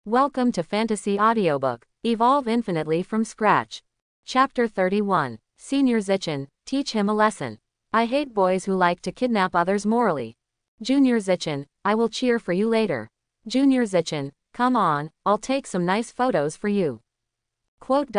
Welcome to Fantasy Audiobook. Evolve infinitely from scratch. Chapter 31. Senior Zichin, teach him a lesson. I hate boys who like to kidnap others morally. Junior Zichin, I will cheer for you later. Junior Zichin, come on, I'll take some nice photos for you. Quote.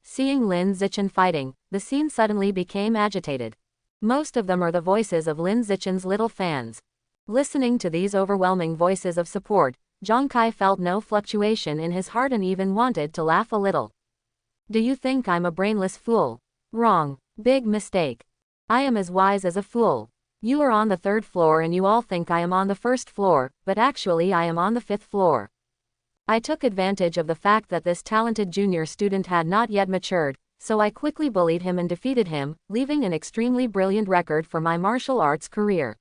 Seeing Lin Zichin fighting, the scene suddenly became agitated. Most of them are the voices of Lin Zichin's little fans. Listening to these overwhelming voices of support, Zhang Kai felt no fluctuation in his heart and even wanted to laugh a little. Do you think I'm a brainless fool? Wrong. Big mistake. I am as wise as a fool. You are on the 3rd floor and you all think I am on the 1st floor, but actually I am on the 5th floor. I took advantage of the fact that this talented junior student had not yet matured, so I quickly bullied him and defeated him, leaving an extremely brilliant record for my martial arts career.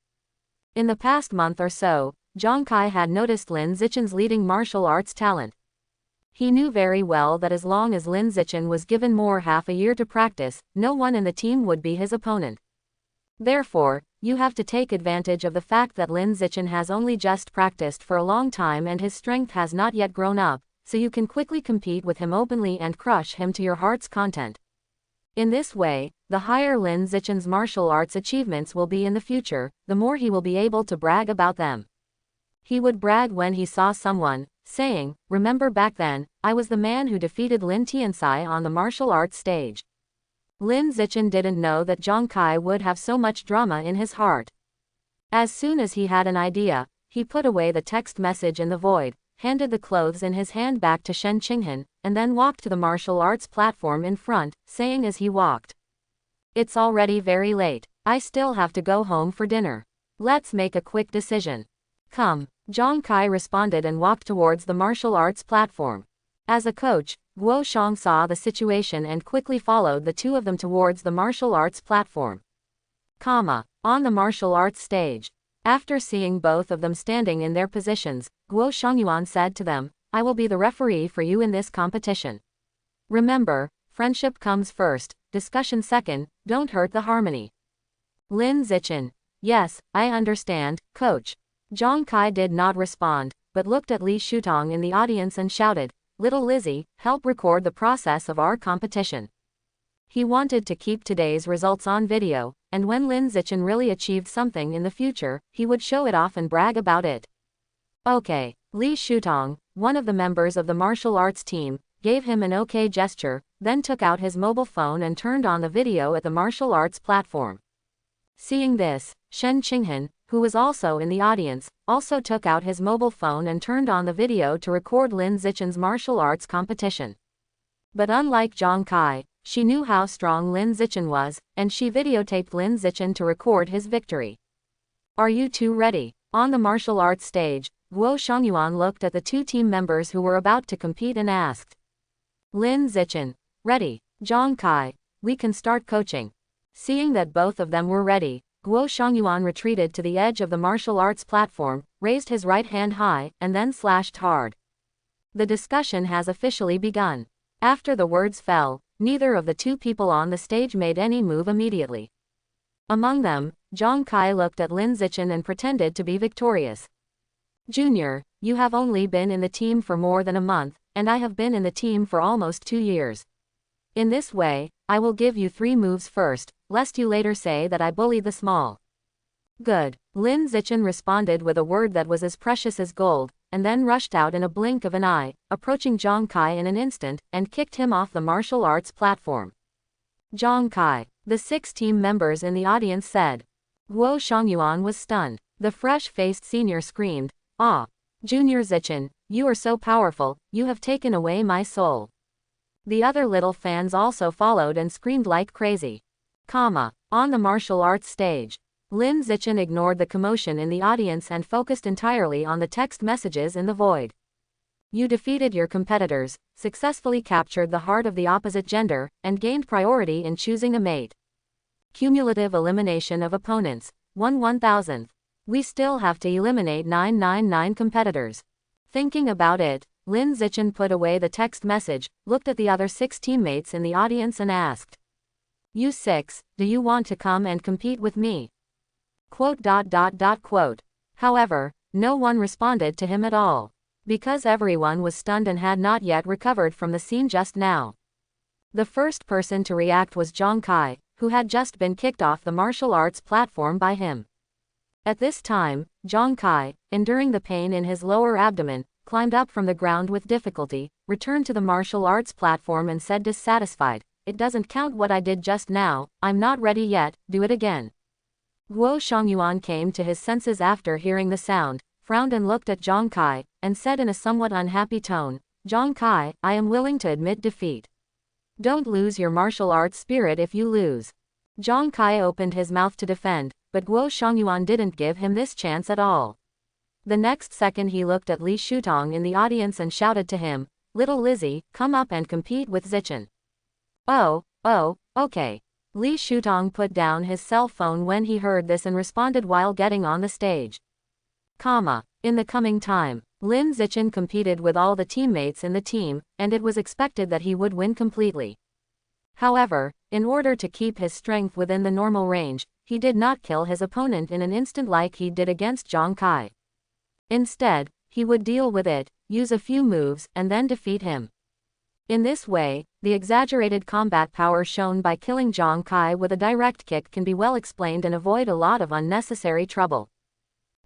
In the past month or so, Zhang Kai had noticed Lin Zichin's leading martial arts talent. He knew very well that as long as Lin Zichin was given more half a year to practice, no one in the team would be his opponent. Therefore, you have to take advantage of the fact that Lin Zichin has only just practiced for a long time and his strength has not yet grown up, so you can quickly compete with him openly and crush him to your heart's content. In this way, the higher Lin Zichin's martial arts achievements will be in the future, the more he will be able to brag about them. He would brag when he saw someone, saying, "Remember back then, I was the man who defeated Lin Tiansai on the martial arts stage." Lin Zichin didn't know that Zhang Kai would have so much drama in his heart. As soon as he had an idea, he put away the text message in the void, handed the clothes in his hand back to Shen Qinghan, and then walked to the martial arts platform in front, saying as he walked, "It's already very late. I still have to go home for dinner. Let's make a quick decision." "Come," Zhang Kai responded and walked towards the martial arts platform. As a coach, Guo Shang saw the situation and quickly followed the two of them towards the martial arts platform. On the martial arts stage. After seeing both of them standing in their positions, Guo Shangyuan said to them, "I will be the referee for you in this competition. Remember, friendship comes first, discussion second, don't hurt the harmony." Lin Zichin. "Yes, I understand, coach." Zhang Kai did not respond, but looked at Li Shutong in the audience and shouted, "Little Lizzie, help record the process of our competition." He wanted to keep today's results on video, and when Lin Zichin really achieved something in the future, he would show it off and brag about it. "Okay." Li Shutong, one of the members of the martial arts team, gave him an okay gesture, then took out his mobile phone and turned on the video at the martial arts platform. Seeing this, Shen Qinghan, who was also in the audience, also took out his mobile phone and turned on the video to record Lin Zichin's martial arts competition. But unlike Zhang Kai, she knew how strong Lin Zichin was, and she videotaped Lin Zichin to record his victory. "Are you two ready?" On the martial arts stage, Guo Shangyuan looked at the two team members who were about to compete and asked. Lin Zichin. "Ready." Zhang Kai. "We can start coaching." Seeing that both of them were ready, Guo Shangyuan retreated to the edge of the martial arts platform, raised his right hand high, and then slashed hard. "The discussion has officially begun." After the words fell, neither of the two people on the stage made any move immediately. Among them, Zhang Kai looked at Lin Zichin and pretended to be victorious. "Junior, you have only been in the team for more than a month, and I have been in the team for almost 2 years. In this way, I will give you 3 moves first, lest you later say that I bullied the small." "Good." Lin Zichin responded with a word that was as precious as gold, and then rushed out in a blink of an eye, approaching Zhang Kai in an instant, and kicked him off the martial arts platform. "Zhang Kai," the 6 team members in the audience said. Guo Shangyuan was stunned. The fresh-faced senior screamed, "Ah! Junior Zichin, you are so powerful, you have taken away my soul." The other little fans also followed and screamed like crazy. On the martial arts stage. Lin Zichin ignored the commotion in the audience and focused entirely on the text messages in the void. "You defeated your competitors, successfully captured the heart of the opposite gender, and gained priority in choosing a mate. Cumulative elimination of opponents, 1/1000th. We still have to eliminate 999 competitors." Thinking about it, Lin Zichin put away the text message, looked at the other 6 teammates in the audience and asked, "You 6, do you want to come and compete with me?" However, no one responded to him at all. because everyone was stunned and had not yet recovered from the scene just now. The first person to react was Zhang Kai, who had just been kicked off the martial arts platform by him. At this time, Zhang Kai, enduring the pain in his lower abdomen, climbed up from the ground with difficulty, returned to the martial arts platform and said dissatisfied, "It doesn't count what I did just now, I'm not ready yet, do it again." Guo Shangyuan came to his senses after hearing the sound, frowned and looked at Zhang Kai, and said in a somewhat unhappy tone, "Zhang Kai, I am willing to admit defeat. Don't lose your martial arts spirit if you lose." Zhang Kai opened his mouth to defend, but Guo Shangyuan didn't give him this chance at all. The next second he looked at Li Shutong in the audience and shouted to him, "Little Lizzie, come up and compete with Zichen." Oh, okay. Li Shutong put down his cell phone when he heard this and responded while getting on the stage. In the coming time, Lin Zichen competed with all the teammates in the team, and it was expected that he would win completely. However, in order to keep his strength within the normal range, he did not kill his opponent in an instant like he did against Zhang Kai. Instead, he would deal with it, use a few moves, and then defeat him. In this way, the exaggerated combat power shown by killing Zhang Kai with a direct kick can be well explained and avoid a lot of unnecessary trouble.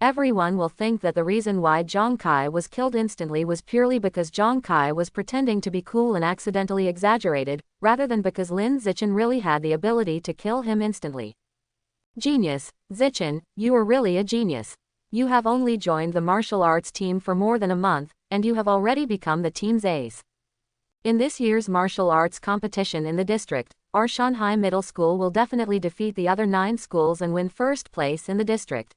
Everyone will think that the reason why Zhang Kai was killed instantly was purely because Zhang Kai was pretending to be cool and accidentally exaggerated, rather than because Lin Zichen really had the ability to kill him instantly. Genius, Zichen, you are really a genius. You have only joined the martial arts team for more than a month, and you have already become the team's ace. In this year's martial arts competition in the district, our Shanghai Middle School will definitely defeat the other 9 schools and win first place in the district.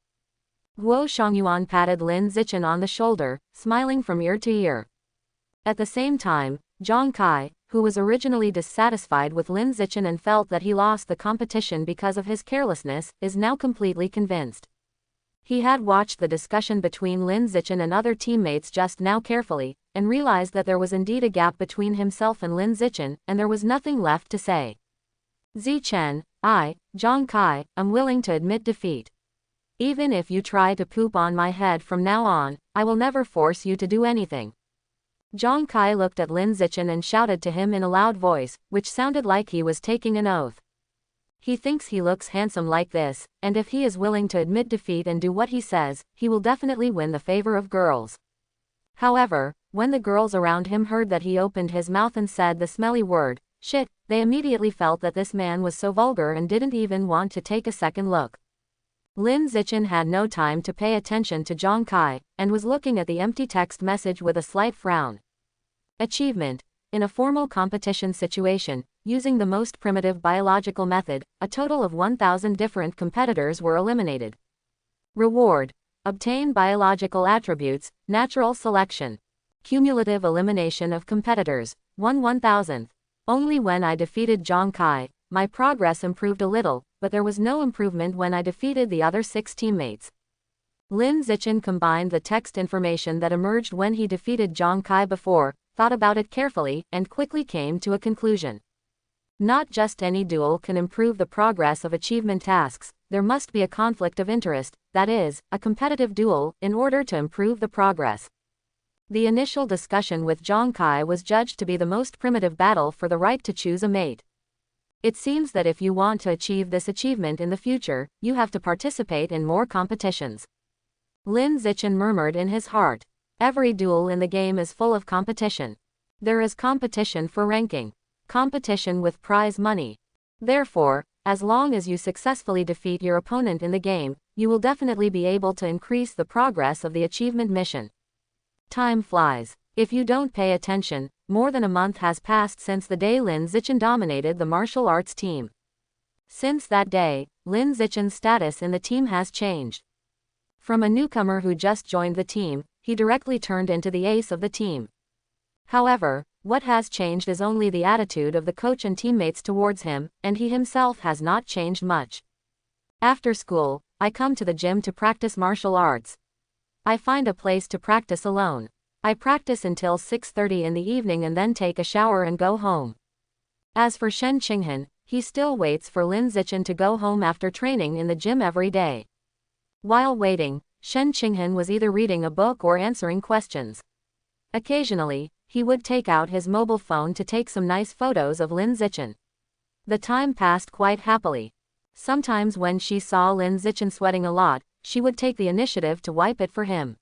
Guo Shangyuan patted Lin Zichen on the shoulder, smiling from ear to ear. At the same time, Zhang Kai, who was originally dissatisfied with Lin Zichen and felt that he lost the competition because of his carelessness, is now completely convinced. He had watched the discussion between Lin Zichen and other teammates just now carefully, and realized that there was indeed a gap between himself and Lin Zichen, and there was nothing left to say. Zichen, Zhang Kai, am willing to admit defeat. Even if you try to poop on my head from now on, I will never force you to do anything. Zhang Kai looked at Lin Zichen and shouted to him in a loud voice, which sounded like he was taking an oath. He thinks he looks handsome like this, and if he is willing to admit defeat and do what he says, he will definitely win the favor of girls. However, when the girls around him heard that he opened his mouth and said the smelly word, shit, they immediately felt that this man was so vulgar and didn't even want to take a second look. Lin Zichen had no time to pay attention to Zhang Kai, and was looking at the empty text message with a slight frown. Achievement. In a formal competition situation, using the most primitive biological method, a total of 1,000 different competitors were eliminated. Reward. Obtain biological attributes, natural selection. Cumulative elimination of competitors, 1/1000th. Only when I defeated Zhang Kai, my progress improved a little, but there was no improvement when I defeated the other 6 teammates. Lin Zichen combined the text information that emerged when he defeated Zhang Kai before, thought about it carefully, and quickly came to a conclusion. Not just any duel can improve the progress of achievement tasks, there must be a conflict of interest, that is, a competitive duel, in order to improve the progress. The initial discussion with Zhang Kai was judged to be the most primitive battle for the right to choose a mate. It seems that if you want to achieve this achievement in the future, you have to participate in more competitions. Lin Zichen murmured in his heart. Every duel in the game is full of competition. There is competition for ranking. Competition with prize money. Therefore, as long as you successfully defeat your opponent in the game, you will definitely be able to increase the progress of the achievement mission. Time flies. If you don't pay attention, more than a month has passed since the day Lin Zichen dominated the martial arts team. Since that day, Lin Zichen's status in the team has changed. From a newcomer who just joined the team, he directly turned into the ace of the team. However, what has changed is only the attitude of the coach and teammates towards him, and he himself has not changed much. After school, I come to the gym to practice martial arts. I find a place to practice alone. I practice until 6:30 in the evening and then take a shower and go home. As for Shen Qinghan, he still waits for Lin Zichen to go home after training in the gym every day. While waiting, Shen Qinghan was either reading a book or answering questions. Occasionally, he would take out his mobile phone to take some nice photos of Lin Zichen. The time passed quite happily. Sometimes when she saw Lin Zichen sweating a lot, she would take the initiative to wipe it for him.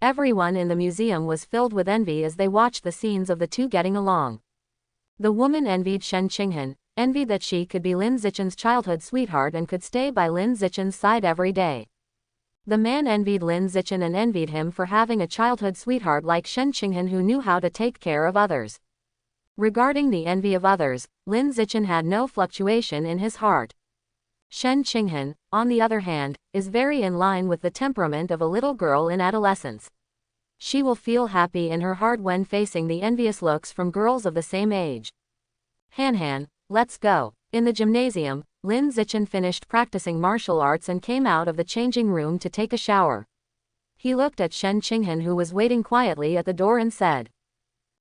Everyone in the museum was filled with envy as they watched the scenes of the two getting along. The woman envied Shen Qinghan, envied that she could be Lin Zichen's childhood sweetheart and could stay by Lin Zichen's side every day. The man envied Lin Zichen and envied him for having a childhood sweetheart like Shen Qinghan who knew how to take care of others. Regarding the envy of others, Lin Zichen had no fluctuation in his heart. Shen Qinghan, on the other hand, is very in line with the temperament of a little girl in adolescence. She will feel happy in her heart when facing the envious looks from girls of the same age. Han, let's go. In the gymnasium, Lin Zichen finished practicing martial arts and came out of the changing room to take a shower. He looked at Shen Qinghan who was waiting quietly at the door and said.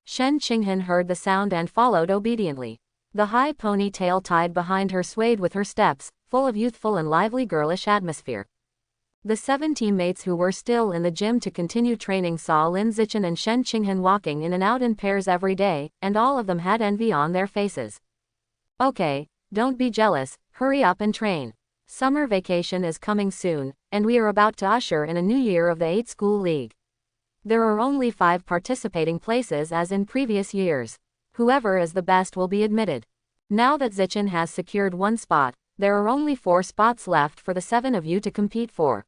Shen Qinghan heard the sound and followed obediently. The high ponytail tied behind her swayed with her steps, full of youthful and lively girlish atmosphere. The 7 teammates who were still in the gym to continue training saw Lin Zichen and Shen Qinghan walking in and out in pairs every day, and all of them had envy on their faces. Okay, don't be jealous, hurry up and train. Summer vacation is coming soon, and we are about to usher in a new year of the 8-school league. There are only 5 participating places as in previous years. Whoever is the best will be admitted. Now that Zichen has secured 1 spot, there are only 4 spots left for the 7 of you to compete for.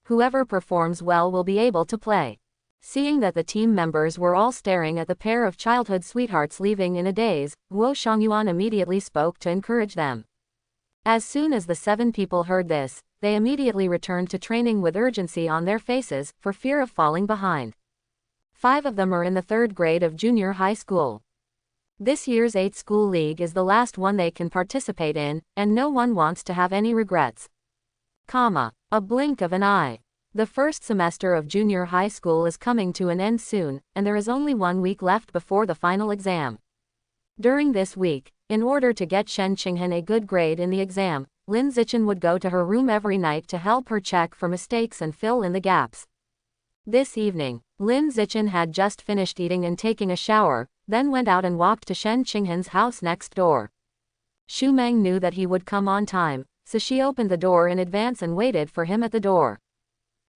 Whoever performs well will be able to play. Seeing that the team members were all staring at the pair of childhood sweethearts leaving in a daze, Guo Shangyuan immediately spoke to encourage them. As soon as the 7 people heard this, they immediately returned to training with urgency on their faces, for fear of falling behind. 5 of them are in the 3rd grade of junior high school. This year's 8-school league is the last one they can participate in, and no one wants to have any regrets. A blink of an eye. The first semester of junior high school is coming to an end soon, and there is only 1 week left before the final exam. During this week, in order to get Shen Qinghan a good grade in the exam, Lin Zichen would go to her room every night to help her check for mistakes and fill in the gaps. This evening, Lin Zichen had just finished eating and taking a shower, then went out and walked to Shen Qinghan's house next door. Xu Meng knew that he would come on time, so she opened the door in advance and waited for him at the door.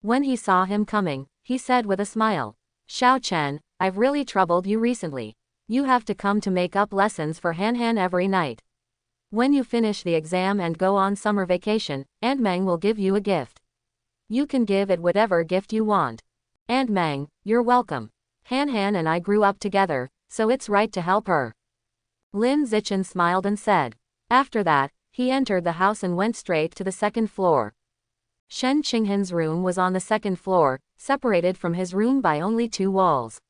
When he saw him coming, he said with a smile, Xiao Chen, I've really troubled you recently. You have to come to make up lessons for Han every night. When you finish the exam and go on summer vacation, Aunt Meng will give you a gift. You can give it whatever gift you want. Aunt Meng, you're welcome. Han and I grew up together, so it's right to help her. Lin Zichen smiled and said. After that, he entered the house and went straight to the 2nd floor. Shen Qinghan's room was on the 2nd floor, separated from his room by only 2 walls.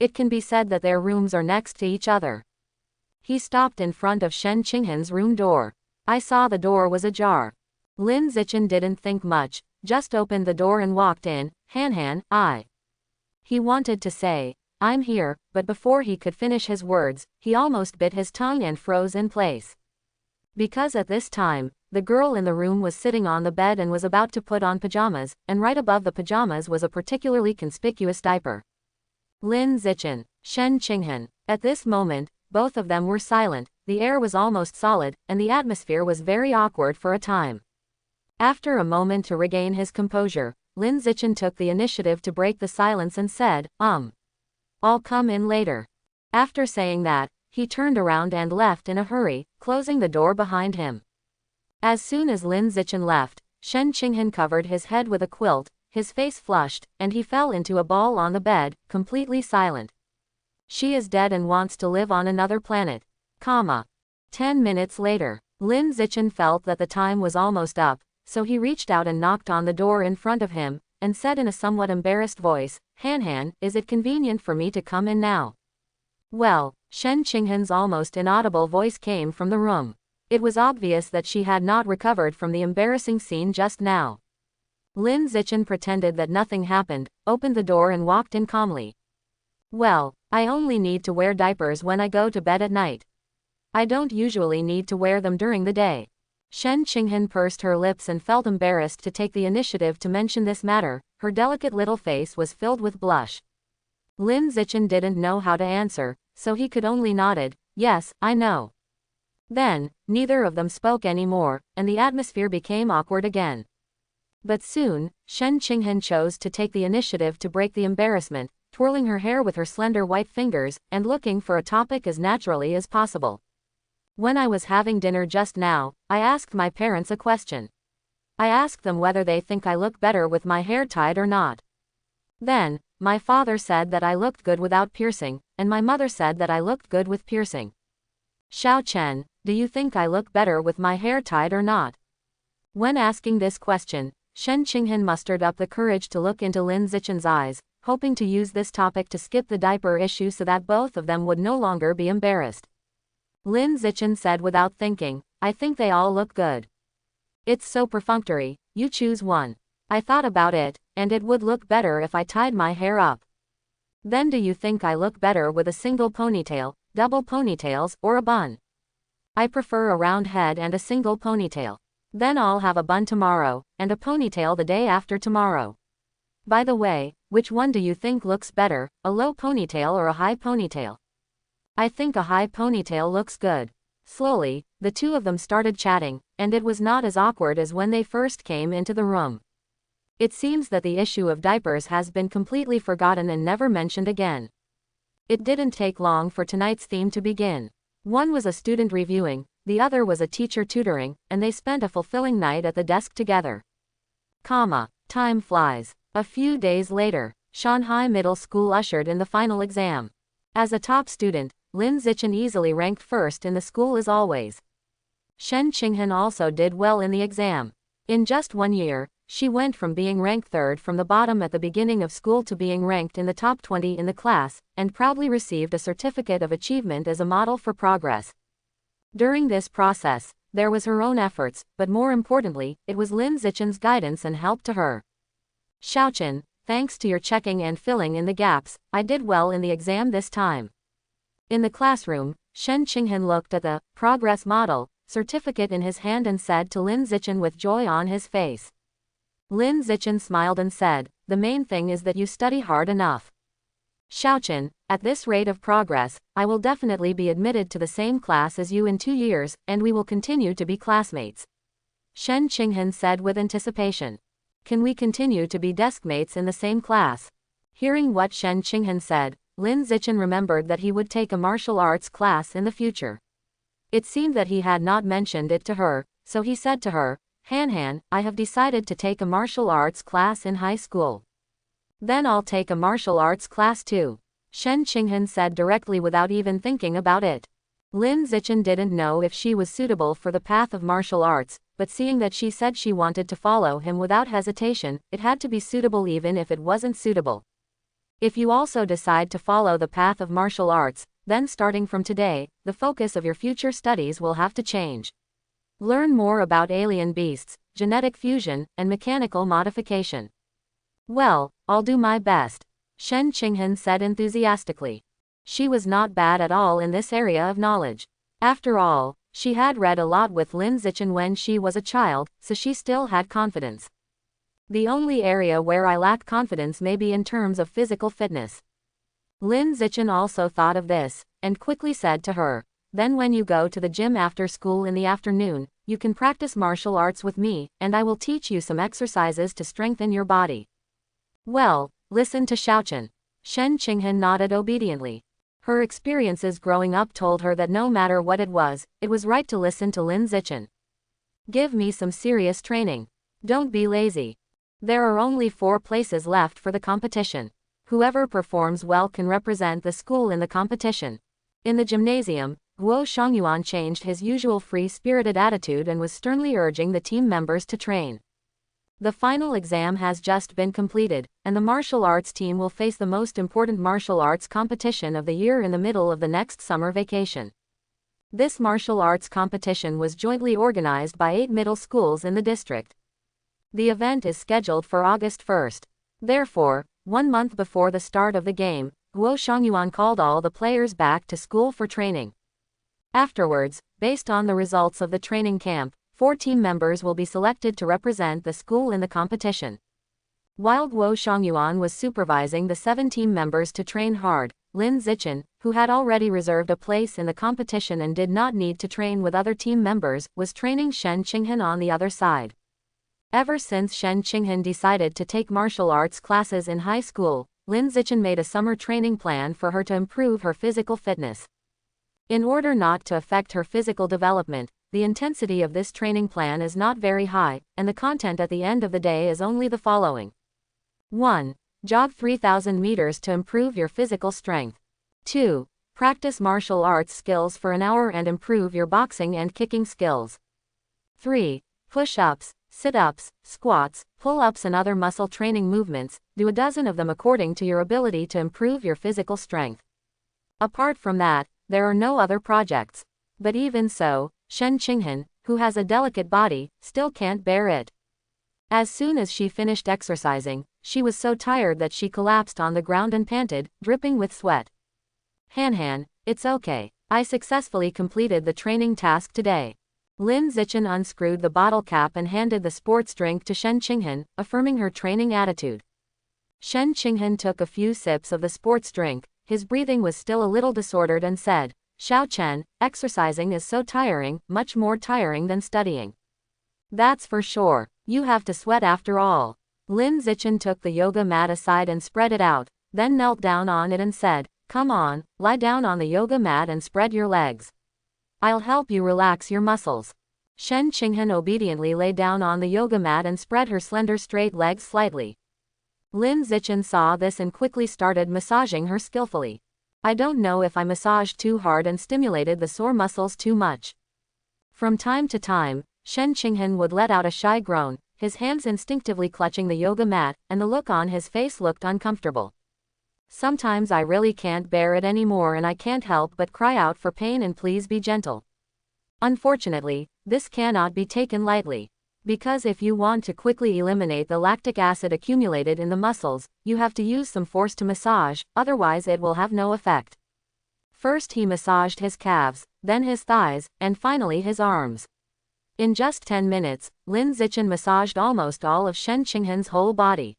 It can be said that their rooms are next to each other. He stopped in front of Shen Qinghan's room door. I saw the door was ajar. Lin Zichen didn't think much, just opened the door and walked in. Han, He wanted to say, I'm here, but before he could finish his words, he almost bit his tongue and froze in place. Because at this time, the girl in the room was sitting on the bed and was about to put on pajamas, and right above the pajamas was a particularly conspicuous diaper. Lin Zichen, Shen Qinghan. At this moment, both of them were silent, the air was almost solid, and the atmosphere was very awkward for a time. After a moment to regain his composure, Lin Zichen took the initiative to break the silence and said, I'll come in later. After saying that, he turned around and left in a hurry, closing the door behind him. As soon as Lin Zichen left, Shen Qinghan covered his head with a quilt, his face flushed, and he fell into a ball on the bed, completely silent. She is dead and wants to live on another planet. 10 minutes later, Lin Zichen felt that the time was almost up, so he reached out and knocked on the door in front of him, and said in a somewhat embarrassed voice, Han, is it convenient for me to come in now? Well, Shen Qinghan's almost inaudible voice came from the room. It was obvious that she had not recovered from the embarrassing scene just now. Lin Zichen pretended that nothing happened, opened the door and walked in calmly. Well, I only need to wear diapers when I go to bed at night. I don't usually need to wear them during the day. Shen Qinghan pursed her lips and felt embarrassed to take the initiative to mention this matter. Her delicate little face was filled with blush. Lin Zichen didn't know how to answer, so he could only nodded. Yes, I know. Then, neither of them spoke anymore, and the atmosphere became awkward again. But soon, Shen Qinghan chose to take the initiative to break the embarrassment, twirling her hair with her slender white fingers, and looking for a topic as naturally as possible. When I was having dinner just now, I asked my parents a question. I asked them whether they think I look better with my hair tied or not. Then, my father said that I looked good without piercing, and my mother said that I looked good with piercing. Xiao Chen, do you think I look better with my hair tied or not? When asking this question, Shen Qinghan mustered up the courage to look into Lin Zichen's eyes, hoping to use this topic to skip the diaper issue so that both of them would no longer be embarrassed. Lin Zichen said without thinking, I think they all look good. It's so perfunctory, you choose one. I thought about it, and it would look better if I tied my hair up. Then do you think I look better with a single ponytail, double ponytails, or a bun? I prefer a round head and a single ponytail. Then I'll have a bun tomorrow, and a ponytail the day after tomorrow. By the way, which one do you think looks better, a low ponytail or a high ponytail? I think a high ponytail looks good. Slowly, the two of them started chatting, and it was not as awkward as when they first came into the room. It seems that the issue of diapers has been completely forgotten and never mentioned again. It didn't take long for tonight's theme to begin. One was a student reviewing, the other was a teacher tutoring, and they spent a fulfilling night at the desk together. Time flies. A few days later, Shanghai Middle School ushered in the final exam. As a top student, Lin Zichen easily ranked first in the school as always. Shen Qinghan also did well in the exam. In just 1 year, she went from being ranked third from the bottom at the beginning of school to being ranked in the top 20 in the class, and proudly received a certificate of achievement as a model for progress. During this process, there was her own efforts, but more importantly, it was Lin Zichen's guidance and help to her. Xiaochen, thanks to your checking and filling in the gaps, I did well in the exam this time. In the classroom, Shen Qinghan looked at the progress model certificate in his hand and said to Lin Zichen with joy on his face. Lin Zichen smiled and said, the main thing is that you study hard enough. Xiaochen, at this rate of progress, I will definitely be admitted to the same class as you in 2 years, and we will continue to be classmates. Shen Qinghan said with anticipation. Can we continue to be deskmates in the same class? Hearing what Shen Qinghan said, Lin Zichen remembered that he would take a martial arts class in the future. It seemed that he had not mentioned it to her, so he said to her, Han, I have decided to take a martial arts class in high school. Then I'll take a martial arts class too. Shen Qinghan said directly without even thinking about it. Lin Zichen didn't know if she was suitable for the path of martial arts, but seeing that she said she wanted to follow him without hesitation, it had to be suitable even if it wasn't suitable. If you also decide to follow the path of martial arts, then starting from today, the focus of your future studies will have to change. Learn more about alien beasts, genetic fusion, and mechanical modification. Well, I'll do my best, Shen Qinghan said enthusiastically. She was not bad at all in this area of knowledge. After all, she had read a lot with Lin Zichen when she was a child, so she still had confidence. The only area where I lack confidence may be in terms of physical fitness. Lin Zichen also thought of this, and quickly said to her, then when you go to the gym after school in the afternoon, you can practice martial arts with me, and I will teach you some exercises to strengthen your body. Well, listen to Xiaochen. Shen Qinghan nodded obediently. Her experiences growing up told her that no matter what it was right to listen to Lin Zichen. Give me some serious training. Don't be lazy. There are only 4 places left for the competition. Whoever performs well can represent the school in the competition. In the gymnasium, Guo Shangyuan changed his usual free-spirited attitude and was sternly urging the team members to train. The final exam has just been completed, and the martial arts team will face the most important martial arts competition of the year in the middle of the next summer vacation. This martial arts competition was jointly organized by 8 middle schools in the district. The event is scheduled for August 1st. Therefore, 1 month before the start of the game, Guo Shangyuan called all the players back to school for training. Afterwards, based on the results of the training camp, 4 team members will be selected to represent the school in the competition. While Guo Xiangyuan was supervising the 7 team members to train hard, Lin Zichen, who had already reserved a place in the competition and did not need to train with other team members, was training Shen Qinghan on the other side. Ever since Shen Qinghan decided to take martial arts classes in high school, Lin Zichen made a summer training plan for her to improve her physical fitness. In order not to affect her physical development, the intensity of this training plan is not very high, and the content at the end of the day is only the following. 1. Jog 3,000 meters to improve your physical strength. 2. Practice martial arts skills for an hour and improve your boxing and kicking skills. 3. Push-ups, sit-ups, squats, pull-ups and other muscle training movements, do a dozen of them according to your ability to improve your physical strength. Apart from that, there are no other projects. But even so, Shen Qinghan, who has a delicate body, still can't bear it. As soon as she finished exercising, she was so tired that she collapsed on the ground and panted, dripping with sweat. Han, it's okay. I successfully completed the training task today. Lin Zichen unscrewed the bottle cap and handed the sports drink to Shen Qinghan, affirming her training attitude. Shen Qinghan took a few sips of the sports drink. His breathing was still a little disordered and said, Xiao Chen, exercising is so tiring, much more tiring than studying. That's for sure. You have to sweat after all. Lin Zichen took the yoga mat aside and spread it out, then knelt down on it and said, come on, lie down on the yoga mat and spread your legs. I'll help you relax your muscles. Shen Qinghan obediently lay down on the yoga mat and spread her slender straight legs slightly. Lin Zichen saw this and quickly started massaging her skillfully. I don't know if I massaged too hard and stimulated the sore muscles too much. From time to time, Shen Qinghan would let out a shy groan, his hands instinctively clutching the yoga mat, and the look on his face looked uncomfortable. Sometimes I really can't bear it anymore and I can't help but cry out for pain and please be gentle. Unfortunately, this cannot be taken lightly. Because if you want to quickly eliminate the lactic acid accumulated in the muscles, you have to use some force to massage, otherwise it will have no effect. First he massaged his calves, then his thighs, and finally his arms. In just 10 minutes, Lin Zichen massaged almost all of Shen Qinghan's whole body.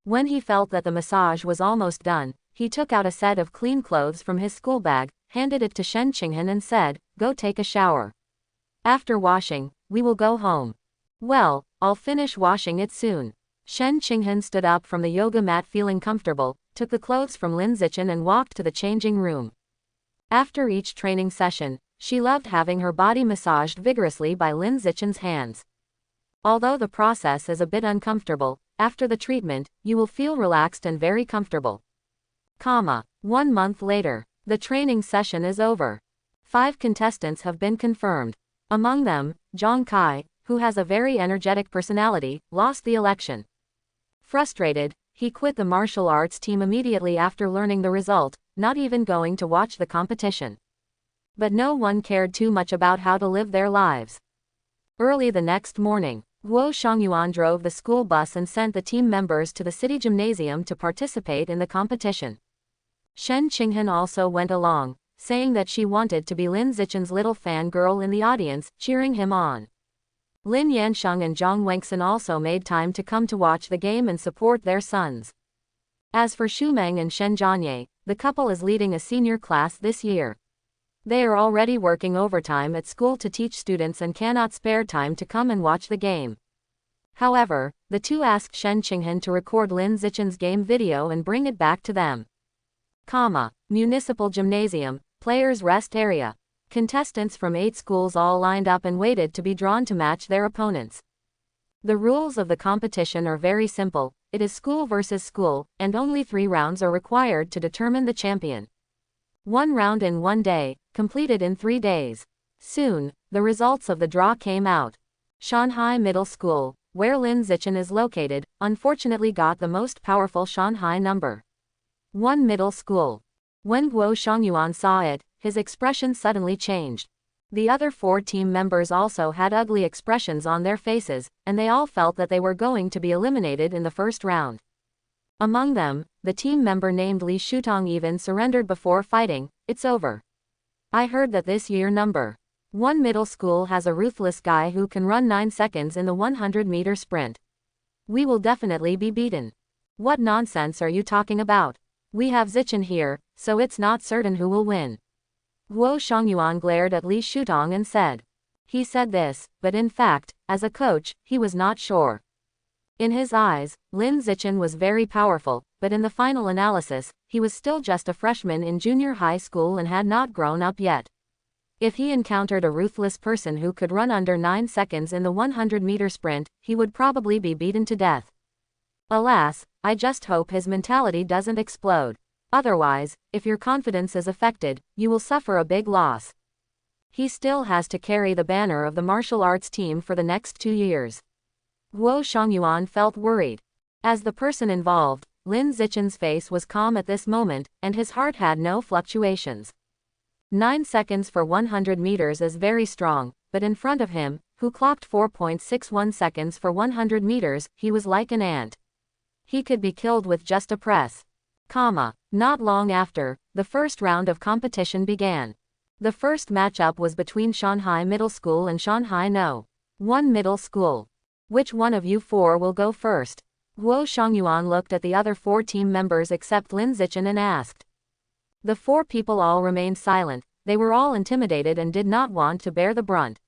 When he felt that the massage was almost done, he took out a set of clean clothes from his school bag, handed it to Shen Qinghan and said, go take a shower. After washing, we will go home. Well, I'll finish washing it soon. Shen Qinghan stood up from the yoga mat feeling comfortable, took the clothes from Lin Zichen and walked to the changing room. After each training session, she loved having her body massaged vigorously by Lin Zichen's hands. Although the process is a bit uncomfortable, after the treatment, you will feel relaxed and very comfortable. 1 month later, the training session is over. 5 contestants have been confirmed. Among them, Zhang Kai, who has a very energetic personality, lost the election. Frustrated, he quit the martial arts team immediately after learning the result, not even going to watch the competition. But no one cared too much about how to live their lives. Early the next morning, Guo Xiangyuan drove the school bus and sent the team members to the city gymnasium to participate in the competition. Shen Qinghan also went along, saying that she wanted to be Lin Zichen's little fangirl in the audience, cheering him on. Lin Yansheng and Zhang Wengxin also made time to come to watch the game and support their sons. As for Xu Meng and Shen Zhanye, the couple is leading a senior class this year. They are already working overtime at school to teach students and cannot spare time to come and watch the game. However, the two asked Shen Qinghan to record Lin Zichen's game video and bring it back to them. Municipal Gymnasium, Players' Rest Area. Contestants from 8 schools all lined up and waited to be drawn to match their opponents. The rules of the competition are very simple, it is school versus school, and only 3 rounds are required to determine the champion. 1 round in 1 day, completed in 3 days. Soon, the results of the draw came out. Shanghai Middle School, where Lin Zichen is located, unfortunately got the most powerful Shanghai number 1 middle school. When Guo Xiangyuan saw it, his expression suddenly changed. The other 4 team members also had ugly expressions on their faces, and they all felt that they were going to be eliminated in the first round. Among them, the team member named Li Shutong even surrendered before fighting. It's over. I heard that this year number 1 middle school has a ruthless guy who can run 9 seconds in the 100-meter sprint. We will definitely be beaten. What nonsense are you talking about? We have Zichen here, so it's not certain who will win. Guo Shangyuan glared at Li Shutong and said. He said this, but in fact, as a coach, he was not sure. In his eyes, Lin Zichen was very powerful, but in the final analysis, he was still just a freshman in junior high school and had not grown up yet. If he encountered a ruthless person who could run under 9 seconds in the 100-meter sprint, he would probably be beaten to death. Alas, I just hope his mentality doesn't explode. Otherwise, if your confidence is affected, you will suffer a big loss. He still has to carry the banner of the martial arts team for the next 2 years. Guo Shangyuan felt worried. As the person involved, Lin Zichen's face was calm at this moment, and his heart had no fluctuations. 9 seconds for 100 meters is very strong, but in front of him, who clocked 4.61 seconds for 100 meters, he was like an ant. He could be killed with just a press. Not long after, the first round of competition began. The first matchup was between Shanghai Middle School and Shanghai No. 1 Middle School. Which one of you four will go first? Guo Shangyuan looked at the other 4 team members except Lin Zichen and asked. The 4 people all remained silent. They were all intimidated and did not want to bear the brunt.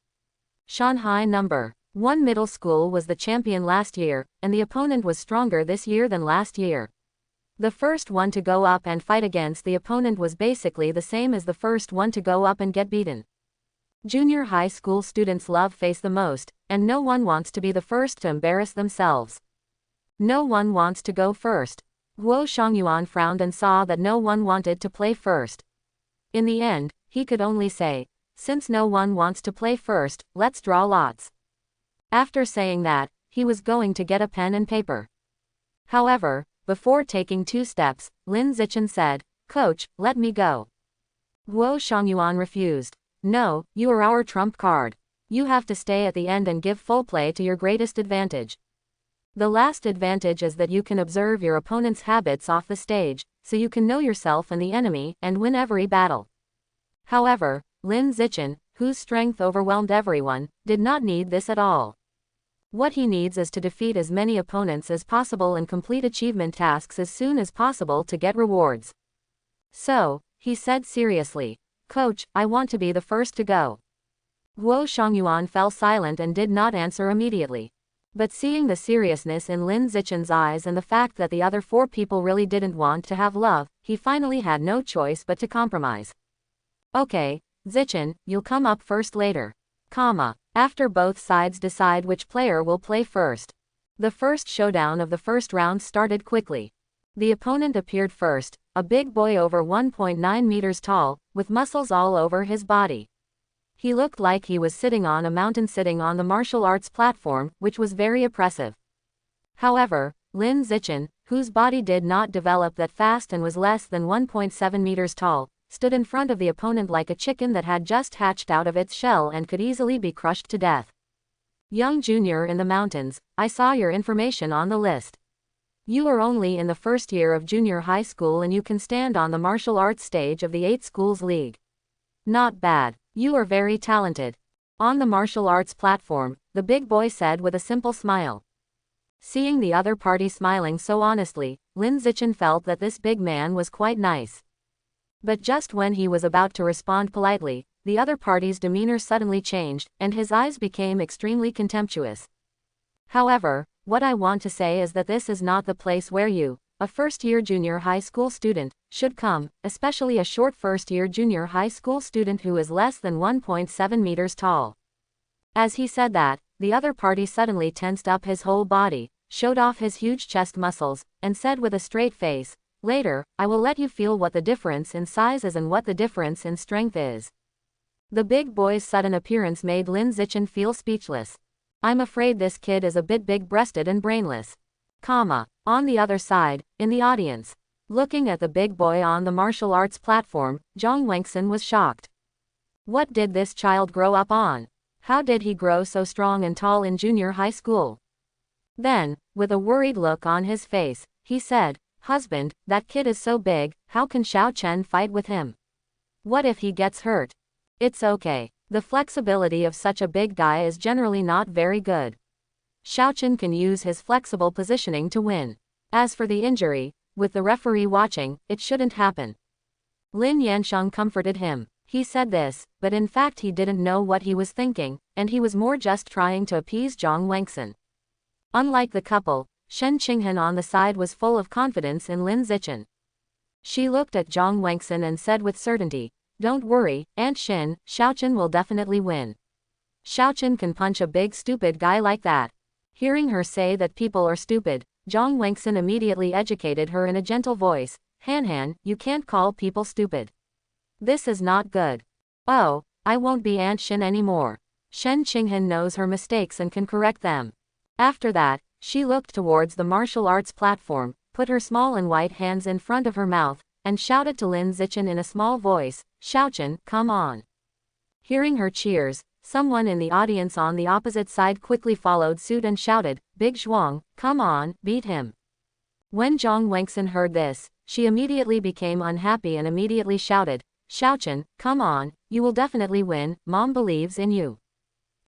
Shanghai No. 1 Middle School was the champion last year, and the opponent was stronger this year than last year. The first one to go up and fight against the opponent was basically the same as the first one to go up and get beaten. Junior high school students love face the most, and no one wants to be the first to embarrass themselves. No one wants to go first. Guo Shangyuan frowned and saw that no one wanted to play first. In the end, he could only say, since no one wants to play first, let's draw lots. After saying that, he was going to get a pen and paper. However, before taking 2 steps, Lin Zichen said, Coach, let me go. Guo Shangyuan refused. No, you are our trump card. You have to stay at the end and give full play to your greatest advantage. The last advantage is that you can observe your opponent's habits off the stage, so you can know yourself and the enemy and win every battle. However, Lin Zichen, whose strength overwhelmed everyone, did not need this at all. What he needs is to defeat as many opponents as possible and complete achievement tasks as soon as possible to get rewards. So, he said seriously, Coach, I want to be the first to go. Guo Shangyuan fell silent and did not answer immediately. But seeing the seriousness in Lin Zichen's eyes and the fact that the other 4 people really didn't want to have love, he finally had no choice but to compromise. Okay, Zichen, you'll come up first later. After both sides decide which player will play first. The first showdown of the first round started quickly. The opponent appeared first, a big boy over 1.9 meters tall, with muscles all over his body. He looked like he was sitting on a mountain sitting on the martial arts platform, which was very oppressive. However, Lin Zichen, whose body did not develop that fast and was less than 1.7 meters tall, stood in front of the opponent like a chicken that had just hatched out of its shell and could easily be crushed to death. Young junior in the mountains, I saw your information on the list. You are only in the first year of junior high school and you can stand on the martial arts stage of the 8 schools league. Not bad. You are very talented. On the martial arts platform, the big boy said with a simple smile. Seeing the other party smiling so honestly, Lin Zichen felt that this big man was quite nice. But just when he was about to respond politely, the other party's demeanor suddenly changed, and his eyes became extremely contemptuous. However, what I want to say is that this is not the place where you, a first-year junior high school student, should come, especially a short first-year junior high school student who is less than 1.7 meters tall. As he said that, the other party suddenly tensed up his whole body, showed off his huge chest muscles, and said with a straight face, Later, I will let you feel what the difference in size is and what the difference in strength is. The big boy's sudden appearance made Lin Zichen feel speechless. I'm afraid this kid is a bit big-breasted and brainless. On the other side, in the audience, looking at the big boy on the martial arts platform, Zhang Wengxin was shocked. What did this child grow up on? How did he grow so strong and tall in junior high school? Then, with a worried look on his face, he said, Husband, that kid is so big, how can Xiao Chen fight with him? What if he gets hurt? It's okay. The flexibility of such a big guy is generally not very good. Xiaochen can use his flexible positioning to win. As for the injury, with the referee watching, it shouldn't happen. Lin Yansheng comforted him. He said this, but in fact he didn't know what he was thinking, and he was more just trying to appease Zhang Wangsun. Unlike the couple, Shen Qinghan on the side was full of confidence in Lin Zichen. She looked at Zhang Wangsun and said with certainty, "Don't worry, Aunt Shin, Xiaochen will definitely win. Xiaochen can punch a big stupid guy like that." Hearing her say that people are stupid, Zhang Wangsun immediately educated her in a gentle voice, "Han, you can't call people stupid. This is not good. Oh, I won't be Aunt Shin anymore." Shen Qinghan knows her mistakes and can correct them. After that, she looked towards the martial arts platform, put her small and white hands in front of her mouth, and shouted to Lin Zichen in a small voice, "Xiaochen, come on." Hearing her cheers, someone in the audience on the opposite side quickly followed suit and shouted, "Big Zhuang, come on, beat him." When Zhang Wangsun heard this, she immediately became unhappy and immediately shouted, "Xiaochen, come on, you will definitely win, Mom believes in you."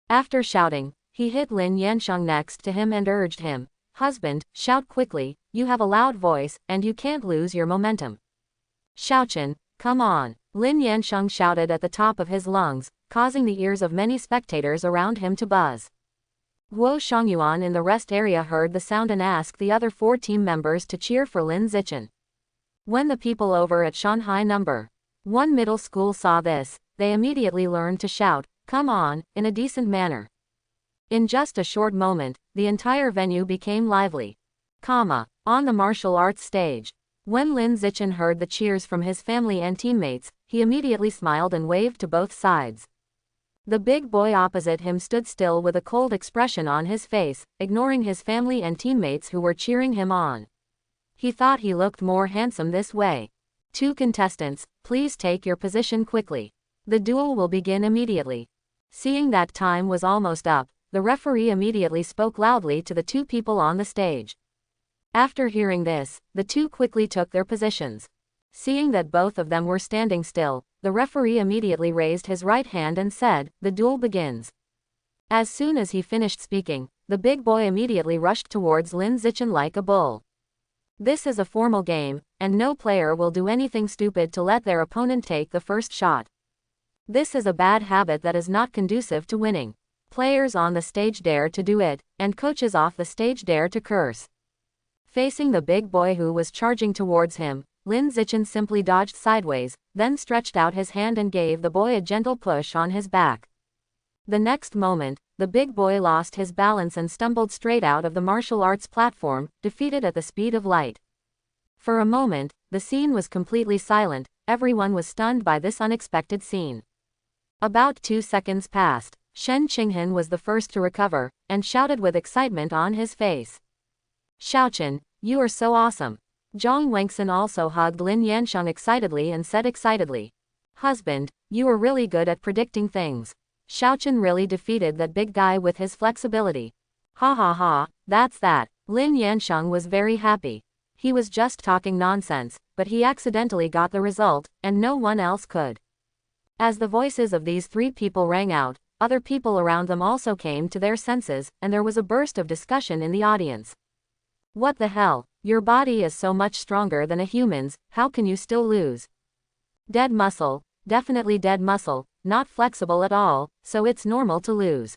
After shouting, he hit Lin Yansheng next to him and urged him, "Husband, shout quickly, you have a loud voice, and you can't lose your momentum." "Xiaochen, come on," Lin Yansheng shouted at the top of his lungs, causing the ears of many spectators around him to buzz. Guo Shangyuan in the rest area heard the sound and asked the other 4 team members to cheer for Lin Zichen. When the people over at Shanghai No. 1 Middle School saw this, they immediately learned to shout, "Come on," in a decent manner. In just a short moment, the entire venue became lively. On the martial arts stage. When Lin Zichen heard the cheers from his family and teammates, he immediately smiled and waved to both sides. The big boy opposite him stood still with a cold expression on his face, ignoring his family and teammates who were cheering him on. He thought he looked more handsome this way. 2 contestants, please take your position quickly. The duel will begin immediately. Seeing that time was almost up, the referee immediately spoke loudly to the 2 people on the stage. After hearing this, the 2 quickly took their positions. Seeing that both of them were standing still, the referee immediately raised his right hand and said, "The duel begins." As soon as he finished speaking, the big boy immediately rushed towards Lin Zichen like a bull. This is a formal game, and no player will do anything stupid to let their opponent take the first shot. This is a bad habit that is not conducive to winning. Players on the stage dare to do it, and coaches off the stage dare to curse. Facing the big boy who was charging towards him, Lin Zichen simply dodged sideways, then stretched out his hand and gave the boy a gentle push on his back. The next moment, the big boy lost his balance and stumbled straight out of the martial arts platform, defeated at the speed of light. For a moment, the scene was completely silent, everyone was stunned by this unexpected scene. About 2 seconds passed. Shen Qinghan was the first to recover, and shouted with excitement on his face, "Xiaochen, you are so awesome." Zhang Wangsun also hugged Lin Yansheng excitedly and said excitedly, "Husband, you are really good at predicting things. Xiaochen really defeated that big guy with his flexibility. Ha ha ha, that's that." Lin Yansheng was very happy. He was just talking nonsense, but he accidentally got the result, and no one else could. As the voices of these 3 people rang out, other people around them also came to their senses, and there was a burst of discussion in the audience. "What the hell? Your body is so much stronger than a human's, how can you still lose? Dead muscle, definitely dead muscle, not flexible at all, so it's normal to lose.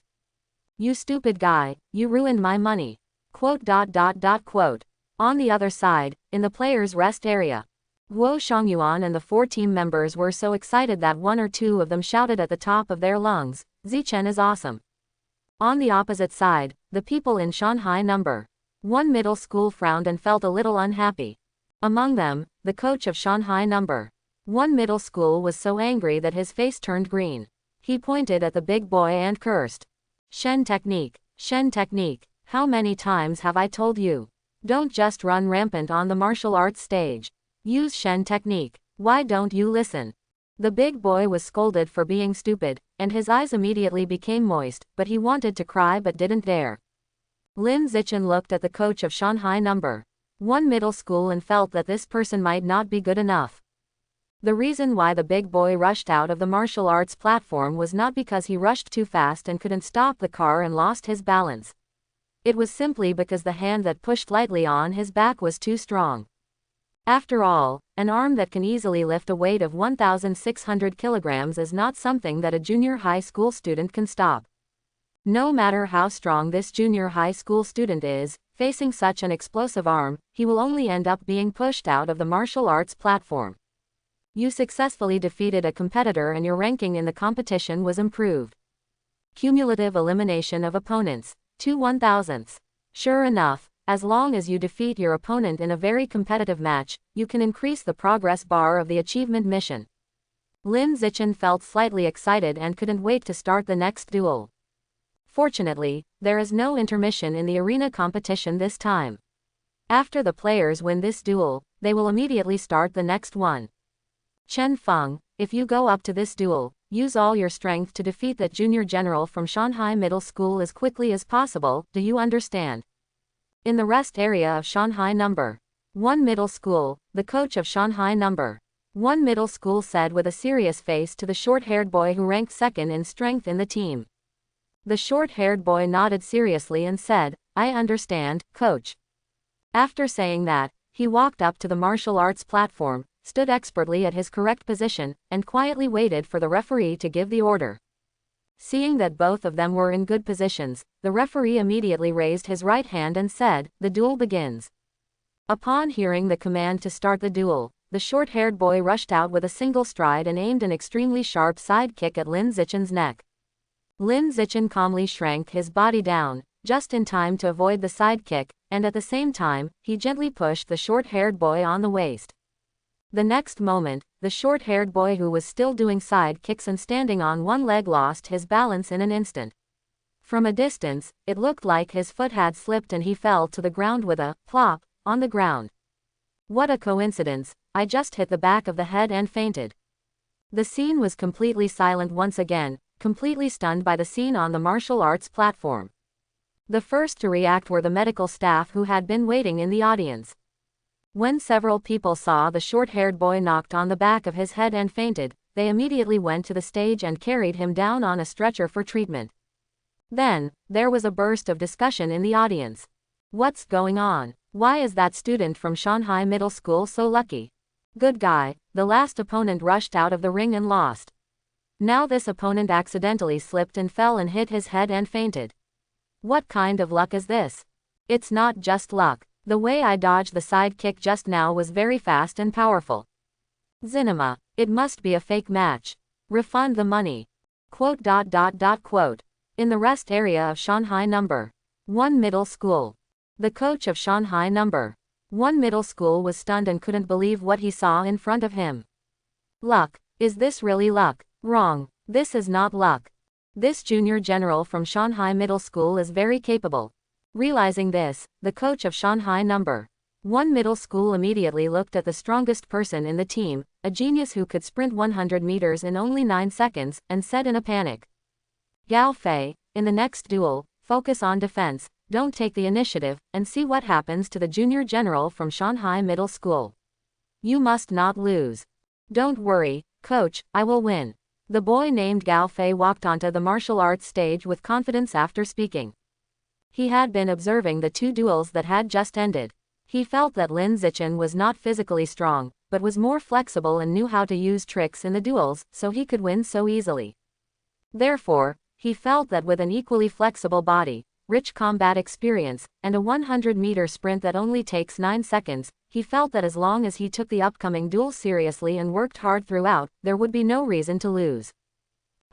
You stupid guy, you ruined my money." On the other side, in the players' rest area, Guo Shangyuan and the 4 team members were so excited that 1 or 2 of them shouted at the top of their lungs, "Zichen is awesome." On the opposite side, the people in Shanghai No. 1 Middle School frowned and felt a little unhappy. Among them, the coach of Shanghai No. 1 Middle School was so angry that his face turned green. He pointed at the big boy and cursed, Shen technique, how many times have I told you? Don't just run rampant on the martial arts stage. Use Shen technique. Why don't you listen?" The big boy was scolded for being stupid, and his eyes immediately became moist, but he wanted to cry but didn't dare. Lin Zichen looked at the coach of Shanghai No. 1 Middle School and felt that this person might not be good enough. The reason why the big boy rushed out of the martial arts platform was not because he rushed too fast and couldn't stop the car and lost his balance. It was simply because the hand that pushed lightly on his back was too strong. After all, an arm that can easily lift a weight of 1,600 kilograms is not something that a junior high school student can stop. No matter how strong this junior high school student is, facing such an explosive arm, he will only end up being pushed out of the martial arts platform. You successfully defeated a competitor and your ranking in the competition was improved. Cumulative elimination of opponents, 2 1,000ths. Sure enough, as long as you defeat your opponent in a very competitive match, you can increase the progress bar of the achievement mission. Lin Zichen felt slightly excited and couldn't wait to start the next duel. Fortunately, there is no intermission in the arena competition this time. After the players win this duel, they will immediately start the next one. Chen Feng, if you go up to this duel, use all your strength to defeat that junior general from Shanghai Middle School as quickly as possible, do you understand? In the rest area of Shanghai No. 1 Middle School, the coach of Shanghai No. 1 Middle School said with a serious face to the short-haired boy who ranked second in strength in the team. The short-haired boy nodded seriously and said, "I understand, coach." After saying that, he walked up to the martial arts platform, stood expertly at his correct position, and quietly waited for the referee to give the order. Seeing that both of them were in good positions, the referee immediately raised his right hand and said, "The duel begins." Upon hearing the command to start the duel, the short-haired boy rushed out with a single stride and aimed an extremely sharp side kick at Lin Zichen's neck. Lin Zichen calmly shrank his body down, just in time to avoid the side kick, and at the same time, he gently pushed the short-haired boy on the waist. The next moment, the short-haired boy who was still doing side kicks and standing on one leg lost his balance in an instant. From a distance, it looked like his foot had slipped and he fell to the ground with a plop on the ground. What a coincidence, I just hit the back of the head and fainted. The scene was completely silent once again, completely stunned by the scene on the martial arts platform. The first to react were the medical staff who had been waiting in the audience. When several people saw the short-haired boy knocked on the back of his head and fainted, they immediately went to the stage and carried him down on a stretcher for treatment. Then, there was a burst of discussion in the audience. What's going on? Why is that student from Shanghai Middle School so lucky? Good guy, the last opponent rushed out of the ring and lost. Now this opponent accidentally slipped and fell and hit his head and fainted. What kind of luck is this? It's not just luck. The way I dodged the side kick just now was very fast and powerful. Zinema, it must be a fake match. Refund the money. Quote. In the rest area of Shanghai No. 1 Middle School. The coach of Shanghai No. 1 Middle School was stunned and couldn't believe what he saw in front of him. Luck. Is this really luck? Wrong. This is not luck. This junior general from Shanghai Middle School is very capable. Realizing this, the coach of Shanghai No. 1 Middle School immediately looked at the strongest person in the team, a genius who could sprint 100 meters in only 9 seconds, and said in a panic, "Gao Fei, in the next duel, focus on defense, don't take the initiative, and see what happens to the junior general from Shanghai Middle School. You must not lose." "Don't worry, coach, I will win." The boy named Gao Fei walked onto the martial arts stage with confidence after speaking. He had been observing the 2 duels that had just ended. He felt that Lin Zichen was not physically strong, but was more flexible and knew how to use tricks in the duels, so he could win so easily. Therefore, he felt that with an equally flexible body, rich combat experience, and a 100-meter sprint that only takes 9 seconds, he felt that as long as he took the upcoming duel seriously and worked hard throughout, there would be no reason to lose.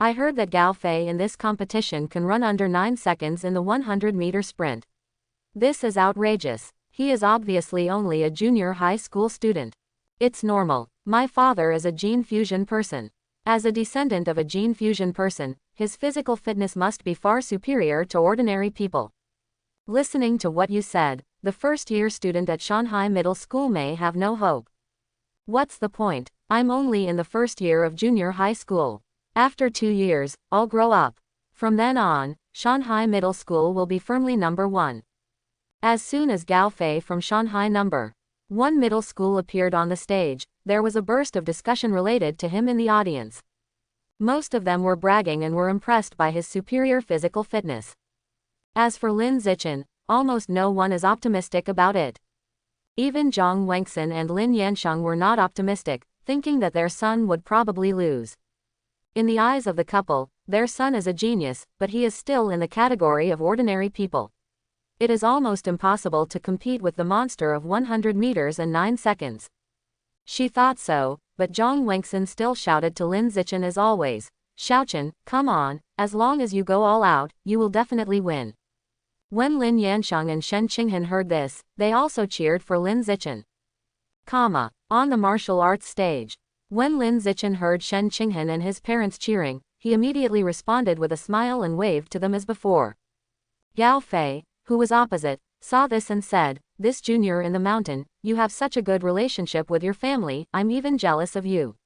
I heard that Gao Fei in this competition can run under 9 seconds in the 100-meter sprint. This is outrageous. He is obviously only a junior high school student. It's normal. My father is a gene fusion person. As a descendant of a gene fusion person, his physical fitness must be far superior to ordinary people. Listening to what you said, the first-year student at Shanghai Middle School may have no hope. What's the point? I'm only in the first year of junior high school. After 2 years, I'll grow up. From then on, Shanghai Middle School will be firmly No. 1. As soon as Gao Fei from Shanghai No. 1 Middle School appeared on the stage, there was a burst of discussion related to him in the audience. Most of them were bragging and were impressed by his superior physical fitness. As for Lin Zichen, almost no one is optimistic about it. Even Zhang Wangxin and Lin Yansheng were not optimistic, thinking that their son would probably lose. In the eyes of the couple, their son is a genius, but he is still in the category of ordinary people. It is almost impossible to compete with the monster of 100 meters and 9 seconds. She thought so, but Zhang Wangxin still shouted to Lin Zichen as always, "Xiaochen, come on, as long as you go all out, you will definitely win." When Lin Yansheng and Shen Qinghan heard this, they also cheered for Lin Zichen. On the martial arts stage. When Lin Zichen heard Shen Qinghan and his parents cheering, he immediately responded with a smile and waved to them as before. Gao Fei, who was opposite, saw this and said, "This junior in the mountain, you have such a good relationship with your family, I'm even jealous of you."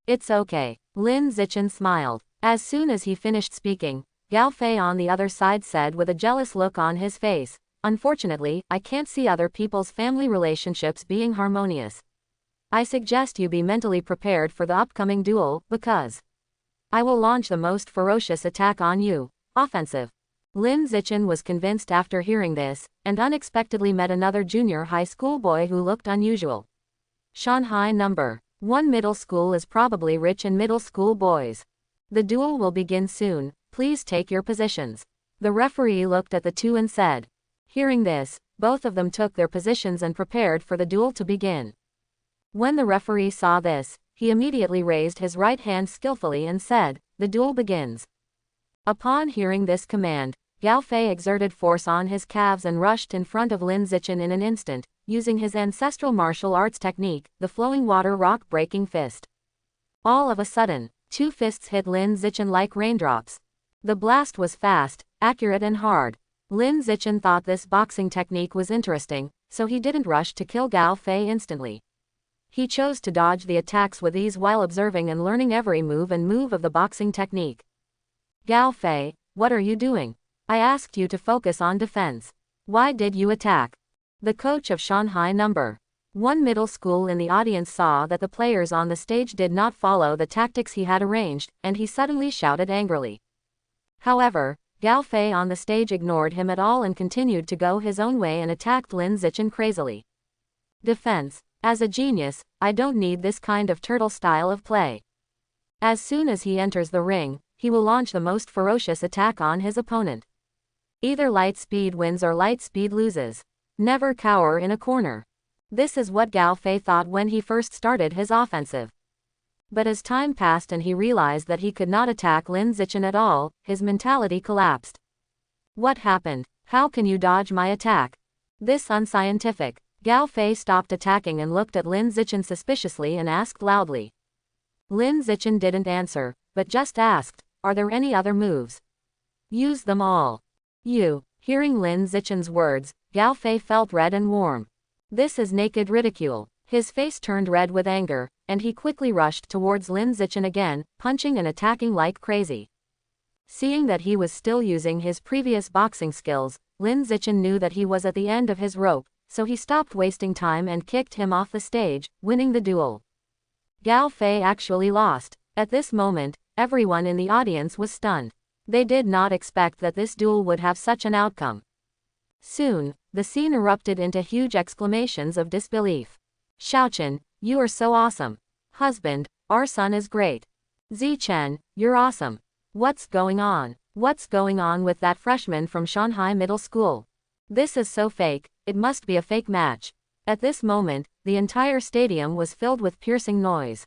"It's okay." Lin Zichen smiled. As soon as he finished speaking, Gao Fei on the other side said with a jealous look on his face, "Unfortunately, I can't see other people's family relationships being harmonious. I suggest you be mentally prepared for the upcoming duel, because I will launch the most ferocious attack on you." Offensive. Lin Zichen was convinced after hearing this, and unexpectedly met another junior high school boy who looked unusual. Shanghai No. 1 Middle School is probably rich in middle school boys. The duel will begin soon, please take your positions. The referee looked at the two and said. Hearing this, both of them took their positions and prepared for the duel to begin. When the referee saw this, he immediately raised his right hand skillfully and said, "The duel begins." Upon hearing this command, Gao Fei exerted force on his calves and rushed in front of Lin Zichen in an instant, using his ancestral martial arts technique, the flowing water rock-breaking fist. All of a sudden, two fists hit Lin Zichen like raindrops. The blast was fast, accurate and hard. Lin Zichen thought this boxing technique was interesting, so he didn't rush to kill Gao Fei instantly. He chose to dodge the attacks with ease while observing and learning every move of the boxing technique. "Gao Fei, what are you doing? I asked you to focus on defense. Why did you attack?" The coach of Shanghai No. 1 Middle School in the audience saw that the players on the stage did not follow the tactics he had arranged, and he suddenly shouted angrily. However, Gao Fei on the stage ignored him at all and continued to go his own way and attacked Lin Zichen crazily. Defense. As a genius, I don't need this kind of turtle style of play. As soon as he enters the ring, he will launch the most ferocious attack on his opponent. Either light speed wins or light speed loses. Never cower in a corner. This is what Gao Fei thought when he first started his offensive. But as time passed and he realized that he could not attack Lin Zichen at all, his mentality collapsed. What happened? How can you dodge my attack? This unscientific. Gao Fei stopped attacking and looked at Lin Zichen suspiciously and asked loudly. Lin Zichen didn't answer, but just asked, "Are there any other moves?" "Use them all." "You." Hearing Lin Zichen's words, Gao Fei felt red and warm. This is naked ridicule. His face turned red with anger, and he quickly rushed towards Lin Zichen again, punching and attacking like crazy. Seeing that he was still using his previous boxing skills, Lin Zichen knew that he was at the end of his rope, so he stopped wasting time and kicked him off the stage, winning the duel. Gao Fei actually lost. At this moment, everyone in the audience was stunned. They did not expect that this duel would have such an outcome. Soon, the scene erupted into huge exclamations of disbelief. "Xiaochen, you are so awesome. Husband, our son is great. Zichen, you're awesome. What's going on? What's going on with that freshman from Shanghai Middle School? This is so fake, it must be a fake match." At this moment, the entire stadium was filled with piercing noise.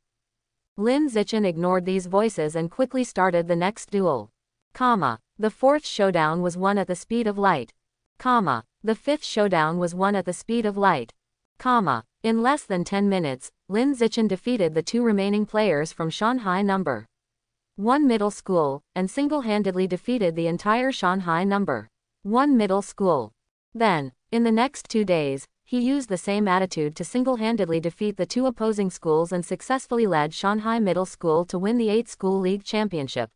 Lin Zichen ignored these voices and quickly started the next duel. The fourth showdown was won at the speed of light. The fifth showdown was won at the speed of light. In less than 10 minutes, Lin Zichen defeated the two remaining players from Shanghai No. 1 Middle School, and single-handedly defeated the entire Shanghai No. 1 Middle School. Then, in the next 2 days, he used the same attitude to single-handedly defeat the two opposing schools and successfully led Shanghai Middle School to win the 8-school league championship.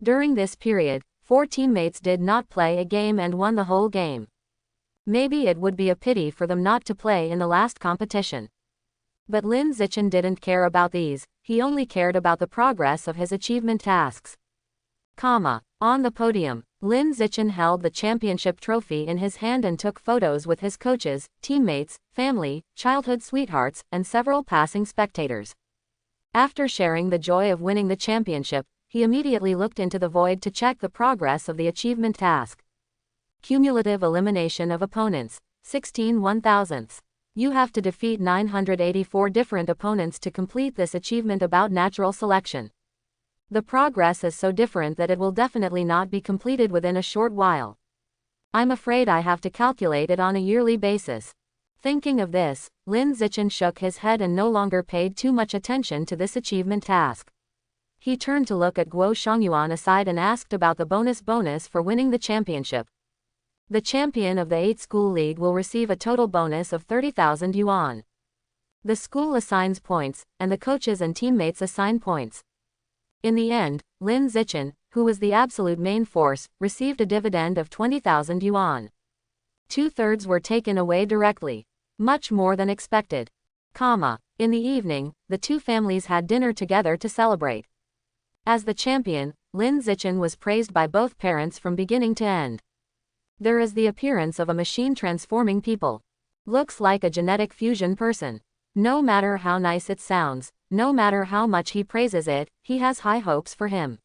During this period, 4 teammates did not play a game and won the whole game. Maybe it would be a pity for them not to play in the last competition. But Lin Zichen didn't care about these, he only cared about the progress of his achievement tasks. On the podium, Lin Zichen held the championship trophy in his hand and took photos with his coaches, teammates, family, childhood sweethearts, and several passing spectators. After sharing the joy of winning the championship, he immediately looked into the void to check the progress of the achievement task. Cumulative elimination of opponents, 16 1/1000ths. You have to defeat 984 different opponents to complete this achievement about natural selection. The progress is so different that it will definitely not be completed within a short while. I'm afraid I have to calculate it on a yearly basis. Thinking of this, Lin Zichen shook his head and no longer paid too much attention to this achievement task. He turned to look at Guo Shangyuan aside and asked about the bonus for winning the championship. The champion of the 8-school league will receive a total bonus of 30,000 yuan. The school assigns points, and the coaches and teammates assign points. In the end, Lin Zichen, who was the absolute main force, received a dividend of 20,000 yuan. 2/3 were taken away directly. Much more than expected. In the evening, the two families had dinner together to celebrate. As the champion, Lin Zichen was praised by both parents from beginning to end. There is the appearance of a machine transforming people. Looks like a genetic fusion person. No matter how nice it sounds, no matter how much he praises it, he has high hopes for him.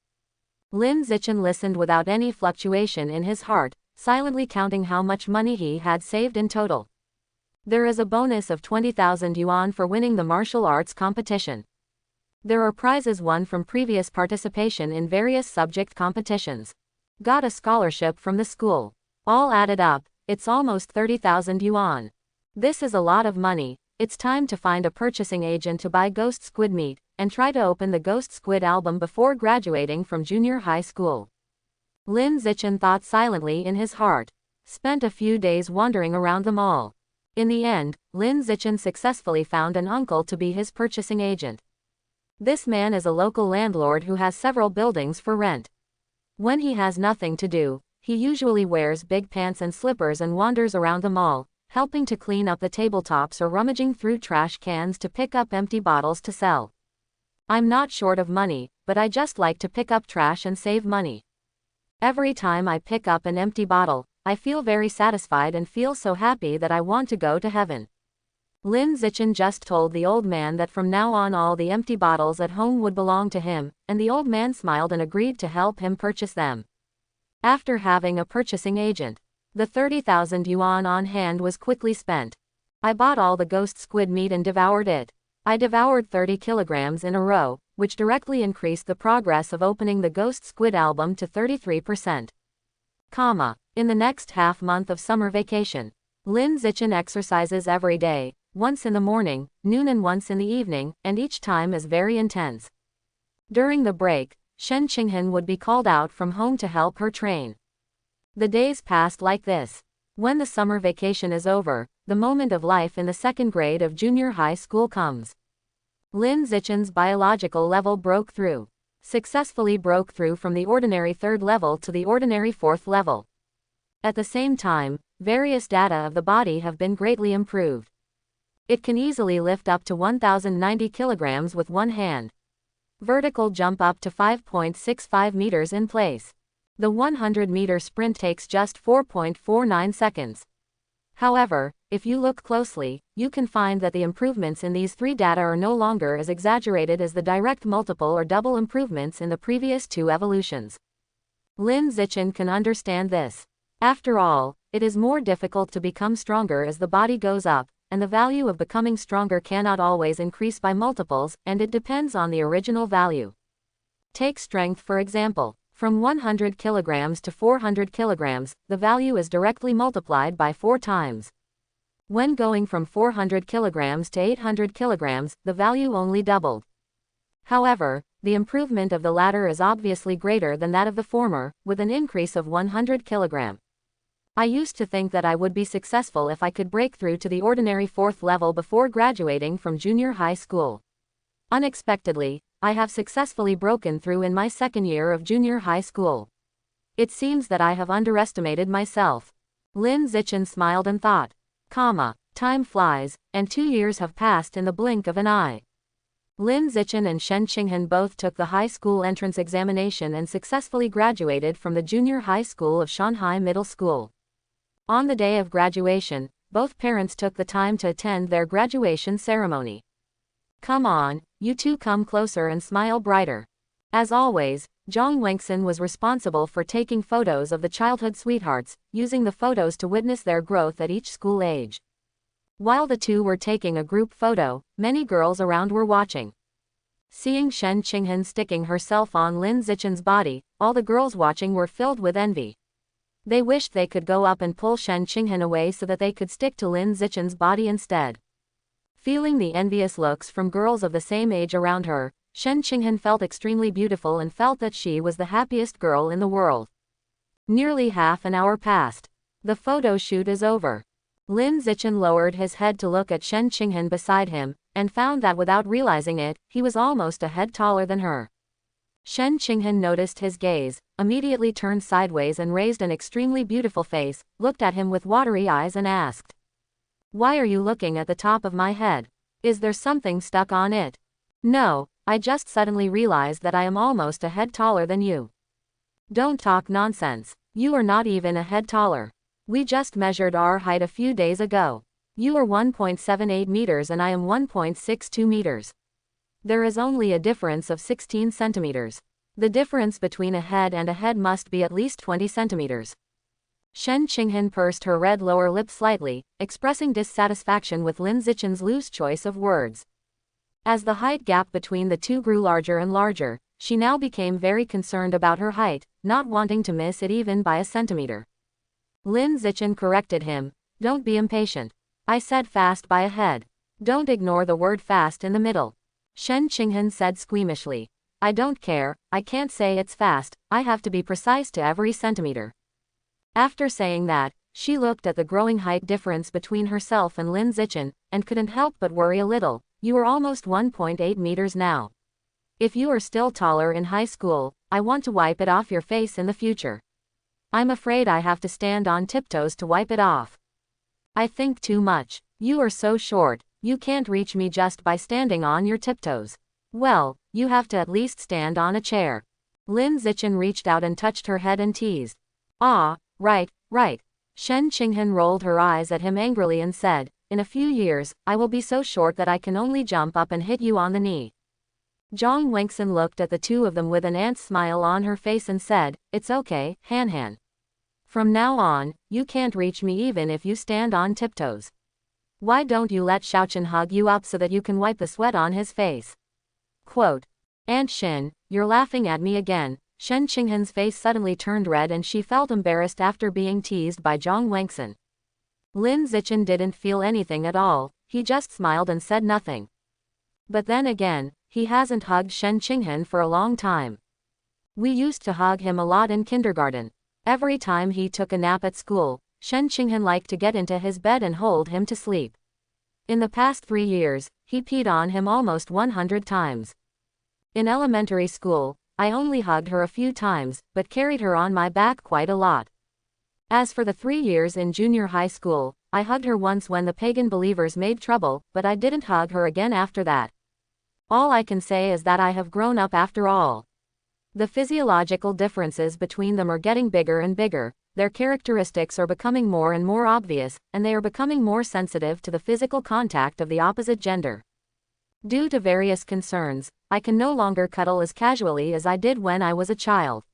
Lin Zichen listened without any fluctuation in his heart, silently counting how much money he had saved in total. There is a bonus of 20,000 yuan for winning the martial arts competition. There are prizes won from previous participation in various subject competitions. Got a scholarship from the school. All added up, it's almost 30,000 yuan. This is a lot of money. It's time to find a purchasing agent to buy ghost squid meat, and try to open the ghost squid album before graduating from junior high school. Lin Zichen thought silently in his heart. Spent a few days wandering around the mall. In the end, Lin Zichen successfully found an uncle to be his purchasing agent. This man is a local landlord who has several buildings for rent. When he has nothing to do, he usually wears big pants and slippers and wanders around the mall, helping to clean up the tabletops or rummaging through trash cans to pick up empty bottles to sell. I'm not short of money, but I just like to pick up trash and save money. Every time I pick up an empty bottle, I feel very satisfied and feel so happy that I want to go to heaven. Lin Zichen just told the old man that from now on all the empty bottles at home would belong to him, and the old man smiled and agreed to help him purchase them. After having a purchasing agent, the 30,000 yuan on hand was quickly spent. I bought all the ghost squid meat and devoured it. I devoured 30 kilograms in a row, which directly increased the progress of opening the ghost squid album to 33%. In the next half month of summer vacation, Lin Zichen exercises every day, once in the morning, noon and once in the evening, and each time is very intense. During the break, Shen Qinghan would be called out from home to help her train. The days passed like this. When the summer vacation is over, the moment of life in the second grade of junior high school comes. Lin Zichen's biological level successfully broke through from the ordinary third level to the ordinary fourth level. At the same time, various data of the body have been greatly improved. It can easily lift up to 1,090 kilograms with one hand. Vertical jump up to 5.65 meters in place. The 100-meter sprint takes just 4.49 seconds. However, if you look closely, you can find that the improvements in these three data are no longer as exaggerated as the direct multiple or double improvements in the previous two evolutions. Lin Zichen can understand this. After all, it is more difficult to become stronger as the body goes up, and the value of becoming stronger cannot always increase by multiples, and it depends on the original value. Take strength for example. From 100 kilograms to 400 kilograms, the value is directly multiplied by 4 times. When going from 400 kilograms to 800 kilograms, the value only doubled. However, the improvement of the latter is obviously greater than that of the former, with an increase of 100 kilograms. I used to think that I would be successful if I could break through to the ordinary fourth level before graduating from junior high school. Unexpectedly, I have successfully broken through in my second year of junior high school. It seems that I have underestimated myself. Lin Zichen smiled and thought. Time flies, and 2 years have passed in the blink of an eye. Lin Zichen and Shen Qinghan both took the high school entrance examination and successfully graduated from the junior high school of Shanghai Middle School. On the day of graduation, both parents took the time to attend their graduation ceremony. Come on, you two come closer and smile brighter. As always, Zhang Wengxin was responsible for taking photos of the childhood sweethearts, using the photos to witness their growth at each school age. While the two were taking a group photo, many girls around were watching. Seeing Shen Qinghan sticking herself on Lin Zichen's body, all the girls watching were filled with envy. They wished they could go up and pull Shen Qinghan away so that they could stick to Lin Zichen's body instead. Feeling the envious looks from girls of the same age around her, Shen Qinghan felt extremely beautiful and felt that she was the happiest girl in the world. Nearly half an hour passed. The photo shoot is over. Lin Zichen lowered his head to look at Shen Qinghan beside him, and found that without realizing it, he was almost a head taller than her. Shen Qinghan noticed his gaze, immediately turned sideways and raised an extremely beautiful face, looked at him with watery eyes and asked, "Why are you looking at the top of my head? Is there something stuck on it?" "No, I just suddenly realized that I am almost a head taller than you." "Don't talk nonsense. You are not even a head taller. We just measured our height a few days ago. You are 1.78 meters and I am 1.62 meters. There is only a difference of 16 centimeters. The difference between a head and a head must be at least 20 centimeters. Shen Qinghan pursed her red lower lip slightly, expressing dissatisfaction with Lin Zichen's loose choice of words. As the height gap between the two grew larger and larger, she now became very concerned about her height, not wanting to miss it even by a centimeter. Lin Zichen corrected him, "Don't be impatient. I said fast by a head. Don't ignore the word fast in the middle." Shen Qinghan said squeamishly, "I don't care, I can't say it's fast, I have to be precise to every centimeter." After saying that, she looked at the growing height difference between herself and Lin Zichen, and couldn't help but worry a little. "You are almost 1.8 meters now. If you are still taller in high school, I want to wipe it off your face in the future. I'm afraid I have to stand on tiptoes to wipe it off. I think too much. You are so short. You can't reach me just by standing on your tiptoes. Well, you have to at least stand on a chair." Lin Zichen reached out and touched her head and teased, "Ah, right, right." Shen Qinghan rolled her eyes at him angrily and said, "In a few years, I will be so short that I can only jump up and hit you on the knee." Zhang Wengxin looked at the two of them with an ant's smile on her face and said, "It's okay, Han Han. From now on, you can't reach me even if you stand on tiptoes. Why don't you let Xiaochen hug you up so that you can wipe the sweat on his face?" Quote, "Aunt Shin, you're laughing at me again." Shen Qinghan's face suddenly turned red and she felt embarrassed after being teased by Zhang Wengxin. Lin Zichen didn't feel anything at all, he just smiled and said nothing. But then again, he hasn't hugged Shen Qinghan for a long time. We used to hug him a lot in kindergarten. Every time he took a nap at school, Shen Qinghan liked to get into his bed and hold him to sleep. In the past 3 years, he peed on him almost 100 times. In elementary school, I only hugged her a few times, but carried her on my back quite a lot. As for the 3 years in junior high school, I hugged her once when the pagan believers made trouble, but I didn't hug her again after that. All I can say is that I have grown up after all. The physiological differences between them are getting bigger and bigger, their characteristics are becoming more and more obvious, and they are becoming more sensitive to the physical contact of the opposite gender. Due to various concerns, I can no longer cuddle as casually as I did when I was a child.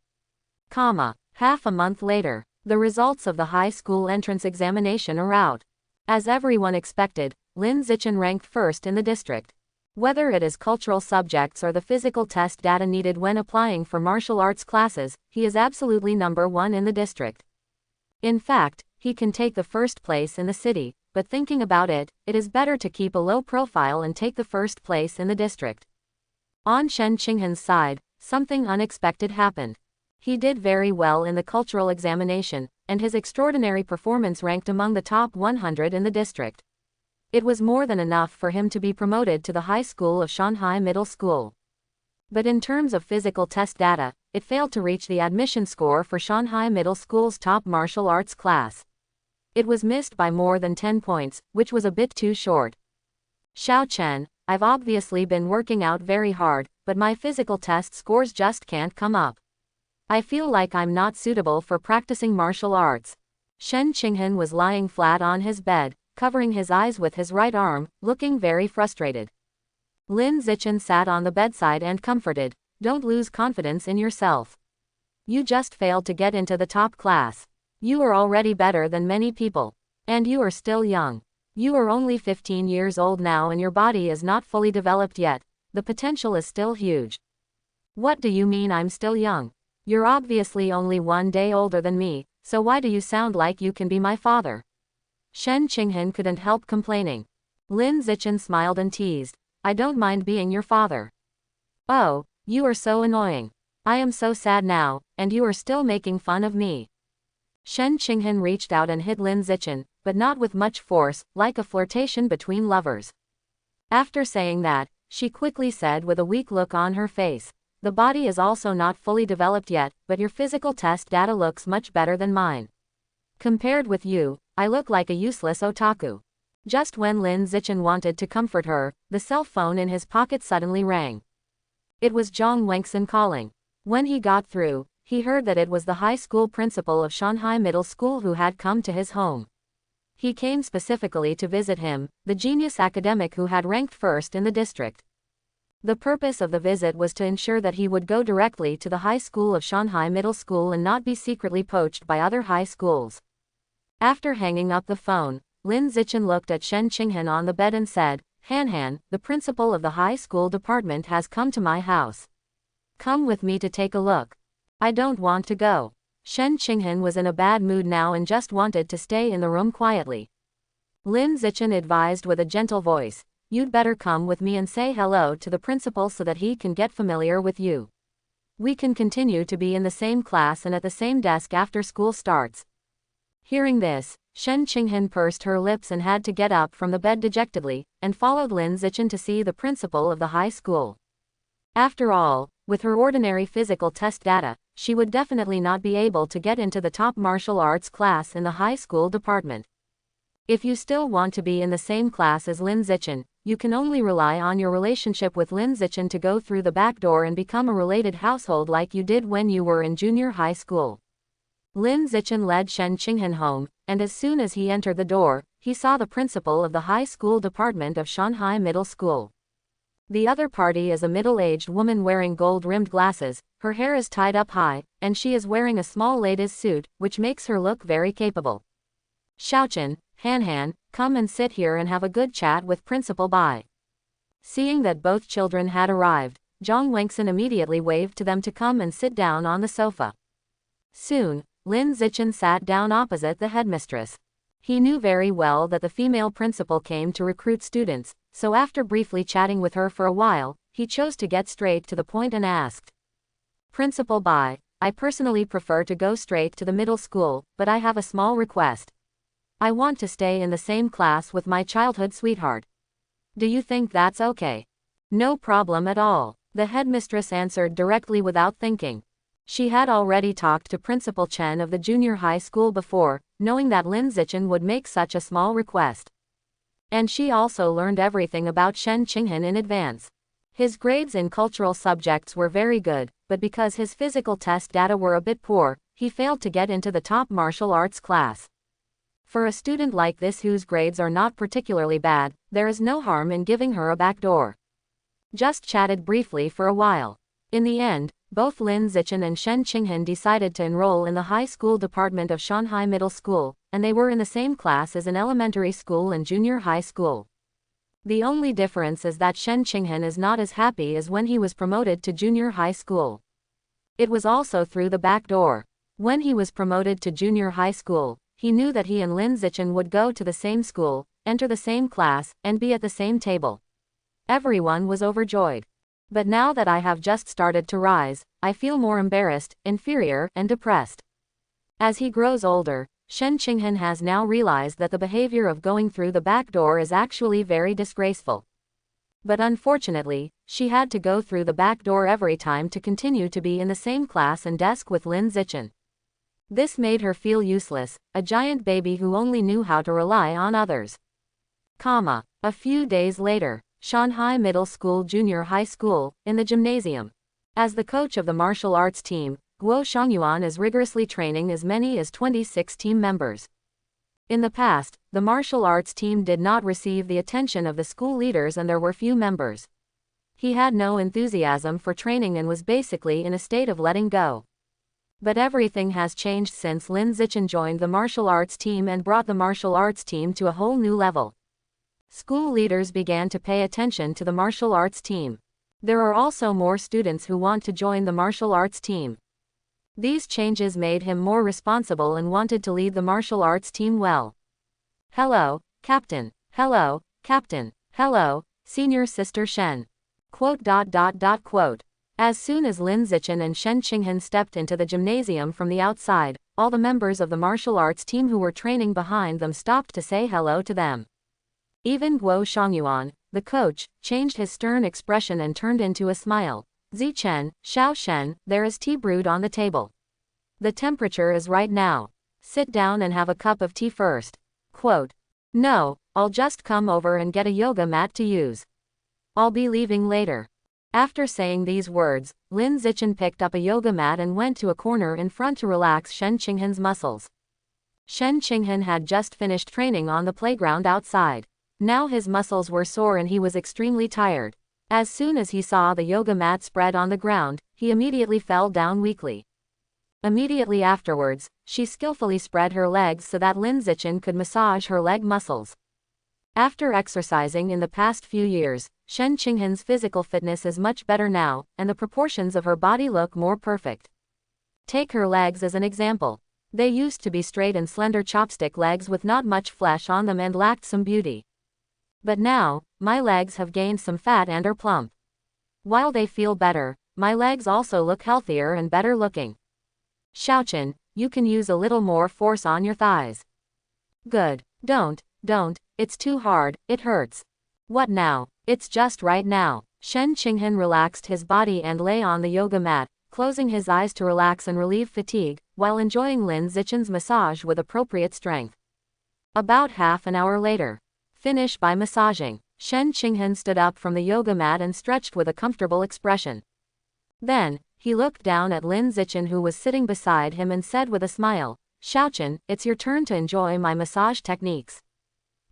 Half a month later, the results of the high school entrance examination are out. As everyone expected, Lin Zichen ranked first in the district. Whether it is cultural subjects or the physical test data needed when applying for martial arts classes, he is absolutely number 1 in the district. In fact, he can take the first place in the city, but thinking about it, it is better to keep a low profile and take the first place in the district. On Shen Qinghan's side, something unexpected happened. He did very well in the cultural examination, and his extraordinary performance ranked among the top 100 in the district. It was more than enough for him to be promoted to the high school of Shanghai Middle School. But in terms of physical test data, it failed to reach the admission score for Shanghai Middle School's top martial arts class. It was missed by more than 10 points, which was a bit too short. "Xiao Chen, I've obviously been working out very hard, but my physical test scores just can't come up. I feel like I'm not suitable for practicing martial arts. Shen Qinghan was lying flat on his bed, covering his eyes with his right arm, looking very frustrated. Lin Zichen sat on the bedside and comforted, "Don't lose confidence in yourself. You just failed to get into the top class. You are already better than many people. And you are still young. You are only 15 years old now and your body is not fully developed yet. The potential is still huge." "What do you mean I'm still young? You're obviously only 1 day older than me, so why do you sound like you can be my father?" Shen Qinghan couldn't help complaining. Lin Zichen smiled and teased, "I don't mind being your father." "Oh, you are so annoying. I am so sad now, and you are still making fun of me." Shen Qinghan reached out and hit Lin Zichen, but not with much force, like a flirtation between lovers. After saying that, she quickly said with a weak look on her face, "The body is also not fully developed yet, but your physical test data looks much better than mine. Compared with you, I look like a useless otaku." Just when Lin Zichen wanted to comfort her, the cell phone in his pocket suddenly rang. It was Zhang Wengxin calling. When he got through, he heard that it was the high school principal of Shanghai Middle School who had come to his home. He came specifically to visit him, the genius academic who had ranked first in the district. The purpose of the visit was to ensure that he would go directly to the high school of Shanghai Middle School and not be secretly poached by other high schools. After hanging up the phone, Lin Zichen looked at Shen Qinghan on the bed and said, "Han, the principal of the high school department has come to my house. Come with me to take a look." "I don't want to go." Shen Qinghan was in a bad mood now and just wanted to stay in the room quietly. Lin Zichen advised with a gentle voice, "You'd better come with me and say hello to the principal so that he can get familiar with you. We can continue to be in the same class and at the same desk after school starts." Hearing this, Shen Qinghan pursed her lips and had to get up from the bed dejectedly, and followed Lin Zichen to see the principal of the high school. After all, with her ordinary physical test data, she would definitely not be able to get into the top martial arts class in the high school department. If you still want to be in the same class as Lin Zichen, you can only rely on your relationship with Lin Zichen to go through the back door and become a related household like you did when you were in junior high school. Lin Zichen led Shen Qinghan home, and as soon as he entered the door, he saw the principal of the high school department of Shanghai Middle School. The other party is a middle-aged woman wearing gold-rimmed glasses, her hair is tied up high, and she is wearing a small ladies' suit, which makes her look very capable. "Xiaochen, Han, come and sit here and have a good chat with Principal Bai." Seeing that both children had arrived, Zhang Wengxin immediately waved to them to come and sit down on the sofa. Soon, Lin Zichen sat down opposite the headmistress. He knew very well that the female principal came to recruit students, so after briefly chatting with her for a while, he chose to get straight to the point and asked, "Principal Bai, I personally prefer to go straight to the middle school, but I have a small request. I want to stay in the same class with my childhood sweetheart. Do you think that's okay?" "No problem at all," the headmistress answered directly without thinking. She had already talked to Principal Chen of the junior high school before, knowing that Lin Zichen would make such a small request. And she also learned everything about Shen Qinghan in advance. His grades in cultural subjects were very good, but because his physical test data were a bit poor, he failed to get into the top martial arts class. For a student like this whose grades are not particularly bad, there is no harm in giving her a backdoor. Just chatted briefly for a while. In the end, both Lin Zichen and Shen Qinghan decided to enroll in the high school department of Shanghai Middle School, and they were in the same class as in elementary school and junior high school. The only difference is that Shen Qinghan is not as happy as when he was promoted to junior high school. It was also through the back door. When he was promoted to junior high school, he knew that he and Lin Zichen would go to the same school, enter the same class, and be at the same table. Everyone was overjoyed. But now that I have just started to rise, I feel more embarrassed, inferior, and depressed. As he grows older, Shen Qinghan has now realized that the behavior of going through the back door is actually very disgraceful. But unfortunately, she had to go through the back door every time to continue to be in the same class and desk with Lin Zichen. This made her feel useless, a giant baby who only knew how to rely on others. A few days later, Shanghai Middle School Junior High School, in the gymnasium. As the coach of the martial arts team, Guo Shangyuan is rigorously training as many as 26 team members. In the past, the martial arts team did not receive the attention of the school leaders and there were few members. He had no enthusiasm for training and was basically in a state of letting go. But everything has changed since Lin Zichen joined the martial arts team and brought the martial arts team to a whole new level. School leaders began to pay attention to the martial arts team. There are also more students who want to join the martial arts team. These changes made him more responsible and wanted to lead the martial arts team well. Hello, Captain. Hello, Captain. Hello, Senior Sister Shen. Quote. As soon as Lin Zichen and Shen Qinghan stepped into the gymnasium from the outside, all the members of the martial arts team who were training behind them stopped to say hello to them. Even Guo Shangyuan, the coach, changed his stern expression and turned into a smile. Zichen, Xiao Shen, there is tea brewed on the table. The temperature is right now. Sit down and have a cup of tea first. Quote. No, I'll just come over and get a yoga mat to use. I'll be leaving later. After saying these words, Lin Zichen picked up a yoga mat and went to a corner in front to relax Shen Qinghan's muscles. Shen Qinghan had just finished training on the playground outside. Now his muscles were sore and he was extremely tired. As soon as he saw the yoga mat spread on the ground, he immediately fell down weakly. Immediately afterwards, she skillfully spread her legs so that Lin Zichen could massage her leg muscles. After exercising in the past few years, Shen Qinghan's physical fitness is much better now, and the proportions of her body look more perfect. Take her legs as an example. They used to be straight and slender chopstick legs with not much flesh on them and lacked some beauty. But now, my legs have gained some fat and are plump. While they feel better, my legs also look healthier and better looking. Xiaochen, you can use a little more force on your thighs. Good. Don't, it's too hard, it hurts. What now? It's just right now. Shen Qinghan relaxed his body and lay on the yoga mat, closing his eyes to relax and relieve fatigue, while enjoying Lin Zichen's massage with appropriate strength. About half an hour later. Finish by massaging. Shen Qinghan stood up from the yoga mat and stretched with a comfortable expression. Then, he looked down at Lin Zichen who was sitting beside him and said with a smile, Xiaochen, it's your turn to enjoy my massage techniques.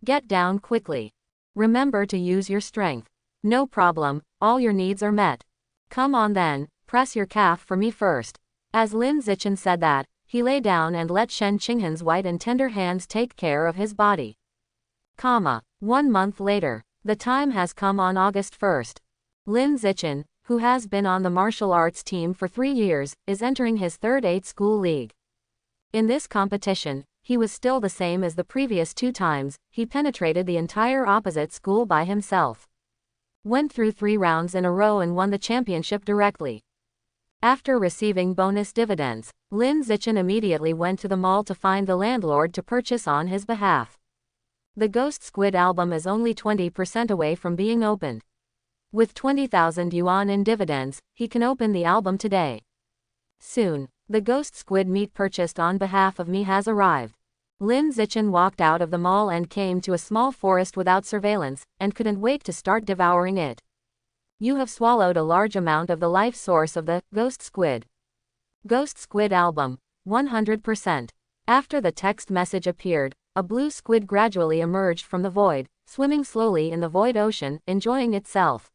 Get down quickly. Remember to use your strength. No problem, all your needs are met. Come on then, press your calf for me first. As Lin Zichen said that, he lay down and let Shen Qinghan's white and tender hands take care of his body. 1 month later. The time has come on August 1st. Lin Zichen, who has been on the martial arts team for 3 years, is entering his third 8-school league. In this competition, he was still the same as the previous 2 times, he penetrated the entire opposite school by himself. Went through 3 rounds in a row and won the championship directly. After receiving bonus dividends, Lin Zichen immediately went to the mall to find the landlord to purchase on his behalf. The Ghost Squid album is only 20% away from being opened. With 20,000 yuan in dividends, he can open the album today. Soon, the Ghost Squid meat purchased on behalf of me has arrived. Lin Zichen walked out of the mall and came to a small forest without surveillance, and couldn't wait to start devouring it. You have swallowed a large amount of the life source of the Ghost Squid. Ghost Squid album, 100%. After the text message appeared, a blue squid gradually emerged from the void, swimming slowly in the void ocean, enjoying itself.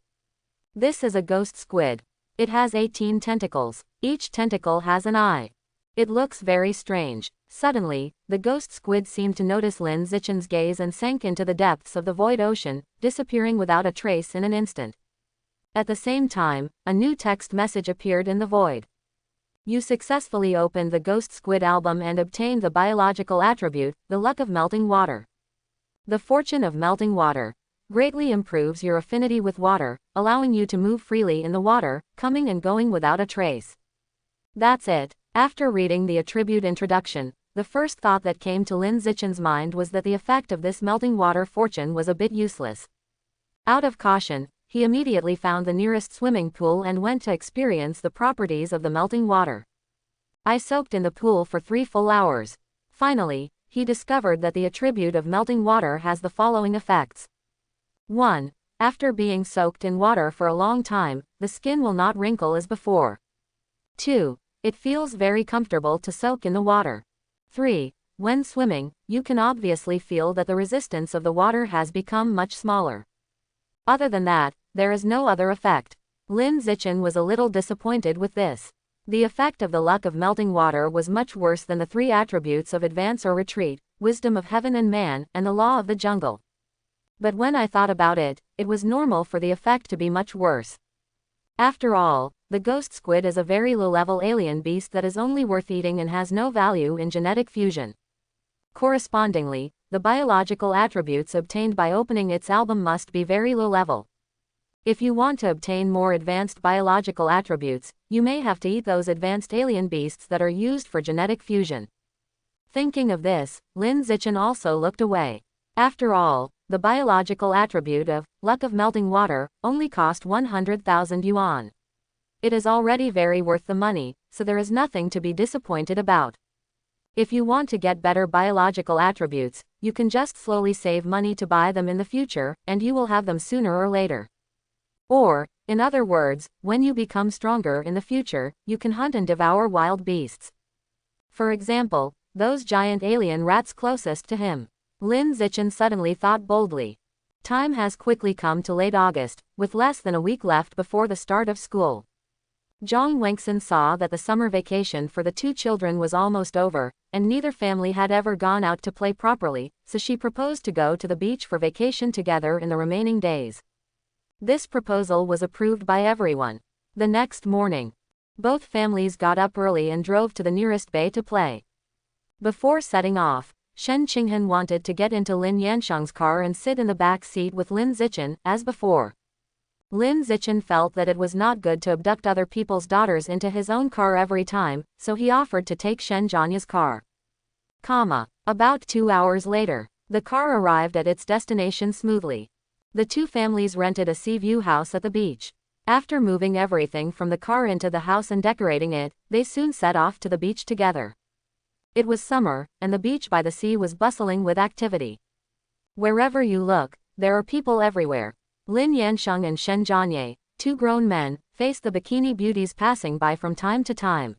This is a ghost squid. It has 18 tentacles. Each tentacle has an eye. It looks very strange. Suddenly, the ghost squid seemed to notice Lin Zichen's gaze and sank into the depths of the void ocean, disappearing without a trace in an instant. At the same time, a new text message appeared in the void. You successfully opened the Ghost Squid album and obtained the biological attribute, the luck of melting water. The fortune of melting water greatly improves your affinity with water, allowing you to move freely in the water, coming and going without a trace. That's it. After reading the attribute introduction, the first thought that came to Lin Zichen's mind was that the effect of this melting water fortune was a bit useless. Out of caution, he immediately found the nearest swimming pool and went to experience the properties of the melting water. I soaked in the pool for 3 full hours. Finally, he discovered that the attribute of melting water has the following effects. 1. After being soaked in water for a long time, the skin will not wrinkle as before. 2. It feels very comfortable to soak in the water. 3. When swimming, you can obviously feel that the resistance of the water has become much smaller. Other than that, there is no other effect. Lin Zichen was a little disappointed with this. The effect of the luck of melting water was much worse than the 3 attributes of advance or retreat, wisdom of heaven and man, and the law of the jungle. But when I thought about it, it was normal for the effect to be much worse. After all, the ghost squid is a very low-level alien beast that is only worth eating and has no value in genetic fusion. Correspondingly, the biological attributes obtained by opening its album must be very low level. If you want to obtain more advanced biological attributes, you may have to eat those advanced alien beasts that are used for genetic fusion. Thinking of this, Lin Zichen also looked away. After all, the biological attribute of luck of melting water only cost 100,000 yuan. It is already very worth the money, so there is nothing to be disappointed about. If you want to get better biological attributes, you can just slowly save money to buy them in the future, and you will have them sooner or later. Or, in other words, when you become stronger in the future, you can hunt and devour wild beasts. For example, those giant alien rats closest to him. Lin Zichen suddenly thought boldly. Time has quickly come to late August, with less than a week left before the start of school. Zhang Wengxin saw that the summer vacation for the 2 children was almost over, and neither family had ever gone out to play properly, so she proposed to go to the beach for vacation together in the remaining days. This proposal was approved by everyone. The next morning, both families got up early and drove to the nearest bay to play. Before setting off, Shen Qinghan wanted to get into Lin Yansheng's car and sit in the back seat with Lin Zichen, as before. Lin Zichen felt that it was not good to abduct other people's daughters into his own car every time, so he offered to take Shen Zhanya's car. About 2 hours later, the car arrived at its destination smoothly. The 2 families rented a sea view house at the beach. After moving everything from the car into the house and decorating it, they soon set off to the beach together. It was summer, and the beach by the sea was bustling with activity. Wherever you look, there are people everywhere. Lin Yansheng and Shen Zhanye, 2 grown men, faced the bikini beauties passing by from time to time.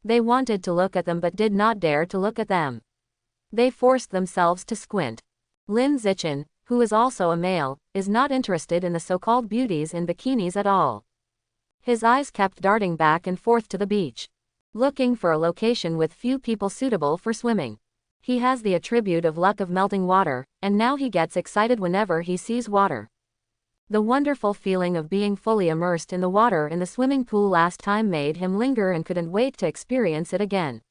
They wanted to look at them but did not dare to look at them. They forced themselves to squint. Lin Zichen, who is also a male, is not interested in the so-called beauties in bikinis at all. His eyes kept darting back and forth to the beach, looking for a location with few people suitable for swimming. He has the attribute of luck of melting water, and now he gets excited whenever he sees water. The wonderful feeling of being fully immersed in the water in the swimming pool last time made him linger and couldn't wait to experience it again.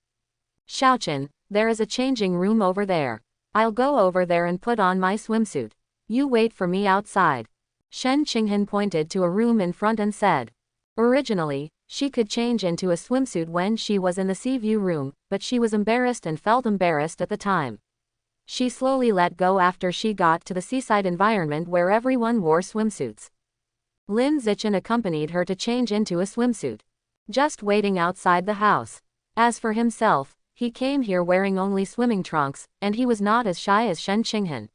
Xiaochen, there is a changing room over there. I'll go over there and put on my swimsuit. You wait for me outside. Shen Qinghan pointed to a room in front and said. Originally, she could change into a swimsuit when she was in the sea view room, but she was embarrassed and felt embarrassed at the time. She slowly let go after she got to the seaside environment where everyone wore swimsuits. Lin Zichen accompanied her to change into a swimsuit, just waiting outside the house. As for himself, he came here wearing only swimming trunks, and he was not as shy as Shen Qinghan.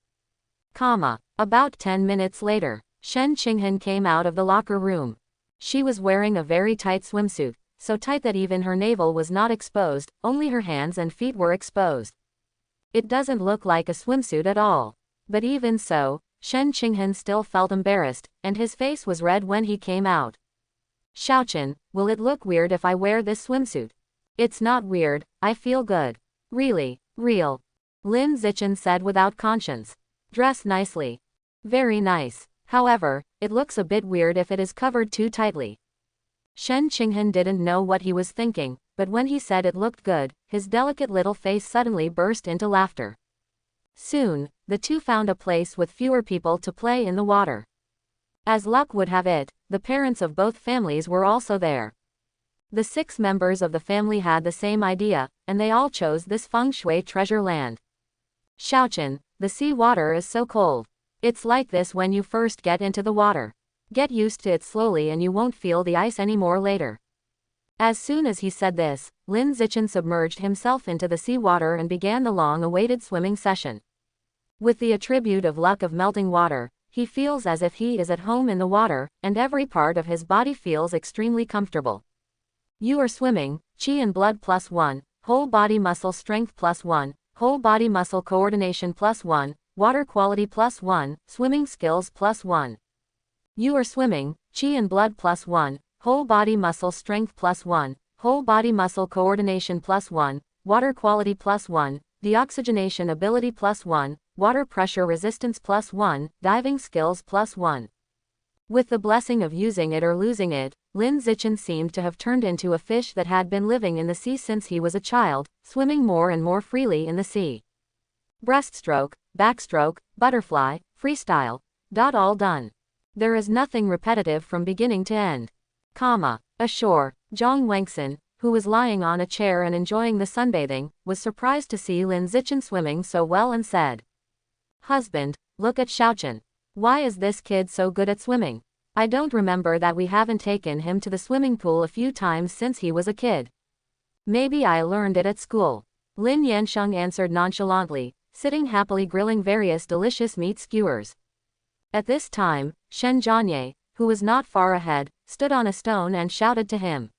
About 10 minutes later, Shen Qinghan came out of the locker room. She was wearing a very tight swimsuit, so tight that even her navel was not exposed, only her hands and feet were exposed. It doesn't look like a swimsuit at all. But even so, Shen Qinghan still felt embarrassed, and his face was red when he came out. Xiaochen, will it look weird if I wear this swimsuit? It's not weird, I feel good. Really, real. Lin Zichen said without conscience. Dress nicely. Very nice. However, it looks a bit weird if it is covered too tightly. Shen Qinghan didn't know what he was thinking, but when he said it looked good, his delicate little face suddenly burst into laughter. Soon, the 2 found a place with fewer people to play in the water. As luck would have it, the parents of both families were also there. The 6 members of the family had the same idea, and they all chose this feng shui treasure land. Xiaochen, the sea water is so cold. It's like this when you first get into the water. Get used to it slowly and you won't feel the ice anymore later. As soon as he said this, Lin Zichen submerged himself into the sea water and began the long-awaited swimming session. With the attribute of luck of melting water, he feels as if he is at home in the water, and every part of his body feels extremely comfortable. You are swimming, chi and blood +1, whole body muscle strength +1, whole body muscle coordination +1, water quality +1, swimming skills +1. You are swimming, chi and blood +1, whole body muscle strength +1, whole body muscle coordination +1, water quality +1, deoxygenation ability +1, water pressure resistance +1, diving skills +1. With the blessing of using it or losing it, Lin Zichen seemed to have turned into a fish that had been living in the sea since he was a child, swimming more and more freely in the sea. Breaststroke, backstroke, butterfly, freestyle. All done. There is nothing repetitive from beginning to end. Ashore, Zhang Wangxin, who was lying on a chair and enjoying the sunbathing, was surprised to see Lin Zichen swimming so well and said, "Husband, look at Xiaochen. Why is this kid so good at swimming? I don't remember that we haven't taken him to the swimming pool a few times since he was a kid. Maybe I learned it at school." Lin Yansheng answered nonchalantly, sitting happily grilling various delicious meat skewers. At this time, Shen Jianye, who was not far ahead, stood on a stone and shouted to him,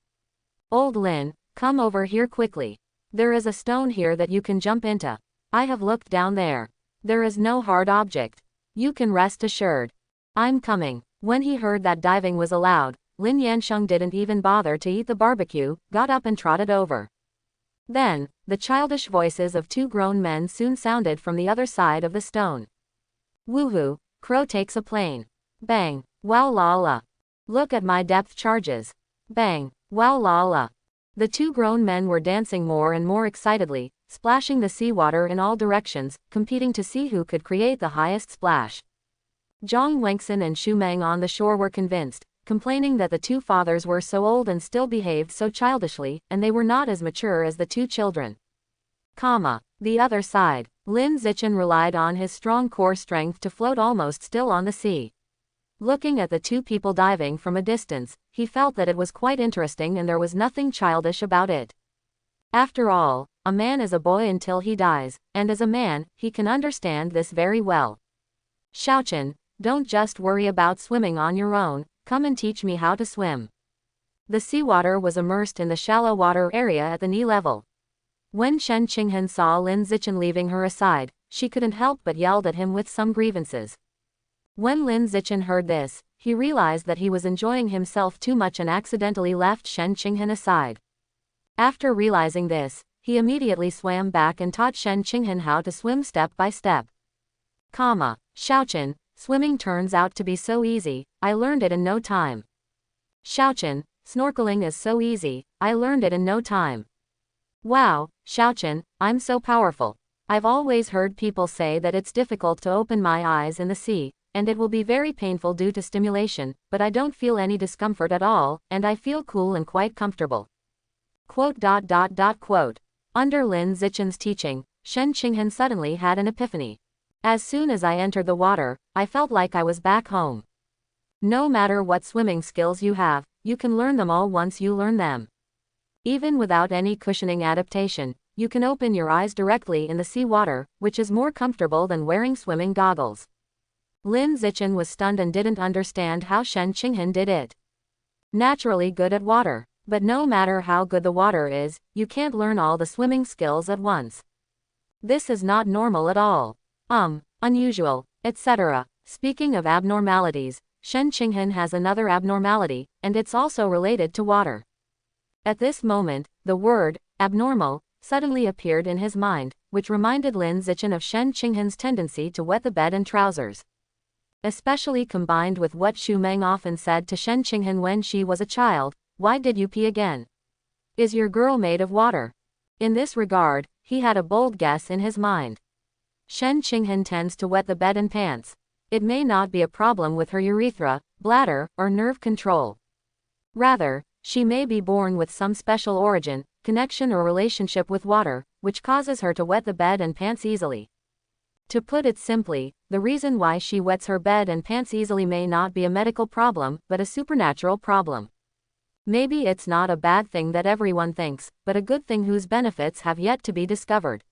"Old Lin, come over here quickly. There is a stone here that you can jump into. I have looked down there. There is no hard object. You can rest assured. I'm coming." When he heard that diving was allowed, Lin Yansheng didn't even bother to eat the barbecue, got up and trotted over. Then, the childish voices of two grown men soon sounded from the other side of the stone. "Woohoo, Crow takes a plane. Bang, wow la la. Look at my depth charges. Bang, wow la la." The two grown men were dancing more and more excitedly, splashing the seawater in all directions, competing to see who could create the highest splash. Zhang Wangxin and Xu Meng on the shore were convinced, complaining that the two fathers were so old and still behaved so childishly, and they were not as mature as the two children. The other side, Lin Zichen relied on his strong core strength to float almost still on the sea. Looking at the two people diving from a distance, he felt that it was quite interesting and there was nothing childish about it. After all, a man is a boy until he dies, and as a man, he can understand this very well. "Xiaochen, don't just worry about swimming on your own, come and teach me how to swim." The seawater was immersed in the shallow water area at the knee level. When Shen Qinghan saw Lin Zichen leaving her aside, she couldn't help but yelled at him with some grievances. When Lin Zichen heard this, he realized that he was enjoying himself too much and accidentally left Shen Qinghan aside. After realizing this, he immediately swam back and taught Shen Qinghan how to swim step by step. "Xiaochen, swimming turns out to be so easy, I learned it in no time." "Xiaochen, snorkeling is so easy, I learned it in no time." "Wow, Xiaochen, I'm so powerful. I've always heard people say that it's difficult to open my eyes in the sea, and it will be very painful due to stimulation, but I don't feel any discomfort at all, and I feel cool and quite comfortable." Under Lin Zichen's teaching, Shen Qinghan suddenly had an epiphany. "As soon as I entered the water, I felt like I was back home. No matter what swimming skills you have, you can learn them all once you learn them. Even without any cushioning adaptation, you can open your eyes directly in the seawater, which is more comfortable than wearing swimming goggles." Lin Zichen was stunned and didn't understand how Shen Qinghan did it. Naturally good at water, but no matter how good the water is, you can't learn all the swimming skills at once. This is not normal at all. Unusual, etc. Speaking of abnormalities, Shen Qinghan has another abnormality, and it's also related to water. At this moment, the word, abnormal, suddenly appeared in his mind, which reminded Lin Zichen of Shen Qinghan's tendency to wet the bed and trousers. Especially combined with what Xu Meng often said to Shen Qinghan when she was a child, "Why did you pee again? Is your girl made of water?" In this regard, he had a bold guess in his mind. Shen Qinghan tends to wet the bed and pants. It may not be a problem with her urethra, bladder, or nerve control. Rather, she may be born with some special origin, connection or relationship with water, which causes her to wet the bed and pants easily. To put it simply, the reason why she wets her bed and pants easily may not be a medical problem, but a supernatural problem. Maybe it's not a bad thing that everyone thinks, but a good thing whose benefits have yet to be discovered.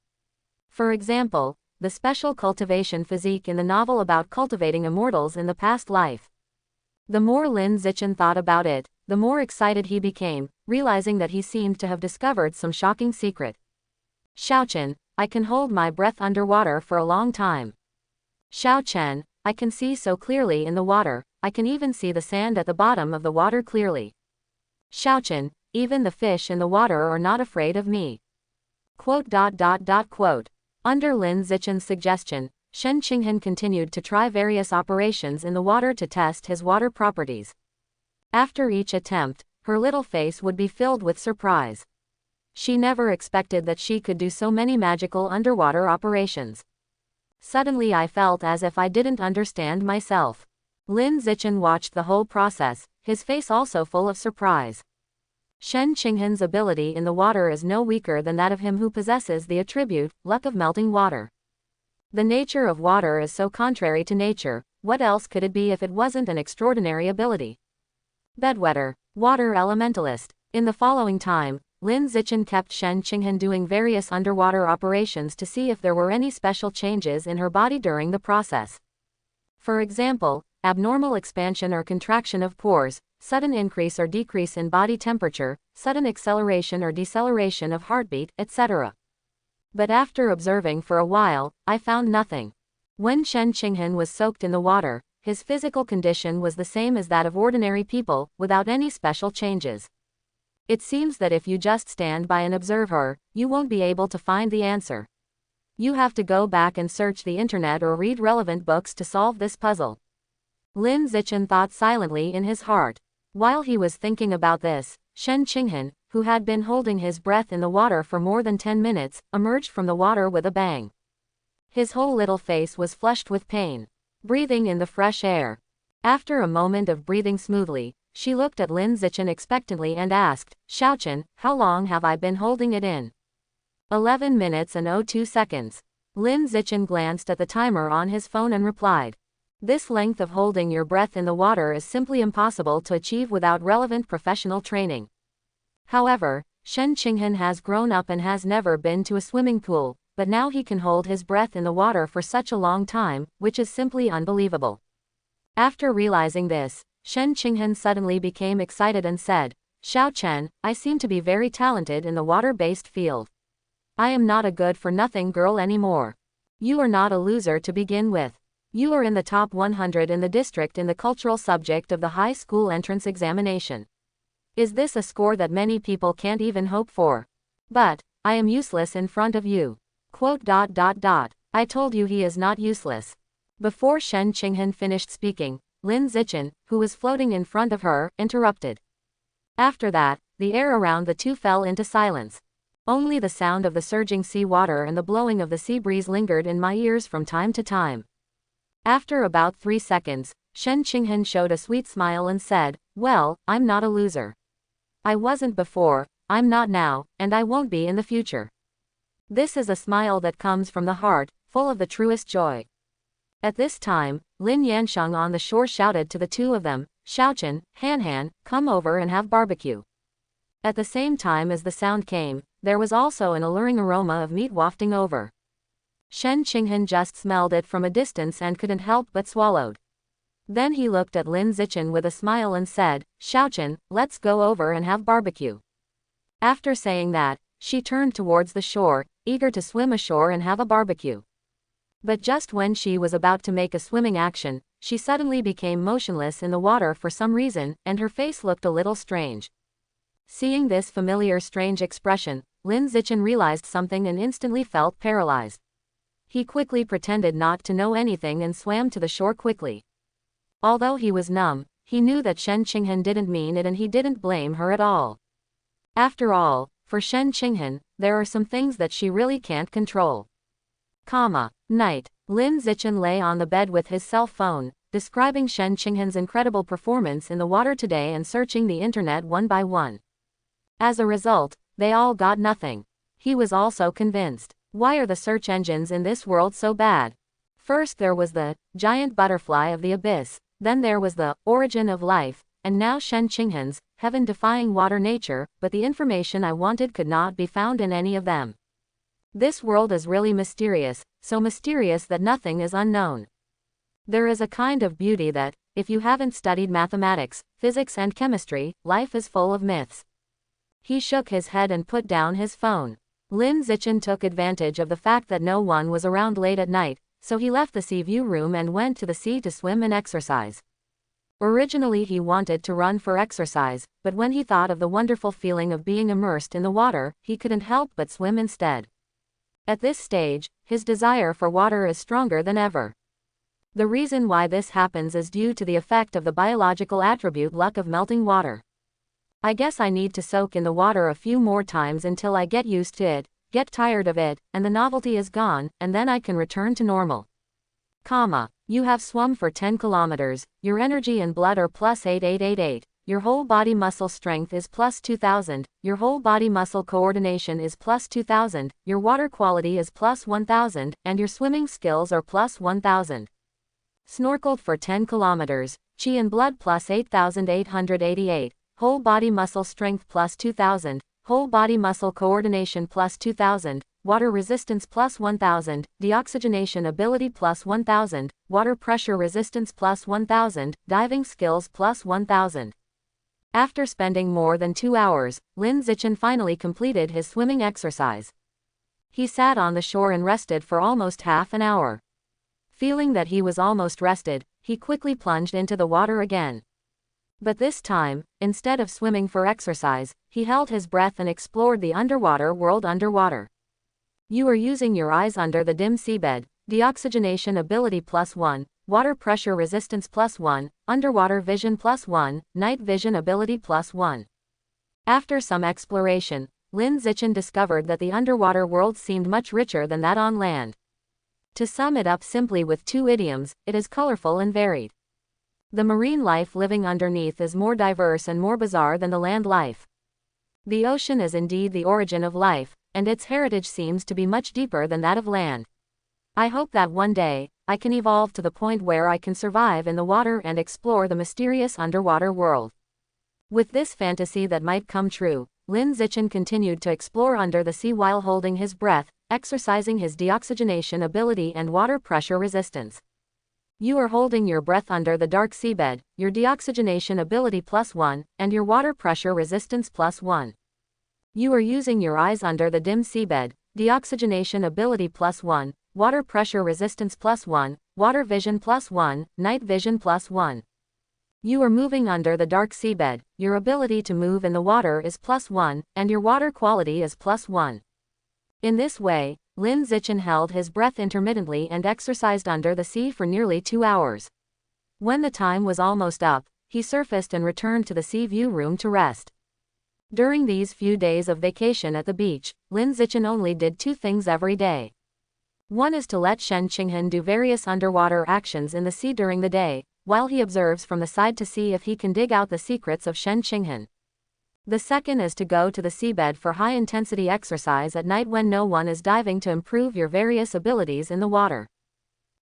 For example, the special cultivation physique in the novel about cultivating immortals in the past life. The more Lin Zichen thought about it, the more excited he became, realizing that he seemed to have discovered some shocking secret. Xiaochen, I can hold my breath underwater for a long time. Xiaochen, I can see so clearly in the water, I can even see the sand at the bottom of the water clearly. Xiaochen, even the fish in the water are not afraid of me. Quote. Under Lin Zichen's suggestion, Shen Qinghan continued to try various operations in the water to test his water properties. After each attempt, her little face would be filled with surprise. She never expected that she could do so many magical underwater operations. Suddenly I felt as if I didn't understand myself. Lin Zichen watched the whole process, his face also full of surprise. Shen Qinghan's ability in the water is no weaker than that of him who possesses the attribute, luck of melting water. The nature of water is so contrary to nature, what else could it be if it wasn't an extraordinary ability? Bedwetter, water elementalist. In the following time, Lin Zichen kept Shen Qinghan doing various underwater operations to see if there were any special changes in her body during the process. For example, abnormal expansion or contraction of pores, sudden increase or decrease in body temperature, sudden acceleration or deceleration of heartbeat, etc. But after observing for a while, I found nothing. When Shen Qinghan was soaked in the water, his physical condition was the same as that of ordinary people, without any special changes. It seems that if you just stand by and observe her, you won't be able to find the answer. You have to go back and search the internet or read relevant books to solve this puzzle. Lin Zichen thought silently in his heart. While he was thinking about this, Shen Qinghan, who had been holding his breath in the water for more than 10 minutes, emerged from the water with a bang. His whole little face was flushed with pain. Breathing in the fresh air. After a moment of breathing smoothly, she looked at Lin Zichen expectantly and asked, Xiaochen, how long have I been holding it in? 11 minutes and 02 seconds. Lin Zichen glanced at the timer on his phone and replied. This length of holding your breath in the water is simply impossible to achieve without relevant professional training. However, Shen Qinghan has grown up and has never been to a swimming pool, but now he can hold his breath in the water for such a long time, which is simply unbelievable. After realizing this, Shen Qinghan suddenly became excited and said, Xiaochen, I seem to be very talented in the water-based field. I am not a good-for-nothing girl anymore. You are not a loser to begin with. You are in the top 100 in the district in the cultural subject of the high school entrance examination. Is this a score that many people can't even hope for? But, I am useless in front of you. Quote. I told you he is not useless. Before Shen Qinghan finished speaking, Lin Zichen, who was floating in front of her, interrupted. After that, the air around the two fell into silence. Only the sound of the surging sea water and the blowing of the sea breeze lingered in my ears from time to time. After about 3 seconds, Shen Qinghan showed a sweet smile and said, Well, I'm not a loser. I wasn't before, I'm not now, and I won't be in the future. This is a smile that comes from the heart, full of the truest joy. At this time, Lin Yansheng on the shore shouted to the two of them, Xiaochen, Han, come over and have barbecue. At the same time as the sound came, there was also an alluring aroma of meat wafting over. Shen Qinghan just smelled it from a distance and couldn't help but swallowed. Then he looked at Lin Zichen with a smile and said, Xiaochen, let's go over and have barbecue. After saying that, she turned towards the shore, eager to swim ashore and have a barbecue. But just when she was about to make a swimming action, she suddenly became motionless in the water for some reason, and her face looked a little strange. Seeing this familiar strange expression, Lin Zichen realized something and instantly felt paralyzed. He quickly pretended not to know anything and swam to the shore quickly. Although he was numb, he knew that Shen Qinghan didn't mean it and he didn't blame her at all. After all, for Shen Qinghan, there are some things that she really can't control. Night. Lin Zichen lay on the bed with his cell phone, describing Shen Qinghan's incredible performance in the water today and searching the internet one by one. As a result, they all got nothing. He was also convinced. Why are the search engines in this world so bad? First there was the giant butterfly of the abyss, then there was the origin of life, and now Shen Qinghan's heaven-defying water nature, but the information I wanted could not be found in any of them. This world is really mysterious, so mysterious that nothing is unknown. There is a kind of beauty that, if you haven't studied mathematics, physics and chemistry, life is full of myths. He shook his head and put down his phone. Lin Zichen took advantage of the fact that no one was around late at night, so he left the sea view room and went to the sea to swim and exercise. Originally he wanted to run for exercise, but when he thought of the wonderful feeling of being immersed in the water, he couldn't help but swim instead. At this stage, his desire for water is stronger than ever. The reason why this happens is due to the effect of the biological attribute luck of melting water. I guess I need to soak in the water a few more times until I get used to it, get tired of it, and the novelty is gone, and then I can return to normal. You have swum for 10 kilometers, your energy and blood are plus 8888, your whole body muscle strength is plus 2000, your whole body muscle coordination is plus 2000, your water quality is plus 1000, and your swimming skills are plus 1000. Snorkeled for 10 kilometers, chi and blood plus 8888, whole body muscle strength plus 2000, whole body muscle coordination plus 2000, water resistance plus 1000, deoxygenation ability plus 1000, water pressure resistance plus 1000, diving skills plus 1000. After spending more than 2 hours, Lin Zichen finally completed his swimming exercise. He sat on the shore and rested for almost half an hour. Feeling that he was almost rested, he quickly plunged into the water again. But this time, instead of swimming for exercise, he held his breath and explored the underwater world underwater. You are using your eyes under the dim seabed, deoxygenation ability plus 1, water pressure resistance plus 1, underwater vision plus 1, night vision ability plus 1. After some exploration, Lin Zichen discovered that the underwater world seemed much richer than that on land. To sum it up simply with 2 idioms, it is colorful and varied. The marine life living underneath is more diverse and more bizarre than the land life. The ocean is indeed the origin of life, and its heritage seems to be much deeper than that of land. I hope that one day, I can evolve to the point where I can survive in the water and explore the mysterious underwater world. With this fantasy that might come true, Lin Zichen continued to explore under the sea while holding his breath, exercising his deoxygenation ability and water pressure resistance. You are holding your breath under the dark seabed, your deoxygenation ability plus 1, and your water pressure resistance plus 1. You are using your eyes under the dim seabed, deoxygenation ability plus 1, water pressure resistance plus 1, water vision plus 1, night vision plus 1. You are moving under the dark seabed, your ability to move in the water is plus 1, and your water quality is plus 1. In this way, Lin Zichen held his breath intermittently and exercised under the sea for nearly 2 hours. When the time was almost up, he surfaced and returned to the sea view room to rest. During these few days of vacation at the beach, Lin Zichen only did 2 things every day. One is to let Shen Qinghan do various underwater actions in the sea during the day, while he observes from the side to see if he can dig out the secrets of Shen Qinghan. The second is to go to the seabed for high-intensity exercise at night when no one is diving to improve your various abilities in the water.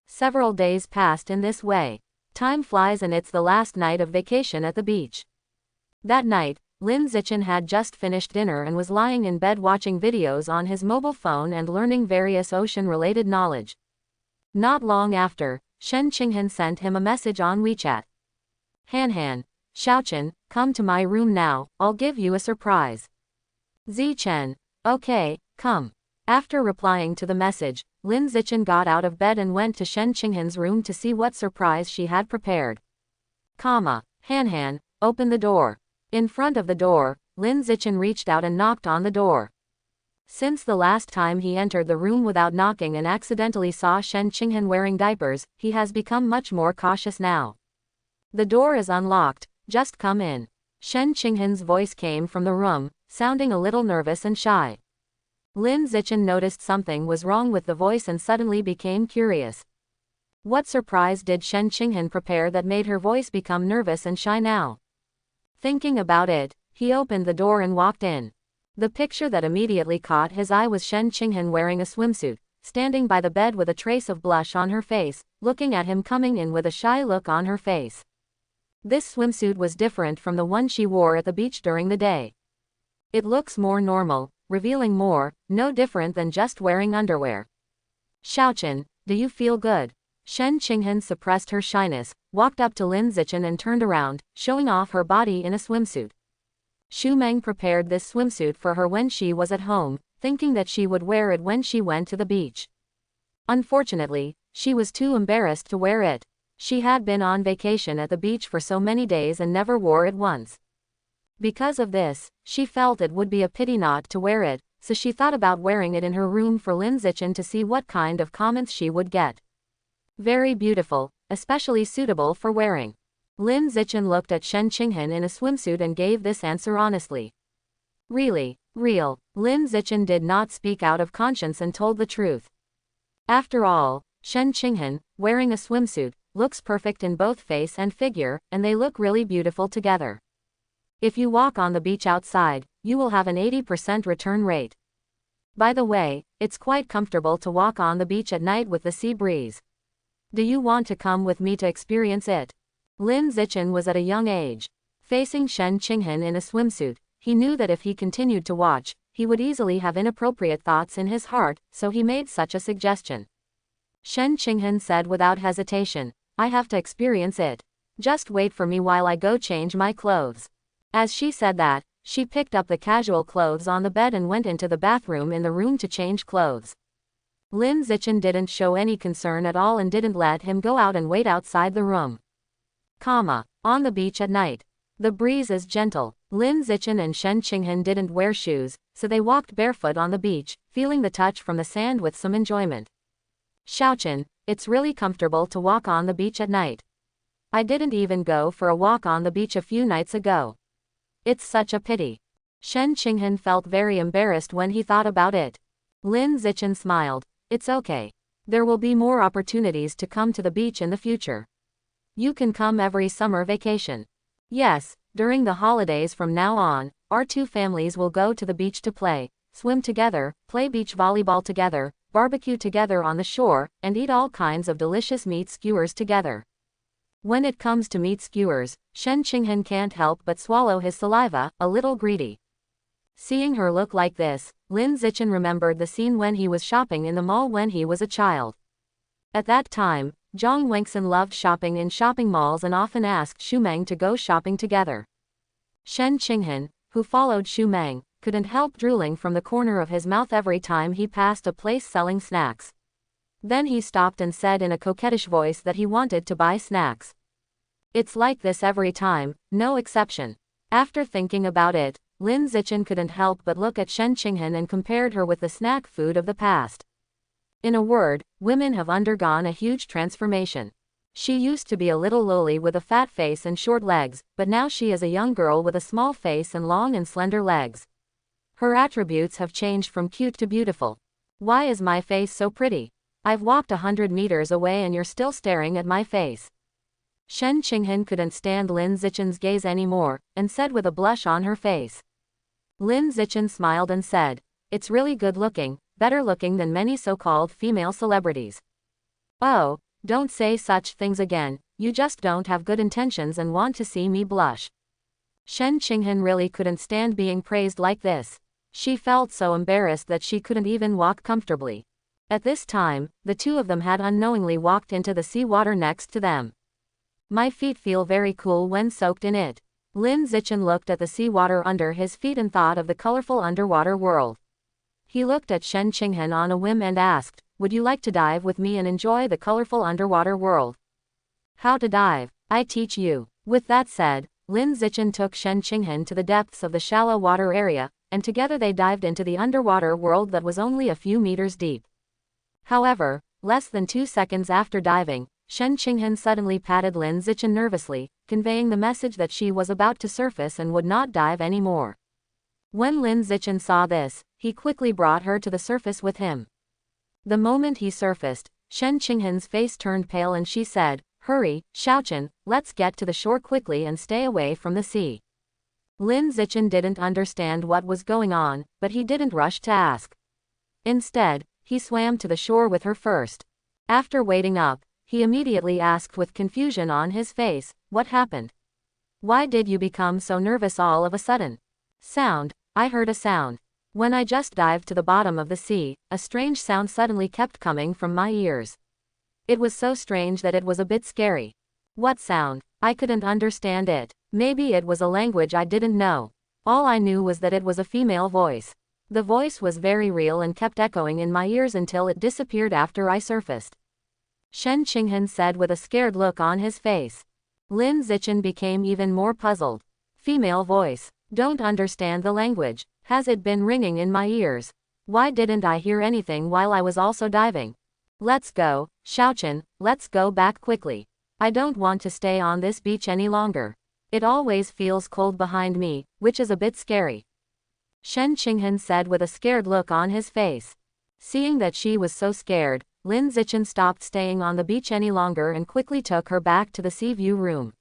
Several days passed in this way. Time flies and it's the last night of vacation at the beach. That night, Lin Zichen had just finished dinner and was lying in bed watching videos on his mobile phone and learning various ocean-related knowledge. Not long after, Shen Qinghan sent him a message on WeChat. Han, Xiaochen, come to my room now, I'll give you a surprise. Zichen, okay, come. After replying to the message, Lin Zichen got out of bed and went to Shen Qinghan's room to see what surprise she had prepared. Han, open the door. In front of the door, Lin Zichen reached out and knocked on the door. Since the last time he entered the room without knocking and accidentally saw Shen Qinghan wearing diapers, he has become much more cautious now. The door is unlocked, just come in. Shen Qinghan's voice came from the room, sounding a little nervous and shy. Lin Zichen noticed something was wrong with the voice and suddenly became curious. What surprise did Shen Qinghan prepare that made her voice become nervous and shy now? Thinking about it, he opened the door and walked in. The picture that immediately caught his eye was Shen Qinghan wearing a swimsuit, standing by the bed with a trace of blush on her face, looking at him coming in with a shy look on her face. This swimsuit was different from the one she wore at the beach during the day. It looks more normal, revealing more, no different than just wearing underwear. Xiaochen, do you feel good? Shen Qinghan suppressed her shyness, walked up to Lin Zichen and turned around, showing off her body in a swimsuit. Xu Meng prepared this swimsuit for her when she was at home, thinking that she would wear it when she went to the beach. Unfortunately, she was too embarrassed to wear it. She had been on vacation at the beach for so many days and never wore it once. Because of this, she felt it would be a pity not to wear it, so she thought about wearing it in her room for Lin Zichen to see what kind of comments she would get. Very beautiful, especially suitable for wearing. Lin Zichen looked at Shen Qinghan in a swimsuit and gave this answer honestly. Really, real. Lin Zichen did not speak out of conscience and told the truth. After all, Shen Qinghan, wearing a swimsuit, looks perfect in both face and figure, and they look really beautiful together. If you walk on the beach outside, you will have an 80% return rate. By the way, it's quite comfortable to walk on the beach at night with the sea breeze. Do you want to come with me to experience it? Lin Zichen was at a young age. Facing Shen Qinghan in a swimsuit, he knew that if he continued to watch, he would easily have inappropriate thoughts in his heart, so he made such a suggestion. Shen Qinghan said without hesitation, I have to experience it. Just wait for me while I go change my clothes. As she said that, she picked up the casual clothes on the bed and went into the bathroom in the room to change clothes. Lin Zichen didn't show any concern at all and didn't let him go out and wait outside the room. On the beach at night. The breeze is gentle. Lin Zichen and Shen Qinghan didn't wear shoes, so they walked barefoot on the beach, feeling the touch from the sand with some enjoyment. Xiaochen, it's really comfortable to walk on the beach at night. I didn't even go for a walk on the beach a few nights ago. It's such a pity. Shen Qinghan felt very embarrassed when he thought about it. Lin Zichen smiled. It's okay. There will be more opportunities to come to the beach in the future. You can come every summer vacation. Yes, during the holidays from now on, our two families will go to the beach to play, swim together, play beach volleyball together, barbecue together on the shore, and eat all kinds of delicious meat skewers together. When it comes to meat skewers, Shen Qinghan can't help but swallow his saliva, a little greedy. Seeing her look like this, Lin Zichen remembered the scene when he was shopping in the mall when he was a child. At that time, Zhang Wengxin loved shopping in shopping malls and often asked Xu Meng to go shopping together. Shen Qinghan, who followed Xu Meng, couldn't help drooling from the corner of his mouth every time he passed a place selling snacks. Then he stopped and said in a coquettish voice that he wanted to buy snacks. It's like this every time, no exception. After thinking about it, Lin Zichen couldn't help but look at Shen Qinghan and compared her with the snack food of the past. In a word, women have undergone a huge transformation. She used to be a little loli with a fat face and short legs, but now she is a young girl with a small face and long and slender legs. Her attributes have changed from cute to beautiful. Why is my face so pretty? I've walked 100 meters away and you're still staring at my face. Shen Qinghan couldn't stand Lin Zichen's gaze anymore, and said with a blush on her face. Lin Zichen smiled and said, it's really good looking, better looking than many so-called female celebrities. Oh, don't say such things again, you just don't have good intentions and want to see me blush. Shen Qinghan really couldn't stand being praised like this. She felt so embarrassed that she couldn't even walk comfortably. At this time, the two of them had unknowingly walked into the seawater next to them. My feet feel very cool when soaked in it. Lin Zichen looked at the seawater under his feet and thought of the colorful underwater world. He looked at Shen Qinghan on a whim and asked, would you like to dive with me and enjoy the colorful underwater world? How to dive? I teach you. With that said, Lin Zichen took Shen Qinghan to the depths of the shallow water area, and together they dived into the underwater world that was only a few meters deep. However, less than 2 seconds after diving, Shen Qinghan suddenly patted Lin Zichen nervously, conveying the message that she was about to surface and would not dive anymore. When Lin Zichen saw this, he quickly brought her to the surface with him. The moment he surfaced, Shen Qinghan's face turned pale and she said, hurry, Xiaochen, let's get to the shore quickly and stay away from the sea. Lin Zichen didn't understand what was going on, but he didn't rush to ask. Instead, he swam to the shore with her first. After wading up, he immediately asked with confusion on his face, what happened? Why did you become so nervous all of a sudden? Sound, I heard a sound. When I just dived to the bottom of the sea, a strange sound suddenly kept coming from my ears. It was so strange that it was a bit scary. What sound? I couldn't understand it. Maybe it was a language I didn't know. All I knew was that it was a female voice. The voice was very real and kept echoing in my ears until it disappeared after I surfaced. Shen Qinghan said with a scared look on his face. Lin Zichen became even more puzzled. Female voice. Don't understand the language. Has it been ringing in my ears? Why didn't I hear anything while I was also diving? Let's go, Xiaochen, let's go back quickly. I don't want to stay on this beach any longer. It always feels cold behind me, which is a bit scary. Shen Qinghan said with a scared look on his face. Seeing that she was so scared, Lin Zichen stopped staying on the beach any longer and quickly took her back to the sea view room.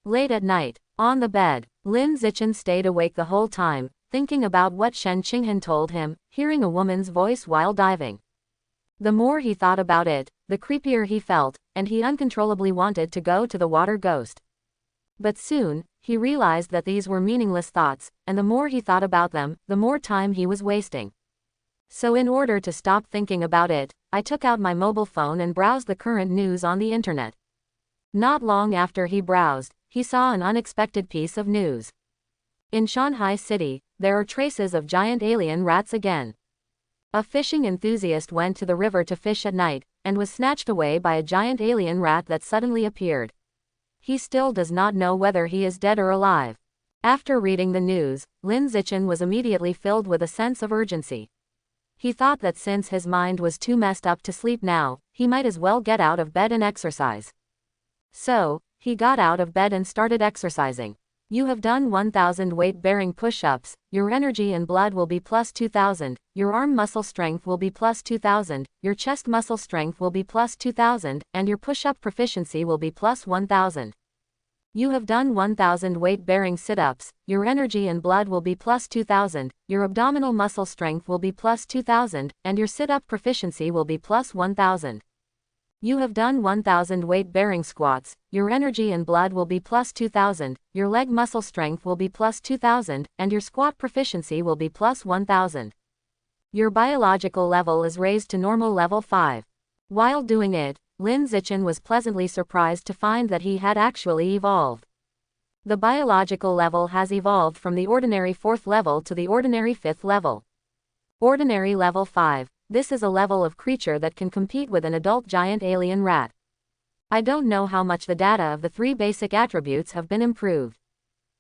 Late at night, on the bed, Lin Zichen stayed awake the whole time, thinking about what Shen Qinghan told him, hearing a woman's voice while diving. The more he thought about it, the creepier he felt, and he uncontrollably wanted to go to the water ghost. But soon, he realized that these were meaningless thoughts, and the more he thought about them, the more time he was wasting. So in order to stop thinking about it, I took out my mobile phone and browsed the current news on the internet. Not long after he browsed, he saw an unexpected piece of news. In Shanghai City, there are traces of giant alien rats again. A fishing enthusiast went to the river to fish at night, and was snatched away by a giant alien rat that suddenly appeared. He still does not know whether he is dead or alive. After reading the news, Lin Zichen was immediately filled with a sense of urgency. He thought that since his mind was too messed up to sleep now, he might as well get out of bed and exercise. So, he got out of bed and started exercising. You have done 1,000 weight-bearing push-ups, your energy and blood will be plus 2,000, your arm muscle strength will be plus 2,000, your chest muscle strength will be plus 2,000, and your push-up proficiency will be plus 1,000. You have done 1,000 weight-bearing sit-ups, your energy and blood will be plus 2,000, your abdominal muscle strength will be plus 2,000, and your sit-up proficiency will be plus 1,000. You have done 1,000 weight-bearing squats, your energy and blood will be plus 2,000, your leg muscle strength will be plus 2,000, and your squat proficiency will be plus 1,000. Your biological level is raised to normal level 5. While doing it, Lin Zichen was pleasantly surprised to find that he had actually evolved. The biological level has evolved from the ordinary 4th level to the ordinary 5th level. Ordinary level 5. This is a level of creature that can compete with an adult giant alien rat. I don't know how much the data of the 3 basic attributes have been improved.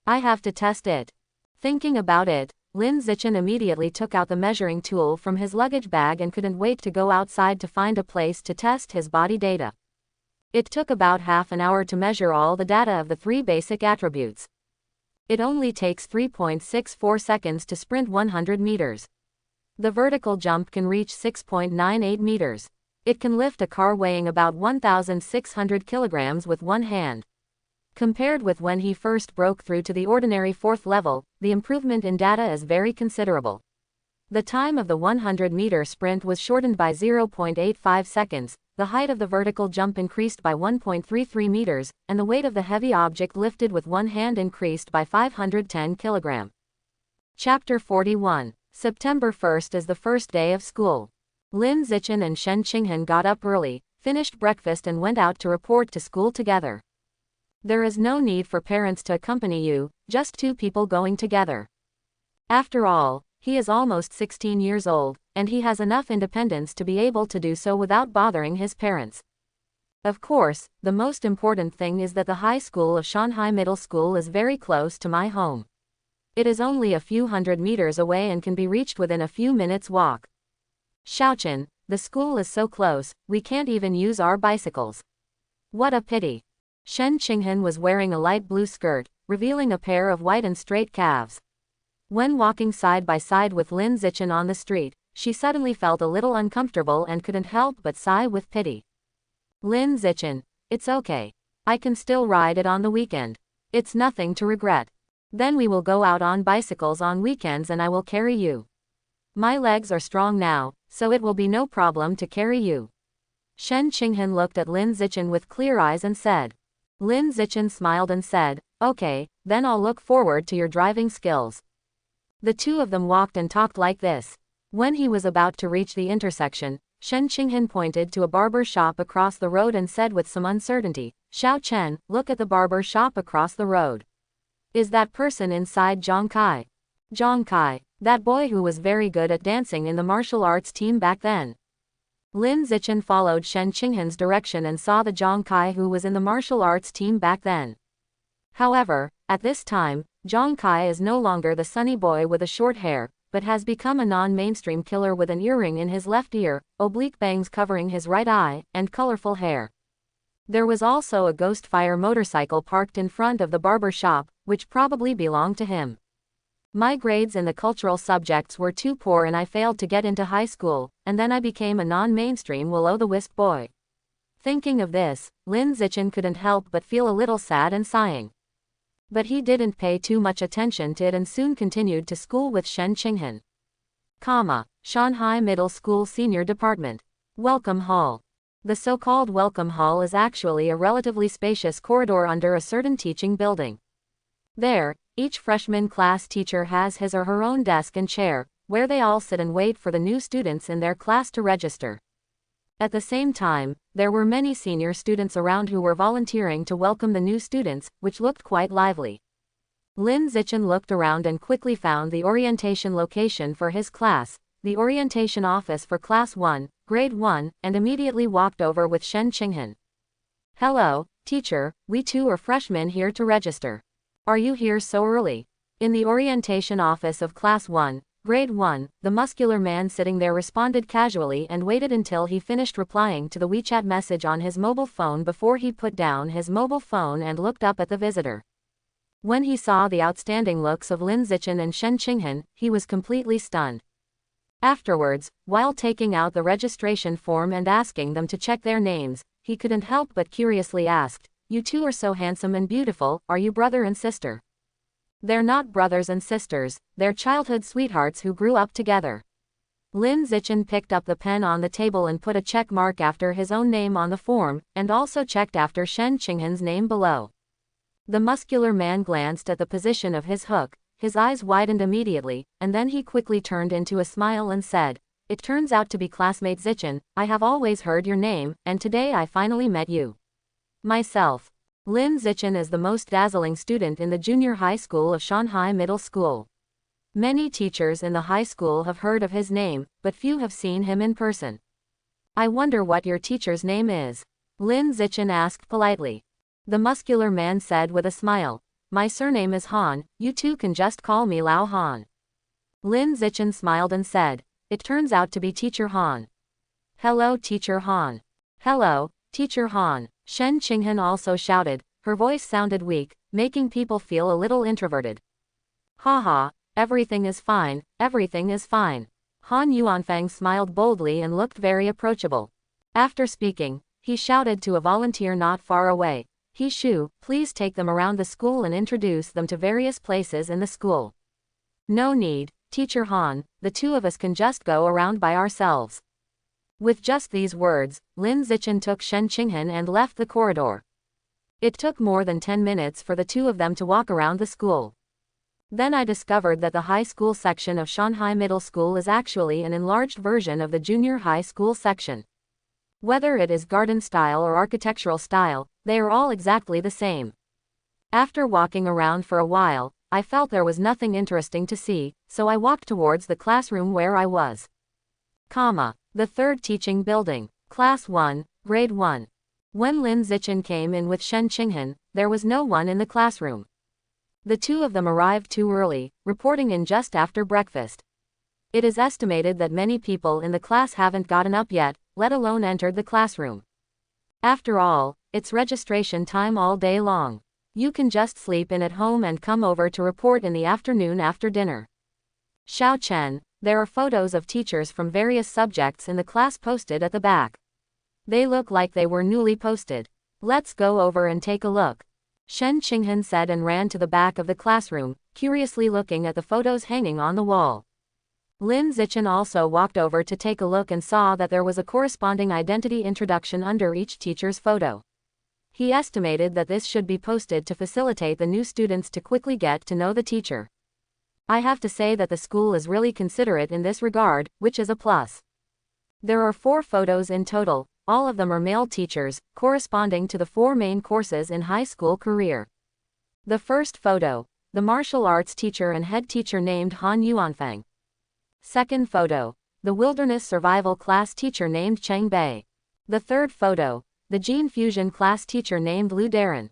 I have to test it. Thinking about it, Lin Zichen immediately took out the measuring tool from his luggage bag and couldn't wait to go outside to find a place to test his body data. It took about half an hour to measure all the data of the 3 basic attributes. It only takes 3.64 seconds to sprint 100 meters. The vertical jump can reach 6.98 meters. It can lift a car weighing about 1,600 kilograms with one hand. Compared with when he first broke through to the ordinary 4th level, the improvement in data is very considerable. The time of the 100-meter sprint was shortened by 0.85 seconds, the height of the vertical jump increased by 1.33 meters, and the weight of the heavy object lifted with one hand increased by 510 kilograms. Chapter 41. September 1st is the first day of school. Lin Zichen and Shen Qinghan got up early, finished breakfast and went out to report to school together. There is no need for parents to accompany you, just 2 people going together. After all, he is almost 16 years old, and he has enough independence to be able to do so without bothering his parents. Of course, the most important thing is that the high school of Shanghai Middle School is very close to my home. It is only a few hundred meters away and can be reached within a few minutes' walk. Xiaochen, the school is so close, we can't even use our bicycles. What a pity. Shen Qinghan was wearing a light blue skirt, revealing a pair of white and straight calves. When walking side by side with Lin Zichen on the street, she suddenly felt a little uncomfortable and couldn't help but sigh with pity. Lin Zichen, it's okay. I can still ride it on the weekend. It's nothing to regret. Then we will go out on bicycles on weekends and I will carry you. My legs are strong now, so it will be no problem to carry you. Shen Qinghan looked at Lin Zichen with clear eyes and said. Lin Zichen smiled and said, okay, then I'll look forward to your driving skills. The two of them walked and talked like this. When he was about to reach the intersection, Shen Qinghan pointed to a barber shop across the road and said with some uncertainty, "Xiao Chen, look at the barber shop across the road. Is that person inside Zhang Kai? Zhang Kai, that boy who was very good at dancing in the martial arts team back then." Lin Zichen followed Shen Qinghan's direction and saw the Zhang Kai who was in the martial arts team back then. However, at this time, Zhang Kai is no longer the sunny boy with a short hair, but has become a non-mainstream killer with an earring in his left ear, oblique bangs covering his right eye, and colorful hair. There was also a ghost fire motorcycle parked in front of the barber shop, which probably belonged to him. My grades in the cultural subjects were too poor and I failed to get into high school, and then I became a non-mainstream will-o'-the-wisp boy. Thinking of this, Lin Zichen couldn't help but feel a little sad and sighing. But he didn't pay too much attention to it and soon continued to school with Shen Qinghan. Shanghai Middle School Senior Department. Welcome Hall. The so-called Welcome Hall is actually a relatively spacious corridor under a certain teaching building. There, each freshman class teacher has his or her own desk and chair, where they all sit and wait for the new students in their class to register. At the same time, there were many senior students around who were volunteering to welcome the new students, which looked quite lively. Lin Zichen looked around and quickly found the orientation location for his class, the orientation office for Class 1, Grade 1, and immediately walked over with Shen Qinghan. "Hello, teacher, we too are freshmen here to register. Are you here so early?" In the orientation office of Class 1, Grade 1, the muscular man sitting there responded casually and waited until he finished replying to the WeChat message on his mobile phone before he put down his mobile phone and looked up at the visitor. When he saw the outstanding looks of Lin Zichen and Shen Qinghan, he was completely stunned. Afterwards, while taking out the registration form and asking them to check their names, he couldn't help but curiously asked, "You two are so handsome and beautiful, are you brother and sister?" They're not brothers and sisters, they're childhood sweethearts who grew up together. Lin Zichen picked up the pen on the table and put a check mark after his own name on the form, and also checked after Shen Qinghan's name below. The muscular man glanced at the position of his hook, his eyes widened immediately, and then he quickly turned into a smile and said, "It turns out to be classmate Zichen, I have always heard your name, and today I finally met you. Myself. Lin Zichen is the most dazzling student in the junior high school of Shanghai Middle School. Many teachers in the high school have heard of his name, but few have seen him in person. I wonder what your teacher's name is?" Lin Zichen asked politely. The muscular man said with a smile, "My surname is Han, you two can just call me Lao Han." Lin Zichen smiled and said, "It turns out to be Teacher Han." "Hello Teacher Han." "Hello, Teacher Han," Shen Qinghan also shouted, her voice sounded weak, making people feel a little introverted. "Haha, everything is fine, everything is fine." Han Yuanfang smiled boldly and looked very approachable. After speaking, he shouted to a volunteer not far away, "He Shu, please take them around the school and introduce them to various places in the school." "No need, Teacher Han, the two of us can just go around by ourselves." With just these words, Lin Zichen took Shen Qinghan and left the corridor. It took more than 10 minutes for the two of them to walk around the school. Then I discovered that the high school section of Shanghai Middle School is actually an enlarged version of the junior high school section. Whether it is garden style or architectural style, they are all exactly the same. After walking around for a while, I felt there was nothing interesting to see, so I walked towards the classroom where I was. The third teaching building, Class 1, Grade 1. When Lin Zichen came in with Shen Qinghan, there was no one in the classroom. The two of them arrived too early, reporting in just after breakfast. It is estimated that many people in the class haven't gotten up yet, let alone entered the classroom. After all, it's registration time all day long. You can just sleep in at home and come over to report in the afternoon after dinner. Xiao Chen, there are photos of teachers from various subjects in the class posted at the back. They look like they were newly posted. Let's go over and take a look. Shen Qinghan said and ran to the back of the classroom, curiously looking at the photos hanging on the wall. Lin Zichen also walked over to take a look and saw that there was a corresponding identity introduction under each teacher's photo. He estimated that this should be posted to facilitate the new students to quickly get to know the teacher. I have to say that the school is really considerate in this regard, which is a plus. There are 4 photos in total, all of them are male teachers, corresponding to the 4 main courses in high school career. The first photo, the martial arts teacher and head teacher named Han Yuanfeng. Second photo, the wilderness survival class teacher named Cheng Bei. The third photo, the gene fusion class teacher named Lu Darren.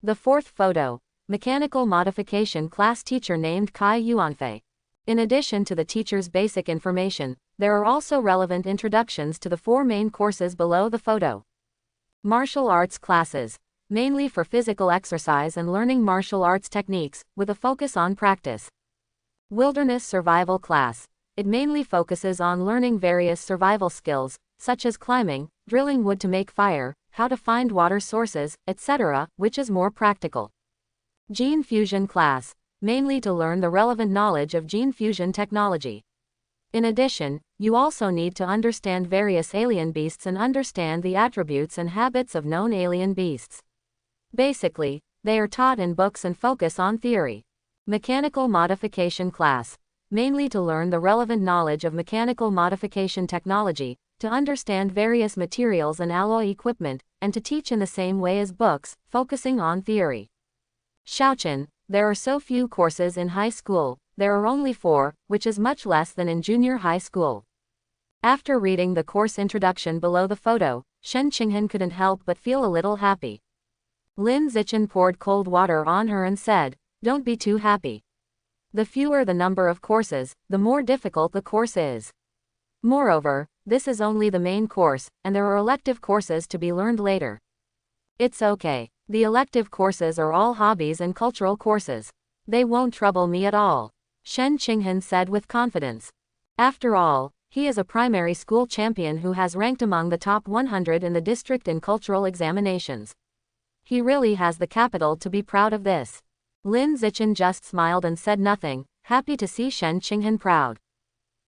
The fourth photo, mechanical modification class teacher named Kai Yuanfei. In addition to the teacher's basic information, there are also relevant introductions to the 4 main courses below the photo. Martial arts classes, mainly for physical exercise and learning martial arts techniques, with a focus on practice. Wilderness survival class, it mainly focuses on learning various survival skills, such as climbing, drilling wood to make fire, how to find water sources, etc., which is more practical. Gene fusion class, mainly to learn the relevant knowledge of gene fusion technology. In addition, you also need to understand various alien beasts and understand the attributes and habits of known alien beasts. Basically, they are taught in books and focus on theory. Mechanical modification class, mainly to learn the relevant knowledge of mechanical modification technology, to understand various materials and alloy equipment, and to teach in the same way as books, focusing on theory. Shaochen, there are so few courses in high school, there are only 4, which is much less than in junior high school. After reading the course introduction below the photo, Shen Qinghan couldn't help but feel a little happy. Lin Zichen poured cold water on her and said, "Don't be too happy. The fewer the number of courses, the more difficult the course is. Moreover, this is only the main course, and there are elective courses to be learned later. It's okay. The elective courses are all hobbies and cultural courses. They won't trouble me at all," Shen Qinghan said with confidence. After all, he is a primary school champion who has ranked among the top 100 in the district in cultural examinations. He really has the capital to be proud of this. Lin Zichen just smiled and said nothing, happy to see Shen Qinghan proud.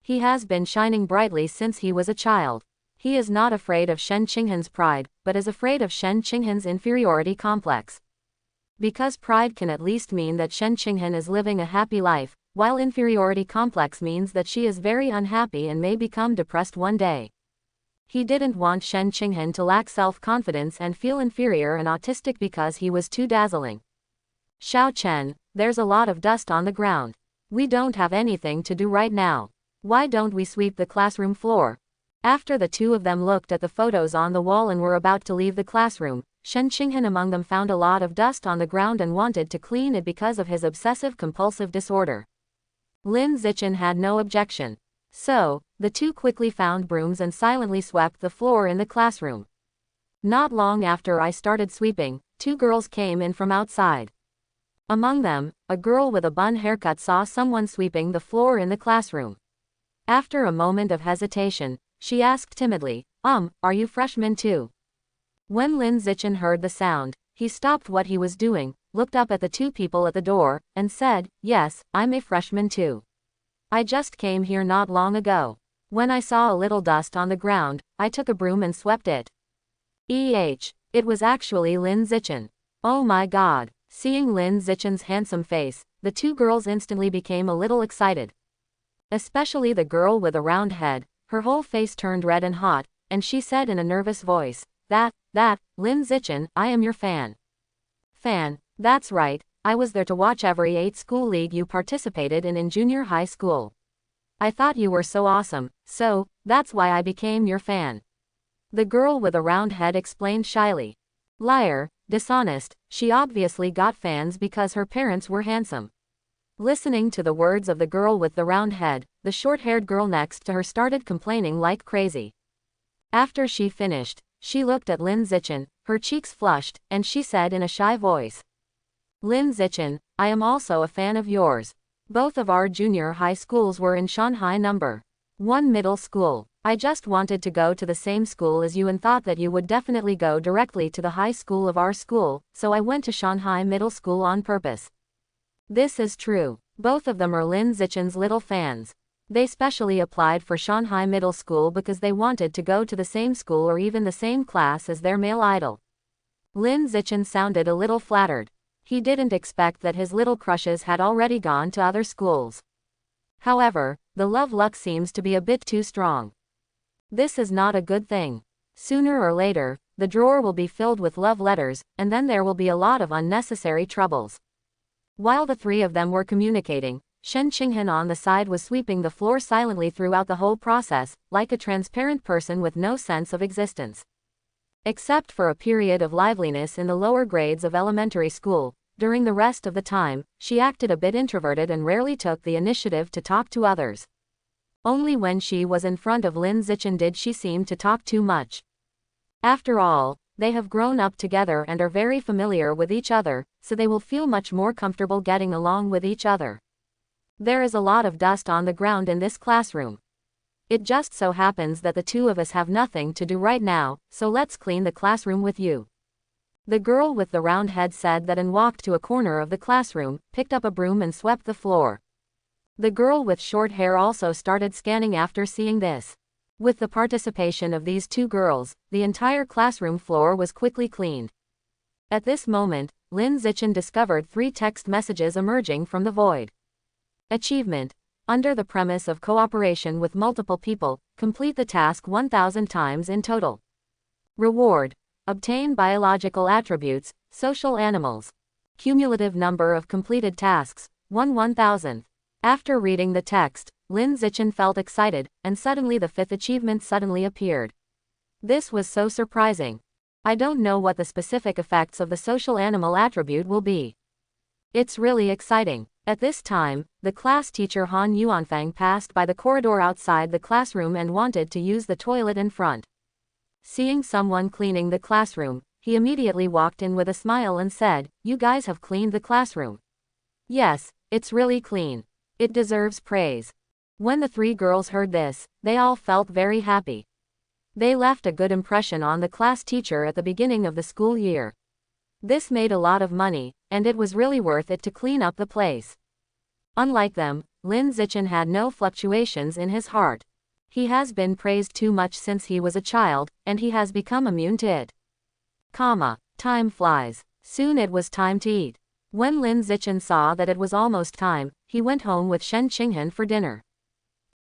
He has been shining brightly since he was a child. He is not afraid of Shen Qinghan's pride, but is afraid of Shen Qinghan's inferiority complex. Because pride can at least mean that Shen Qinghan is living a happy life, while inferiority complex means that she is very unhappy and may become depressed one day. He didn't want Shen Qinghan to lack self-confidence and feel inferior and autistic because he was too dazzling. "Xiao Chen, there's a lot of dust on the ground. We don't have anything to do right now. Why don't we sweep the classroom floor?" After the two of them looked at the photos on the wall and were about to leave the classroom, Shen Qinghan among them found a lot of dust on the ground and wanted to clean it because of his obsessive-compulsive disorder. Lin Zichen had no objection. So, the two quickly found brooms and silently swept the floor in the classroom. Not long after I started sweeping, 2 girls came in from outside. Among them, a girl with a bun haircut saw someone sweeping the floor in the classroom. After a moment of hesitation, she asked timidly, "Are you freshmen too?" When Lin Zichen heard the sound, he stopped what he was doing, looked up at the 2 people at the door, and said, "Yes, I'm a freshman too. I just came here not long ago. When I saw a little dust on the ground, I took a broom and swept it." It was actually Lin Zichen. Oh my god. Seeing Lin Zichen's handsome face, the 2 girls instantly became a little excited. Especially the girl with a round head, her whole face turned red and hot, and she said in a nervous voice, That, Lin Zichen, I am your fan." "Fan, that's right, I was there to watch every 8 school league you participated in junior high school. I thought you were so awesome, so, that's why I became your fan." The girl with a round head explained shyly. Liar, dishonest, she obviously got fans because her parents were handsome. Listening to the words of the girl with the round head, the short-haired girl next to her started complaining like crazy. After she finished, she looked at Lin Zichen, her cheeks flushed, and she said in a shy voice, "Lin Zichen, I am also a fan of yours. Both of our junior high schools were in Shanghai No. 1 middle school. I just wanted to go to the same school as you and thought that you would definitely go directly to the high school of our school, so I went to Shanghai Middle School on purpose." This is true. Both of them are Lin Zichen's little fans. They specially applied for Shanghai Middle School because they wanted to go to the same school or even the same class as their male idol. Lin Zichen sounded a little flattered. He didn't expect that his little crushes had already gone to other schools. However, the love luck seems to be a bit too strong. This is not a good thing. Sooner or later, the drawer will be filled with love letters, and then there will be a lot of unnecessary troubles. While the three of them were communicating, Shen Qinghan on the side was sweeping the floor silently throughout the whole process, like a transparent person with no sense of existence. Except for a period of liveliness in the lower grades of elementary school, during the rest of the time, she acted a bit introverted and rarely took the initiative to talk to others. Only when she was in front of Lin Zichen did she seem to talk too much. After all, they have grown up together and are very familiar with each other, so they will feel much more comfortable getting along with each other. There is a lot of dust on the ground in this classroom. It just so happens that the two of us have nothing to do right now, so let's clean the classroom with you. The girl with the round head said that and walked to a corner of the classroom, picked up a broom and swept the floor. The girl with short hair also started scanning after seeing this. With the participation of these two girls, the entire classroom floor was quickly cleaned. At this moment, Lin Zichen discovered 3 text messages emerging from the void. Achievement. Under the premise of cooperation with multiple people, complete the task 1000 times in total. Reward. Obtain biological attributes, social animals. Cumulative number of completed tasks, 1000. After reading the text, Lin Zichen felt excited, and suddenly the 5th achievement suddenly appeared. This was so surprising. I don't know what the specific effects of the social animal attribute will be. It's really exciting. At this time, the class teacher Han Yuanfang passed by the corridor outside the classroom and wanted to use the toilet in front. Seeing someone cleaning the classroom, he immediately walked in with a smile and said, "You guys have cleaned the classroom." "Yes, it's really clean. It deserves praise." When the 3 girls heard this, they all felt very happy. They left a good impression on the class teacher at the beginning of the school year. This made a lot of money, and it was really worth it to clean up the place. Unlike them, Lin Zichen had no fluctuations in his heart. He has been praised too much since he was a child, and he has become immune to it. Time flies. Soon it was time to eat. When Lin Zichen saw that it was almost time, he went home with Shen Qinghan for dinner.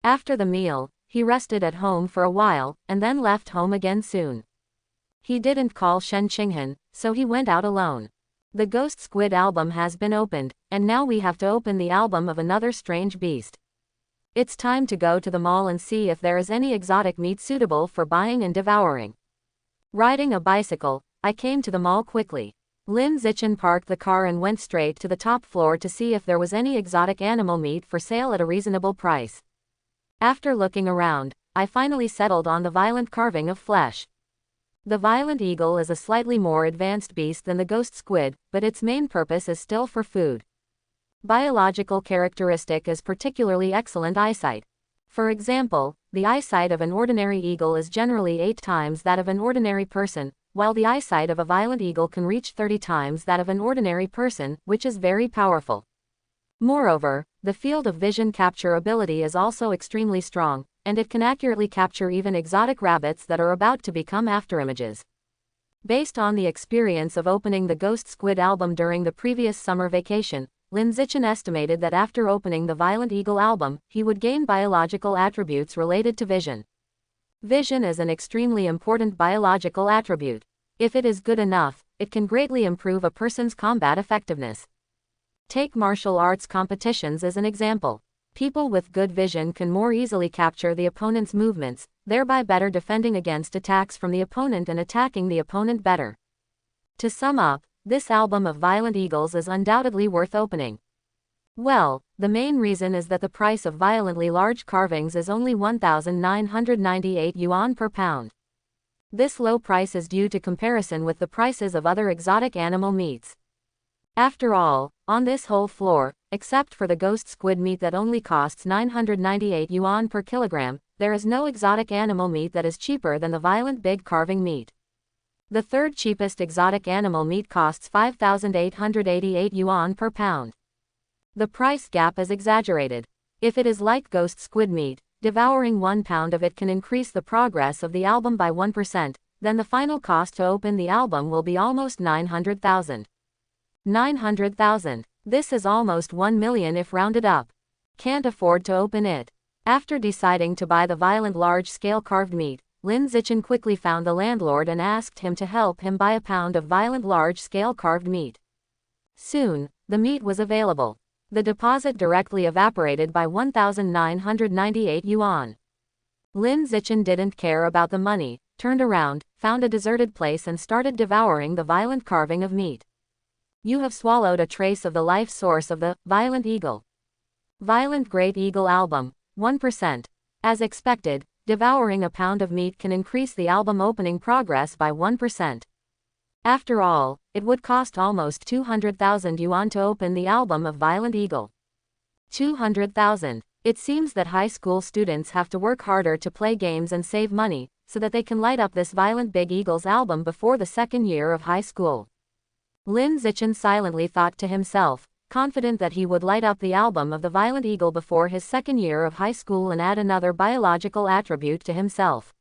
After the meal, he rested at home for a while, and then left home again soon. He didn't call Shen Qinghan, so he went out alone. The Ghost Squid album has been opened, and now we have to open the album of another strange beast. It's time to go to the mall and see if there is any exotic meat suitable for buying and devouring. Riding a bicycle, I came to the mall quickly. Lin Zichen parked the car and went straight to the top floor to see if there was any exotic animal meat for sale at a reasonable price. After looking around, I finally settled on the violent carving of flesh. The violent eagle is a slightly more advanced beast than the ghost squid, but its main purpose is still for food. Biological characteristic is particularly excellent eyesight. For example, the eyesight of an ordinary eagle is generally 8 times that of an ordinary person, while the eyesight of a violent eagle can reach 30 times that of an ordinary person, which is very powerful. Moreover, the field of vision capture ability is also extremely strong, and it can accurately capture even exotic rabbits that are about to become afterimages. Based on the experience of opening the Ghost Squid album during the previous summer vacation, Lin Zichen estimated that after opening the Violent Eagle album, he would gain biological attributes related to vision. Vision is an extremely important biological attribute. If it is good enough, it can greatly improve a person's combat effectiveness. Take martial arts competitions as an example. People with good vision can more easily capture the opponent's movements, thereby better defending against attacks from the opponent and attacking the opponent better. To sum up, this album of Violent Eagles is undoubtedly worth opening. Well, the main reason is that the price of violently large carvings is only 1,998 yuan per pound. This low price is due to comparison with the prices of other exotic animal meats. After all, on this whole floor, except for the ghost squid meat that only costs 998 yuan per kilogram, there is no exotic animal meat that is cheaper than the violent big carving meat. The third cheapest exotic animal meat costs 5,888 yuan per pound. The price gap is exaggerated. If it is like ghost squid meat, devouring 1 pound of it can increase the progress of the album by 1%, then the final cost to open the album will be almost 900,000. 900,000. This is almost 1 million if rounded up. Can't afford to open it. After deciding to buy the violent large-scale carved meat, Lin Zichen quickly found the landlord and asked him to help him buy a pound of violent large-scale carved meat. Soon, the meat was available. The deposit directly evaporated by 1,998 yuan. Lin Zichen didn't care about the money, turned around, found a deserted place and started devouring the violent carving of meat. You have swallowed a trace of the life source of the Violent Eagle. Violent Great Eagle Album, 1%. As expected, devouring a pound of meat can increase the album opening progress by 1%. After all, it would cost almost 200,000 yuan to open the album of Violent Eagle. 200,000. It seems that high school students have to work harder to play games and save money, so that they can light up this Violent Big Eagle's album before the second year of high school. Lin Zichen silently thought to himself, confident that he would light up the album of the Violent Eagle before his second year of high school and add another biological attribute to himself.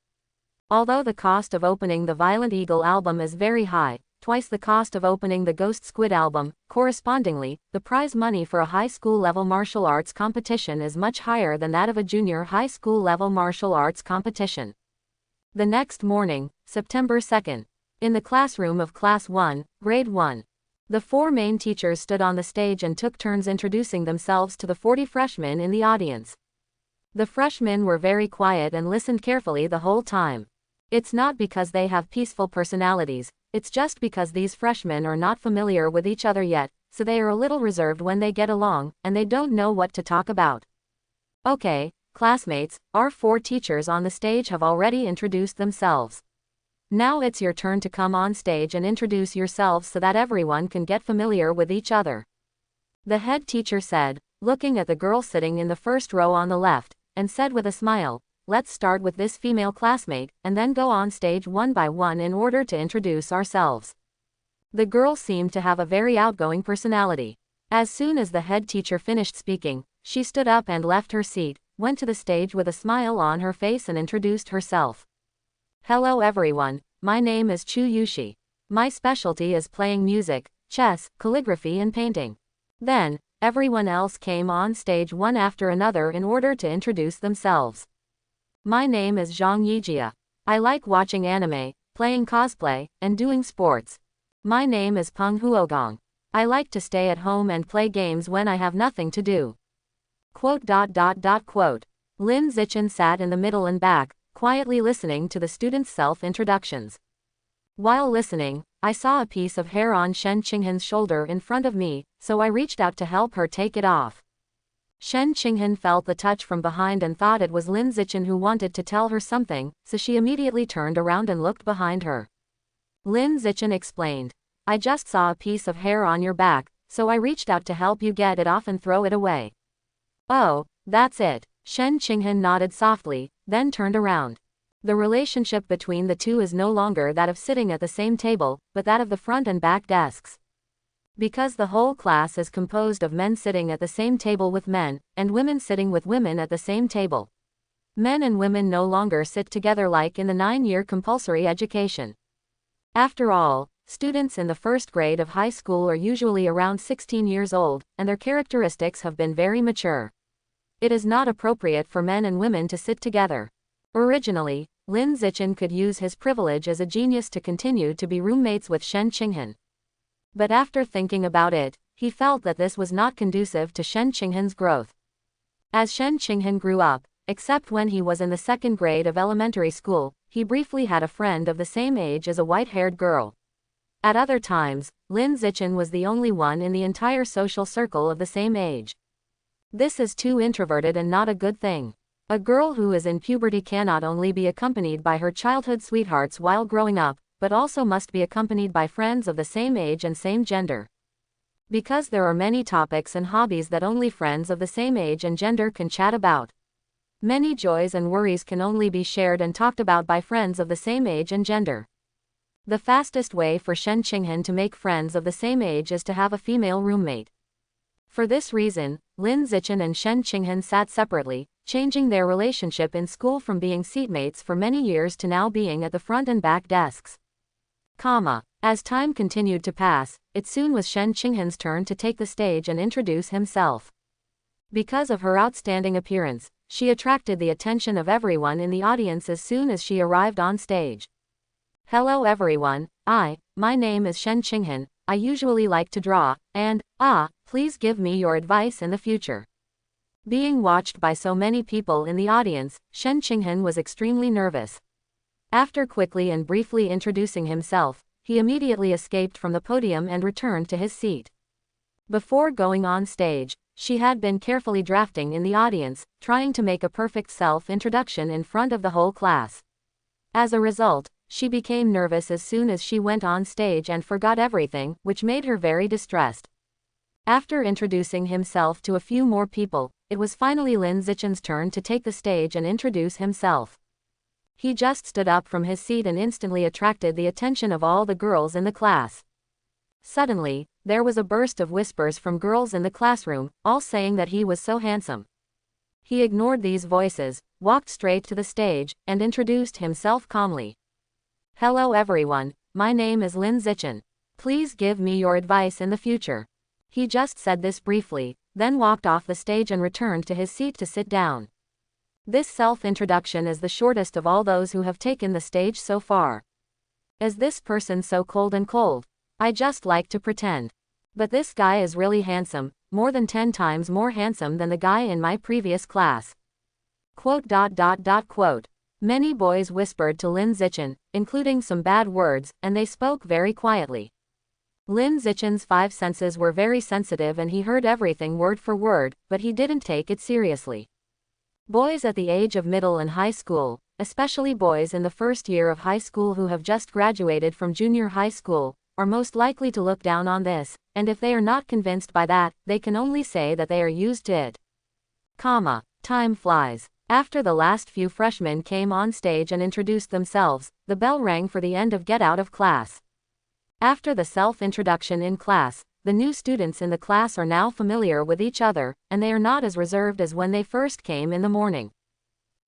Although the cost of opening the Violent Eagle album is very high, twice the cost of opening the Ghost Squid album, correspondingly, the prize money for a high school level martial arts competition is much higher than that of a junior high school level martial arts competition. The next morning, September 2nd. In the classroom of Class 1, Grade 1. The 4 main teachers stood on the stage and took turns introducing themselves to the 40 freshmen in the audience. The freshmen were very quiet and listened carefully the whole time. It's not because they have peaceful personalities, it's just because these freshmen are not familiar with each other yet, so they are a little reserved when they get along, and they don't know what to talk about. Okay, classmates, our 4 teachers on the stage have already introduced themselves. Now it's your turn to come on stage and introduce yourselves so that everyone can get familiar with each other. The head teacher said, looking at the girl sitting in the first row on the left, and said with a smile, let's start with this female classmate, and then go on stage one by one in order to introduce ourselves. The girl seemed to have a very outgoing personality. As soon as the head teacher finished speaking, she stood up and left her seat, went to the stage with a smile on her face and introduced herself. Hello everyone, my name is Chu Yushi. My specialty is playing music, chess, calligraphy and painting. Then, everyone else came on stage one after another in order to introduce themselves. My name is Zhang Yijia. I like watching anime, playing cosplay, and doing sports. My name is Peng Huogong. I like to stay at home and play games when I have nothing to do. Quote. Lin Zichen sat in the middle and back, quietly listening to the students' self-introductions. While listening, I saw a piece of hair on Shen Qinghan's shoulder in front of me, so I reached out to help her take it off. Shen Qinghan felt the touch from behind and thought it was Lin Zichen who wanted to tell her something, so she immediately turned around and looked behind her. Lin Zichen explained, I just saw a piece of hair on your back, so I reached out to help you get it off and throw it away. Oh, that's it. Shen Qinghan nodded softly, then turned around. The relationship between the two is no longer that of sitting at the same table, but that of the front and back desks. Because the whole class is composed of men sitting at the same table with men, and women sitting with women at the same table. Men and women no longer sit together like in the 9-year compulsory education. After all, students in the first grade of high school are usually around 16 years old, and their characteristics have been very mature. It is not appropriate for men and women to sit together. Originally, Lin Zichen could use his privilege as a genius to continue to be roommates with Shen Qinghan. But after thinking about it, he felt that this was not conducive to Shen Qinghan's growth. As Shen Qinghan grew up, except when he was in the 2nd grade of elementary school, he briefly had a friend of the same age as a white-haired girl. At other times, Lin Zichen was the only one in the entire social circle of the same age. This is too introverted and not a good thing. A girl who is in puberty cannot only be accompanied by her childhood sweethearts while growing up, but also must be accompanied by friends of the same age and same gender. Because there are many topics and hobbies that only friends of the same age and gender can chat about. Many joys and worries can only be shared and talked about by friends of the same age and gender. The fastest way for Shen Qinghan to make friends of the same age is to have a female roommate. For this reason, Lin Zichen and Shen Qinghan sat separately, changing their relationship in school from being seatmates for many years to now being at the front and back desks. As time continued to pass, it soon was Shen Qinghan's turn to take the stage and introduce himself. Because of her outstanding appearance, she attracted the attention of everyone in the audience as soon as she arrived on stage. Hello everyone, my name is Shen Qinghan, I usually like to draw, and, please give me your advice in the future. Being watched by so many people in the audience, Shen Qinghan was extremely nervous. After quickly and briefly introducing himself, he immediately escaped from the podium and returned to his seat. Before going on stage, she had been carefully drafting in the audience, trying to make a perfect self-introduction in front of the whole class. As a result, she became nervous as soon as she went on stage and forgot everything, which made her very distressed. After introducing himself to a few more people, it was finally Lin Zichen's turn to take the stage and introduce himself. He just stood up from his seat and instantly attracted the attention of all the girls in the class. Suddenly, there was a burst of whispers from girls in the classroom, all saying that he was so handsome. He ignored these voices, walked straight to the stage, and introduced himself calmly. Hello everyone, my name is Lin Zichen. Please give me your advice in the future. He just said this briefly, then walked off the stage and returned to his seat to sit down. This self-introduction is the shortest of all those who have taken the stage so far. Is this person so cold and cold? I just like to pretend. But this guy is really handsome, more than 10 times more handsome than the guy in my previous class. Quote. Many boys whispered to Lin Zichen, including some bad words, and they spoke very quietly. Lin Zichen's 5 senses were very sensitive and he heard everything word for word, but he didn't take it seriously. Boys at the age of middle and high school, especially boys in the first year of high school who have just graduated from junior high school, are most likely to look down on this, and if they are not convinced by that, they can only say that they are used to it. Time flies. After the last few freshmen came on stage and introduced themselves, the bell rang for the end of Get Out of Class. After the self-introduction in class, the new students in the class are now familiar with each other, and they are not as reserved as when they first came in the morning.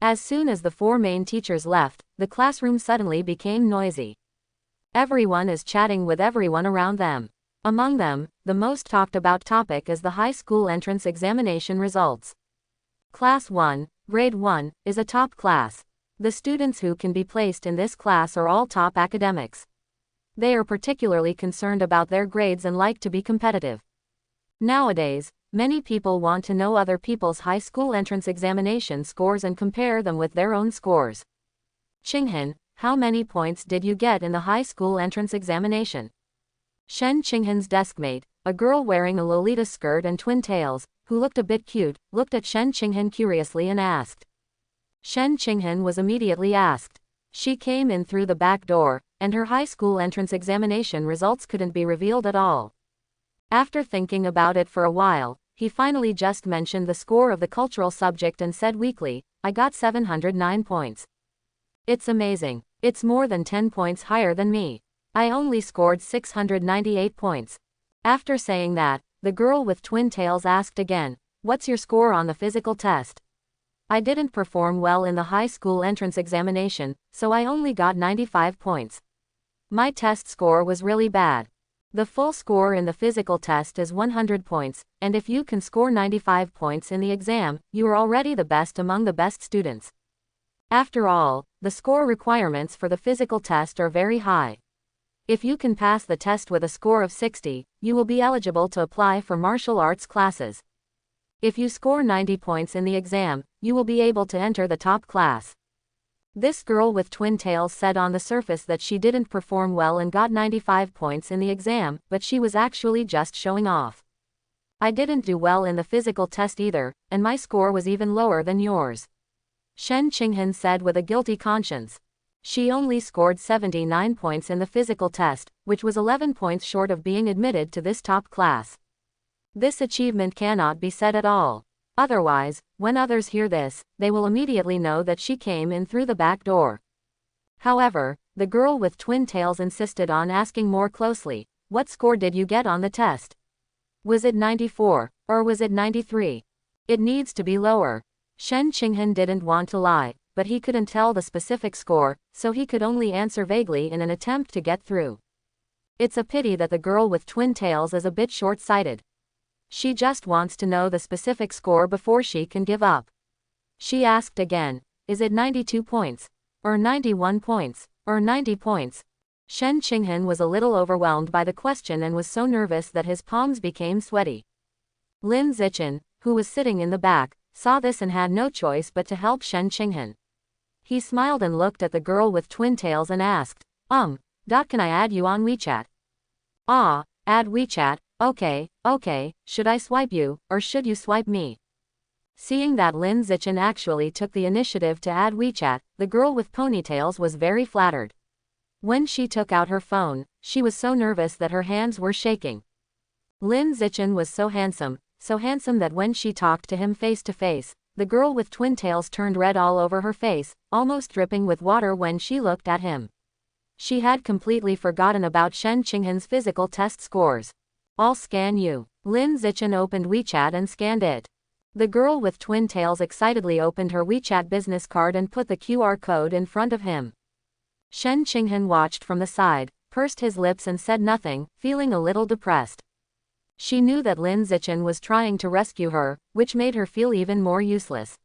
As soon as the 4 main teachers left, the classroom suddenly became noisy. Everyone is chatting with everyone around them. Among them, the most talked about topic is the high school entrance examination results. Class 1, Grade 1, is a top class. The students who can be placed in this class are all top academics. They are particularly concerned about their grades and like to be competitive. Nowadays, many people want to know other people's high school entrance examination scores and compare them with their own scores. Qinghan, how many points did you get in the high school entrance examination? Shen Qinghan's deskmate, a girl wearing a Lolita skirt and twin tails, who looked a bit cute, looked at Shen Qinghan curiously and asked. Shen Qinghan was immediately asked. She came in through the back door, and her high school entrance examination results couldn't be revealed at all. After thinking about it for a while, he finally just mentioned the score of the cultural subject and said weakly, I got 709 points. It's amazing. It's more than 10 points higher than me. I only scored 698 points. After saying that, the girl with twin tails asked again, what's your score on the physical test? I didn't perform well in the high school entrance examination, so I only got 95 points. My test score was really bad. The full score in the physical test is 100 points, and if you can score 95 points in the exam, you are already the best among the best students. After all, the score requirements for the physical test are very high. If you can pass the test with a score of 60, you will be eligible to apply for martial arts classes. If you score 90 points in the exam, you will be able to enter the top class. This girl with twin tails said on the surface that she didn't perform well and got 95 points in the exam, but she was actually just showing off. I didn't do well in the physical test either, and my score was even lower than yours. Shen Qinghan said with a guilty conscience. She only scored 79 points in the physical test, which was 11 points short of being admitted to this top class. This achievement cannot be said at all. Otherwise, when others hear this, they will immediately know that she came in through the back door. However, the girl with twin tails insisted on asking more closely, what score did you get on the test? Was it 94, or was it 93? It needs to be lower. Shen Qinghan didn't want to lie, but he couldn't tell the specific score, so he could only answer vaguely in an attempt to get through. It's a pity that the girl with twin tails is a bit short-sighted. She just wants to know the specific score before she can give up. She asked again, is it 92 points? Or 91 points? Or 90 points? Shen Qinghan was a little overwhelmed by the question and was so nervous that his palms became sweaty. Lin Zichen, who was sitting in the back, saw this and had no choice but to help Shen Qinghan. He smiled and looked at the girl with twin tails and asked, can I add you on WeChat? Add WeChat, okay, should I swipe you, or should you swipe me? Seeing that Lin Zichen actually took the initiative to add WeChat, the girl with ponytails was very flattered. When she took out her phone, she was so nervous that her hands were shaking. Lin Zichen was so handsome that when she talked to him face to face, the girl with twin tails turned red all over her face, almost dripping with water when she looked at him. She had completely forgotten about Shen Qinghan's physical test scores. I'll scan you. Lin Zichen opened WeChat and scanned it. The girl with twin tails excitedly opened her WeChat business card and put the QR code in front of him. Shen Qinghan watched from the side, pursed his lips and said nothing, feeling a little depressed. She knew that Lin Zichen was trying to rescue her, which made her feel even more useless.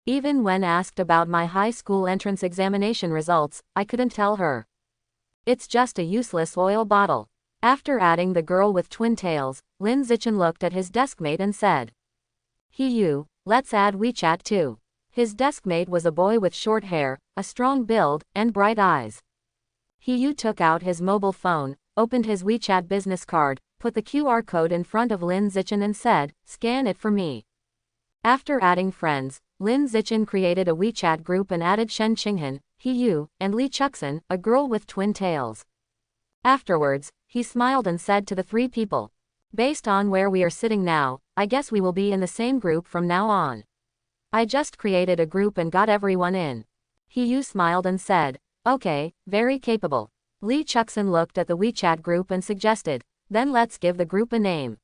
Even when asked about my high school entrance examination results, I couldn't tell her. It's just a useless oil bottle. After adding the girl with twin tails, Lin Zichen looked at his deskmate and said, let's add WeChat too. His deskmate was a boy with short hair, a strong build, and bright eyes. He took out his mobile phone, opened his WeChat business card, put the QR code in front of Lin Zichen and said, scan it for me. After adding friends, Lin Zichen created a WeChat group and added Shen Qinghan, and Li Chuxin, a girl with twin tails. Afterwards, he smiled and said to the three people, based on where we are sitting now, I guess we will be in the same group from now on. I just created a group and got everyone in. He smiled and said, okay, very capable. Li Chuxin looked at the WeChat group and suggested, then let's give the group a name.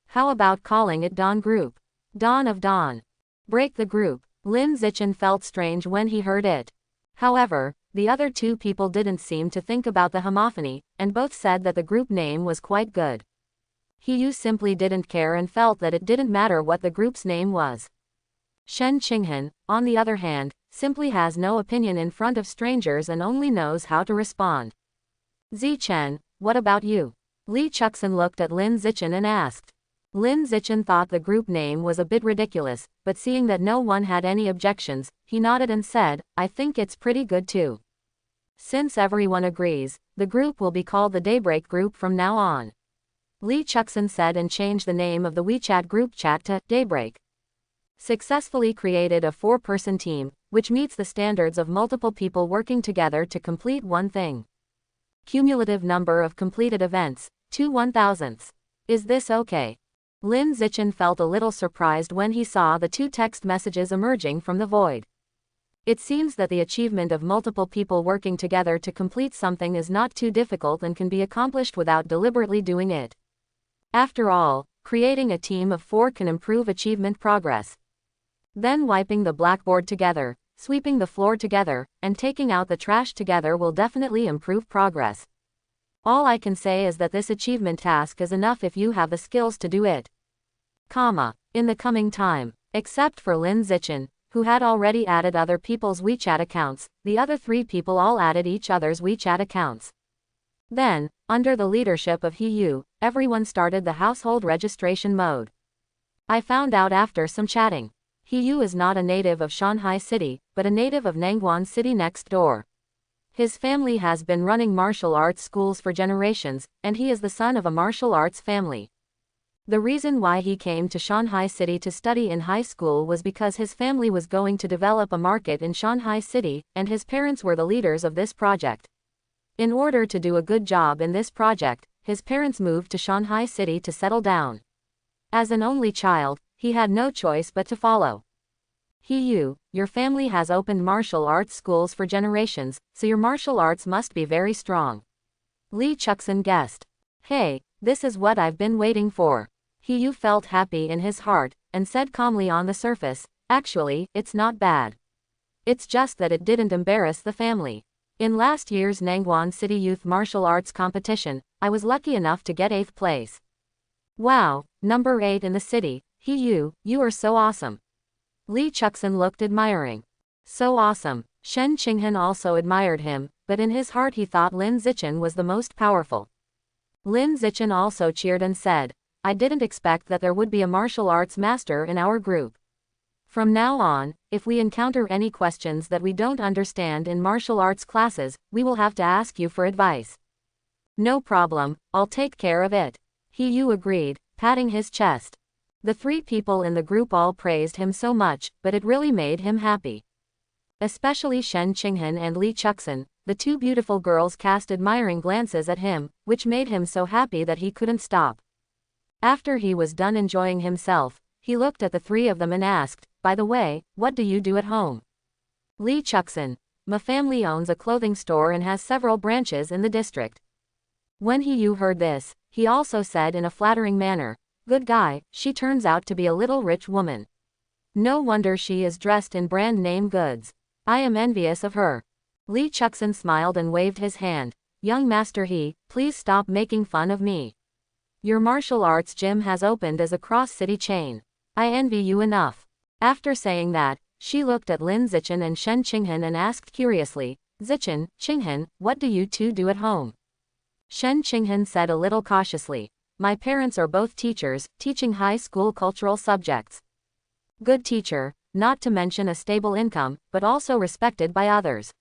How about calling it Dawn Group? Dawn of Dawn. Break the group. Lin Zichen felt strange when he heard it. However, the other two people didn't seem to think about the homophony, and both said that the group name was quite good. He simply didn't care and felt that it didn't matter what the group's name was. Shen Qinghan, on the other hand, simply has no opinion in front of strangers and only knows how to respond. Zichen, what about you? Li Chuxin looked at Lin Zichen and asked. Lin Zichen thought the group name was a bit ridiculous, but seeing that no one had any objections, he nodded and said, I think it's pretty good too. Since everyone agrees, the group will be called the Daybreak Group from now on. Li Chuxin said and changed the name of the WeChat group chat to Daybreak. Successfully created a 4-person team, which meets the standards of multiple people working together to complete one thing. Cumulative number of completed events, 2 1,000ths. Is this okay? Lin Zichen felt a little surprised when he saw the 2 text messages emerging from the void. It seems that the achievement of multiple people working together to complete something is not too difficult and can be accomplished without deliberately doing it. After all, creating a team of 4 can improve achievement progress. Then wiping the blackboard together, sweeping the floor together, and taking out the trash together will definitely improve progress. All I can say is that this achievement task is enough if you have the skills to do it. In the coming time, except for Lin Zichen, who had already added other people's WeChat accounts, the other 3 people all added each other's WeChat accounts. Then, under the leadership of everyone started the household registration mode. I found out after some chatting. Is not a native of Shanghai City, but a native of Nangguan City next door. His family has been running martial arts schools for generations, and he is the son of a martial arts family. The reason why he came to Shanghai City to study in high school was because his family was going to develop a market in Shanghai City, and his parents were the leaders of this project. In order to do a good job in this project, his parents moved to Shanghai City to settle down. As an only child, he had no choice but to follow. Your family has opened martial arts schools for generations, so your martial arts must be very strong. Li Chuxin guessed. Hey, this is what I've been waiting for. Felt happy in his heart, and said calmly on the surface, actually, it's not bad. It's just that it didn't embarrass the family. In last year's Nangwon City Youth Martial Arts Competition, I was lucky enough to get 8th place. Wow, number 8 in the city, you are so awesome. Lee Chuksan looked admiring. So awesome. Shen Qinghan also admired him, but in his heart he thought Lin Zichen was the most powerful. Lin Zichen also cheered and said, I didn't expect that there would be a martial arts master in our group. From now on, if we encounter any questions that we don't understand in martial arts classes, we will have to ask you for advice. No problem, I'll take care of it. He agreed, patting his chest. The 3 people in the group all praised him so much, but it really made him happy. Especially Shen Qinghan and Lee Chuksan, the 2 beautiful girls cast admiring glances at him, which made him so happy that he couldn't stop. After he was done enjoying himself, he looked at the 3 of them and asked, by the way, what do you do at home? Lee Chuksan, my family owns a clothing store and has several branches in the district. When He-yu heard this, he also said in a flattering manner, good guy, she turns out to be a little rich woman. No wonder she is dressed in brand name goods. I am envious of her. Lee Chuksan smiled and waved his hand. Young Master He, please stop making fun of me. Your martial arts gym has opened as a cross-city chain. I envy you enough. After saying that, she looked at Lin Zichen and Shen Qinghan and asked curiously, Zichen, Qinghan, what do you 2 do at home? Shen Qinghan said a little cautiously, my parents are both teachers, teaching high school cultural subjects. Good teacher, not to mention a stable income, but also respected by others.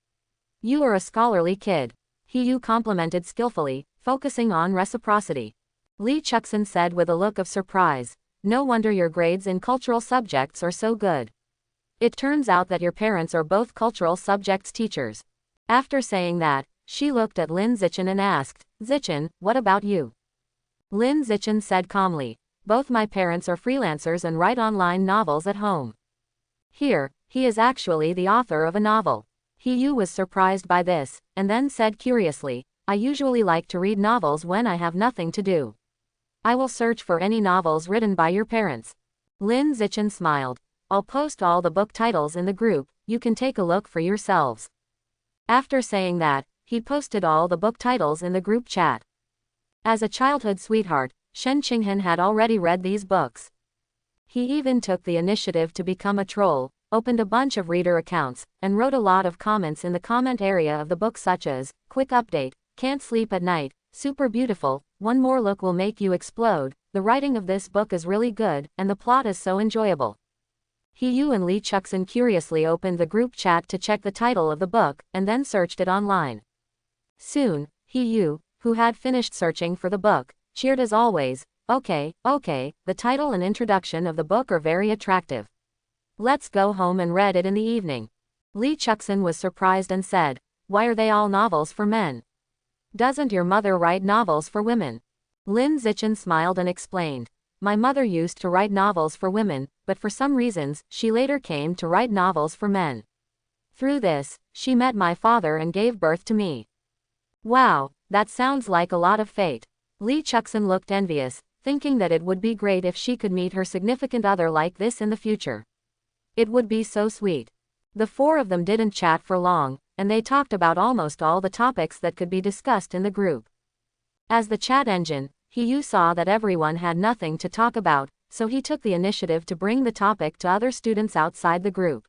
You are a scholarly kid. He complimented skillfully, focusing on reciprocity. Lee Chuksan said with a look of surprise, no wonder your grades in cultural subjects are so good. It turns out that your parents are both cultural subjects teachers. After saying that, she looked at Lin Zichen and asked, Zichen, what about you? Lin Zichen said calmly, both my parents are freelancers and write online novels at home. Here, he is actually the author of a novel. He was surprised by this, and then said curiously, I usually like to read novels when I have nothing to do. I will search for any novels written by your parents. Lin Zichen smiled. I'll post all the book titles in the group, you can take a look for yourselves. After saying that, he posted all the book titles in the group chat. As a childhood sweetheart, Shen Qinghan had already read these books. He even took the initiative to become a troll, opened a bunch of reader accounts, and wrote a lot of comments in the comment area of the book such as, quick update, can't sleep at night, super beautiful, one more look will make you explode, the writing of this book is really good, and the plot is so enjoyable. He and Lee Chuksan curiously opened the group chat to check the title of the book, and then searched it online. Soon, He, who had finished searching for the book, cheered as always, okay, the title and introduction of the book are very attractive. Let's go home and read it in the evening. Lee Chuksan was surprised and said, why are they all novels for men? Doesn't your mother write novels for women? Lin Zichen smiled and explained, my mother used to write novels for women, but for some reasons, she later came to write novels for men. Through this, she met my father and gave birth to me. Wow, that sounds like a lot of fate. Lee Chuksan looked envious, thinking that it would be great if she could meet her significant other like this in the future. It would be so sweet. The 4 of them didn't chat for long, and they talked about almost all the topics that could be discussed in the group. As the chat engine, He saw that everyone had nothing to talk about, so he took the initiative to bring the topic to other students outside the group.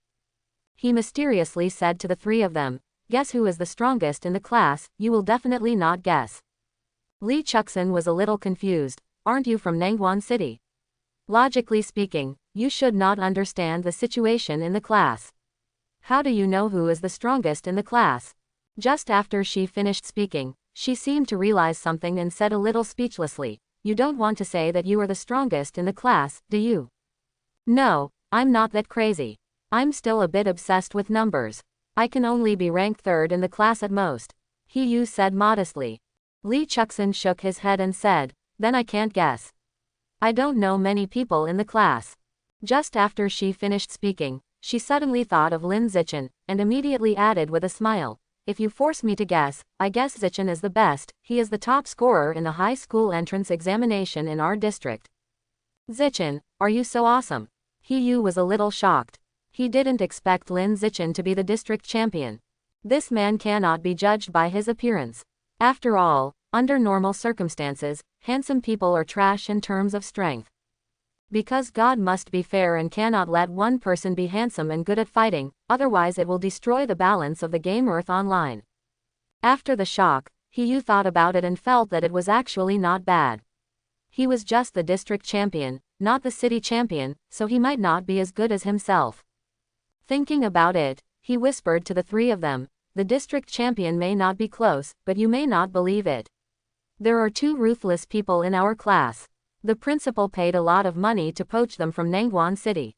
He mysteriously said to the 3 of them, guess who is the strongest in the class, you will definitely not guess. Lee Chuksan was a little confused, aren't you from Nangwon City? Logically speaking, you should not understand the situation in the class. How do you know who is the strongest in the class? Just after she finished speaking, she seemed to realize something and said a little speechlessly, you don't want to say that you are the strongest in the class, do you? No, I'm not that crazy. I'm still a bit obsessed with numbers. I can only be ranked 3rd in the class at most. He said modestly. Lee Chuksan shook his head and said, then I can't guess. I don't know many people in the class. Just after she finished speaking, she suddenly thought of Lin Zichen, and immediately added with a smile, if you force me to guess, I guess Zichen is the best, he is the top scorer in the high school entrance examination in our district. Zichen, are you so awesome? He was a little shocked. He didn't expect Lin Zichen to be the district champion. This man cannot be judged by his appearance. After all, under normal circumstances, handsome people are trash in terms of strength. Because God must be fair and cannot let one person be handsome and good at fighting, otherwise it will destroy the balance of the game Earth Online. After the shock, Yu thought about it and felt that it was actually not bad. He was just the district champion, not the city champion, so he might not be as good as himself. Thinking about it, he whispered to the three of them, "The district champion may not be close, but you may not believe it. There are 2 ruthless people in our class. The principal paid a lot of money to poach them from Nangwon City."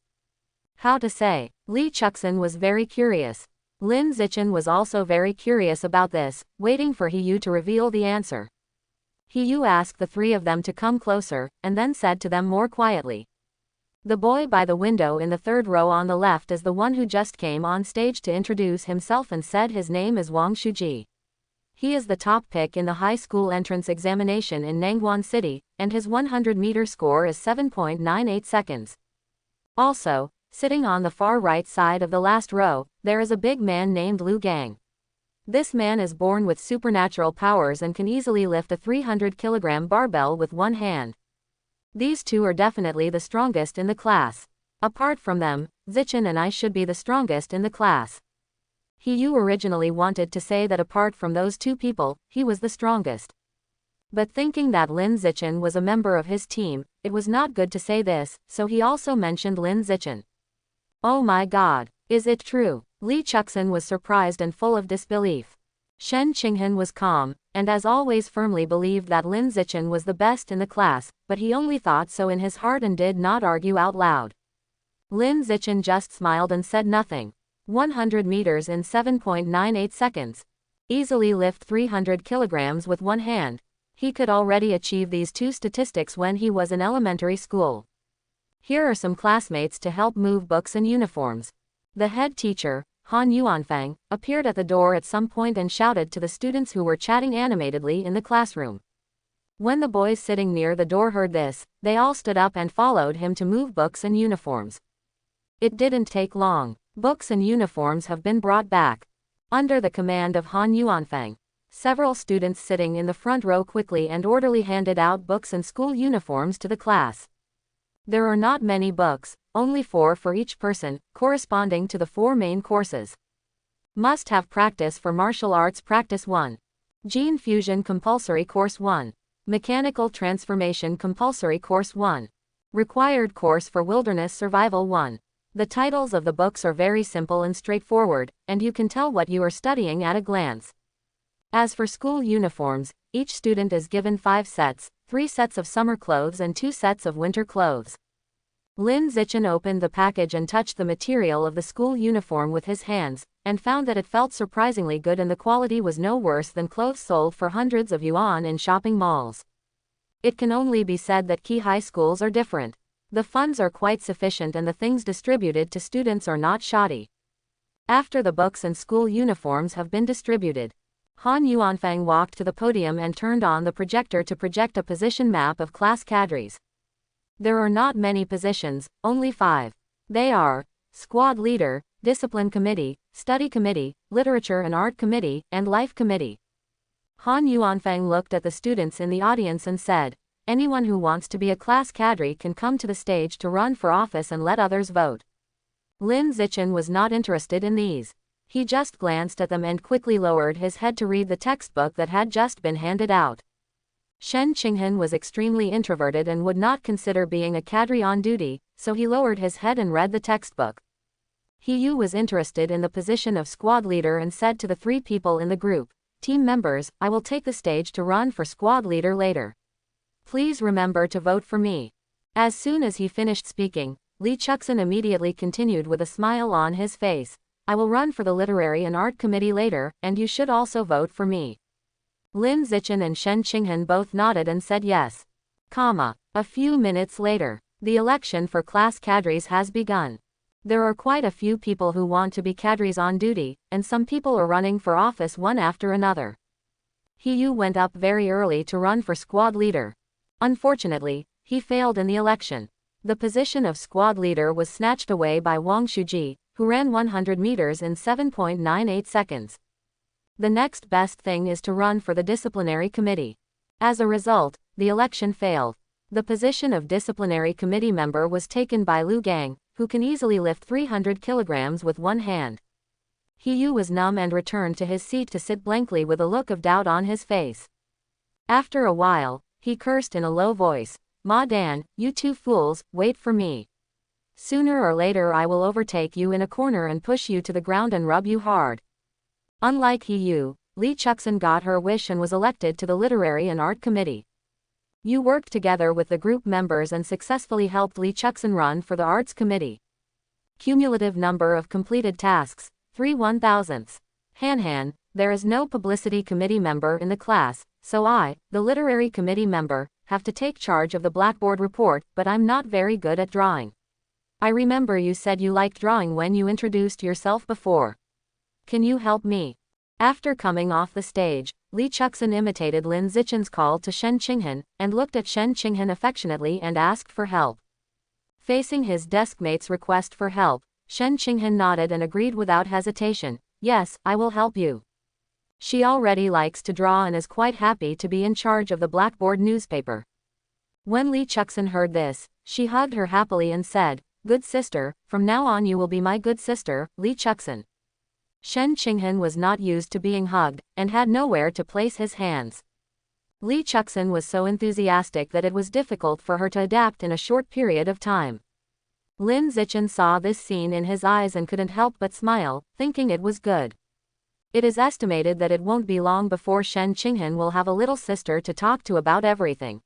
How to say? Lee Chuxin was very curious. Lin Zichen was also very curious about this, waiting for Yu to reveal the answer. Yu asked the 3 of them to come closer, and then said to them more quietly. The boy by the window in the 3rd row on the left is the one who just came on stage to introduce himself and said his name is Wang Shuji. He is the top pick in the high school entrance examination in Nangwon City, and his 100-meter score is 7.98 seconds. Also, sitting on the far right side of the last row, there is a big man named Lu Gang. This man is born with supernatural powers and can easily lift a 300-kilogram barbell with one hand. These 2 are definitely the strongest in the class. Apart from them, Zichen and I should be the strongest in the class. Yu originally wanted to say that apart from those 2 people, he was the strongest. But thinking that Lin Zichen was a member of his team, it was not good to say this, so he also mentioned Lin Zichen. Oh my god, is it true? Lee Chuxin was surprised and full of disbelief. Shen Qinghan was calm, and as always firmly believed that Lin Zichen was the best in the class, but he only thought so in his heart and did not argue out loud. Lin Zichen just smiled and said nothing. 100 meters in 7.98 seconds. Easily lift 300 kilograms with one hand. He could already achieve these 2 statistics when he was in elementary school. Here are some classmates to help move books and uniforms. The head teacher, Han Yuanfang, appeared at the door at some point and shouted to the students who were chatting animatedly in the classroom. When the boys sitting near the door heard this, they all stood up and followed him to move books and uniforms. It didn't take long. Books and uniforms have been brought back. Under the command of Han Yuanfang, several students sitting in the front row quickly and orderly handed out books and school uniforms to the class. There are not many books, only 4 for each person, corresponding to the 4 main courses. Must have practice for martial arts practice 1. Gene fusion compulsory course 1. Mechanical transformation compulsory course 1. Required course for wilderness survival 1. The titles of the books are very simple and straightforward, and you can tell what you are studying at a glance. As for school uniforms, each student is given 5 sets, 3 sets of summer clothes and 2 sets of winter clothes. Lin Zichen opened the package and touched the material of the school uniform with his hands, and found that it felt surprisingly good and the quality was no worse than clothes sold for hundreds of yuan in shopping malls. It can only be said that key high schools are different. The funds are quite sufficient and the things distributed to students are not shoddy. After the books and school uniforms have been distributed, Han Yuanfang walked to the podium and turned on the projector to project a position map of class cadres. There are not many positions, only 5. They are Squad Leader, Discipline Committee, Study Committee, Literature and Art Committee, and Life Committee. Han Yuanfang looked at the students in the audience and said, "Anyone who wants to be a class cadre can come to the stage to run for office and let others vote." Lin Zichen was not interested in these. He just glanced at them and quickly lowered his head to read the textbook that had just been handed out. Shen Qinghan was extremely introverted and would not consider being a cadre on duty, so he lowered his head and read the textbook. Yu was interested in the position of squad leader and said to the 3 people in the group, "Team members, I will take the stage to run for squad leader later. Please remember to vote for me." As soon as he finished speaking, Lee Chuxin immediately continued with a smile on his face, "I will run for the Literary and Art Committee later, and you should also vote for me." Lin Zichen and Shen Qinghan both nodded and said yes. A few minutes later, the election for class cadres has begun. There are quite a few people who want to be cadres on duty, and some people are running for office one after another. Yu went up very early to run for squad leader. Unfortunately, he failed in the election. The position of squad leader was snatched away by Wang Shuji, who ran 100 meters in 7.98 seconds. The next best thing is to run for the disciplinary committee. As a result, the election failed. The position of disciplinary committee member was taken by Liu Gang, who can easily lift 300 kilograms with one hand. Yu was numb and returned to his seat to sit blankly with a look of doubt on his face. After a while, he cursed in a low voice, "Ma Dan, you two fools, wait for me. Sooner or later I will overtake you in a corner and push you to the ground and rub you hard." Unlike Yu, Lee Chuxin got her wish and was elected to the Literary and Art Committee. Yu worked together with the group members and successfully helped Lee Chuxin run for the Arts Committee. Cumulative number of completed tasks, 3/1000. Han, there is no publicity committee member in the class, so I, the literary committee member, have to take charge of the blackboard report, but I'm not very good at drawing. I remember you said you liked drawing when you introduced yourself before. Can you help me? After coming off the stage, Lee Chuxin imitated Lin Zichen's call to Shen Qinghan, and looked at Shen Qinghan affectionately and asked for help. Facing his deskmate's request for help, Shen Qinghan nodded and agreed without hesitation, "Yes, I will help you." She already likes to draw and is quite happy to be in charge of the Blackboard newspaper. When Lee Chuxin heard this, she hugged her happily and said, "Good sister, from now on you will be my good sister, Lee Chuxin." Shen Qinghan was not used to being hugged, and had nowhere to place his hands. Lee Chuxin was so enthusiastic that it was difficult for her to adapt in a short period of time. Lin Zichen saw this scene in his eyes and couldn't help but smile, thinking it was good. It is estimated that it won't be long before Shen Qinghan will have a little sister to talk to about everything.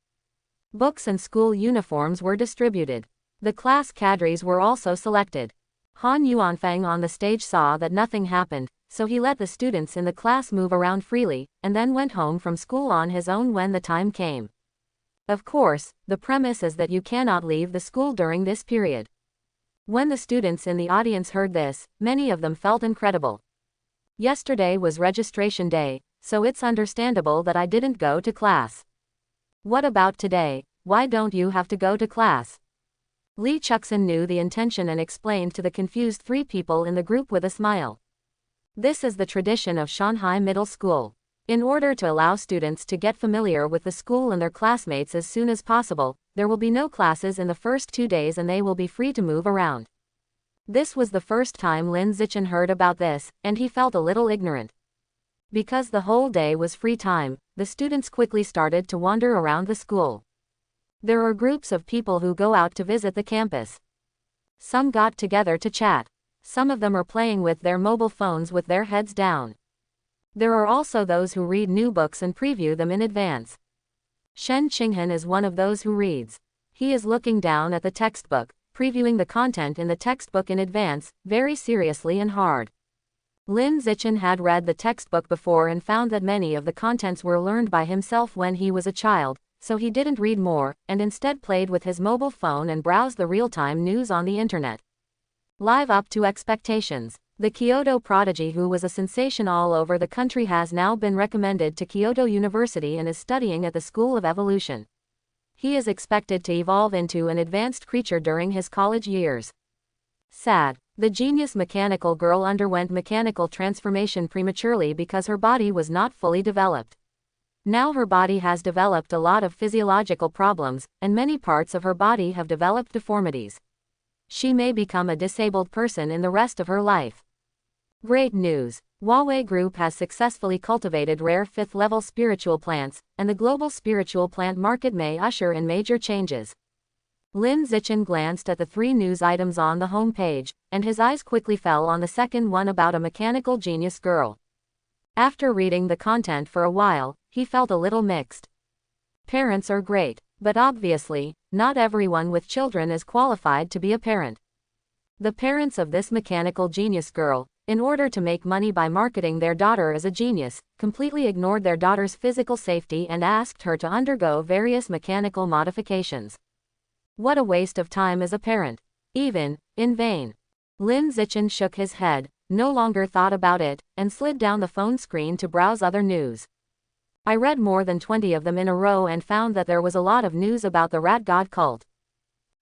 Books and school uniforms were distributed. The class cadres were also selected. Han Yuanfang on the stage saw that nothing happened, so he let the students in the class move around freely, and then went home from school on his own when the time came. Of course, the premise is that you cannot leave the school during this period. When the students in the audience heard this, many of them felt incredible. Yesterday was registration day, so it's understandable that I didn't go to class. What about today? Why don't you have to go to class? Lee Chuxin knew the intention and explained to the confused three people in the group with a smile. This is the tradition of Shanghai Middle School. In order to allow students to get familiar with the school and their classmates as soon as possible, there will be no classes in the first 2 days and they will be free to move around. This was the first time Lin Zichen heard about this, and he felt a little ignorant. Because the whole day was free time, the students quickly started to wander around the school. There are groups of people who go out to visit the campus. Some got together to chat. Some of them are playing with their mobile phones with their heads down. There are also those who read new books and preview them in advance. Shen Qinghan is one of those who reads. He is looking down at the textbook, previewing the content in the textbook in advance, very seriously and hard. Lin Zichen had read the textbook before and found that many of the contents were learned by himself when he was a child, so he didn't read more, and instead played with his mobile phone and browsed the real-time news on the internet. Live up to expectations. The Kyoto prodigy who was a sensation all over the country has now been recommended to Kyoto University and is studying at the School of Evolution. He is expected to evolve into an advanced creature during his college years. Sad. The genius mechanical girl underwent mechanical transformation prematurely because her body was not fully developed. Now her body has developed a lot of physiological problems, and many parts of her body have developed deformities. She may become a disabled person in the rest of her life. Great news! Huawei Group has successfully cultivated rare 5th-level spiritual plants, and the global spiritual plant market may usher in major changes. Lin Zichen glanced at the 3 news items on the home page, and his eyes quickly fell on the second one about a mechanical genius girl. After reading the content for a while, he felt a little mixed. Parents are great, but obviously, not everyone with children is qualified to be a parent. The parents of this mechanical genius girl, in order to make money by marketing their daughter as a genius, completely ignored their daughter's physical safety and asked her to undergo various mechanical modifications. What a waste of time as a parent. Even, in vain. Lin Zichen shook his head, no longer thought about it, and slid down the phone screen to browse other news. I read more than 20 of them in a row and found that there was a lot of news about the rat god cult.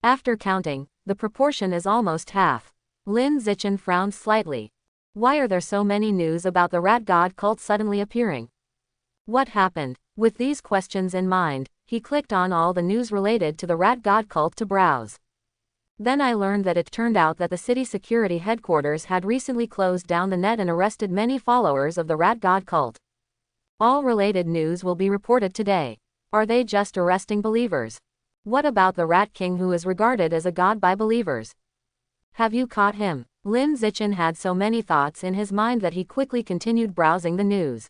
After counting, the proportion is almost half. Lin Zichen frowned slightly. Why are there so many news about the rat god cult suddenly appearing? What happened? With these questions in mind, he clicked on all the news related to the rat god cult to browse. Then I learned that it turned out that the city security headquarters had recently closed down the net and arrested many followers of the rat god cult. All related news will be reported today. Are they just arresting believers? What about the Rat King, who is regarded as a god by believers? Have you caught him? Lin Zichen had so many thoughts in his mind that he quickly continued browsing the news.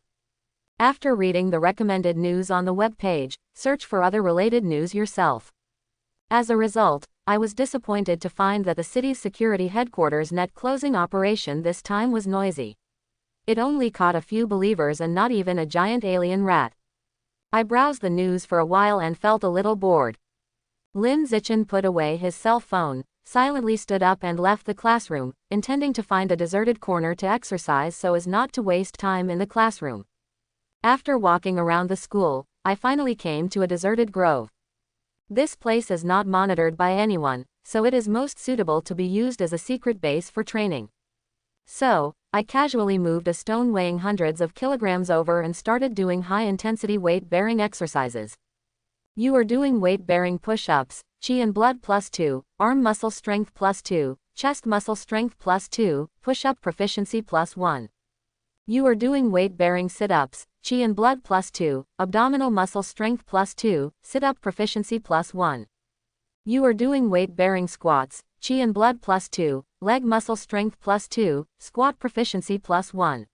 After reading the recommended news on the web page, search for other related news yourself. As a result, I was disappointed to find that the city's security headquarters net closing operation this time was noisy. It only caught a few believers and not even a giant alien rat. I browsed the news for a while and felt a little bored. Lin Zichen put away his cell phone, silently stood up and left the classroom, intending to find a deserted corner to exercise so as not to waste time in the classroom. After walking around the school, I finally came to a deserted grove. This place is not monitored by anyone, so it is most suitable to be used as a secret base for training. So, I casually moved a stone weighing hundreds of kilograms over and started doing high-intensity weight-bearing exercises. You are doing weight-bearing push-ups, chi and blood +2, arm muscle strength +2, chest muscle strength +2, push-up proficiency +1. You are doing weight-bearing sit-ups, chi and blood +2, abdominal muscle strength +2, sit-up proficiency +1. You are doing weight-bearing squats, chi and blood +2, leg muscle strength +2, squat proficiency +1.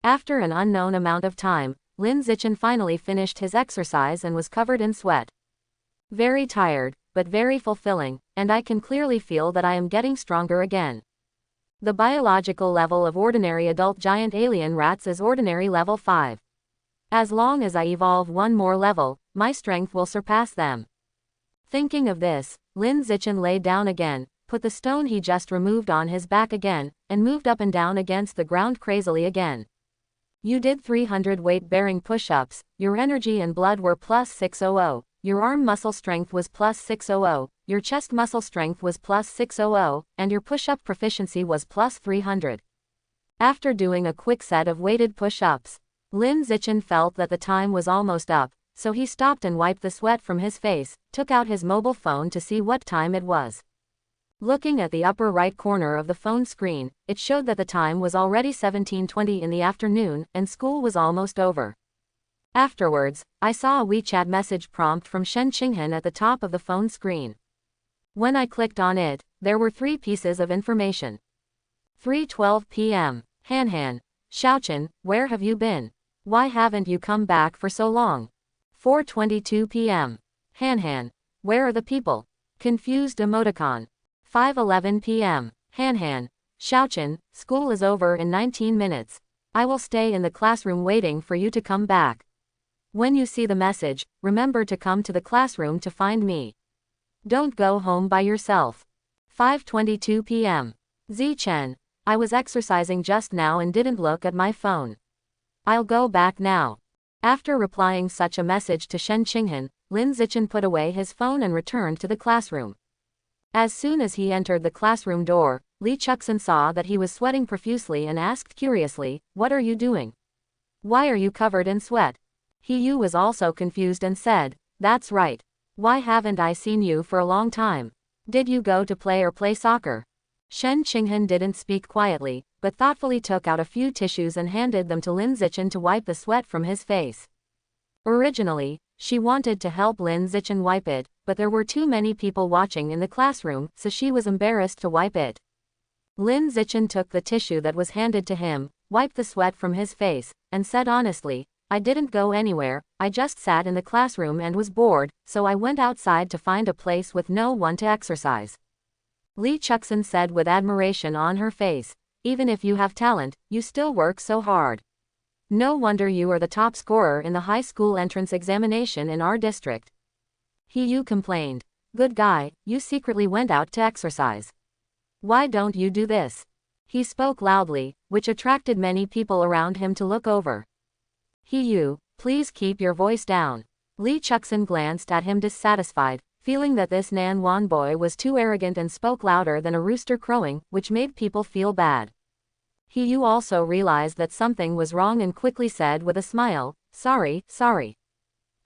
After an unknown amount of time, Lin Zichen finally finished his exercise and was covered in sweat. Very tired, but very fulfilling, and I can clearly feel that I am getting stronger again. The biological level of ordinary adult giant alien rats is ordinary level 5. As long as I evolve one more level, my strength will surpass them. Thinking of this, Lin Zichen lay down again, put the stone he just removed on his back again, and moved up and down against the ground crazily again. You did 300 weight-bearing push-ups, your energy and blood were +600, your arm muscle strength was +600, your chest muscle strength was +600, and your push-up proficiency was +300. After doing a quick set of weighted push-ups, Lin Zichen felt that the time was almost up, so he stopped and wiped the sweat from his face, took out his mobile phone to see what time it was. Looking at the upper right corner of the phone screen, it showed that the time was already 17:20 in the afternoon, and school was almost over. Afterwards, I saw a WeChat message prompt from Shen Qinghan at the top of the phone screen. When I clicked on it, there were 3 pieces of information. 3:12 p.m. Han, Xiaochen, where have you been? Why haven't you come back for so long? 4:22 p.m. Han, where are the people? Confused emoticon. 5:11 p.m. Han, Xiaochen, school is over in 19 minutes. I will stay in the classroom waiting for you to come back. When you see the message, remember to come to the classroom to find me. Don't go home by yourself. 5:22 p.m. Zichen, I was exercising just now and didn't look at my phone. I'll go back now. After replying such a message to Shen Qinghan, Lin Zichen put away his phone and returned to the classroom. As soon as he entered the classroom door, Li Chuxin saw that he was sweating profusely and asked curiously, "What are you doing? Why are you covered in sweat?" He Yu was also confused and said, "That's right. Why haven't I seen you for a long time? Did you go to play soccer?" Shen Qinghan didn't speak quietly, but thoughtfully took out a few tissues and handed them to Lin Zichen to wipe the sweat from his face. Originally, she wanted to help Lin Zichen wipe it, but there were too many people watching in the classroom, so she was embarrassed to wipe it. Lin Zichen took the tissue that was handed to him, wiped the sweat from his face, and said honestly, "I didn't go anywhere, I just sat in the classroom and was bored, so I went outside to find a place with no one to exercise." Li Chuxin said with admiration on her face, "Even if you have talent, you still work so hard. No wonder you are the top scorer in the high school entrance examination in our district." He Yu complained, "Good guy, you secretly went out to exercise. Why don't you do this?" He spoke loudly, which attracted many people around him to look over. He Yu, please keep your voice down. Li Chuxin glanced at him dissatisfied, feeling that this Nanwan boy was too arrogant and spoke louder than a rooster crowing, which made people feel bad. He Yu also realized that something was wrong and quickly said with a smile, "Sorry, sorry."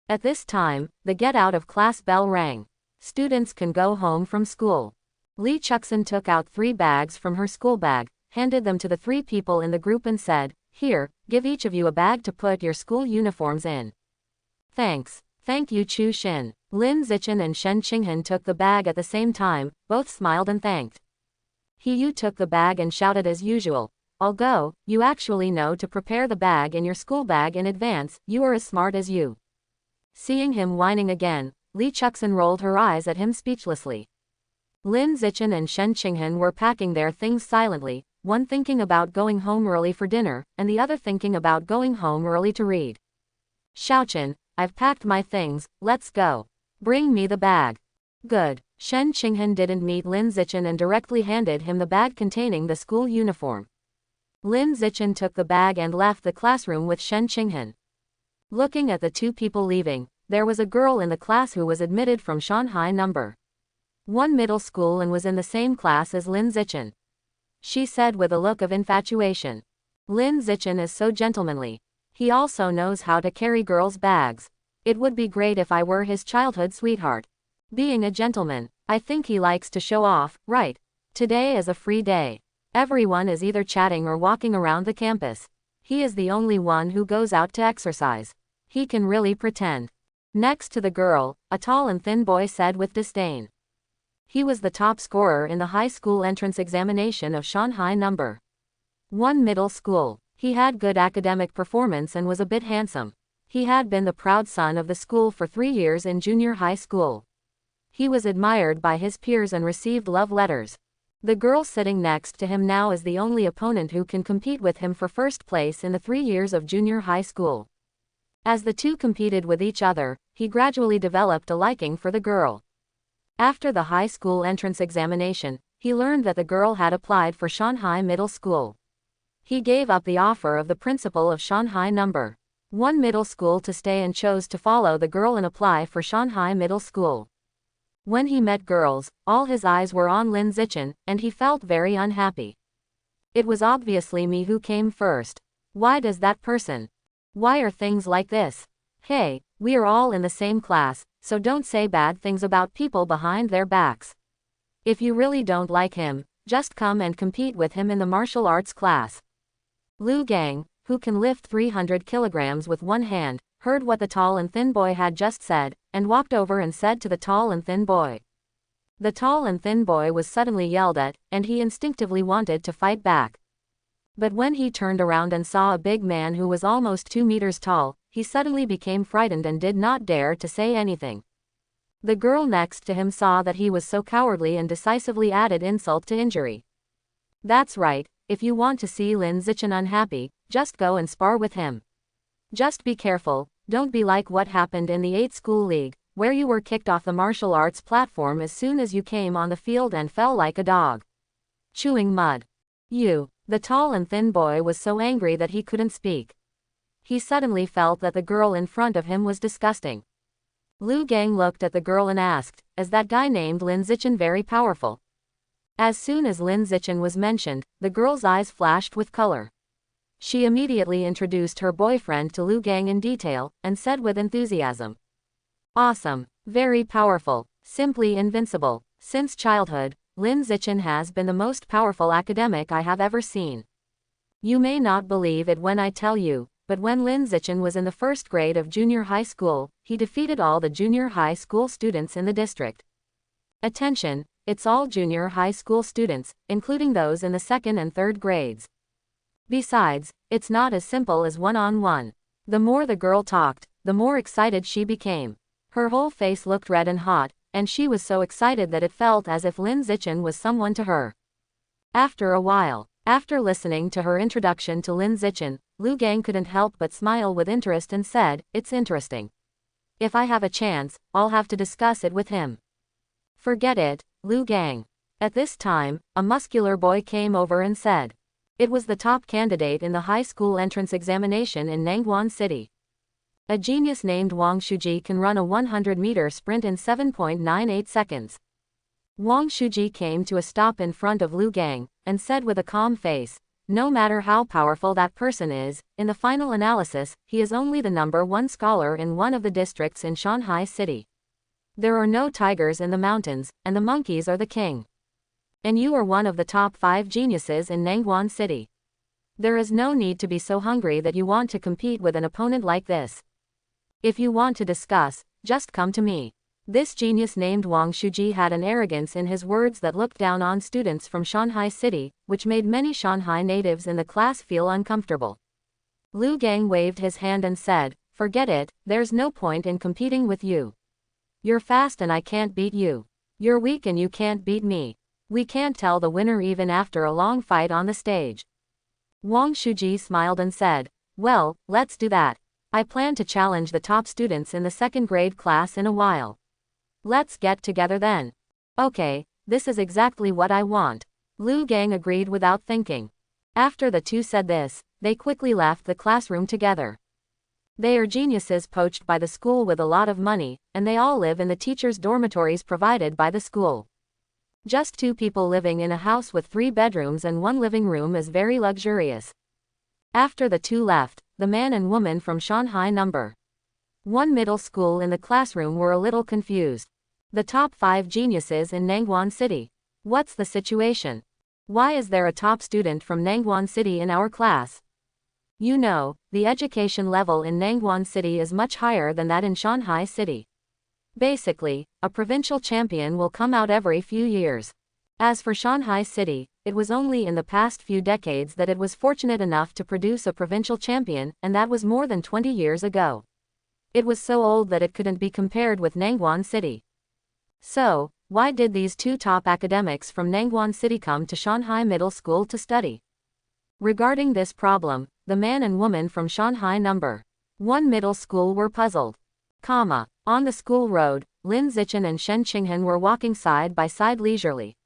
At this time, the get out of class bell rang. Students can go home from school. Lee Chuxin took out 3 bags from her school bag, handed them to the 3 people in the group and said, "Here, give each of you a bag to put your school uniforms in." "Thanks." "Thank you Chu Xin." Lin Zichen and Shen Qinghan took the bag at the same time, both smiled and thanked. He Yu took the bag and shouted as usual, "I'll go, you actually know to prepare the bag in your school bag in advance, you are as smart as you." Seeing him whining again, Lee Chuxin rolled her eyes at him speechlessly. Lin Zichen and Shen Qinghan were packing their things silently, one thinking about going home early for dinner, and the other thinking about going home early to read. "Xiaochen, I've packed my things, let's go. Bring me the bag." "Good." Shen Qinghan didn't meet Lin Zichen and directly handed him the bag containing the school uniform. Lin Zichen took the bag and left the classroom with Shen Qinghan. Looking at the 2 people leaving, there was a girl in the class who was admitted from Shanghai No. 1 middle school and was in the same class as Lin Zichen. She said with a look of infatuation, "Lin Zichen is so gentlemanly. He also knows how to carry girls' bags. It would be great if I were his childhood sweetheart. Being a gentleman, I think he likes to show off, right? Today is a free day. Everyone is either chatting or walking around the campus. He is the only one who goes out to exercise. He can really pretend." Next to the girl, a tall and thin boy said with disdain. He was the top scorer in the high school entrance examination of Shanghai No. 1 middle school. He had good academic performance and was a bit handsome. He had been the proud son of the school for 3 years in junior high school. He was admired by his peers and received love letters. The girl sitting next to him now is the only opponent who can compete with him for first place in the 3 years of junior high school. As the 2 competed with each other, he gradually developed a liking for the girl. After the high school entrance examination, he learned that the girl had applied for Shanghai Middle School. He gave up the offer of the principal of Shanghai No. 1 Middle School to stay and chose to follow the girl and apply for Shanghai Middle School. When he met girls, all his eyes were on Lin Zichen, and he felt very unhappy. It was obviously me who came first. Why does that person? Why are things like this? Hey, we are all in the same class, so don't say bad things about people behind their backs. If you really don't like him, just come and compete with him in the martial arts class. Lu Gang, who can lift 300 kilograms with one hand, heard what the tall and thin boy had just said, and walked over and said to the tall and thin boy. The tall and thin boy was suddenly yelled at, and he instinctively wanted to fight back. But when he turned around and saw a big man who was almost 2 meters tall, he suddenly became frightened and did not dare to say anything. The girl next to him saw that he was so cowardly and decisively added insult to injury. That's right, if you want to see Lin Zichen unhappy, just go and spar with him. Just be careful, don't be like what happened in the 8 school league, where you were kicked off the martial arts platform as soon as you came on the field and fell like a dog. Chewing mud. The tall and thin boy was so angry that he couldn't speak. He suddenly felt that the girl in front of him was disgusting. Lu Gang looked at the girl and asked, "Is that guy named Lin Zichen very powerful?" As soon as Lin Zichen was mentioned, the girl's eyes flashed with color. She immediately introduced her boyfriend to Lu Gang in detail, and said with enthusiasm, "Awesome, very powerful, simply invincible. Since childhood, Lin Zichen has been the most powerful academic I have ever seen. You may not believe it when I tell you, but when Lin Zichen was in the 1st grade of junior high school, he defeated all the junior high school students in the district. Attention, it's all junior high school students, including those in the 2nd and 3rd grades. Besides, it's not as simple as one-on-one." The more the girl talked, the more excited she became. Her whole face looked red and hot, and she was so excited that it felt as if Lin Zichen was someone to her. After a while, after listening to her introduction to Lin Zichen, Lu Gang couldn't help but smile with interest and said, "It's interesting. If I have a chance, I'll have to discuss it with him." "Forget it, Lu Gang." At this time, a muscular boy came over and said. It was the top candidate in the high school entrance examination in Nangwon City. A genius named Wang Shuji can run a 100-meter sprint in 7.98 seconds. Wang Shuji came to a stop in front of Lu Gang, and said with a calm face, "No matter how powerful that person is, in the final analysis, he is only the #1 scholar in one of the districts in Shanghai City. There are no tigers in the mountains, and the monkeys are the king. And you are one of the top 5 geniuses in Nangguan City. There is no need to be so hungry that you want to compete with an opponent like this. If you want to discuss, just come to me." This genius named Wang Shuji had an arrogance in his words that looked down on students from Shanghai City, which made many Shanghai natives in the class feel uncomfortable. Lu Gang waved his hand and said, "Forget it, there's no point in competing with you. You're fast and I can't beat you. You're weak and you can't beat me. We can't tell the winner even after a long fight on the stage." Wang Shuji smiled and said, "Well, let's do that. I plan to challenge the top students in the 2nd grade class in a while. Let's get together then." "Okay, this is exactly what I want." Lu Gang agreed without thinking. After the two said this, they quickly left the classroom together. They are geniuses poached by the school with a lot of money, and they all live in the teachers' dormitories provided by the school. Just 2 people living in a house with 3 bedrooms and 1 living room is very luxurious. After the two left, the man and woman from Shanghai #1 middle school in the classroom were a little confused. The top 5 geniuses in Nangguan City. What's the situation? Why is there a top student from Nangguan City in our class? You know, the education level in Nangguan City is much higher than that in Shanghai City. Basically, a provincial champion will come out every few years. As for Shanghai City, it was only in the past few decades that it was fortunate enough to produce a provincial champion, and that was more than 20 years ago. It was so old that it couldn't be compared with Nangguan City. So, why did these 2 top academics from Nangguan City come to Shanghai Middle School to study? Regarding this problem, the man and woman from Shanghai #1 Middle School were puzzled. On the school road, Lin Zichen and Shen Qinghan were walking side by side leisurely.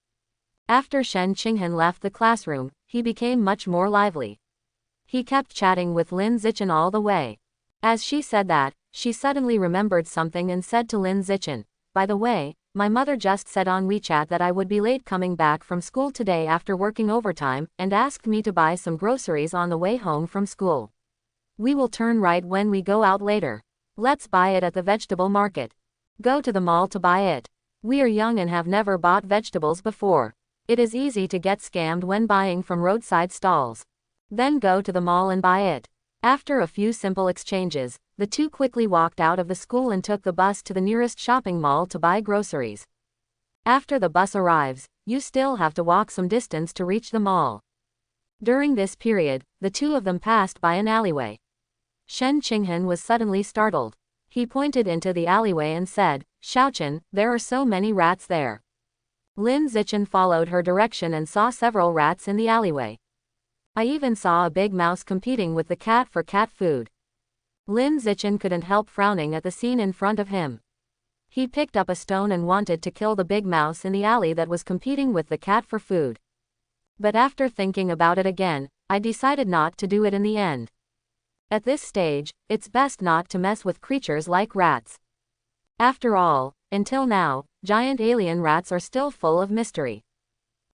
After Shen Qinghan left the classroom, he became much more lively. He kept chatting with Lin Zichen all the way. As she said that, she suddenly remembered something and said to Lin Zichen, "By the way, my mother just said on WeChat that I would be late coming back from school today after working overtime, and asked me to buy some groceries on the way home from school. We will turn right when we go out later. Let's buy it at the vegetable market. Go to the mall to buy it. We are young and have never bought vegetables before. It is easy to get scammed when buying from roadside stalls. Then go to the mall and buy it." After a few simple exchanges, the two quickly walked out of the school and took the bus to the nearest shopping mall to buy groceries. After the bus arrives, you still have to walk some distance to reach the mall. During this period, the two of them passed by an alleyway. Shen Qinghan was suddenly startled. He pointed into the alleyway and said, "Xiaochen, there are so many rats there." Lin Zichen followed her direction and saw several rats in the alleyway. "I even saw a big mouse competing with the cat for cat food." Lin Zichen couldn't help frowning at the scene in front of him. He picked up a stone and wanted to kill the big mouse in the alley that was competing with the cat for food. But after thinking about it again, I decided not to do it in the end. At this stage, it's best not to mess with creatures like rats. After all, until now, giant alien rats are still full of mystery.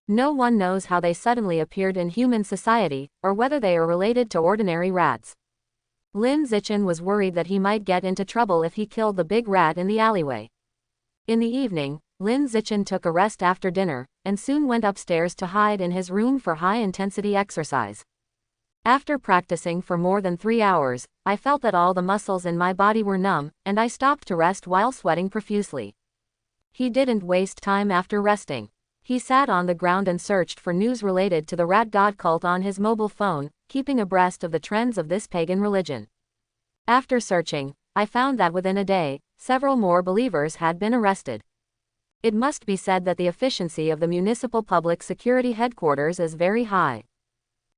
No one knows how they suddenly appeared in human society, or whether they are related to ordinary rats. Lin Zichen was worried that he might get into trouble if he killed the big rat in the alleyway. In the evening, Lin Zichen took a rest after dinner, and soon went upstairs to hide in his room for high-intensity exercise. After practicing for more than 3 hours, I felt that all the muscles in my body were numb, and I stopped to rest while sweating profusely. He didn't waste time after resting. He sat on the ground and searched for news related to the rat god cult on his mobile phone, keeping abreast of the trends of this pagan religion. After searching, I found that within a day, several more believers had been arrested. It must be said that the efficiency of the municipal public security headquarters is very high.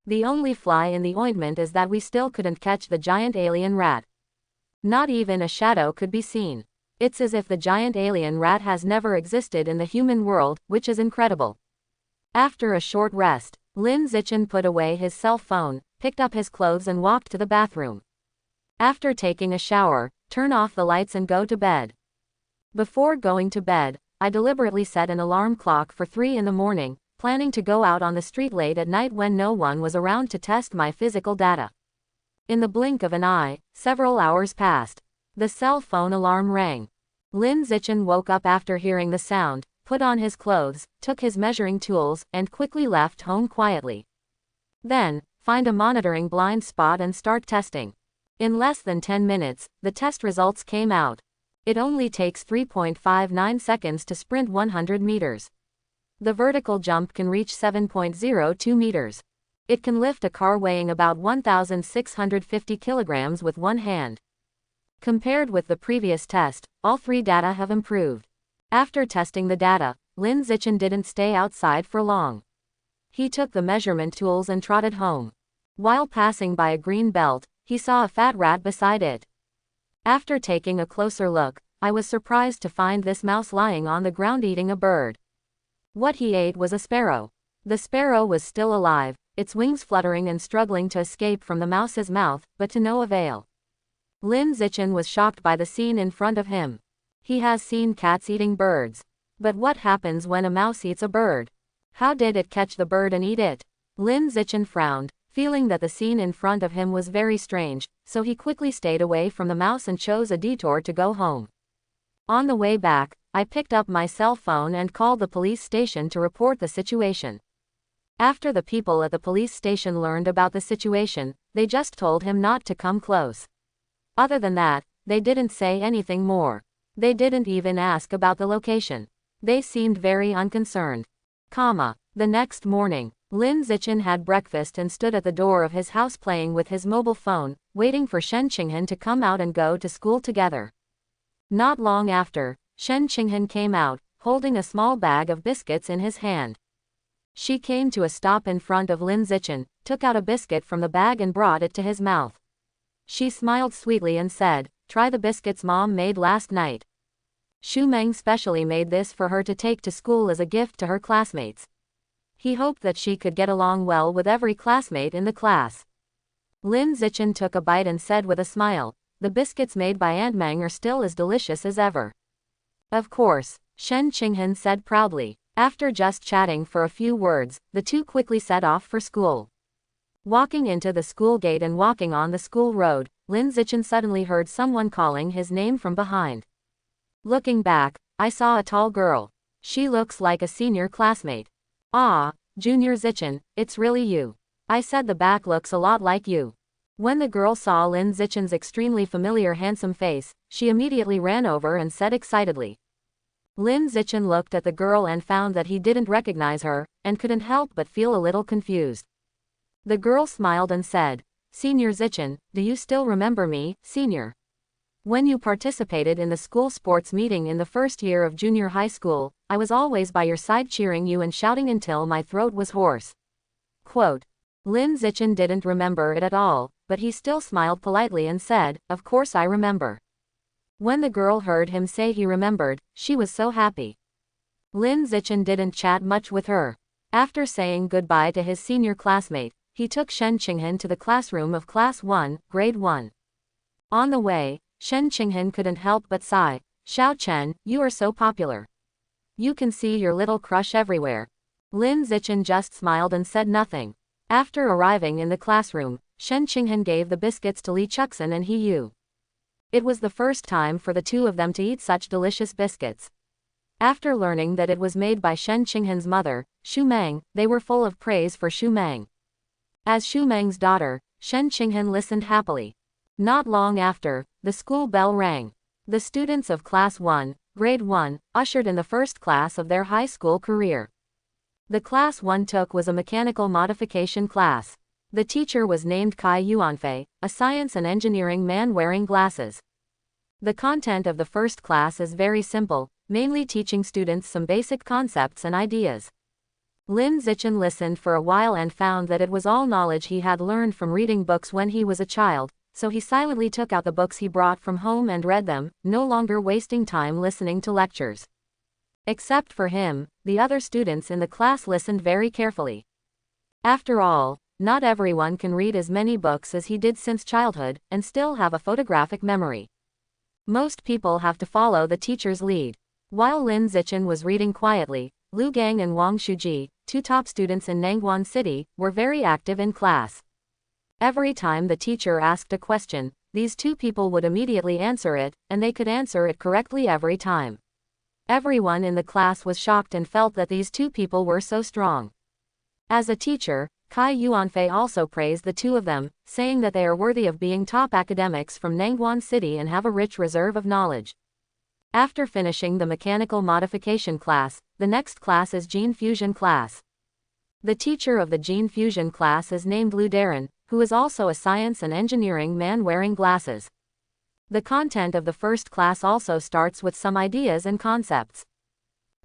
The only fly in the ointment is that we still couldn't catch the giant alien rat. Not even a shadow could be seen. It's as if the giant alien rat has never existed in the human world, which is incredible. After a short rest, Lin Zichen put away his cell phone, picked up his clothes and walked to the bathroom. After taking a shower, turn off the lights and go to bed. Before going to bed, I deliberately set an alarm clock for 3 in the morning, planning to go out on the street late at night when no one was around to test my physical data. In the blink of an eye, several hours passed. The cell phone alarm rang. Lin Zichen woke up after hearing the sound, put on his clothes, took his measuring tools, and quickly left home quietly. Then, find a monitoring blind spot and start testing. In less than 10 minutes, the test results came out. It only takes 3.59 seconds to sprint 100 meters. The vertical jump can reach 7.02 meters. It can lift a car weighing about 1,650 kilograms with one hand. Compared with the previous test, all 3 data have improved. After testing the data, Lin Zichen didn't stay outside for long. He took the measurement tools and trotted home. While passing by a green belt, he saw a fat rat beside it. After taking a closer look, I was surprised to find this mouse lying on the ground eating a bird. What he ate was a sparrow. The sparrow was still alive, its wings fluttering and struggling to escape from the mouse's mouth, but to no avail. Lin Zichen was shocked by the scene in front of him. He has seen cats eating birds. But what happens when a mouse eats a bird? How did it catch the bird and eat it? Lin Zichen frowned, feeling that the scene in front of him was very strange, so he quickly stayed away from the mouse and chose a detour to go home. On the way back, I picked up my cell phone and called the police station to report the situation. After the people at the police station learned about the situation, they just told him not to come close. Other than that, they didn't say anything more. They didn't even ask about the location. They seemed very unconcerned. The next morning, Lin Zichen had breakfast and stood at the door of his house playing with his mobile phone, waiting for Shen Qinghan to come out and go to school together. Not long after, Shen Qinghan came out, holding a small bag of biscuits in his hand. She came to a stop in front of Lin Zichen, took out a biscuit from the bag and brought it to his mouth. She smiled sweetly and said, "Try the biscuits Mom made last night. Xu Meng specially made this for her to take to school as a gift to her classmates." He hoped that she could get along well with every classmate in the class. Lin Zichen took a bite and said with a smile, "The biscuits made by Aunt Meng are still as delicious as ever." "Of course," Shen Qinghan said proudly. After just chatting for a few words, the two quickly set off for school. Walking into the school gate and walking on the school road, Lin Zichen suddenly heard someone calling his name from behind. Looking back, I saw a tall girl. She looks like a senior classmate. "Ah, Junior Zichen, it's really you. I said the back looks a lot like you." When the girl saw Lin Zichen's extremely familiar handsome face, she immediately ran over and said excitedly. Lin Zichen looked at the girl and found that he didn't recognize her, and couldn't help but feel a little confused. The girl smiled and said, "Senior Zichen, do you still remember me, Senior? When you participated in the school sports meeting in the first year of junior high school, I was always by your side cheering you and shouting until my throat was hoarse." Quote. Lin Zichen didn't remember it at all, but he still smiled politely and said, "Of course I remember." When the girl heard him say he remembered, she was so happy. Lin Zichen didn't chat much with her. After saying goodbye to his senior classmate, he took Shen Qinghan to the classroom of Class 1, Grade 1. On the way, Shen Qinghan couldn't help but sigh. "Xiao Chen, you are so popular. You can see your little crush everywhere." Lin Zichen just smiled and said nothing. After arriving in the classroom, Shen Qinghan gave the biscuits to Li Chuxin and He Yu. It was the first time for the two of them to eat such delicious biscuits. After learning that it was made by Shen Qinghan's mother, Xu Meng, they were full of praise for Xu Meng. As Xu Meng's daughter, Shen Qinghan listened happily. Not long after, the school bell rang. The students of Class 1, Grade 1, ushered in the first class of their high school career. The class 1 took was a mechanical modification class. The teacher was named Kai Yuanfei, a science and engineering man wearing glasses. The content of the first class is very simple, mainly teaching students some basic concepts and ideas. Lin Zichen listened for a while and found that it was all knowledge he had learned from reading books when he was a child, so he silently took out the books he brought from home and read them, no longer wasting time listening to lectures. Except for him, the other students in the class listened very carefully. After all, not everyone can read as many books as he did since childhood, and still have a photographic memory. Most people have to follow the teacher's lead. While Lin Zichen was reading quietly, Lu Gang and Wang Shuji, two top students in Nangguan City, were very active in class. Every time the teacher asked a question, these two people would immediately answer it, and they could answer it correctly every time. Everyone in the class was shocked and felt that these two people were so strong. As a teacher, Kai Yuanfei also praised the two of them, saying that they are worthy of being top academics from Nangguan City and have a rich reserve of knowledge. After finishing the mechanical modification class, the next class is gene fusion class. The teacher of the gene fusion class is named Lu Darren, who is also a science and engineering man wearing glasses. The content of the first class also starts with some ideas and concepts.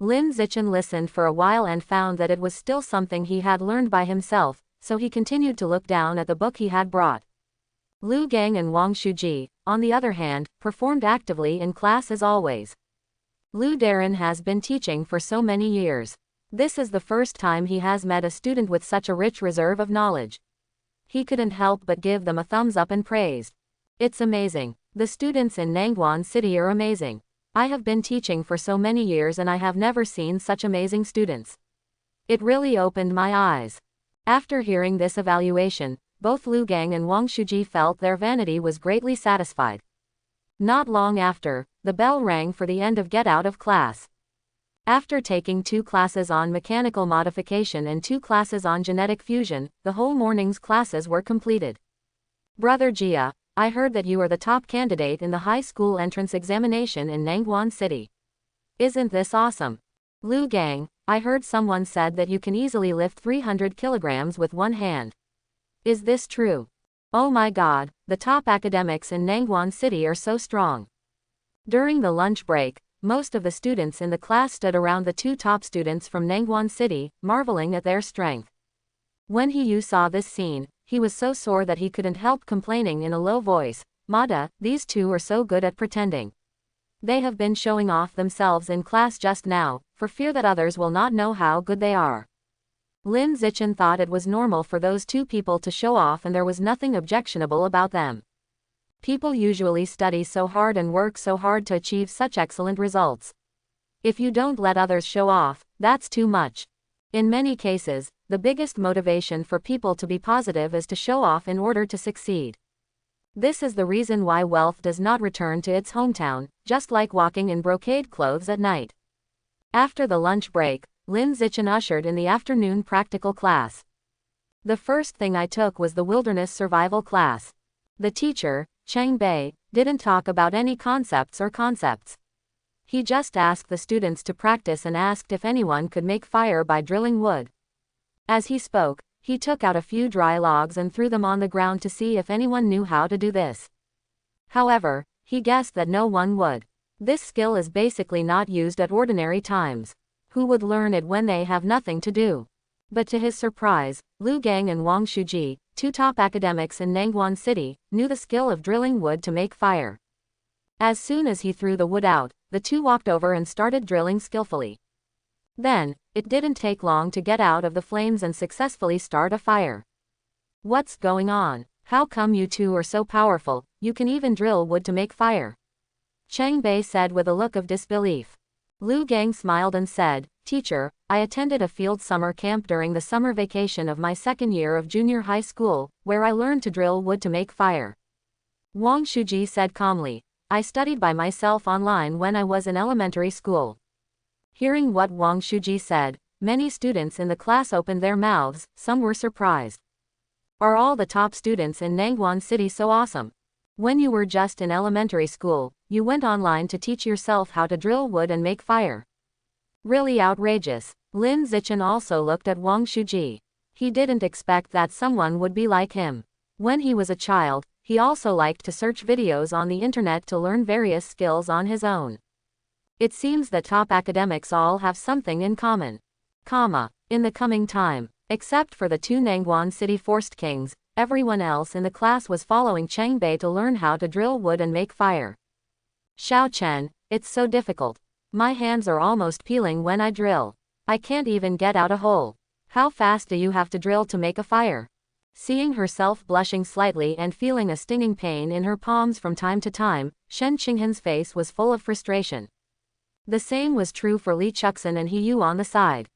Lin Zichen listened for a while and found that it was still something he had learned by himself, so he continued to look down at the book he had brought. Lu Gang and Wang Shuji, on the other hand, performed actively in class as always. Lu Darren has been teaching for so many years. This is the first time he has met a student with such a rich reserve of knowledge. He couldn't help but give them a thumbs up and praised. It's amazing. The students in Nangguan City are amazing. I have been teaching for so many years and I have never seen such amazing students. It really opened my eyes. After hearing this evaluation, both Lu Gang and Wang Shuji felt their vanity was greatly satisfied. Not long after, the bell rang for the end of get out of class. After taking 2 classes on mechanical modification and 2 classes on genetic fusion, the whole morning's classes were completed. Brother Jia, I heard that you are the top candidate in the high school entrance examination in Nangguan City. Isn't this awesome? Lu Gang, I heard someone said that you can easily lift 300 kilograms with one hand. Is this true? Oh my god, the top academics in Nangguan City are so strong. During the lunch break, most of the students in the class stood around the 2 top students from Nangguan City, marveling at their strength. When Yu saw this scene, he was so sore that he couldn't help complaining in a low voice, Mada, these 2 are so good at pretending. They have been showing off themselves in class just now, for fear that others will not know how good they are. Lin Zichen thought it was normal for those 2 people to show off and there was nothing objectionable about them. People usually study so hard and work so hard to achieve such excellent results. If you don't let others show off, that's too much. In many cases, the biggest motivation for people to be positive is to show off in order to succeed. This is the reason why wealth does not return to its hometown, just like walking in brocade clothes at night. After the lunch break, Lin Zichen ushered in the afternoon practical class. The first thing I took was the wilderness survival class. The teacher, Cheng Bei, didn't talk about any concepts. He just asked the students to practice and asked if anyone could make fire by drilling wood. As he spoke, he took out a few dry logs and threw them on the ground to see if anyone knew how to do this. However, he guessed that no one would. This skill is basically not used at ordinary times. Who would learn it when they have nothing to do? But to his surprise, Lu Gang and Wang Shuji, 2 top academics in Nangguan City, knew the skill of drilling wood to make fire. As soon as he threw the wood out, the 2 walked over and started drilling skillfully. Then, it didn't take long to get out of the flames and successfully start a fire. What's going on? How come you 2 are so powerful, you can even drill wood to make fire? Cheng Bei said with a look of disbelief. Lu Gang smiled and said, Teacher, I attended a field summer camp during the summer vacation of my 2nd year of junior high school, where I learned to drill wood to make fire. Wang Shuji said calmly, I studied by myself online when I was in elementary school. Hearing what Wang Shuji said, many students in the class opened their mouths, some were surprised. Are all the top students in Nangguan City so awesome? When you were just in elementary school, you went online to teach yourself how to drill wood and make fire. Really outrageous. Lin Zichen also looked at Wang Shuji. He didn't expect that someone would be like him. When he was a child, he also liked to search videos on the internet to learn various skills on his own. It seems that top academics all have something in common. In the coming time, except for the 2 Nangguan City Forest Kings, everyone else in the class was following Cheng Bei to learn how to drill wood and make fire. Xiao Chen, it's so difficult. My hands are almost peeling when I drill. I can't even get out a hole. How fast do you have to drill to make a fire? Seeing herself blushing slightly and feeling a stinging pain in her palms from time to time, Shen Qinghan's face was full of frustration. The same was true for Li Chuxin and He Yu on the side.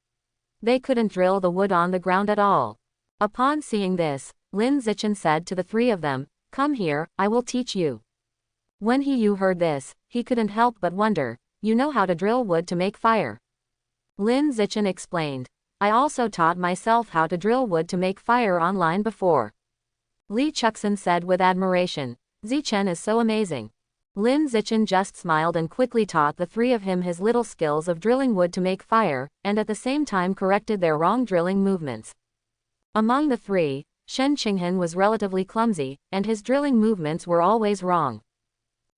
They couldn't drill the wood on the ground at all. Upon seeing this, Lin Zichen said to the three of them, "Come here, I will teach you." When He Yu heard this, he couldn't help but wonder, "You know how to drill wood to make fire?" Lin Zichen explained, "I also taught myself how to drill wood to make fire online before." Li Chuxin said with admiration, "Zichen is so amazing." Lin Zichen just smiled and quickly taught the three of him his little skills of drilling wood to make fire, and at the same time corrected their wrong drilling movements. Among the three, Shen Qinghan was relatively clumsy, and his drilling movements were always wrong.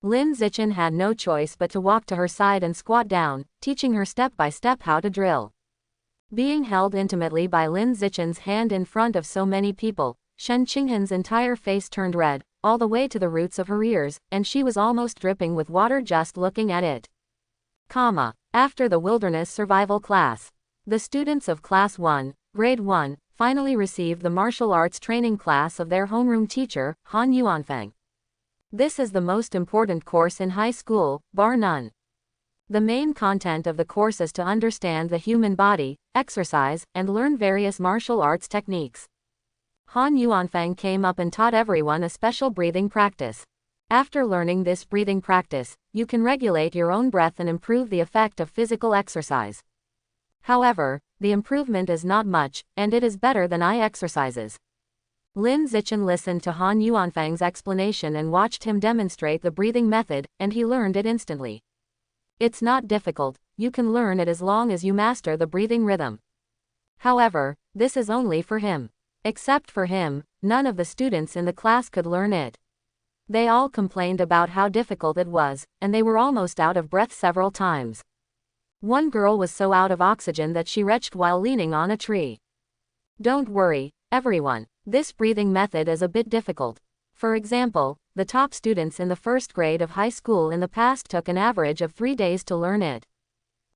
Lin Zichen had no choice but to walk to her side and squat down, teaching her step by step how to drill. Being held intimately by Lin Zichen's hand in front of so many people, Shen Qinghan's entire face turned red, all the way to the roots of her ears, and she was almost dripping with water just looking at it. After the wilderness survival class, the students of Class 1, Grade 1, finally received the martial arts training class of their homeroom teacher, Han Yuanfeng. This is the most important course in high school, bar none. The main content of the course is to understand the human body, exercise, and learn various martial arts techniques. Han Yuanfeng came up and taught everyone a special breathing practice. After learning this breathing practice, you can regulate your own breath and improve the effect of physical exercise. However, the improvement is not much, and it is better than eye exercises. Lin Zichen listened to Han Yuanfeng's explanation and watched him demonstrate the breathing method, and he learned it instantly. It's not difficult, you can learn it as long as you master the breathing rhythm. However, this is only for him. Except for him, none of the students in the class could learn it. They all complained about how difficult it was, and they were almost out of breath several times. One girl was so out of oxygen that she retched while leaning on a tree. Don't worry, everyone. This breathing method is a bit difficult. For example, the top students in the first grade of high school in the past took an average of 3 days to learn it.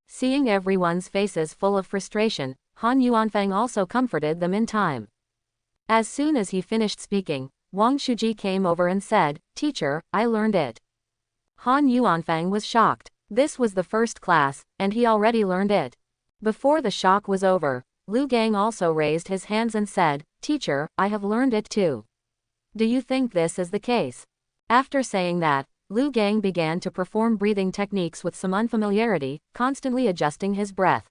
Seeing everyone's faces full of frustration, Han Yuanfeng also comforted them in time. As soon as he finished speaking, Wang Shuji came over and said, "Teacher, I learned it." Han Yuanfeng was shocked. This was the first class, and he already learned it. Before the shock was over, Lu Gang also raised his hands and said, "Teacher, I have learned it too. Do you think this is the case?" After saying that, Lu Gang began to perform breathing techniques with some unfamiliarity, constantly adjusting his breath.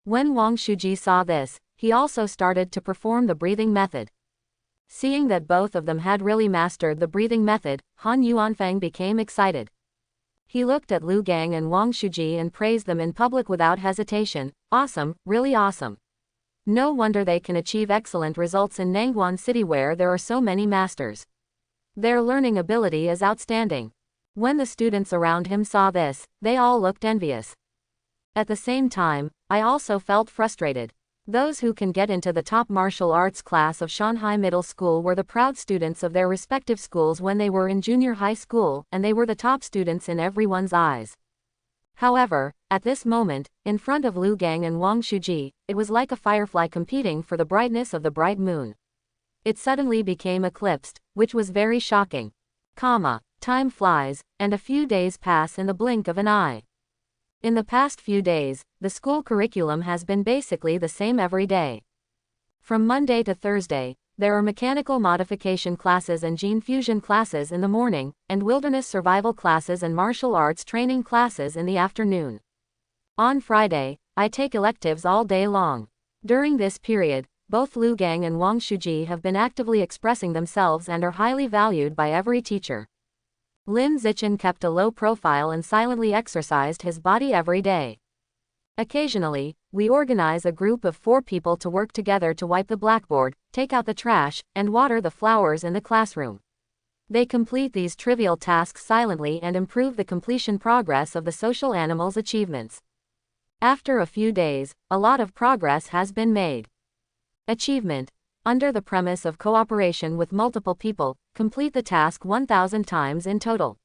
When Wang Shuji saw this, he also started to perform the breathing method. Seeing that both of them had really mastered the breathing method, Han Yuanfeng became excited. He looked at Lu Gang and Wang Shuji and praised them in public without hesitation. "Awesome, really awesome. No wonder they can achieve excellent results in Nangguan City where there are so many masters. Their learning ability is outstanding." When the students around him saw this, they all looked envious. At the same time, I also felt frustrated. Those who can get into the top martial arts class of Shanghai Middle School were the proud students of their respective schools when they were in junior high school, and they were the top students in everyone's eyes. However, at this moment, in front of Lu Gang and Wang Shuji, it was like a firefly competing for the brightness of the bright moon. It suddenly became eclipsed, which was very shocking. Time flies, and a few days pass in the blink of an eye. In the past few days, the school curriculum has been basically the same every day. From Monday to Thursday, there are mechanical modification classes and gene fusion classes in the morning, and wilderness survival classes and martial arts training classes in the afternoon. On Friday, I take electives all day long. During this period, both Lu Gang and Wang Shuji have been actively expressing themselves and are highly valued by every teacher. Lin Zichen kept a low profile and silently exercised his body every day. Occasionally, we organize a group of 4 people to work together to wipe the blackboard, take out the trash, and water the flowers in the classroom. They complete these trivial tasks silently and improve the completion progress of the social animals' achievements. After a few days, a lot of progress has been made. Achievement. Under the premise of cooperation with multiple people, complete the task 1,000 times in total.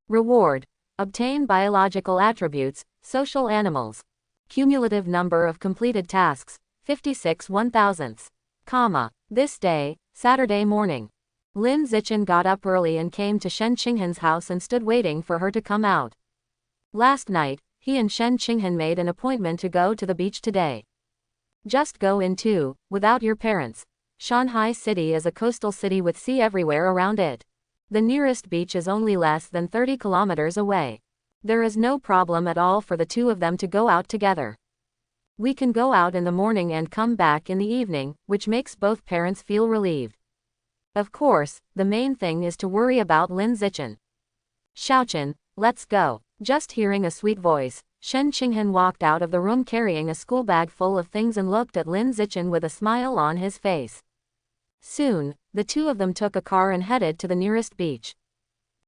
Reward. Obtain biological attributes, social animals. Cumulative number of completed tasks, 56 1,000ths. This day, Saturday morning. Lin Zichen got up early and came to Shen Qinghan's house and stood waiting for her to come out. Last night, he and Shen Qinghan made an appointment to go to the beach today. Just go in too, without your parents. Shanghai City is a coastal city with sea everywhere around it. The nearest beach is only less than 30 kilometers away. There is no problem at all for the two of them to go out together. We can go out in the morning and come back in the evening, which makes both parents feel relieved. Of course, the main thing is to worry about Lin Zichen. Xiaochen, let's go. Just hearing a sweet voice, Shen Qinghan walked out of the room carrying a school bag full of things and looked at Lin Zichen with a smile on his face. Soon, the two of them took a car and headed to the nearest beach.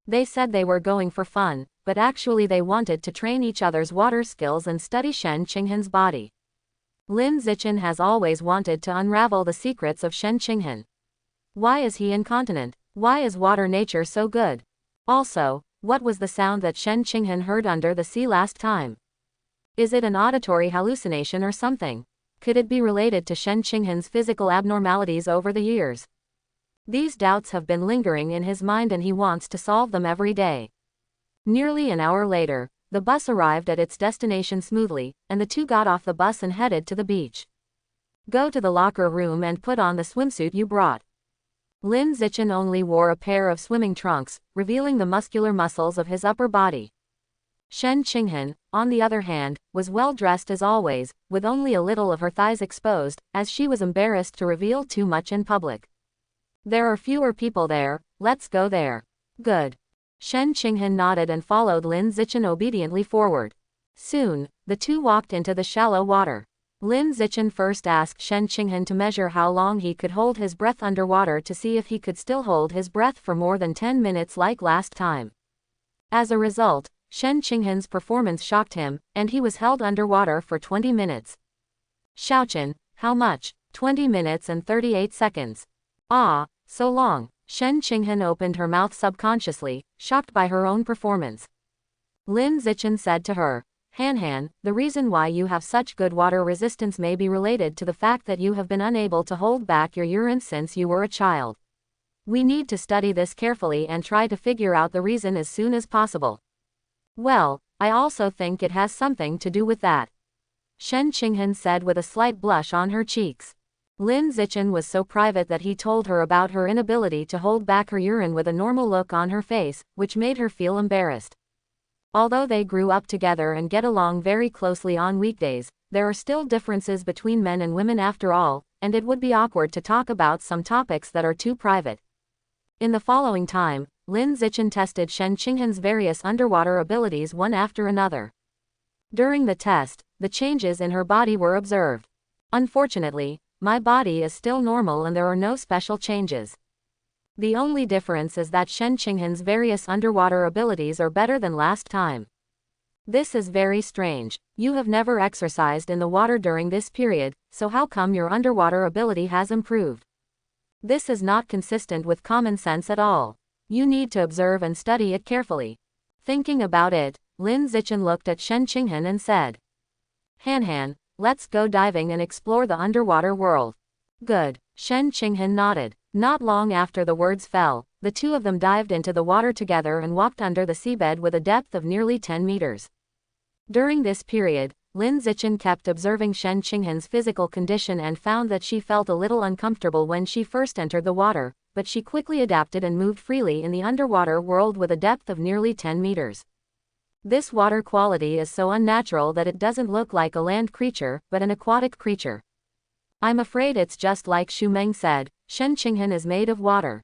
They said they were going for fun, but actually they wanted to train each other's water skills and study Shen Qinghan's body. Lin Zichen has always wanted to unravel the secrets of Shen Qinghan. Why is he incontinent? Why is water nature so good? Also, what was the sound that Shen Qinghan heard under the sea last time? Is it an auditory hallucination or something? Could it be related to Shen Qinghan's physical abnormalities over the years? These doubts have been lingering in his mind and he wants to solve them every day. Nearly an hour later, the bus arrived at its destination smoothly, and the two got off the bus and headed to the beach. Go to the locker room and put on the swimsuit you brought. Lin Zichen only wore a pair of swimming trunks, revealing the muscular muscles of his upper body. Shen Qinghan, on the other hand, was well dressed as always, with only a little of her thighs exposed, as she was embarrassed to reveal too much in public. There are fewer people there, let's go there. Good. Shen Qinghan nodded and followed Lin Zichen obediently forward. Soon, the two walked into the shallow water. Lin Zichen first asked Shen Qinghan to measure how long he could hold his breath underwater to see if he could still hold his breath for more than 10 minutes like last time. As a result, Shen Qinghan's performance shocked him, and he was held underwater for 20 minutes. Xiaochen, how much? 20 minutes and 38 seconds. Ah, so long. Shen Qinghan opened her mouth subconsciously, shocked by her own performance. Lin Zichen said to her, Han, the reason why you have such good water resistance may be related to the fact that you have been unable to hold back your urine since you were a child. We need to study this carefully and try to figure out the reason as soon as possible. Well, I also think it has something to do with that. Shen Qinghan said with a slight blush on her cheeks. Lin Zichen was so private that he told her about her inability to hold back her urine with a normal look on her face, which made her feel embarrassed. Although they grew up together and get along very closely on weekdays, there are still differences between men and women after all, and it would be awkward to talk about some topics that are too private. In the following time, Lin Zichen tested Shen Qinghan's various underwater abilities one after another. During the test, the changes in her body were observed. Unfortunately, my body is still normal and there are no special changes. The only difference is that Shen Qinghan's various underwater abilities are better than last time. This is very strange. You have never exercised in the water during this period, so how come your underwater ability has improved? This is not consistent with common sense at all. You need to observe and study it carefully. Thinking about it, Lin Zichen looked at Shen Qinghan and said, Han, let's go diving and explore the underwater world. Good. Shen Qinghan nodded. Not long after the words fell, the two of them dived into the water together and walked under the seabed with a depth of nearly 10 meters. During this period, Lin Zichen kept observing Shen Qinghan's physical condition and found that she felt a little uncomfortable when she first entered the water, but she quickly adapted and moved freely in the underwater world with a depth of nearly 10 meters. This water quality is so unnatural that it doesn't look like a land creature, but an aquatic creature. I'm afraid it's just like Xu Meng said, Shen Qinghan is made of water.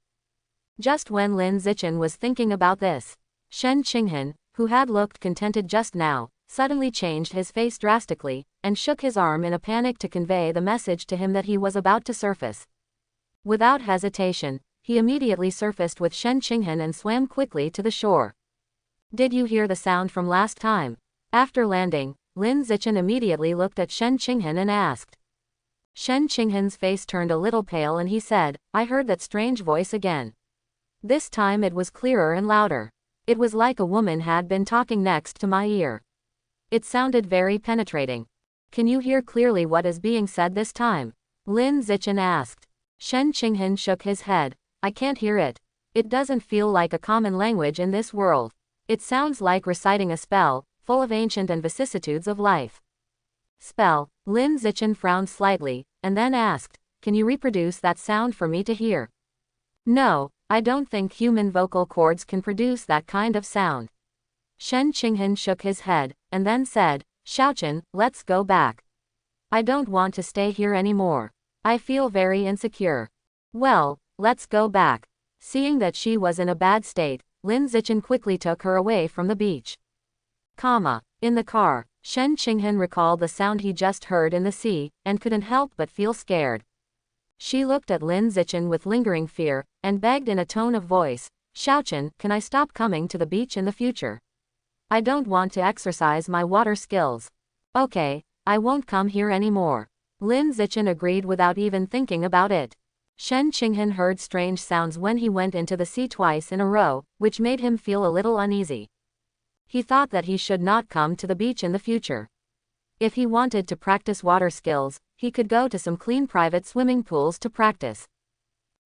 Just when Lin Zichen was thinking about this, Shen Qinghan, who had looked contented just now, suddenly changed his face drastically, and shook his arm in a panic to convey the message to him that he was about to surface. Without hesitation, he immediately surfaced with Shen Qinghan and swam quickly to the shore. Did you hear the sound from last time? After landing, Lin Zichen immediately looked at Shen Qinghan and asked. Shen Qinghan's face turned a little pale and he said, I heard that strange voice again. This time it was clearer and louder. It was like a woman had been talking next to my ear. It sounded very penetrating. Can you hear clearly what is being said this time? Lin Zichen asked. Shen Qinghan shook his head. I can't hear it. It doesn't feel like a common language in this world. It sounds like reciting a spell, full of ancient and vicissitudes of life. Spell. Lin Zichen frowned slightly, and then asked, can you reproduce that sound for me to hear? No, I don't think human vocal cords can produce that kind of sound. Shen Qinghan shook his head, and then said, Xiaochen, let's go back. I don't want to stay here anymore. I feel very insecure. Well, let's go back. Seeing that she was in a bad state, Lin Zichen quickly took her away from the beach. In the car, Shen Qinghan recalled the sound he just heard in the sea, and couldn't help but feel scared. She looked at Lin Zichen with lingering fear, and begged in a tone of voice, Xiaochen, can I stop coming to the beach in the future? I don't want to exercise my water skills. Okay, I won't come here anymore. Lin Zichen agreed without even thinking about it. Shen Qinghan heard strange sounds when he went into the sea twice in a row, which made him feel a little uneasy. He thought that he should not come to the beach in the future. If he wanted to practice water skills, he could go to some clean private swimming pools to practice.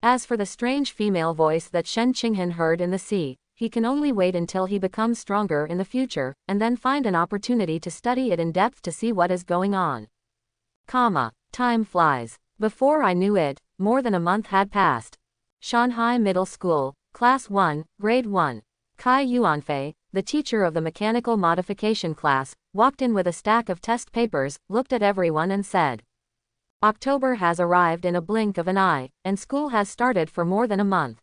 As for the strange female voice that Shen Qinghan heard in the sea, he can only wait until he becomes stronger in the future, and then find an opportunity to study it in depth to see what is going on. Time flies. Before I knew it, more than a month had passed. Shanghai Middle School, Class 1, Grade 1. Kai Yuanfei, the teacher of the mechanical modification class, walked in with a stack of test papers, looked at everyone and said, October has arrived in a blink of an eye, and school has started for more than a month.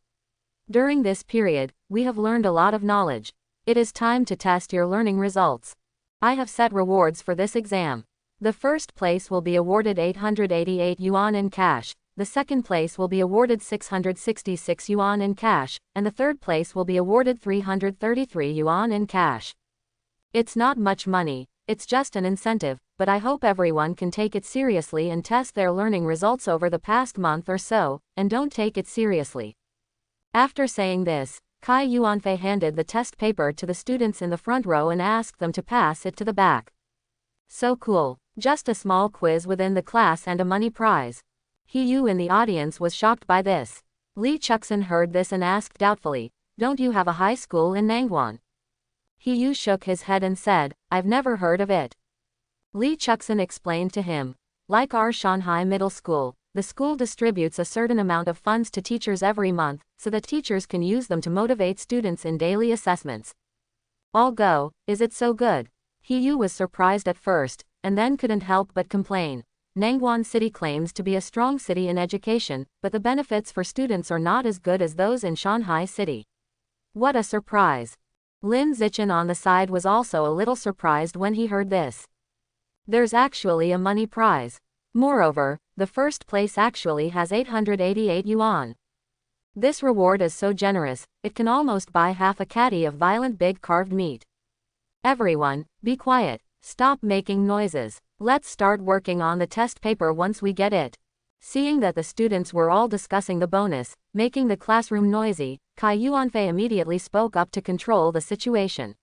During this period, we have learned a lot of knowledge. It is time to test your learning results. I have set rewards for this exam. The first place will be awarded 888 yuan in cash, the second place will be awarded 666 yuan in cash, and the third place will be awarded 333 yuan in cash. It's not much money, it's just an incentive, but I hope everyone can take it seriously and test their learning results over the past month or so, and don't take it seriously. After saying this, Kai Yuanfei handed the test paper to the students in the front row and asked them to pass it to the back. So cool. Just a small quiz within the class and a money prize. He Yu in the audience was shocked by this. Li Chuxin heard this and asked doubtfully, don't you have a high school in Nangguan? He Yu shook his head and said, I've never heard of it. Li Chuxin explained to him, like our Shanghai Middle School, the school distributes a certain amount of funds to teachers every month, so that teachers can use them to motivate students in daily assessments. I'll go, is it so good? He Yu was surprised at first, and then couldn't help but complain. Nangguan City claims to be a strong city in education, but the benefits for students are not as good as those in Shanghai City. What a surprise. Lin Zichen on the side was also a little surprised when he heard this. There's actually a money prize. Moreover, the first place actually has 888 yuan. This reward is so generous, it can almost buy half a caddy of violent big carved meat. Everyone, be quiet. Stop making noises. Let's start working on the test paper once we get it. Seeing that the students were all discussing the bonus, making the classroom noisy, Kai Yuanfei immediately spoke up to control the situation.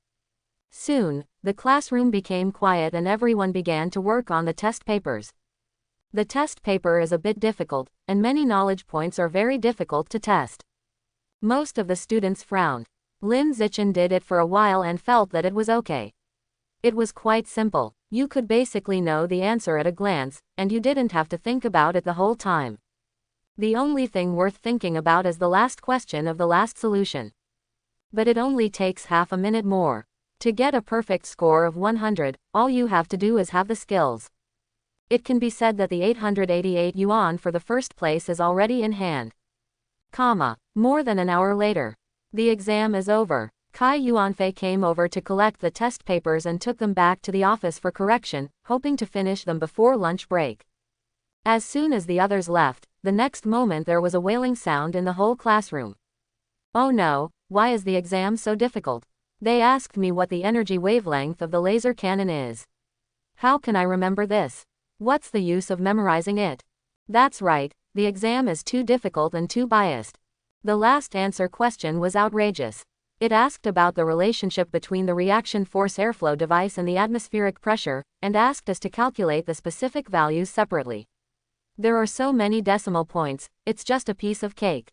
Soon, the classroom became quiet and everyone began to work on the test papers. The test paper is a bit difficult, and many knowledge points are very difficult to test. Most of the students frowned. Lin Zichen did it for a while and felt that it was okay. It was quite simple. You could basically know the answer at a glance, and you didn't have to think about it the whole time. The only thing worth thinking about is the last question of the last solution. But it only takes half a minute more. To get a perfect score of 100, all you have to do is have the skills. It can be said that the 888 yuan for the first place is already in hand. More than an hour later. The exam is over. Kai Yuanfei came over to collect the test papers and took them back to the office for correction, hoping to finish them before lunch break. As soon as the others left, the next moment there was a wailing sound in the whole classroom. Oh no, why is the exam so difficult? They asked me what the energy wavelength of the laser cannon is. How can I remember this? What's the use of memorizing it? That's right, the exam is too difficult and too biased. The last answer question was outrageous. It asked about the relationship between the reaction force airflow device and the atmospheric pressure, and asked us to calculate the specific values separately. There are so many decimal points, it's just a piece of cake.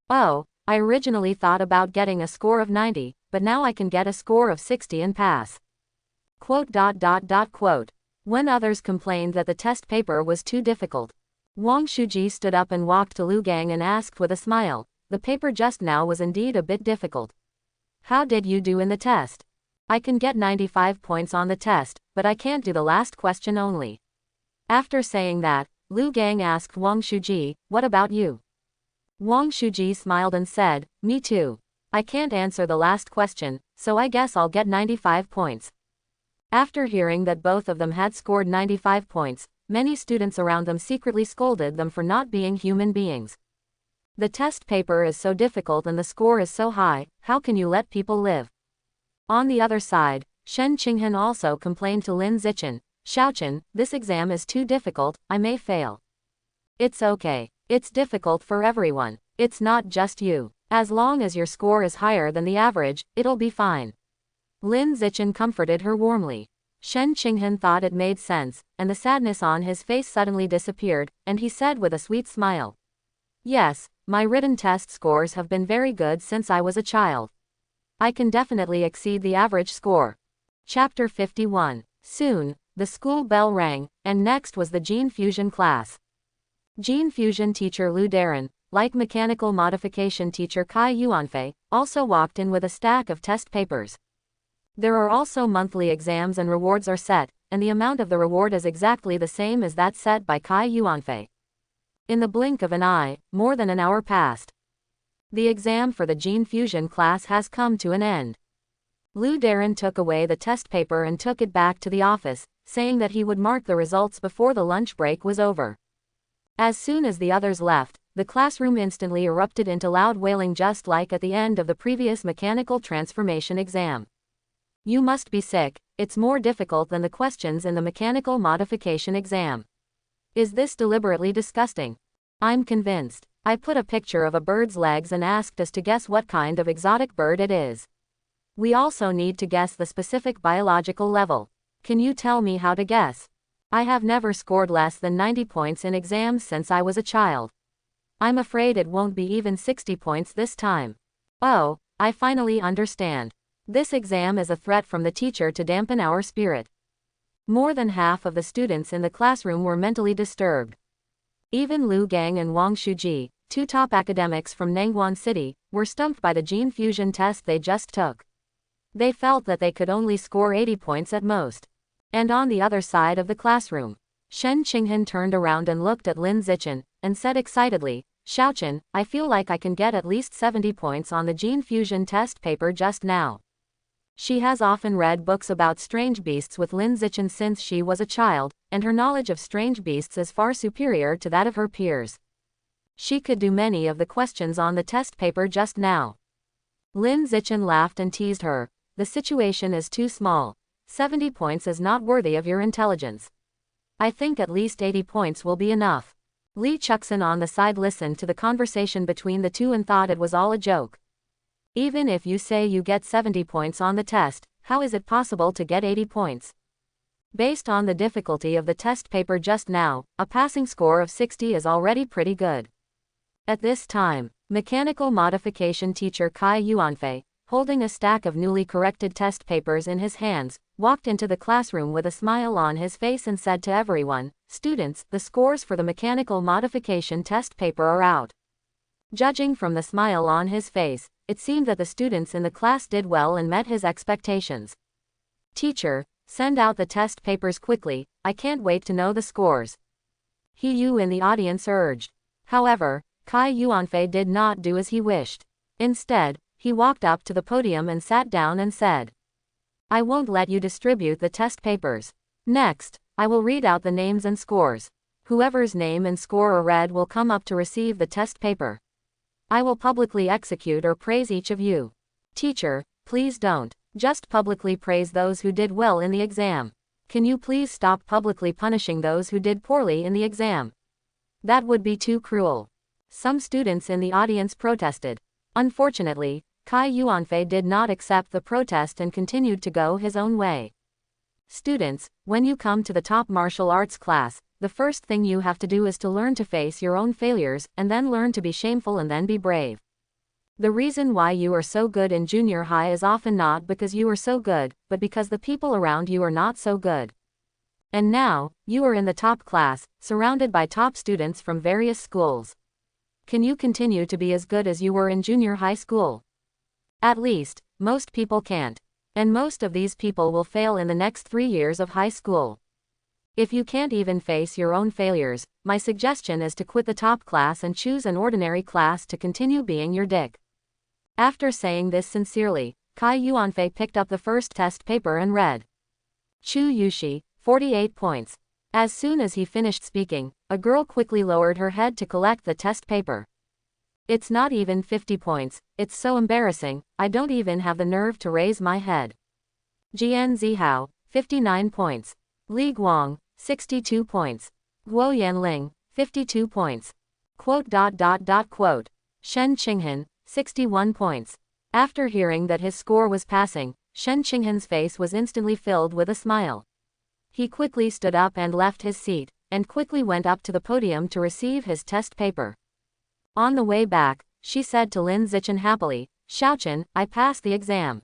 Oh, I originally thought about getting a score of 90, but now I can get a score of 60 and pass. Quote. When others complained that the test paper was too difficult, Wang Shuji stood up and walked to Lu Gang and asked with a smile, the paper just now was indeed a bit difficult. How did you do in the test? I can get 95 points on the test, but I can't do the last question only. After saying that, Lu Gang asked Wang Shuji, what about you? Wang Shuji smiled and said, me too. I can't answer the last question, so I guess I'll get 95 points. After hearing that both of them had scored 95 points, many students around them secretly scolded them for not being human beings. The test paper is so difficult and the score is so high, how can you let people live? On the other side, Shen Qinghan also complained to Lin Zichen, Xiaochen, this exam is too difficult, I may fail. It's okay. It's difficult for everyone. It's not just you. As long as your score is higher than the average, it'll be fine. Lin Zichen comforted her warmly. Shen Qinghan thought it made sense, and the sadness on his face suddenly disappeared, and he said with a sweet smile. Yes, my written test scores have been very good since I was a child. I can definitely exceed the average score. Chapter 51. Soon, the school bell rang, and next was the gene fusion class. Gene fusion teacher Lu Darren, like mechanical modification teacher Kai Yuanfei, also walked in with a stack of test papers. There are also monthly exams and rewards are set, and the amount of the reward is exactly the same as that set by Kai Yuanfei. In the blink of an eye, more than an hour passed. The exam for the gene fusion class has come to an end. Lu Darren took away the test paper and took it back to the office, saying that he would mark the results before the lunch break was over. As soon as the others left, the classroom instantly erupted into loud wailing just like at the end of the previous mechanical transformation exam. You must be sick, it's more difficult than the questions in the mechanical modification exam. Is this deliberately disgusting? I'm convinced. I put a picture of a bird's legs and asked us to guess what kind of exotic bird it is. We also need to guess the specific biological level. Can you tell me how to guess? I have never scored less than 90 points in exams since I was a child. I'm afraid it won't be even 60 points this time. Oh, I finally understand. This exam is a threat from the teacher to dampen our spirit. More than half of the students in the classroom were mentally disturbed. Even Lu Gang and Wang Shuji, two top academics from Nangguan City, were stumped by the gene fusion test they just took. They felt that they could only score 80 points at most. And on the other side of the classroom, Shen Qinghan turned around and looked at Lin Zichen, and said excitedly, Xiaochen, I feel like I can get at least 70 points on the gene fusion test paper just now. She has often read books about strange beasts with Lin Zichen since she was a child, and her knowledge of strange beasts is far superior to that of her peers. She could do many of the questions on the test paper just now. Lin Zichen laughed and teased her. The situation is too small. 70 points is not worthy of your intelligence. I think at least 80 points will be enough. Li Chuxin on the side listened to the conversation between the two and thought it was all a joke. Even if you say you get 70 points on the test, how is it possible to get 80 points? Based on the difficulty of the test paper just now, a passing score of 60 is already pretty good. At this time, mechanical modification teacher Kai Yuanfei, holding a stack of newly corrected test papers in his hands, walked into the classroom with a smile on his face and said to everyone, students, the scores for the mechanical modification test paper are out. Judging from the smile on his face, it seemed that the students in the class did well and met his expectations. Teacher, send out the test papers quickly, I can't wait to know the scores. He Yu in the audience urged. However, Kai Yuanfei did not do as he wished. Instead, he walked up to the podium and sat down and said, I won't let you distribute the test papers. Next, I will read out the names and scores. Whoever's name and score are read will come up to receive the test paper. I will publicly execute or praise each of you. Teacher, please don't. Just publicly praise those who did well in the exam. Can you please stop publicly punishing those who did poorly in the exam? That would be too cruel. Some students in the audience protested. Unfortunately, Kai Yuanfei did not accept the protest and continued to go his own way. Students, when you come to the top martial arts class, the first thing you have to do is to learn to face your own failures, and then learn to be shameful and then be brave. The reason why you are so good in junior high is often not because you are so good, but because the people around you are not so good. And now, you are in the top class, surrounded by top students from various schools. Can you continue to be as good as you were in junior high school? At least, most people can't. And most of these people will fail in the next 3 years of high school. If you can't even face your own failures, my suggestion is to quit the top class and choose an ordinary class to continue being your dick. After saying this sincerely, Kai Yuanfei picked up the first test paper and read. Chu Yushi, 48 points. As soon as he finished speaking, a girl quickly lowered her head to collect the test paper. It's not even 50 points, it's so embarrassing, I don't even have the nerve to raise my head. Jian Zihao, 59 points. Li Guang, 62 points. Guo Yanling, 52 points. Quote. Shen Qinghan, 61 points. After hearing that his score was passing, Shen Qinghan's face was instantly filled with a smile. He quickly stood up and left his seat, and quickly went up to the podium to receive his test paper. On the way back, she said to Lin Zichen happily, Xiaochen, I passed the exam.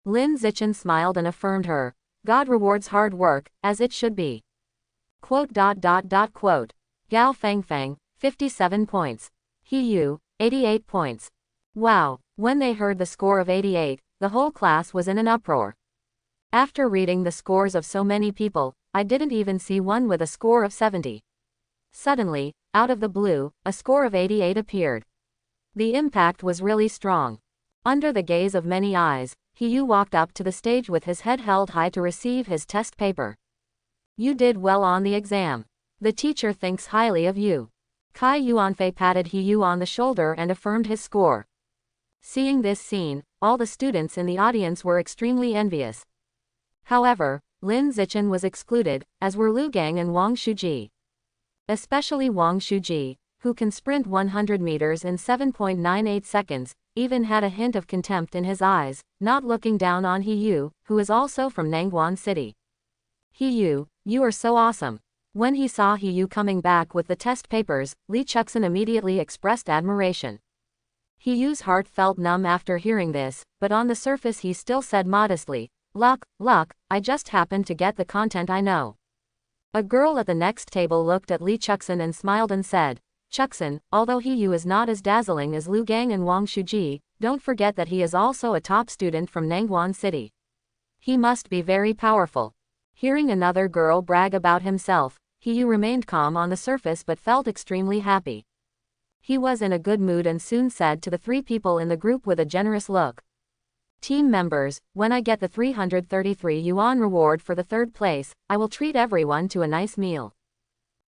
Lin Zichen smiled and affirmed her, God rewards hard work, as it should be. Quote. Gao Fangfang, 57 points. He Yu, 88 points. Wow, when they heard the score of 88, the whole class was in an uproar. After reading the scores of so many people, I didn't even see one with a score of 70. Suddenly, out of the blue, a score of 88 appeared. The impact was really strong. Under the gaze of many eyes, He Yu walked up to the stage with his head held high to receive his test paper. You did well on the exam. The teacher thinks highly of you. Kai Yuanfei patted He Yu on the shoulder and affirmed his score. Seeing this scene, all the students in the audience were extremely envious. However, Lin Zichen was excluded, as were Lu Gang and Wang Shuji. Especially Wang Shuji, who can sprint 100 meters in 7.98 seconds, even had a hint of contempt in his eyes, not looking down on He Yu, who is also from Nangguan City. He Yu, you are so awesome. When he saw He Yu coming back with the test papers, Li Chuxin immediately expressed admiration. He Yu's heart felt numb after hearing this, but on the surface he still said modestly, Luck, I just happened to get the content I know. A girl at the next table looked at Li Chuxin and smiled and said, Chuxin, although He Yu is not as dazzling as Lu Gang and Wang Shuji, don't forget that he is also a top student from Nangguan City. He must be very powerful. Hearing another girl brag about himself, He Yu remained calm on the surface but felt extremely happy. He was in a good mood and soon said to the 3 people in the group with a generous look. Team members, when I get the 333 yuan reward for the 3rd place, I will treat everyone to a nice meal.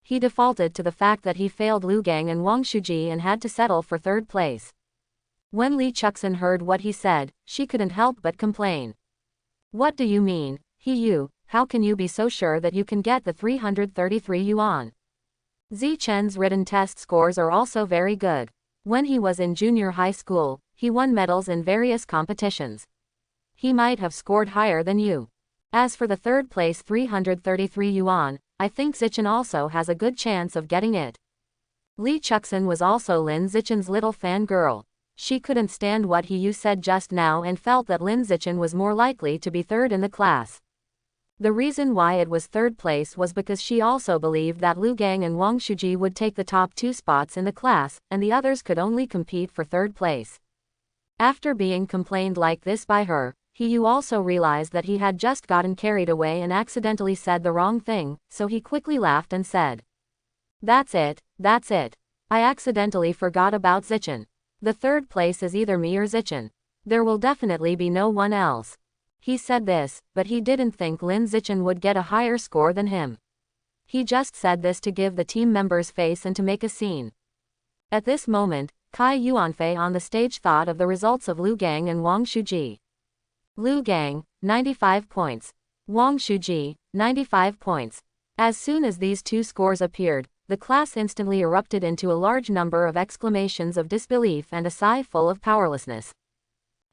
He defaulted to the fact that he failed Lu Gang and Wang Shuji and had to settle for 3rd place. When Li Chuxin heard what he said, she couldn't help but complain. What do you mean, He Yu, how can you be so sure that you can get the 333 yuan? Zi Chen's written test scores are also very good. When he was in junior high school, he won medals in various competitions. He might have scored higher than you. As for the 3rd place 333 yuan, I think Zichen also has a good chance of getting it. Li Chuxin was also Lin Zichen's little fan girl. She couldn't stand what He Yu said just now and felt that Lin Zichen was more likely to be 3rd in the class. The reason why it was 3rd place was because she also believed that Lu Gang and Wang Shuji would take the top 2 spots in the class, and the others could only compete for 3rd place. After being complained like this by her, He Yu also realized that he had just gotten carried away and accidentally said the wrong thing, so he quickly laughed and said, That's it. I accidentally forgot about Zichen. The 3rd place is either me or Zichen. There will definitely be no one else. He said this, but he didn't think Lin Zichen would get a higher score than him. He just said this to give the team members face and to make a scene. At this moment, Kai Yuanfei on the stage thought of the results of Lu Gang and Wang Shuji. Lu Gang, 95 points. Wang Shuji, 95 points. As soon as these 2 scores appeared, the class instantly erupted into a large number of exclamations of disbelief and a sigh full of powerlessness.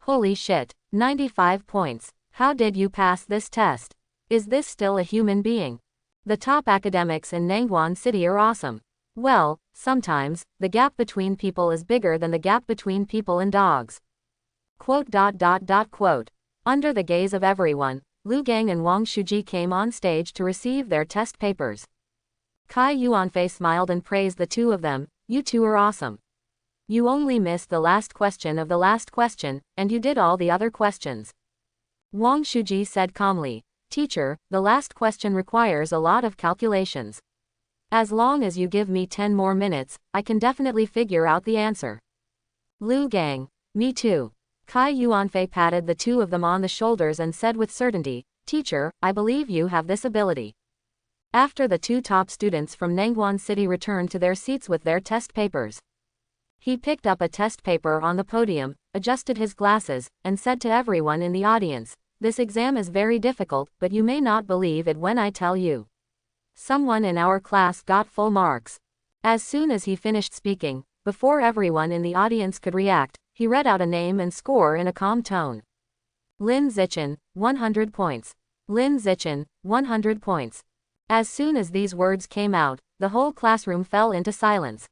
Holy shit, 95 points. How did you pass this test? Is this still a human being? The top academics in Nangwon City are awesome. Well, sometimes, the gap between people is bigger than the gap between people and dogs. Quote. Under the gaze of everyone, Lu Gang and Wang Shuji came on stage to receive their test papers. Kai Yuanfei smiled and praised the two of them. You two are awesome. You only missed the last question of the last question, and you did all the other questions. Wang Shuji said calmly, Teacher, the last question requires a lot of calculations. As long as you give me 10 more minutes, I can definitely figure out the answer. Lu Gang, me too. Kai Yuanfei patted the two of them on the shoulders and said with certainty, Teacher, I believe you have this ability. After the two top students from Nangwon City returned to their seats with their test papers, he picked up a test paper on the podium, adjusted his glasses, and said to everyone in the audience, This exam is very difficult, but you may not believe it when I tell you. Someone in our class got full marks. As soon as he finished speaking, before everyone in the audience could react, he read out a name and score in a calm tone. Lin Zichen, 100 points. Lin Zichen, 100 points. As soon as these words came out, the whole classroom fell into silence.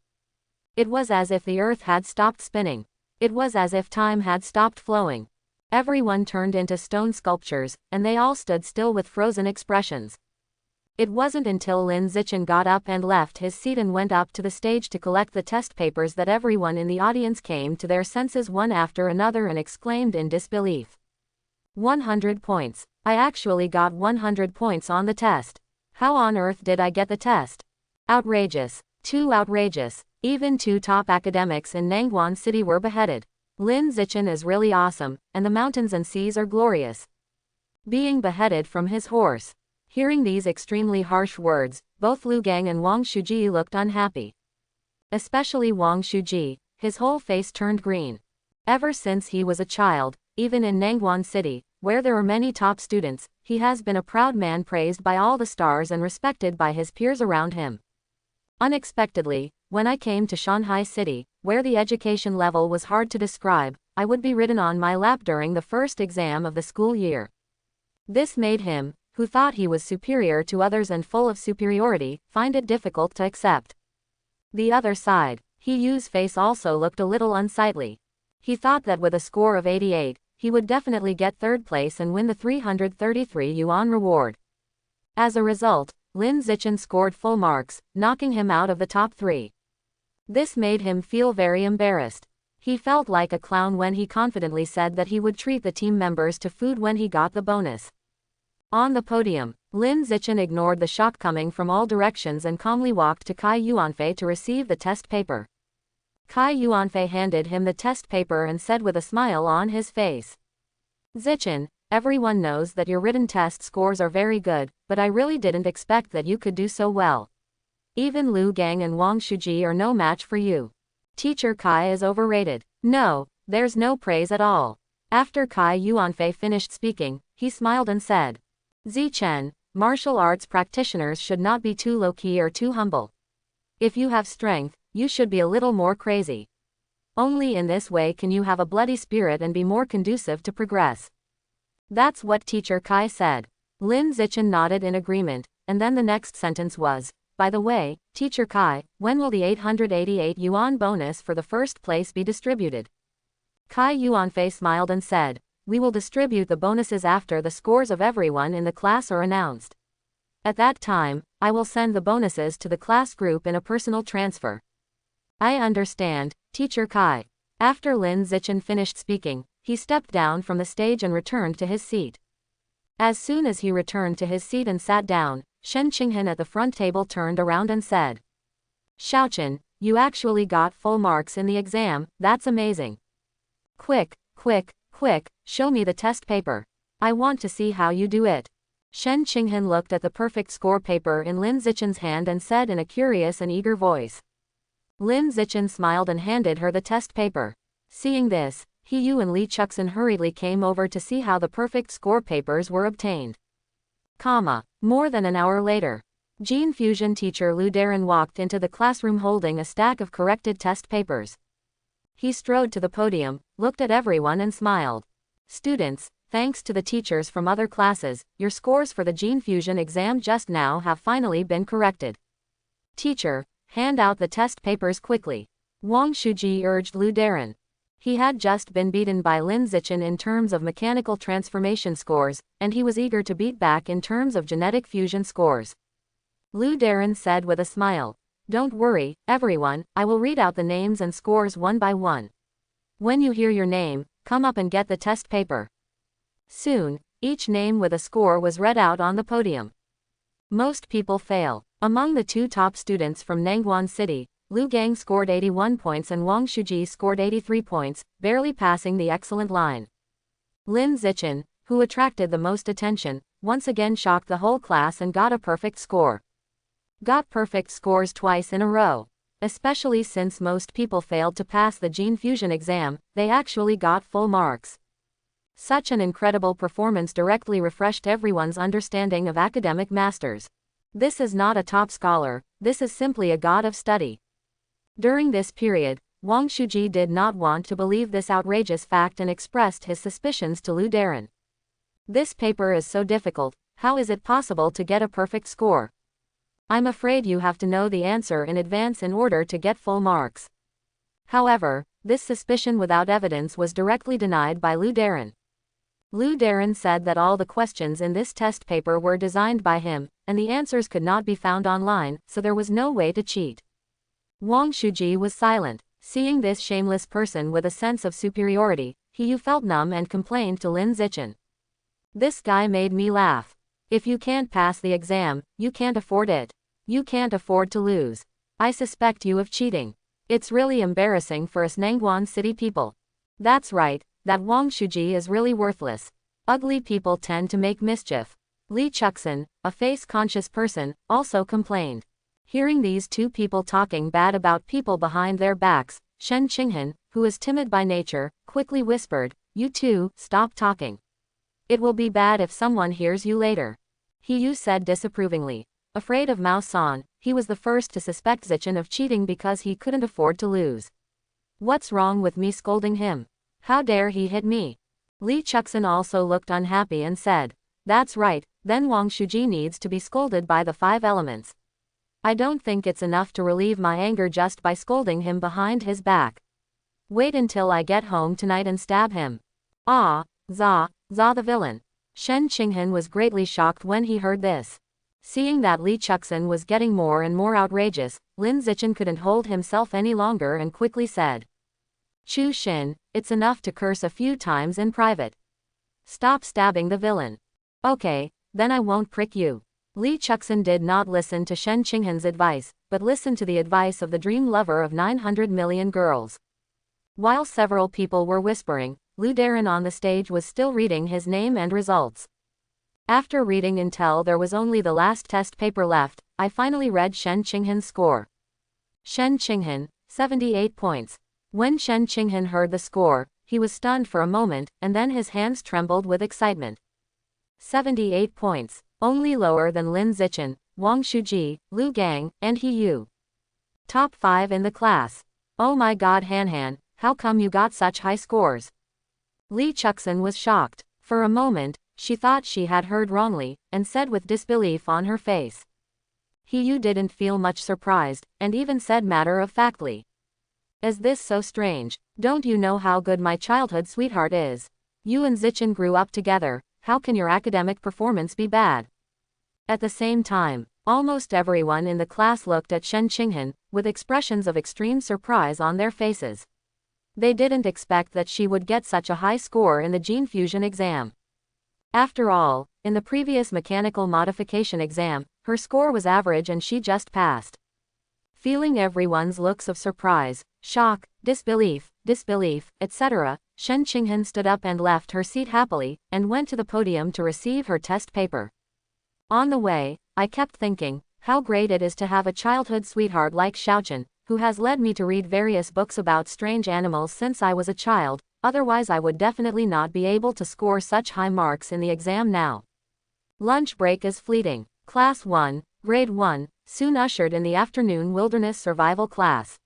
It was as if the earth had stopped spinning. It was as if time had stopped flowing. Everyone turned into stone sculptures, and they all stood still with frozen expressions. It wasn't until Lin Zichen got up and left his seat and went up to the stage to collect the test papers that everyone in the audience came to their senses one after another and exclaimed in disbelief. 100 points. I actually got 100 points on the test. How on earth did I get the test? Outrageous. Too outrageous. Even two top academics in Nangwon City were beheaded. Lin Zichen is really awesome, and the mountains and seas are glorious. Being beheaded from his horse. Hearing these extremely harsh words, both Lu Gang and Wang Shuji looked unhappy. Especially Wang Shuji, his whole face turned green. Ever since he was a child, even in Nangwon City, where there are many top students, he has been a proud man praised by all the stars and respected by his peers around him. Unexpectedly, when I came to Shanghai City, where the education level was hard to describe, I would be ridden on my lap during the first exam of the school year. This made him, who thought he was superior to others and full of superiority, find it difficult to accept. The other side, He Yu's face also looked a little unsightly. He thought that with a score of 88, he would definitely get third place and win the 333 yuan reward. As a result, Lin Zichen scored full marks, knocking him out of the top 3. This made him feel very embarrassed. He felt like a clown when he confidently said that he would treat the team members to food when he got the bonus. On the podium, Lin Zichen ignored the shock coming from all directions and calmly walked to Kai Yuanfei to receive the test paper. Kai Yuanfei handed him the test paper and said with a smile on his face, Zichen, everyone knows that your written test scores are very good, but I really didn't expect that you could do so well. Even Lu Gang and Wang Shuji are no match for you. Teacher Kai is overrated. No, there's no praise at all. After Kai Yuanfei finished speaking, he smiled and said, Zichen, martial arts practitioners should not be too low-key or too humble. If you have strength, you should be a little more crazy. Only in this way can you have a bloody spirit and be more conducive to progress. That's what Teacher Kai said. Lin Zichen nodded in agreement, and then the next sentence was, by the way, Teacher Kai, when will the 888 yuan bonus for the first place be distributed? Kai Yuanfei smiled and said, we will distribute the bonuses after the scores of everyone in the class are announced. At that time, I will send the bonuses to the class group in a personal transfer. I understand, Teacher Kai. After Lin Zichen finished speaking, he stepped down from the stage and returned to his seat. As soon as he returned to his seat and sat down, Shen Qinghan at the front table turned around and said, Xiaochen, you actually got full marks in the exam, that's amazing. Quick, show me the test paper. I want to see how you do it. Shen Qinghan looked at the perfect score paper in Lin Zichen's hand and said in a curious and eager voice. Lin Zichen smiled and handed her the test paper. Seeing this, He Yu and Li Chuxin hurriedly came over to see how the perfect score papers were obtained. More than an hour later, Gene Fusion teacher Lu Darren walked into the classroom holding a stack of corrected test papers. He strode to the podium, looked at everyone and smiled. Students, Thanks to the teachers from other classes, your scores for the gene fusion exam just now have finally been corrected. Teacher, hand out the test papers quickly. Wang Shuji urged Lu Darren. He had just been beaten by Lin Zichen in terms of mechanical transformation scores, and he was eager to beat back in terms of genetic fusion scores. Lu Darren said with a smile. Don't worry, everyone, I will read out the names and scores one by one. When you hear your name, come up and get the test paper. Soon, each name with a score was read out on the podium. Most people fail. Among the two top students from Nangguan City, Lu Gang scored 81 points and Wang Shuji scored 83 points, barely passing the excellent line. Lin Zichen, who attracted the most attention, once again shocked the whole class and got a perfect score. Got perfect scores twice in a row. Especially since most people failed to pass the gene fusion exam, they actually got full marks. Such an incredible performance directly refreshed everyone's understanding of academic masters. This is not a top scholar, this is simply a god of study. During this period, Wang Shuji did not want to believe this outrageous fact and expressed his suspicions to Lu Darren. This paper is so difficult, how is it possible to get a perfect score? I'm afraid you have to know the answer in advance in order to get full marks. However, this suspicion without evidence was directly denied by Lu Darren. Lu Darren said that all the questions in this test paper were designed by him, and the answers could not be found online, so there was no way to cheat. Wang Shuji was silent. Seeing this shameless person with a sense of superiority, he felt numb and complained to Lin Zichen. This guy made me laugh. If you can't pass the exam, you can't afford it. You can't afford to lose. I suspect you of cheating. It's really embarrassing for us Nangguan City people. That's right, that Wang Shuji is really worthless. Ugly people tend to make mischief. Li Chuxin, a face-conscious person, also complained. Hearing these two people talking bad about people behind their backs, Shen Qinghan, who is timid by nature, quickly whispered, "You two, stop talking. It will be bad if someone hears you later." He said disapprovingly. Afraid of Mao San, he was the first to suspect Zichen of cheating because he couldn't afford to lose. What's wrong with me scolding him? How dare he hit me? Li Chuxin also looked unhappy and said, "That's right, then Wang Shuji needs to be scolded by the 5 elements. I don't think it's enough to relieve my anger just by scolding him behind his back. Wait until I get home tonight and stab him." Ah, za the villain. Shen Qinghan was greatly shocked when he heard this. Seeing that Li Chuxin was getting more and more outrageous, Lin Zichen couldn't hold himself any longer and quickly said, "Chu Xin, it's enough to curse a few times in private. Stop stabbing the villain." "Okay, then I won't prick you." Li Chuxin did not listen to Shen Qinghan's advice, but listened to the advice of the dream lover of 900 million girls. While several people were whispering, Lu Darren on the stage was still reading his name and results. After reading until there was only the last test paper left, I finally read Shen Qinghan's score. Shen Qinghan, 78 points. When Shen Qinghan heard the score, he was stunned for a moment, and then his hands trembled with excitement. 78 points. Only lower than Lin Zichen, Wang Shuji, Lu Gang, and He Yu. Top 5 in the class. Oh my god Han, how come you got such high scores? Li Chuxin was shocked. For a moment, she thought she had heard wrongly, and said with disbelief on her face. He Yu didn't feel much surprised, and even said matter-of-factly, "Is this so strange? Don't you know how good my childhood sweetheart is? You and Zichen grew up together, how can your academic performance be bad?" At the same time, almost everyone in the class looked at Shen Qinghan, with expressions of extreme surprise on their faces. They didn't expect that she would get such a high score in the gene fusion exam. After all, in the previous mechanical modification exam, her score was average and she just passed. Feeling everyone's looks of surprise, shock, disbelief, etc., Shen Qinghan stood up and left her seat happily, and went to the podium to receive her test paper. On the way, I kept thinking, how great it is to have a childhood sweetheart like Xiaochen, who has led me to read various books about strange animals since I was a child, otherwise I would definitely not be able to score such high marks in the exam now. Lunch break is fleeting. Class 1, Grade 1, soon ushered in the afternoon wilderness survival class.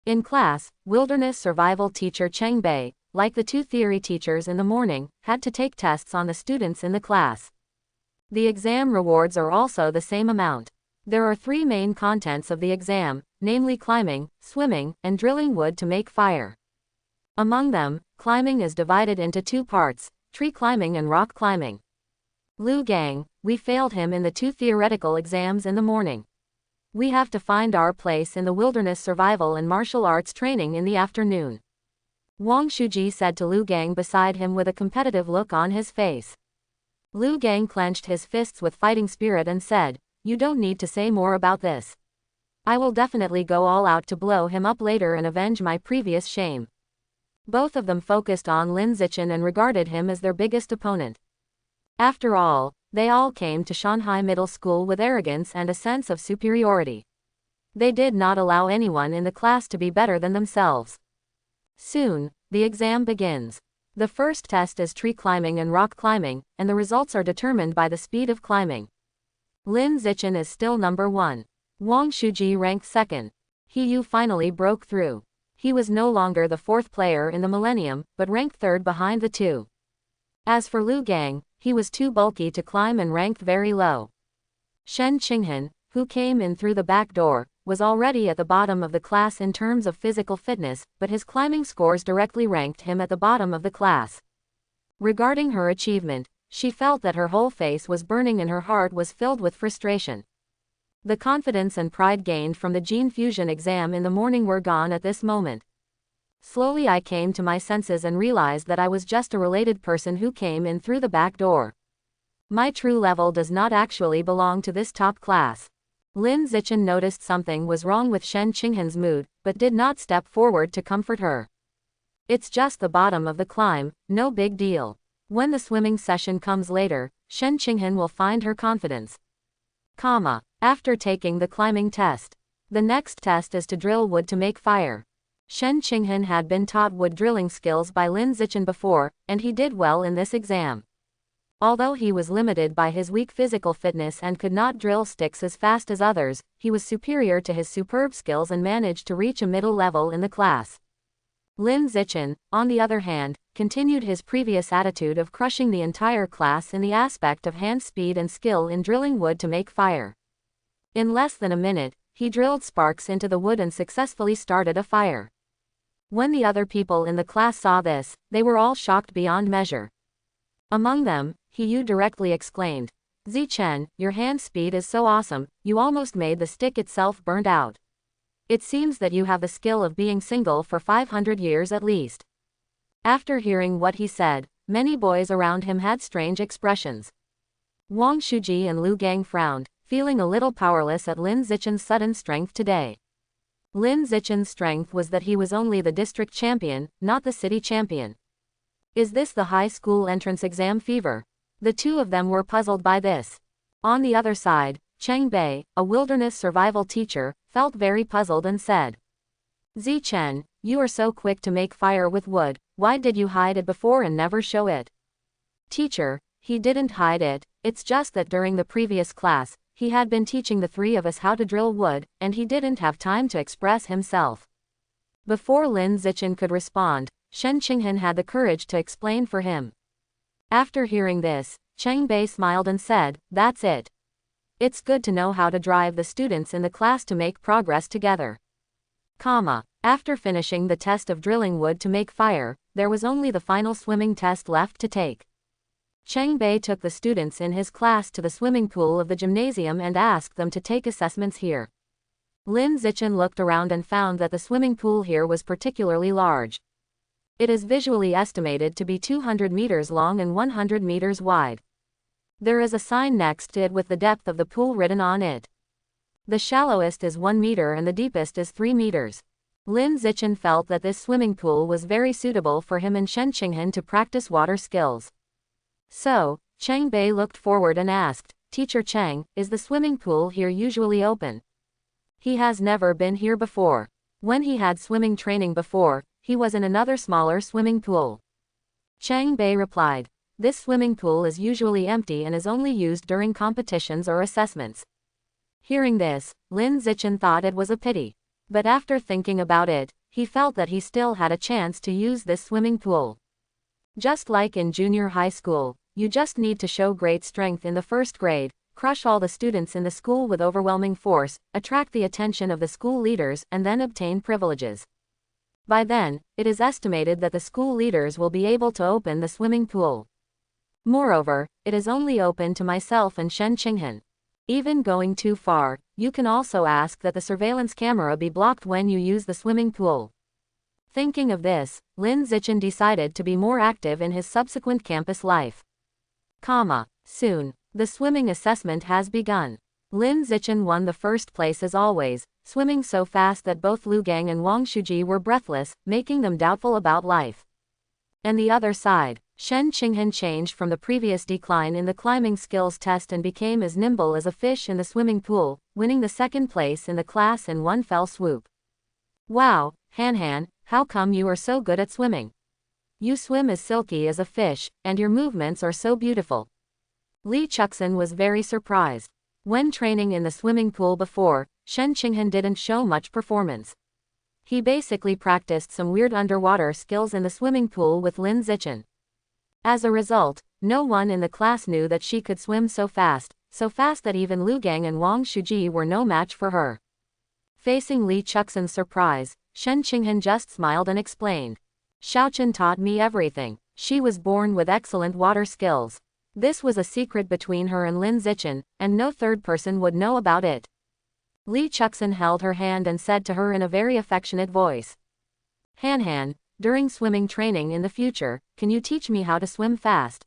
In class, wilderness survival teacher Cheng Bei, like the two theory teachers in the morning, had to take tests on the students in the class. The exam rewards are also the same amount. There are three main contents of the exam, namely climbing, swimming, and drilling wood to make fire. Among them, climbing is divided into two parts, tree climbing and rock climbing. Liu Gang, we failed him in the two theoretical exams in the morning. We have to find our place in the wilderness survival and martial arts training in the afternoon. Wang Shuji said to Liu Gang beside him with a competitive look on his face. Liu Gang clenched his fists with fighting spirit and said, "You don't need to say more about this. I will definitely go all out to blow him up later and avenge my previous shame." Both of them focused on Lin Zichen and regarded him as their biggest opponent. After all, they all came to Shanghai Middle School with arrogance and a sense of superiority. They did not allow anyone in the class to be better than themselves. Soon, the exam begins. The first test is tree climbing and rock climbing, and the results are determined by the speed of climbing. Lin Zichen is still number 1. Wang Shuji ranked 2nd. He Yu finally broke through. He was no longer the 4th player in the millennium, but ranked 3rd behind the two. As for Liu Gang, he was too bulky to climb and ranked very low. Shen Qinghan, who came in through the back door, was already at the bottom of the class in terms of physical fitness, but his climbing scores directly ranked him at the bottom of the class. Regarding her achievement, she felt that her whole face was burning and her heart was filled with frustration. The confidence and pride gained from the gene fusion exam in the morning were gone at this moment. Slowly I came to my senses and realized that I was just a related person who came in through the back door. My true level does not actually belong to this top class. Lin Zichen noticed something was wrong with Shen Qinghan's mood, but did not step forward to comfort her. It's just the bottom of the climb, no big deal. When the swimming session comes later, Shen Qinghan will find her confidence. After taking the climbing test, the next test is to drill wood to make fire. Shen Qinghan had been taught wood drilling skills by Lin Zichen before, and he did well in this exam. Although he was limited by his weak physical fitness and could not drill sticks as fast as others, he was superior to his superb skills and managed to reach a middle level in the class. Lin Zichen, on the other hand, continued his previous attitude of crushing the entire class in the aspect of hand speed and skill in drilling wood to make fire. In less than a minute, he drilled sparks into the wood and successfully started a fire. When the other people in the class saw this, they were all shocked beyond measure. Among them, He Yu directly exclaimed, "Zichen, your hand speed is so awesome, you almost made the stick itself burnt out. It seems that you have the skill of being single for 500 years at least." After hearing what he said, many boys around him had strange expressions. Wang Shuji and Liu Gang frowned, feeling a little powerless at Lin Zichen's sudden strength today. Lin Zichen's strength was that he was only the district champion, not the city champion. Is this the high school entrance exam fever? The two of them were puzzled by this. On the other side, Cheng Bei, a wilderness survival teacher, felt very puzzled and said, "Zichen, you are so quick to make fire with wood, why did you hide it before and never show it?" "Teacher, he didn't hide it, it's just that during the previous class, he had been teaching the three of us how to drill wood, and he didn't have time to express himself." Before Lin Zichen could respond, Shen Qinghan had the courage to explain for him. After hearing this, Cheng Bei smiled and said, "That's it. It's good to know how to drive the students in the class to make progress together." After finishing the test of drilling wood to make fire, there was only the final swimming test left to take. Cheng Bei took the students in his class to the swimming pool of the gymnasium and asked them to take assessments here. Lin Zichen looked around and found that the swimming pool here was particularly large. It is visually estimated to be 200 meters long and 100 meters wide. There is a sign next to it with the depth of the pool written on it. The shallowest is 1 meter and the deepest is 3 meters. Lin Zichen felt that this swimming pool was very suitable for him and Shen Qinghan to practice water skills. So, Cheng Bei looked forward and asked, "Teacher Cheng, is the swimming pool here usually open?" He has never been here before. When he had swimming training before, he was in another smaller swimming pool. Cheng Bei replied, "This swimming pool is usually empty and is only used during competitions or assessments." Hearing this, Lin Zichen thought it was a pity. But after thinking about it, he felt that he still had a chance to use this swimming pool. Just like in junior high school, you just need to show great strength in the first grade, crush all the students in the school with overwhelming force, attract the attention of the school leaders, and then obtain privileges. By then, it is estimated that the school leaders will be able to open the swimming pool. Moreover, it is only open to myself and Shen Qinghan. Even going too far, you can also ask that the surveillance camera be blocked when you use the swimming pool. Thinking of this, Lin Zichen decided to be more active in his subsequent campus life. Soon, the swimming assessment has begun. Lin Zichen won the first place as always, swimming so fast that both Lu Gang and Wang Shuji were breathless, making them doubtful about life. And the other side, Shen Qinghan changed from the previous decline in the climbing skills test and became as nimble as a fish in the swimming pool, winning the second place in the class in one fell swoop. Wow, Han, how come you are so good at swimming? You swim as silky as a fish, and your movements are so beautiful. Li Chuxin was very surprised. When training in the swimming pool before, Shen Qinghan didn't show much performance. He basically practiced some weird underwater skills in the swimming pool with Lin Zichen. As a result, no one in the class knew that she could swim so fast that even Lu Gang and Wang Shuji were no match for her. Facing Li Chuxin's surprise, Shen Qinghan just smiled and explained. Xiaochen taught me everything. She was born with excellent water skills. This was a secret between her and Lin Zichen, and no third person would know about it. Li Chuxin held her hand and said to her in a very affectionate voice. Han, during swimming training in the future, can you teach me how to swim fast?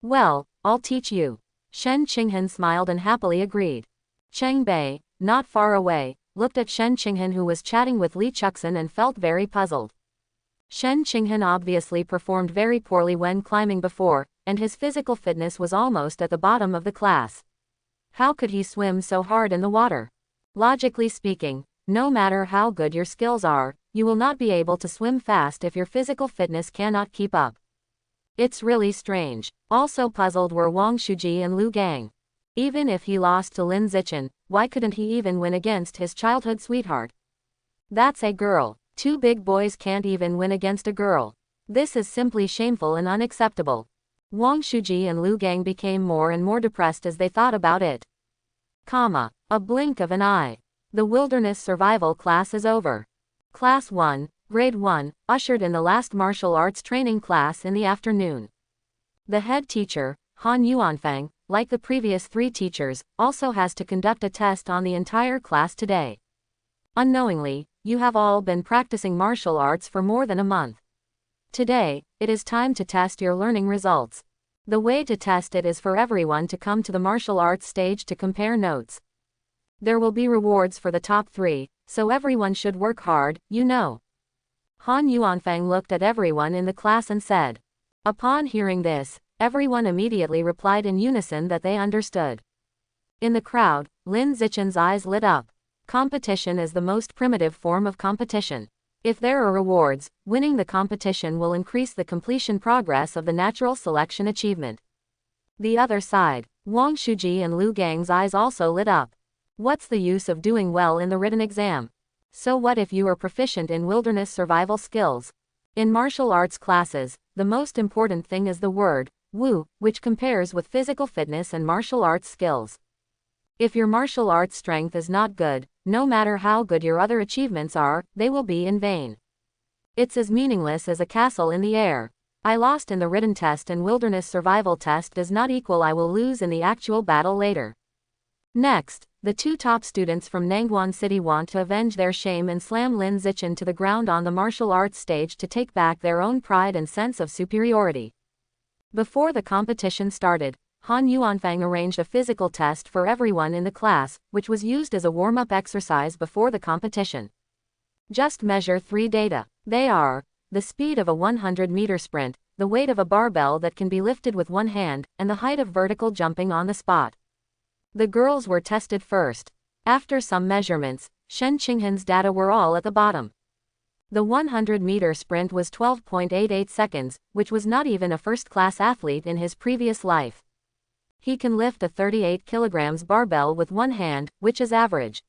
Well, I'll teach you. Shen Qinghan smiled and happily agreed. Cheng Bei, not far away, looked at Shen Qinghan who was chatting with Li Chuxin and felt very puzzled. Shen Qinghan obviously performed very poorly when climbing before, and his physical fitness was almost at the bottom of the class. How could he swim so hard in the water? Logically speaking, no matter how good your skills are, you will not be able to swim fast if your physical fitness cannot keep up. It's really strange. Also puzzled were Wang Shuji and Lu Gang. Even if he lost to Lin Zichen, why couldn't he even win against his childhood sweetheart? That's a girl. Two big boys can't even win against a girl. This is simply shameful and unacceptable. Wang Shuji and Lu Gang became more and more depressed as they thought about it. A blink of an eye. The wilderness survival class is over. Class 1, Grade 1, ushered in the last martial arts training class in the afternoon. The head teacher, Han Yuanfang, like the previous 3 teachers, also has to conduct a test on the entire class today. Unknowingly, you have all been practicing martial arts for more than a month. Today, it is time to test your learning results. The way to test it is for everyone to come to the martial arts stage to compare notes. There will be rewards for the top 3, so everyone should work hard, you know. Han Yuanfang looked at everyone in the class and said. Upon hearing this, everyone immediately replied in unison that they understood. In the crowd, Lin Zichen's eyes lit up. Competition is the most primitive form of competition. If there are rewards, winning the competition will increase the completion progress of the natural selection achievement. The other side, Wang Shuji and Lu Gang's eyes also lit up. What's the use of doing well in the written exam? So what if you are proficient in wilderness survival skills? In martial arts classes, the most important thing is the word, Wu, which compares with physical fitness and martial arts skills. If your martial arts strength is not good, no matter how good your other achievements are, they will be in vain. It's as meaningless as a castle in the air. I lost in the written test and wilderness survival test does not equal I will lose in the actual battle later. Next, the 2 top students from Nangguan City want to avenge their shame and slam Lin Zichen to the ground on the martial arts stage to take back their own pride and sense of superiority. Before the competition started, Han Yuanfang arranged a physical test for everyone in the class, which was used as a warm-up exercise before the competition. Just measure 3 data. They are the speed of a 100-meter sprint, the weight of a barbell that can be lifted with one hand, and the height of vertical jumping on the spot. The girls were tested first. After some measurements, Shen Qinghan's data were all at the bottom. The 100-meter sprint was 12.88 seconds, which was not even a first-class athlete in his previous life. He can lift a 38 kilograms barbell with one hand, which is average.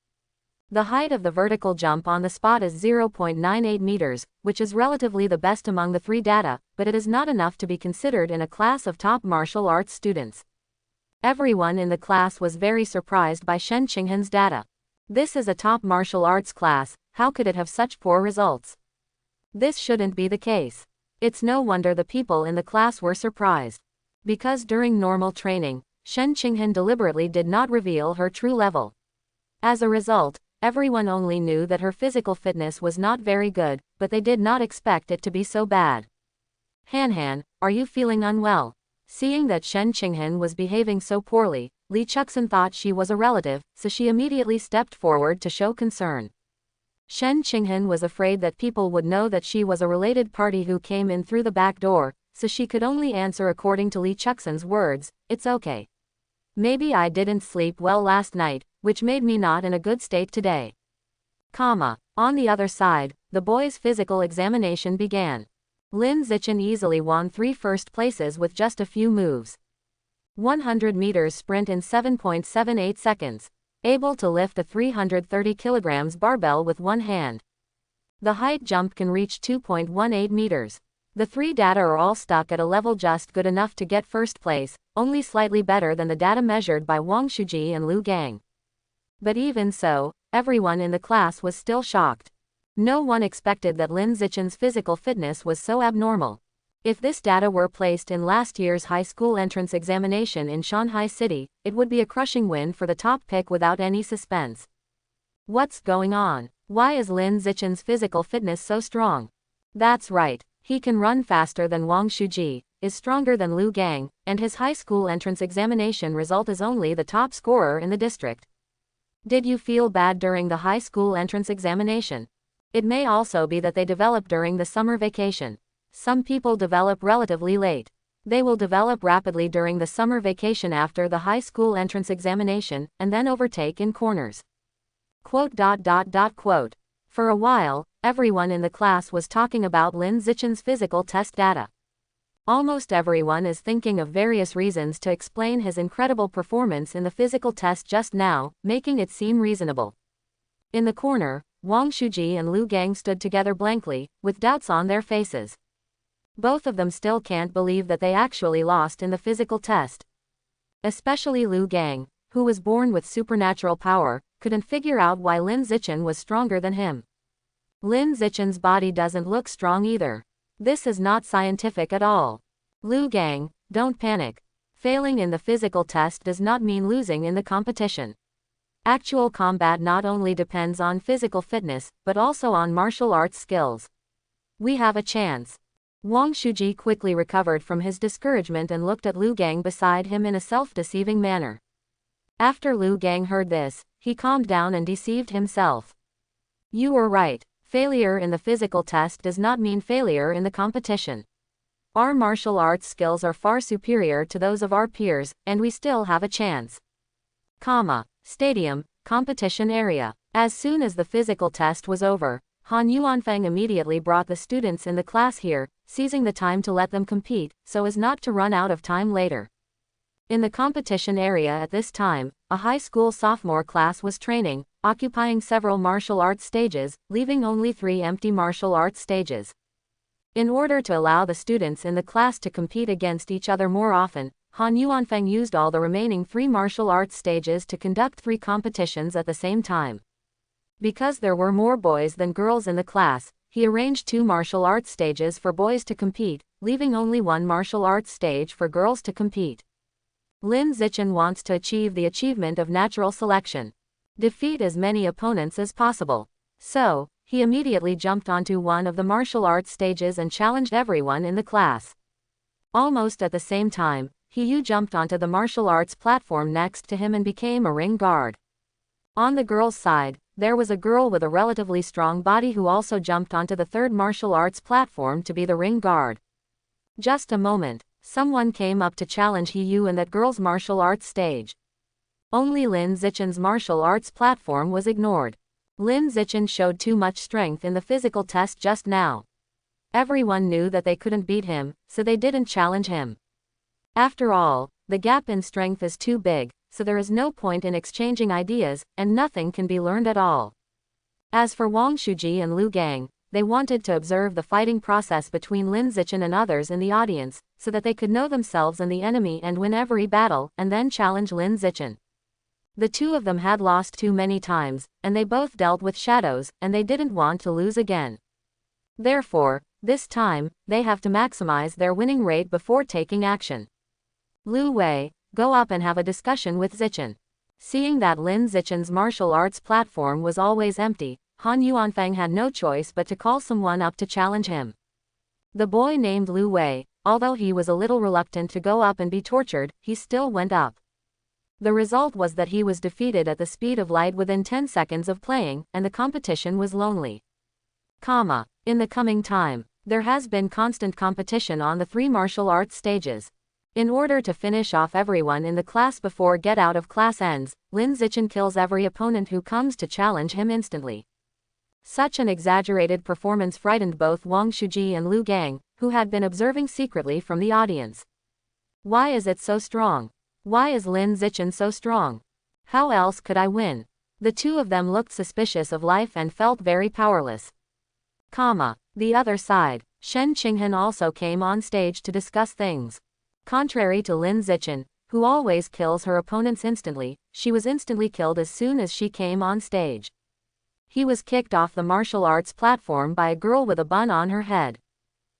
The height of the vertical jump on the spot is 0.98 meters, which is relatively the best among the three data, but it is not enough to be considered in a class of top martial arts students. Everyone in the class was very surprised by Shen Qinghan's data. This is a top martial arts class, how could it have such poor results? This shouldn't be the case. It's no wonder the people in the class were surprised. Because during normal training, Shen Qinghan deliberately did not reveal her true level. As a result, everyone only knew that her physical fitness was not very good, but they did not expect it to be so bad. Han, are you feeling unwell? Seeing that Shen Qinghan was behaving so poorly, Li Chuxin thought she was a relative, so she immediately stepped forward to show concern. Shen Qinghan was afraid that people would know that she was a related party who came in through the back door, so she could only answer according to Li Chuxin's words, "It's okay. Maybe I didn't sleep well last night, which made me not in a good state today." On the other side, the boys' physical examination began. Lin Zichen easily won 3 first places with just a few moves. 100 meters sprint in 7.78 seconds. Able to lift a 330 kilograms barbell with one hand. The height jump can reach 2.18 meters. The 3 data are all stuck at a level just good enough to get first place, only slightly better than the data measured by Wang Shuji and Lu Gang. But even so, everyone in the class was still shocked. No one expected that Lin Zichen's physical fitness was so abnormal. If this data were placed in last year's high school entrance examination in Shanghai City, it would be a crushing win for the top pick without any suspense. What's going on? Why is Lin Zichen's physical fitness so strong? That's right, he can run faster than Wang Shuji, is stronger than Lu Gang, and his high school entrance examination result is only the top scorer in the district. Did you feel bad during the high school entrance examination? It may also be that they develop during the summer vacation. Some people develop relatively late. They will develop rapidly during the summer vacation after the high school entrance examination, and then overtake in corners. For a while, everyone in the class was talking about Lin Zichen's physical test data. Almost everyone is thinking of various reasons to explain his incredible performance in the physical test just now, making it seem reasonable. In the corner, Wang Shuji and Lu Gang stood together blankly, with doubts on their faces. Both of them still can't believe that they actually lost in the physical test. Especially Lu Gang, who was born with supernatural power, couldn't figure out why Lin Zichen was stronger than him. Lin Zichen's body doesn't look strong either. This is not scientific at all. Lu Gang, don't panic. Failing in the physical test does not mean losing in the competition. Actual combat not only depends on physical fitness, but also on martial arts skills. We have a chance. Wang Shuji quickly recovered from his discouragement and looked at Lu Gang beside him in a self-deceiving manner. After Lu Gang heard this, he calmed down and deceived himself. You were right. Failure in the physical test does not mean failure in the competition. Our martial arts skills are far superior to those of our peers, and we still have a chance. Stadium, competition area. As soon as the physical test was over, Han Yuanfeng immediately brought the students in the class here, seizing the time to let them compete, so as not to run out of time later. In the competition area at this time, a high school sophomore class was training, occupying several martial arts stages, leaving only 3 empty martial arts stages. In order to allow the students in the class to compete against each other more often, Han Yuanfeng used all the remaining 3 martial arts stages to conduct 3 competitions at the same time. Because there were more boys than girls in the class, he arranged 2 martial arts stages for boys to compete, leaving only 1 martial arts stage for girls to compete. Lin Zichen wants to achieve the achievement of natural selection. Defeat as many opponents as possible. So, he immediately jumped onto one of the martial arts stages and challenged everyone in the class. Almost at the same time, Yu jumped onto the martial arts platform next to him and became a ring guard. On the girls' side, there was a girl with a relatively strong body who also jumped onto the 3rd martial arts platform to be the ring guard. Just a moment, someone came up to challenge Yu in that girl's martial arts stage. Only Lin Zichen's martial arts platform was ignored. Lin Zichen showed too much strength in the physical test just now. Everyone knew that they couldn't beat him, so they didn't challenge him. After all, the gap in strength is too big, so there is no point in exchanging ideas, and nothing can be learned at all. As for Wang Shuji and Lu Gang, they wanted to observe the fighting process between Lin Zichen and others in the audience, so that they could know themselves and the enemy and win every battle, and then challenge Lin Zichen. The two of them had lost too many times, and they both dealt with shadows, and they didn't want to lose again. Therefore, this time, they have to maximize their winning rate before taking action. Lu Wei, go up and have a discussion with Zichen. Seeing that Lin Zichen's martial arts platform was always empty, Han Yuanfeng had no choice but to call someone up to challenge him. The boy named Lu Wei, although he was a little reluctant to go up and be tortured, he still went up. The result was that he was defeated at the speed of light within 10 seconds of playing, and the competition was lonely. In the coming time, there has been constant competition on the 3 martial arts stages. In order to finish off everyone in the class before get out of class ends, Lin Zichen kills every opponent who comes to challenge him instantly. Such an exaggerated performance frightened both Wang Shuji and Lu Gang, who had been observing secretly from the audience. Why is it so strong? Why is Lin Zichen so strong? How else could I win? The two of them looked suspicious of life and felt very powerless. The other side, Shen Qinghan also came on stage to discuss things. Contrary to Lin Zichen, who always kills her opponents instantly, she was instantly killed as soon as she came on stage. He was kicked off the martial arts platform by a girl with a bun on her head.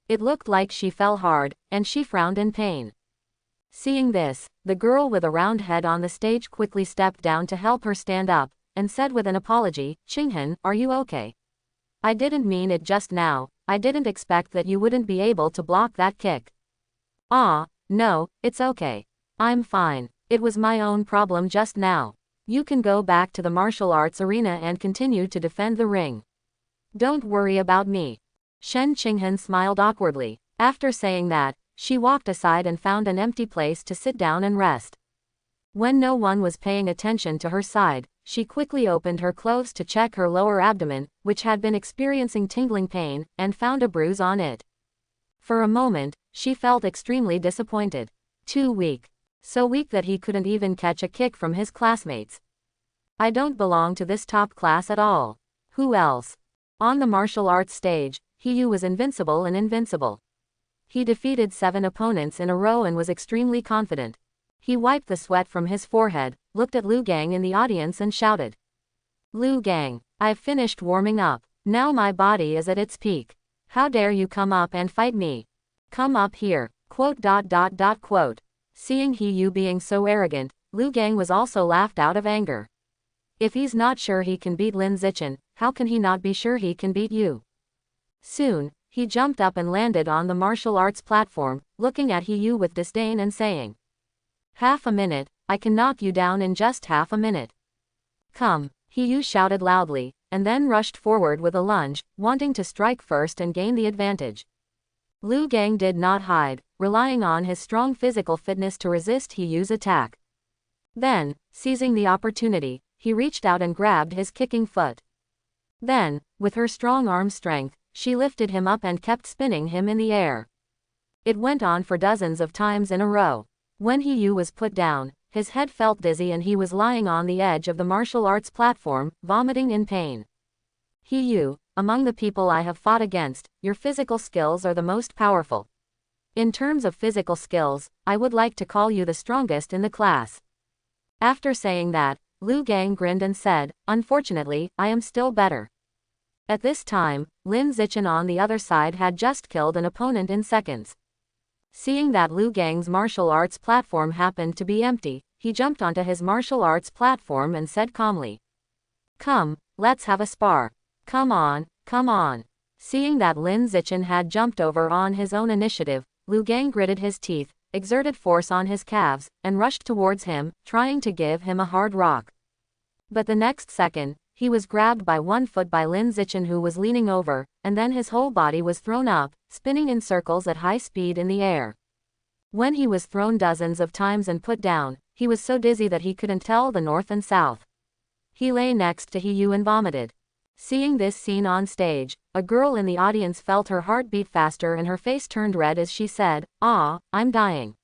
It looked like she fell hard, and she frowned in pain. Seeing this, the girl with a round head on the stage quickly stepped down to help her stand up, and said with an apology, "Qinghan, are you okay? I didn't mean it just now, I didn't expect that you wouldn't be able to block that kick." No, it's okay. I'm fine. It was my own problem just now. You can go back to the martial arts arena and continue to defend the ring. Don't worry about me." Shen Qinghan smiled awkwardly. After saying that, she walked aside and found an empty place to sit down and rest. When no one was paying attention to her side, she quickly opened her clothes to check her lower abdomen, which had been experiencing tingling pain, and found a bruise on it. For a moment, she felt extremely disappointed. Too weak. So weak that he couldn't even catch a kick from his classmates. I don't belong to this top class at all. Who else? On the martial arts stage, Yu was invincible and invincible. He defeated 7 opponents in a row and was extremely confident. He wiped the sweat from his forehead, looked at Lu Gang in the audience and shouted, "Lu Gang, I've finished warming up. Now my body is at its peak. How dare you come up and fight me? Come up here." Seeing Yu being so arrogant, Lu Gang was also laughed out of anger. If he's not sure he can beat Lin Zichen, how can he not be sure he can beat you? Soon, he jumped up and landed on the martial arts platform, looking at Yu with disdain and saying, "Half a minute, I can knock you down in just half a minute." "Come," Yu shouted loudly, and then rushed forward with a lunge, wanting to strike first and gain the advantage. Lu Gang did not hide, relying on his strong physical fitness to resist Yu's attack. Then, seizing the opportunity, he reached out and grabbed his kicking foot. Then, with her strong arm strength, she lifted him up and kept spinning him in the air. It went on for dozens of times in a row. When Yu was put down, his head felt dizzy and he was lying on the edge of the martial arts platform, vomiting in pain. "Yu, among the people I have fought against, your physical skills are the most powerful. In terms of physical skills, I would like to call you the strongest in the class." After saying that, Lu Gang grinned and said, "Unfortunately, I am still better." At this time, Lin Zichen on the other side had just killed an opponent in seconds. Seeing that Lu Gang's martial arts platform happened to be empty, he jumped onto his martial arts platform and said calmly, "Come, let's have a spar. Come on, come on." Seeing that Lin Zichen had jumped over on his own initiative, Lu Gang gritted his teeth, exerted force on his calves, and rushed towards him, trying to give him a hard rock. But the next second, he was grabbed by one foot by Lin Zichen, who was leaning over, and then his whole body was thrown up, spinning in circles at high speed in the air. When he was thrown dozens of times and put down, he was so dizzy that he couldn't tell the north and south. He lay next to Yu and vomited. Seeing this scene on stage, a girl in the audience felt her heart beat faster and her face turned red as she said, I'm dying."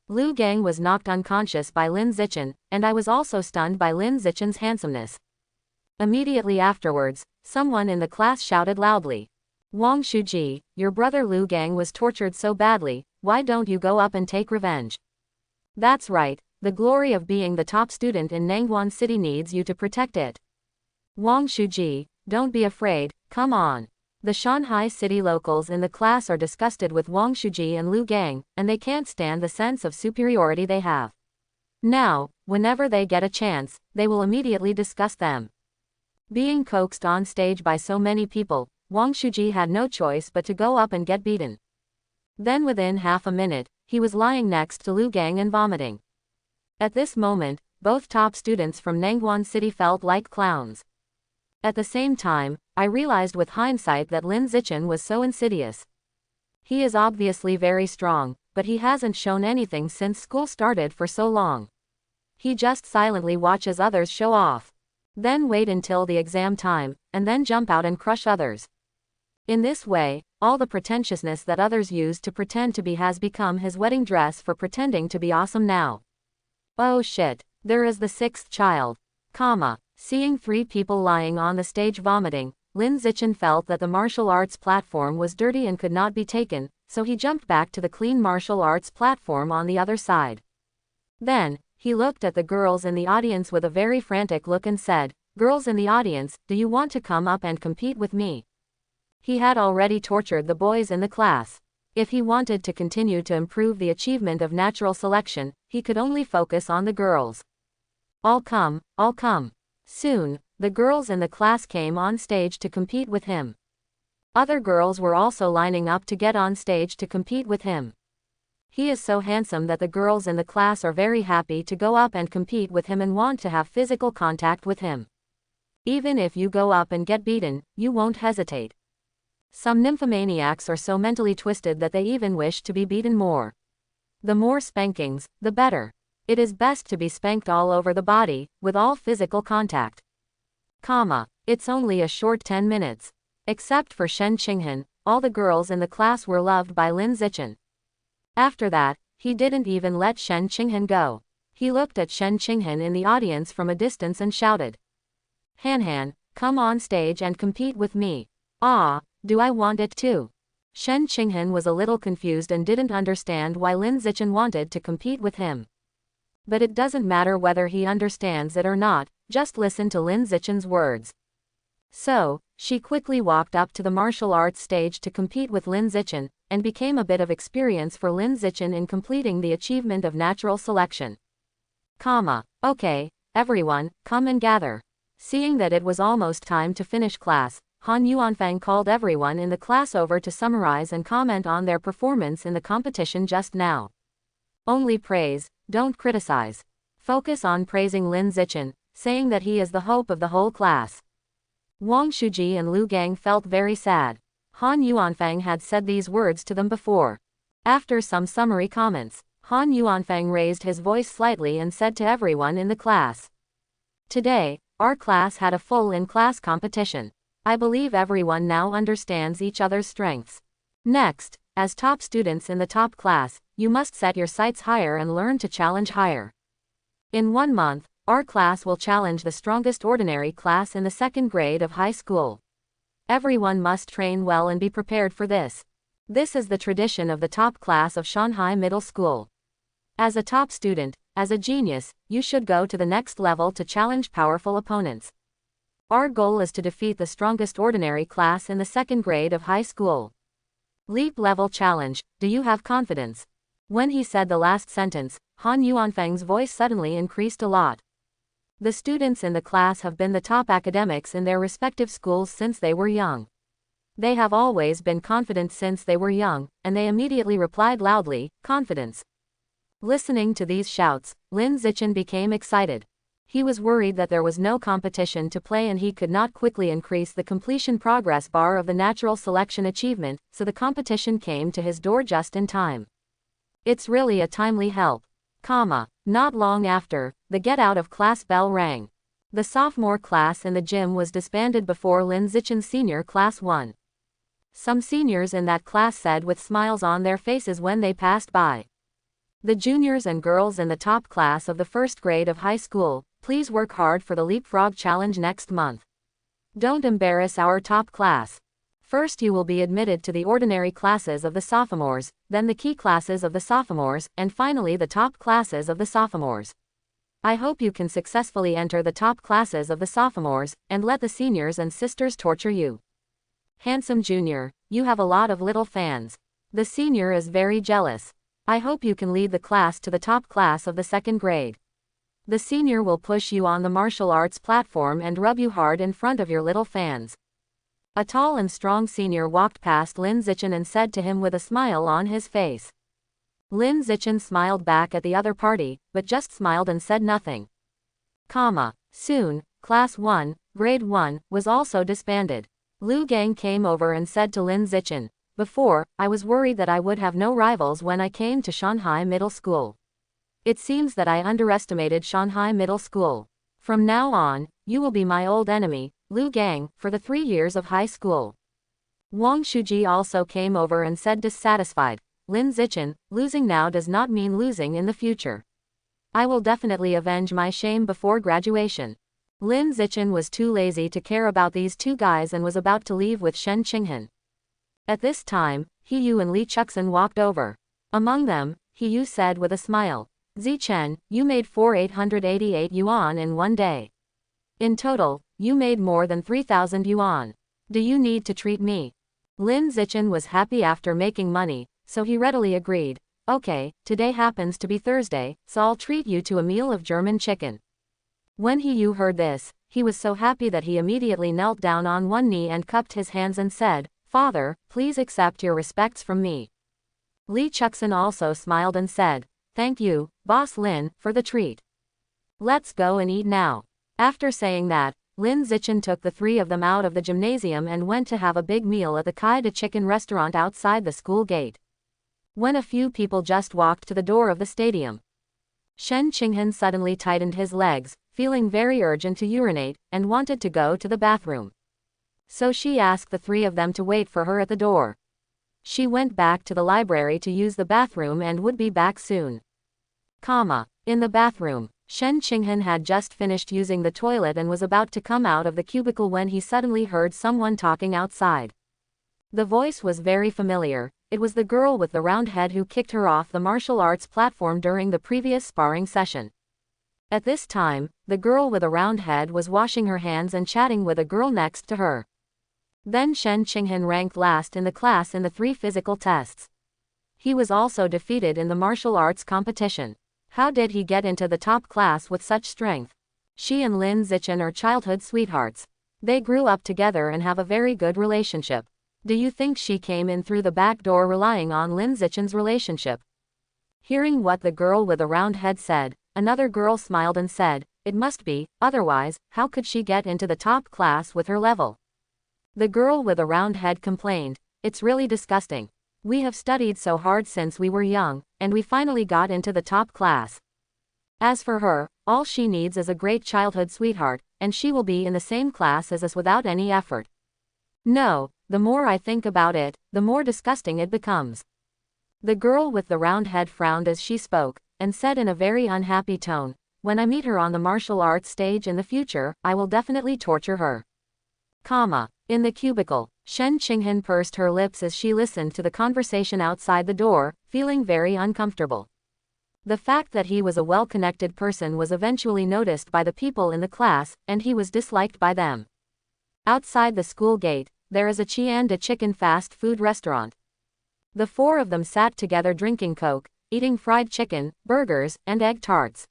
Lu Gang was knocked unconscious by Lin Zichen, and I was also stunned by Lin Zichen's handsomeness. Immediately afterwards, someone in the class shouted loudly, Wang Shuji, your brother Lu Gang was tortured so badly, why don't you go up and take revenge? That's right, the glory of being the top student in Nangwon City needs you to protect it. Wang Shuji, don't be afraid, come on. The Shanghai city locals in the class are disgusted with Wang Shuji and Lu Gang, and they can't stand the sense of superiority they have. Now, whenever they get a chance, they will immediately discuss them. Being coaxed on stage by so many people, Wang Shuji had no choice but to go up and get beaten. Then within half a minute, he was lying next to Lu Gang and vomiting. At this moment, both top students from Nangwon City felt like clowns. At the same time, I realized with hindsight that Lin Zichen was so insidious. He is obviously very strong, but he hasn't shown anything since school started for so long. He just silently watches others show off. Then wait until the exam time, and then jump out and crush others. In this way, all the pretentiousness that others used to pretend to be has become his wedding dress for pretending to be awesome now. Oh shit, there is the sixth child. Seeing 3 people lying on the stage vomiting, Lin Zichen felt that the martial arts platform was dirty and could not be taken, so he jumped back to the clean martial arts platform on the other side. Then, he looked at the girls in the audience with a very frantic look and said, Girls in the audience, do you want to come up and compete with me? He had already tortured the boys in the class. If he wanted to continue to improve the achievement of natural selection, he could only focus on the girls. I'll come. Soon, the girls in the class came on stage to compete with him. Other girls were also lining up to get on stage to compete with him. He is so handsome that the girls in the class are very happy to go up and compete with him and want to have physical contact with him. Even if you go up and get beaten, you won't hesitate. Some nymphomaniacs are so mentally twisted that they even wish to be beaten more. The more spankings, the better. It is best to be spanked all over the body, with all physical contact. It's only a short 10 minutes. Except for Shen Qinghan, all the girls in the class were loved by Lin Zichen. After that, he didn't even let Shen Qinghan go. He looked at Shen Qinghan in the audience from a distance and shouted, Han, come on stage and compete with me. Do I want it too? Shen Qinghan was a little confused and didn't understand why Lin Zichen wanted to compete with him. But it doesn't matter whether he understands it or not, just listen to Lin Zichen's words. So, she quickly walked up to the martial arts stage to compete with Lin Zichen, and became a bit of experience for Lin Zichen in completing the achievement of natural selection. Okay, everyone, come and gather. Seeing that it was almost time to finish class, Han Yuanfang called everyone in the class over to summarize and comment on their performance in the competition just now. Only praise, don't criticize. Focus on praising Lin Zichen, saying that he is the hope of the whole class. Wang Shuji and Lu Gang felt very sad. Han Yuanfang had said these words to them before. After some summary comments, Han Yuanfang raised his voice slightly and said to everyone in the class, Today, our class had a full in-class competition. I believe everyone now understands each other's strengths. Next, as top students in the top class, you must set your sights higher and learn to challenge higher. In 1 month, our class will challenge the strongest ordinary class in the 2nd grade of high school. Everyone must train well and be prepared for this. This is the tradition of the top class of Shanghai Middle School. As a top student, as a genius, you should go to the next level to challenge powerful opponents. Our goal is to defeat the strongest ordinary class in the 2nd grade of high school. Leap level challenge, do you have confidence? When he said the last sentence, Han Yuanfeng's voice suddenly increased a lot. The students in the class have been the top academics in their respective schools since they were young. They have always been confident since they were young, and they immediately replied loudly, confidence. Listening to these shouts, Lin Zichen became excited. He was worried that there was no competition to play and he could not quickly increase the completion progress bar of the natural selection achievement, so the competition came to his door just in time. It's really a timely help. Not long after, the get-out-of-class bell rang. The sophomore class in the gym was disbanded before Lin Zichen's senior class won. Some seniors in that class said with smiles on their faces when they passed by. The juniors and girls in the top class of the 1st grade of high school, Please work hard for the Leapfrog Challenge next month. Don't embarrass our top class. First you will be admitted to the ordinary classes of the sophomores, then the key classes of the sophomores, and finally the top classes of the sophomores. I hope you can successfully enter the top classes of the sophomores, and let the seniors and sisters torture you. Handsome junior, you have a lot of little fans. The senior is very jealous. I hope you can lead the class to the top class of the second grade. The senior will push you on the martial arts platform and rub you hard in front of your little fans. A tall and strong senior walked past Lin Zichen and said to him with a smile on his face. Lin Zichen smiled back at the other party, but just smiled and said nothing. Soon, Class 1, Grade 1, was also disbanded. Lu Gang came over and said to Lin Zichen, "Before, I was worried that I would have no rivals when I came to Shanghai Middle School. It seems that I underestimated Shanghai Middle School. From now on, you will be my old enemy, Lu Gang, for the 3 years of high school." Wang Shuji also came over and said dissatisfied, "Lin Zichen, losing now does not mean losing in the future. I will definitely avenge my shame before graduation." Lin Zichen was too lazy to care about these two guys and was about to leave with Shen Qinghan. At this time, He Yu and Li Chuxin walked over. Among them, He Yu said with a smile, "Zichen, you made 4,888 yuan in one day. In total, you made more than 3,000 yuan. Do you need to treat me?" Lin Zichen was happy after making money, so he readily agreed. "Okay, today happens to be Thursday, so I'll treat you to a meal of German chicken." When He Yu heard this, he was so happy that he immediately knelt down on one knee and cupped his hands and said, "Father, please accept your respects from me." Li Chuxin also smiled and said, "Thank you, Boss Lin, for the treat. Let's go and eat now." After saying that, Lin Zichen took the three of them out of the gymnasium and went to have a big meal at the Kai De Chicken restaurant outside the school gate. When a few people just walked to the door of the stadium, Shen Qinghan suddenly tightened his legs, feeling very urgent to urinate, and wanted to go to the bathroom. So she asked the three of them to wait for her at the door. She went back to the library to use the bathroom and would be back soon. In the bathroom, Shen Qinghan had just finished using the toilet and was about to come out of the cubicle when he suddenly heard someone talking outside. The voice was very familiar. It was the girl with the round head who kicked her off the martial arts platform during the previous sparring session. At this time, the girl with a round head was washing her hands and chatting with a girl next to her. Then Shen Qinghan ranked last in the class in the 3 physical tests. He was also defeated in the martial arts competition. How did he get into the top class with such strength? She and Lin Zichen are childhood sweethearts. They grew up together and have a very good relationship. Do you think she came in through the back door relying on Lin Zichen's relationship? Hearing what the girl with a round head said, another girl smiled and said, "It must be, otherwise, how could she get into the top class with her level?" The girl with a round head complained, "It's really disgusting. We have studied so hard since we were young, and we finally got into the top class. As for her, all she needs is a great childhood sweetheart, and she will be in the same class as us without any effort. No, the more I think about it, the more disgusting it becomes." The girl with the round head frowned as she spoke, and said in a very unhappy tone, "When I meet her on the martial arts stage in the future, I will definitely torture her." In the cubicle, Shen Qinghan pursed her lips as she listened to the conversation outside the door, feeling very uncomfortable. The fact that he was a well-connected person was eventually noticed by the people in the class, and he was disliked by them. Outside the school gate, there is a Qian De Chicken fast food restaurant. The 4 of them sat together drinking Coke, eating fried chicken, burgers, and egg tarts.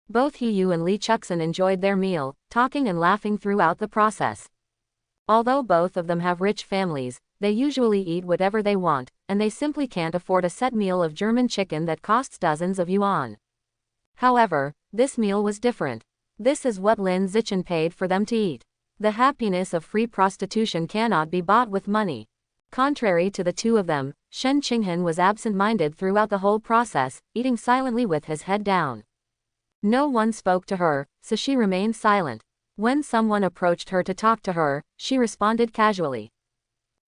Both He Yu and Li Chuxin enjoyed their meal, talking and laughing throughout the process. Although both of them have rich families, they usually eat whatever they want, and they simply can't afford a set meal of German chicken that costs dozens of yuan. However, this meal was different. This is what Lin Zichen paid for them to eat. The happiness of free prostitution cannot be bought with money. Contrary to the two of them, Shen Qinghan was absent-minded throughout the whole process, eating silently with his head down. No one spoke to her, so she remained silent. When someone approached her to talk to her, she responded casually.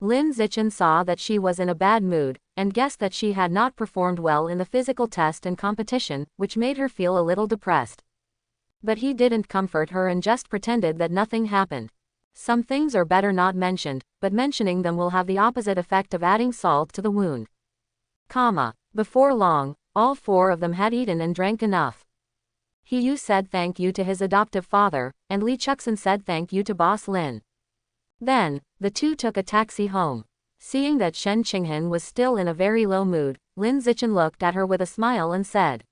Lin Zichen saw that she was in a bad mood, and guessed that she had not performed well in the physical test and competition, which made her feel a little depressed. But he didn't comfort her and just pretended that nothing happened. Some things are better not mentioned, but mentioning them will have the opposite effect of adding salt to the wound. Before long, all four of them had eaten and drank enough. Yu said thank you to his adoptive father, and Lee Chuksan said thank you to Boss Lin. Then, the two took a taxi home. Seeing that Shen Qinghan was still in a very low mood, Lin Zichen looked at her with a smile and said,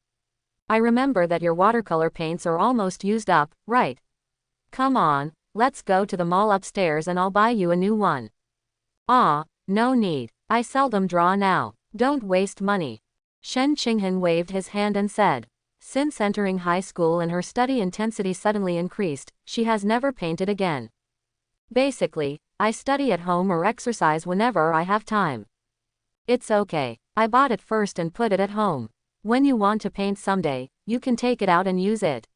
I remember that your watercolor paints are almost used up, right? Come on, let's go to the mall upstairs and I'll buy you a new one. No need. I seldom draw now. Don't waste money. Shen Qinghan waved his hand and said, since entering high school and her study intensity suddenly increased, she has never painted again. Basically, I study at home or exercise whenever I have time. It's okay. I bought it first and put it at home. When you want to paint someday, you can take it out and use it.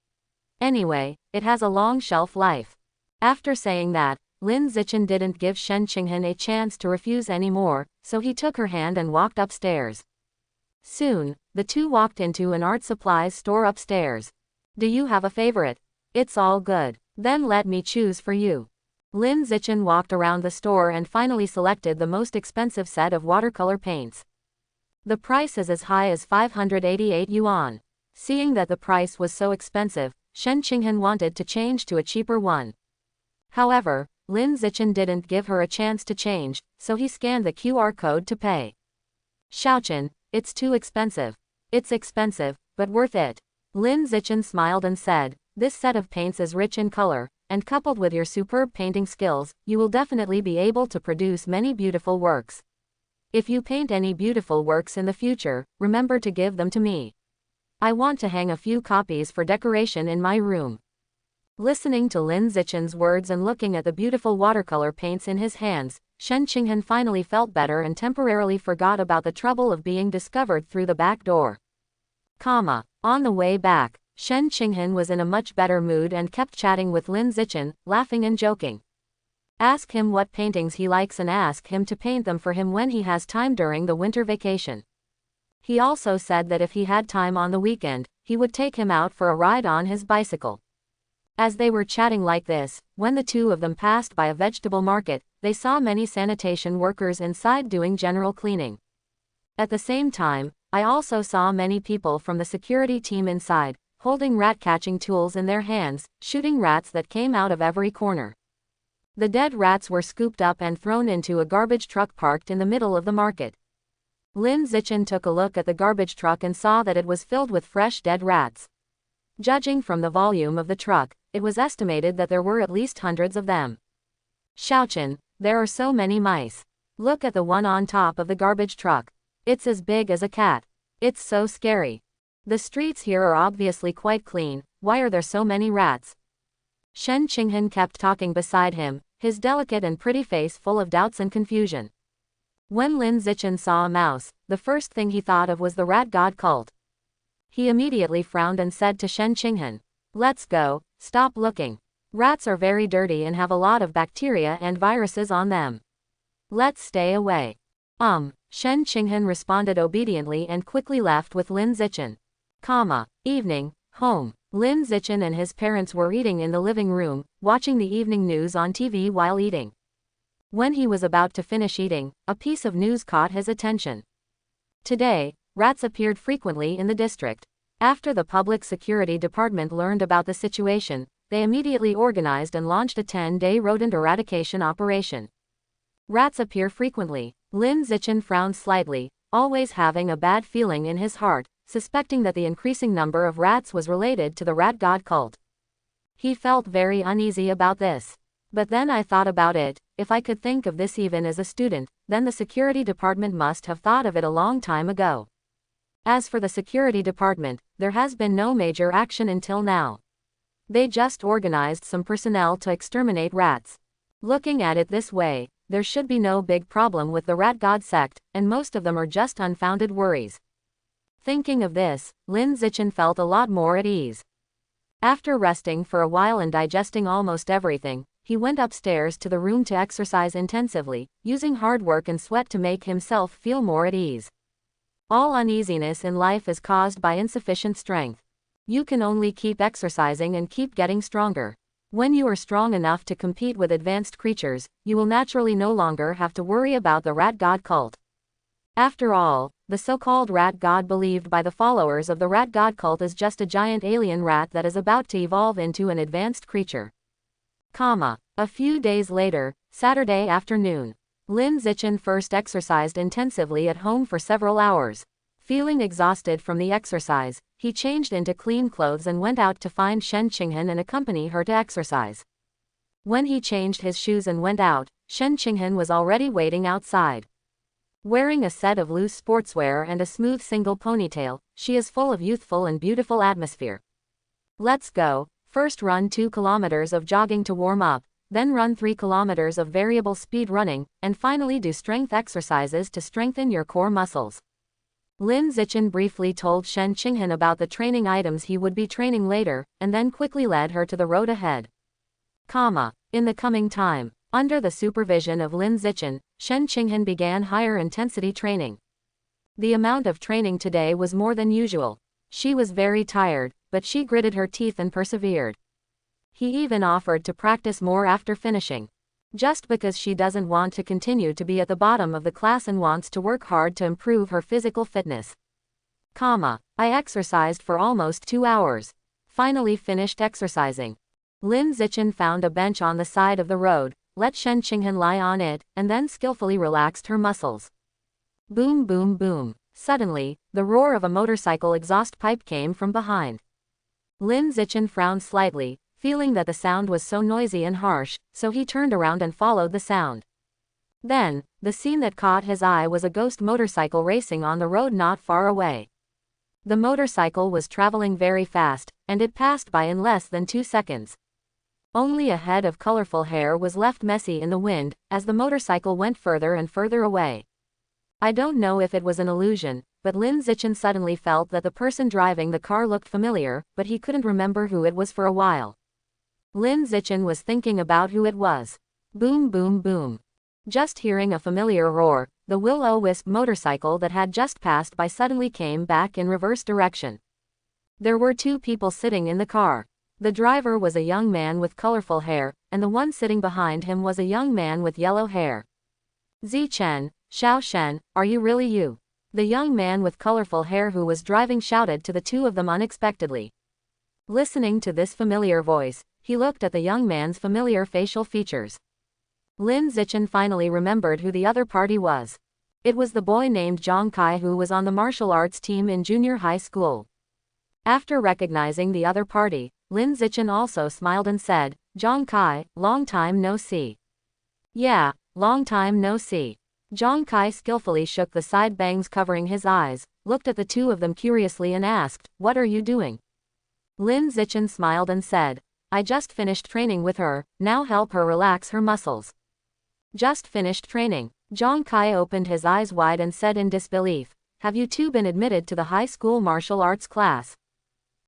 Anyway, it has a long shelf life. After saying that, Lin Zichen didn't give Shen Qinghan a chance to refuse anymore, so he took her hand and walked upstairs. Soon, the two walked into an art supplies store upstairs. Do you have a favorite? It's all good. Then let me choose for you. Lin Zichen walked around the store and finally selected the most expensive set of watercolor paints. The price is as high as 588 yuan. Seeing that the price was so expensive, Shen Qinghan wanted to change to a cheaper one. However, Lin Zichen didn't give her a chance to change, so he scanned the QR code to pay. Xiaochen, it's too expensive. It's expensive, but worth it. Lin Zichen smiled and said, this set of paints is rich in color, and coupled with your superb painting skills, you will definitely be able to produce many beautiful works. If you paint any beautiful works in the future, remember to give them to me. I want to hang a few copies for decoration in my room. Listening to Lin Zichen's words and looking at the beautiful watercolor paints in his hands, Shen Qinghan finally felt better and temporarily forgot about the trouble of being discovered through the back door. On the way back, Shen Qinghan was in a much better mood and kept chatting with Lin Zichen, laughing and joking. Ask him what paintings he likes and ask him to paint them for him when he has time during the winter vacation. He also said that if he had time on the weekend, he would take him out for a ride on his bicycle. As they were chatting like this, when the two of them passed by a vegetable market, they saw many sanitation workers inside doing general cleaning. At the same time, I also saw many people from the security team inside, holding rat-catching tools in their hands, shooting rats that came out of every corner. The dead rats were scooped up and thrown into a garbage truck parked in the middle of the market. Lin Zichen took a look at the garbage truck and saw that it was filled with fresh dead rats. Judging from the volume of the truck, it was estimated that there were at least hundreds of them. Xiaochen, there are so many mice. Look at the one on top of the garbage truck. It's as big as a cat. It's so scary. The streets here are obviously quite clean, why are there so many rats? Shen Qinghan kept talking beside him, his delicate and pretty face full of doubts and confusion. When Lin Zichen saw a mouse, the first thing he thought of was the rat god cult. He immediately frowned and said to Shen Qinghan, let's go, stop looking. Rats are very dirty and have a lot of bacteria and viruses on them. Let's stay away. Shen Qinghan responded obediently and quickly left with Lin Zichen. Evening, home. Lin Zichen and his parents were eating in the living room, watching the evening news on TV while eating. When he was about to finish eating, a piece of news caught his attention. Today, rats appeared frequently in the district. After the public security department learned about the situation, they immediately organized and launched a 10-day rodent eradication operation. Rats appear frequently. Lin Zichen frowned slightly, always having a bad feeling in his heart, suspecting that the increasing number of rats was related to the rat god cult. He felt very uneasy about this. But then I thought about it, if I could think of this even as a student, then the security department must have thought of it a long time ago. As for the security department, there has been no major action until now. They just organized some personnel to exterminate rats. Looking at it this way, there should be no big problem with the rat god sect, and most of them are just unfounded worries. Thinking of this, Lin Zichen felt a lot more at ease. After resting for a while and digesting almost everything, he went upstairs to the room to exercise intensively, using hard work and sweat to make himself feel more at ease. All uneasiness in life is caused by insufficient strength. You can only keep exercising and keep getting stronger. When you are strong enough to compete with advanced creatures, you will naturally no longer have to worry about the rat god cult. After all, the so-called rat god believed by the followers of the rat god cult is just a giant alien rat that is about to evolve into an advanced creature. A few days later, Saturday afternoon. Lin Zichen first exercised intensively at home for several hours. Feeling exhausted from the exercise, he changed into clean clothes and went out to find Shen Qinghan and accompany her to exercise. When he changed his shoes and went out, Shen Qinghan was already waiting outside. Wearing a set of loose sportswear and a smooth single ponytail, she is full of youthful and beautiful atmosphere. Let's go. First run 2 kilometers of jogging to warm up, then run 3 kilometers of variable speed running, and finally do strength exercises to strengthen your core muscles. Lin Zichen briefly told Shen Qinghan about the training items he would be training later, and then quickly led her to the road ahead. In the coming time, under the supervision of Lin Zichen, Shen Qinghan began higher intensity training. The amount of training today was more than usual. She was very tired, but she gritted her teeth and persevered. He even offered to practice more after finishing. Just because she doesn't want to continue to be at the bottom of the class and wants to work hard to improve her physical fitness. I exercised for almost 2 hours. Finally finished exercising. Lin Zichen found a bench on the side of the road, let Shen Qinghan lie on it, and then skillfully relaxed her muscles. Boom boom boom. Suddenly, the roar of a motorcycle exhaust pipe came from behind. Lin Zichen frowned slightly, feeling that the sound was so noisy and harsh, so he turned around and followed the sound. Then, the scene that caught his eye was a ghost motorcycle racing on the road not far away. The motorcycle was traveling very fast, and it passed by in less than 2 seconds. Only a head of colorful hair was left messy in the wind, as the motorcycle went further and further away. I don't know if it was an illusion, but Lin Zichen suddenly felt that the person driving the car looked familiar, but he couldn't remember who it was for a while. Lin Zichen was thinking about who it was. Boom boom boom. Just hearing a familiar roar, the will-o-wisp motorcycle that had just passed by suddenly came back in reverse direction. There were 2 people sitting in the car. The driver was a young man with colorful hair, and the one sitting behind him was a young man with yellow hair. Zichen, Xiao Shen, are you really you? The young man with colorful hair who was driving shouted to the 2 of them unexpectedly. Listening to this familiar voice, he looked at the young man's familiar facial features. Lin Zichen finally remembered who the other party was. It was the boy named Zhang Kai who was on the martial arts team in junior high school. After recognizing the other party, Lin Zichen also smiled and said, Zhang Kai, long time no see. Yeah, long time no see. Zhang Kai skillfully shook the side bangs covering his eyes, looked at the 2 of them curiously and asked, what are you doing? Lin Zichen smiled and said, I just finished training with her, now help her relax her muscles. Just finished training. Zhang Kai opened his eyes wide and said in disbelief, have you 2 been admitted to the high school martial arts class?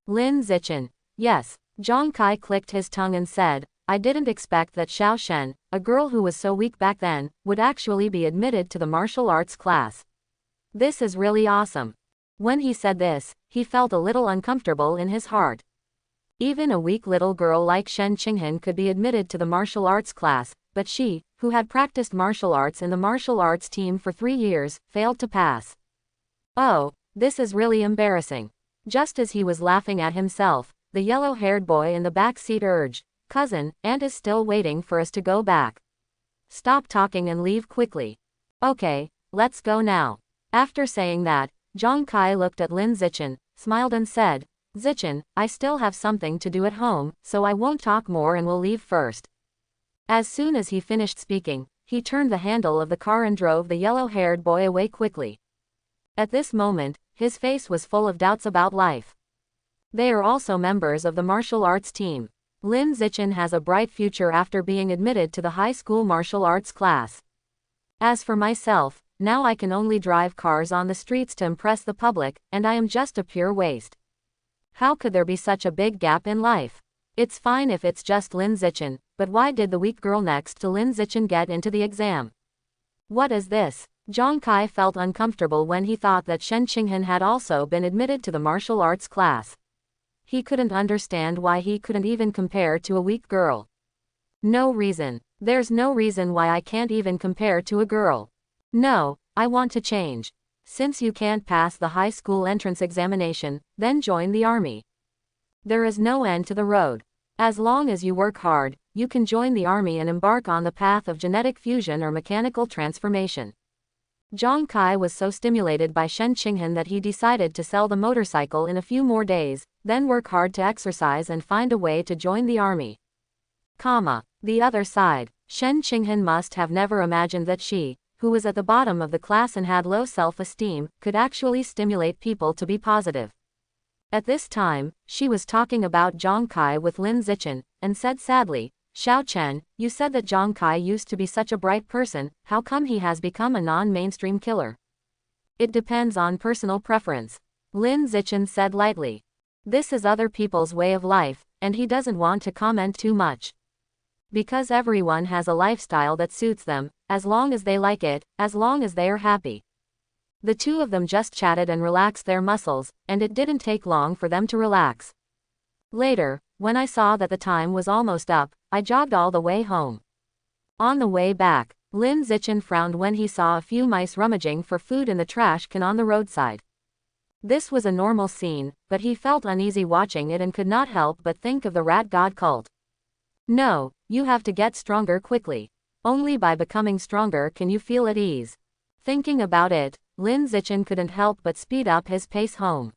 Lin Zichen, yes. Zhang Kai clicked his tongue and said, I didn't expect that Xiao Shen, a girl who was so weak back then, would actually be admitted to the martial arts class. This is really awesome. When he said this, he felt a little uncomfortable in his heart. Even a weak little girl like Shen Qinghan could be admitted to the martial arts class, but she, who had practiced martial arts in the martial arts team for 3 years, failed to pass. Oh, this is really embarrassing. Just as he was laughing at himself, the yellow-haired boy in the back seat urged, Cousin, Aunt is still waiting for us to go back. Stop talking and leave quickly. Okay, let's go now. After saying that, Zhang Kai looked at Lin Zichen, smiled and said, Zichen, I still have something to do at home, so I won't talk more and will leave first. As soon as he finished speaking, he turned the handle of the car and drove the yellow-haired boy away quickly. At this moment, his face was full of doubts about life. They are also members of the martial arts team. Lin Zichen has a bright future after being admitted to the high school martial arts class. As for myself, now I can only drive cars on the streets to impress the public, and I am just a pure waste. How could there be such a big gap in life? It's fine if it's just Lin Zichen, but why did the weak girl next to Lin Zichen get into the exam? What is this? Zhang Kai felt uncomfortable when he thought that Shen Qinghan had also been admitted to the martial arts class. He couldn't understand why he couldn't even compare to a weak girl. No reason. There's no reason why I can't even compare to a girl. No, I want to change. Since you can't pass the high school entrance examination, then join the army. There is no end to the road. As long as you work hard, you can join the army and embark on the path of genetic fusion or mechanical transformation. Zhang Kai was so stimulated by Shen Qinghan that he decided to sell the motorcycle in a few more days, then work hard to exercise and find a way to join the army. The other side, Shen Qinghan must have never imagined that she, who was at the bottom of the class and had low self-esteem, could actually stimulate people to be positive. At this time, she was talking about Zhang Kai with Lin Zichen, and said sadly, "Xiao Chen, you said that Zhang Kai used to be such a bright person, how come he has become a non-mainstream killer?" "It depends on personal preference," Lin Zichen said lightly. "This is other people's way of life, and he doesn't want to comment too much. Because everyone has a lifestyle that suits them, as long as they like it, as long as they are happy." The two of them just chatted and relaxed their muscles, and it didn't take long for them to relax. Later, when I saw that the time was almost up, I jogged all the way home. On the way back, Lin Zichen frowned when he saw a few mice rummaging for food in the trash can on the roadside. This was a normal scene, but he felt uneasy watching it and could not help but think of the rat god cult. No, you have to get stronger quickly. Only by becoming stronger can you feel at ease. Thinking about it, Lin Zichen couldn't help but speed up his pace home.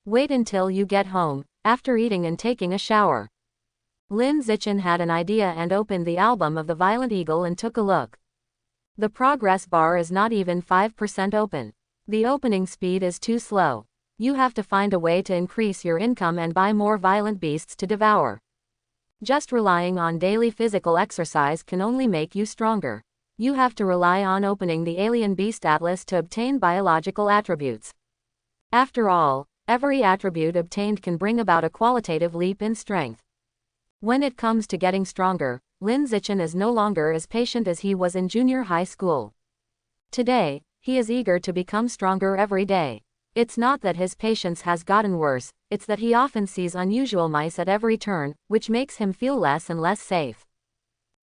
Wait until you get home, after eating and taking a shower. Lin Zichen had an idea and opened the album of the Violent Eagle and took a look. The progress bar is not even 5% open. The opening speed is too slow. You have to find a way to increase your income and buy more violent beasts to devour. Just relying on daily physical exercise can only make you stronger. You have to rely on opening the Alien Beast Atlas to obtain biological attributes. After all, every attribute obtained can bring about a qualitative leap in strength. When it comes to getting stronger, Lin Zichen is no longer as patient as he was in junior high school. Today, he is eager to become stronger every day. It's not that his patience has gotten worse, it's that he often sees unusual mice at every turn, which makes him feel less and less safe.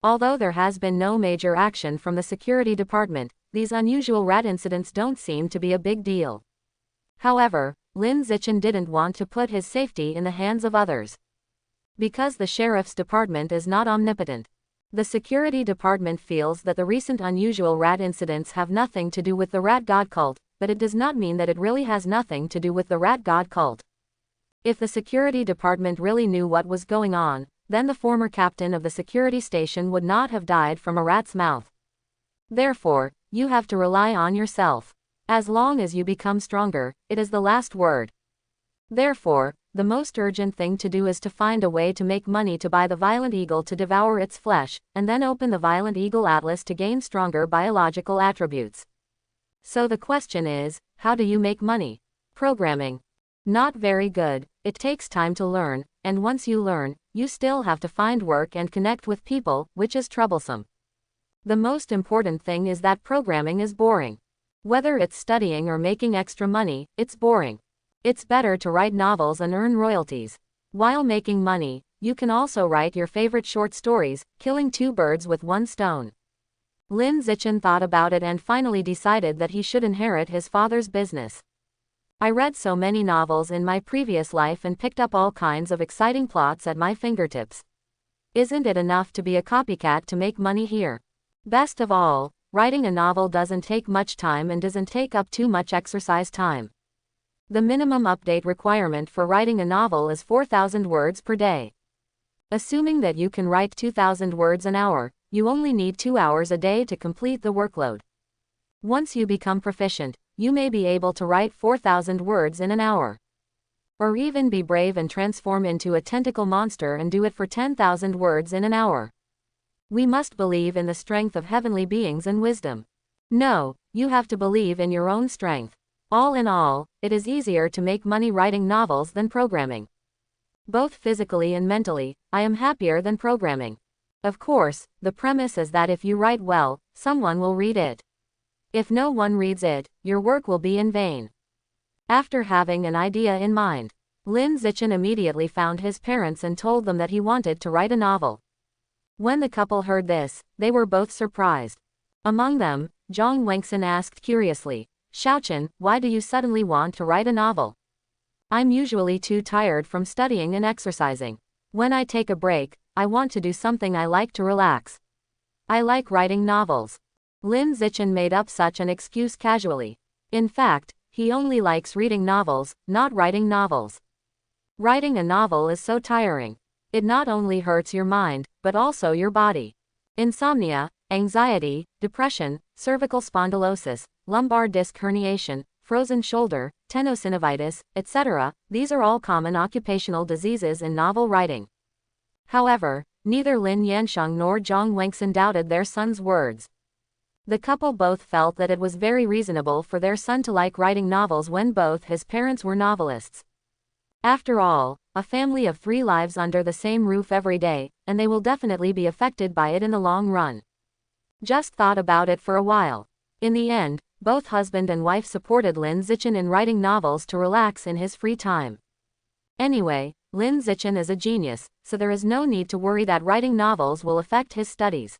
Although there has been no major action from the security department, these unusual rat incidents don't seem to be a big deal. However, Lin Zichen didn't want to put his safety in the hands of others. Because the sheriff's department is not omnipotent. The security department feels that the recent unusual rat incidents have nothing to do with the rat god cult, but it does not mean that it really has nothing to do with the rat god cult. If the security department really knew what was going on, then the former captain of the security station would not have died from a rat's mouth. Therefore, you have to rely on yourself. As long as you become stronger, it is the last word. Therefore, the most urgent thing to do is to find a way to make money to buy the Violent Eagle to devour its flesh, and then open the Violent Eagle Atlas to gain stronger biological attributes. So the question is, how do you make money? Programming. Not very good, it takes time to learn, and once you learn, you still have to find work and connect with people, which is troublesome. The most important thing is that programming is boring. Whether it's studying or making extra money, it's boring. It's better to write novels and earn royalties. While making money, you can also write your favorite short stories, killing two birds with one stone. Lin Zichen thought about it and finally decided that he should inherit his father's business. I read so many novels in my previous life and picked up all kinds of exciting plots at my fingertips. Isn't it enough to be a copycat to make money here? Best of all, writing a novel doesn't take much time and doesn't take up too much exercise time. The minimum update requirement for writing a novel is 4,000 words per day. Assuming that you can write 2,000 words an hour, you only need 2 hours a day to complete the workload. Once you become proficient, you may be able to write 4,000 words in an hour. Or even be brave and transform into a tentacle monster and do it for 10,000 words in an hour. We must believe in the strength of heavenly beings and wisdom. No, you have to believe in your own strength. All in all, it is easier to make money writing novels than programming. Both physically and mentally, I am happier than programming. Of course, the premise is that if you write well, someone will read it. If no one reads it, your work will be in vain. After having an idea in mind, Lin Zichen immediately found his parents and told them that he wanted to write a novel. When the couple heard this, they were both surprised. Among them, Zhang Wengxin asked curiously, "Xiaochen, why do you suddenly want to write a novel?" "I'm usually too tired from studying and exercising. When I take a break, I want to do something I like to relax. I like writing novels." Lin Zichen made up such an excuse casually. In fact, he only likes reading novels, not writing novels. Writing a novel is so tiring. It not only hurts your mind, but also your body. Insomnia, anxiety, depression, cervical spondylosis, lumbar disc herniation, frozen shoulder, tenosynovitis, etc., these are all common occupational diseases in novel writing. However, neither Lin Yansheng nor Zhang Wengxin doubted their son's words. The couple both felt that it was very reasonable for their son to like writing novels when both his parents were novelists. After all, a family of 3 lives under the same roof every day, and they will definitely be affected by it in the long run. Just thought about it for a while. In the end, both husband and wife supported Lin Zichen in writing novels to relax in his free time. Anyway, Lin Zichen is a genius, so there is no need to worry that writing novels will affect his studies.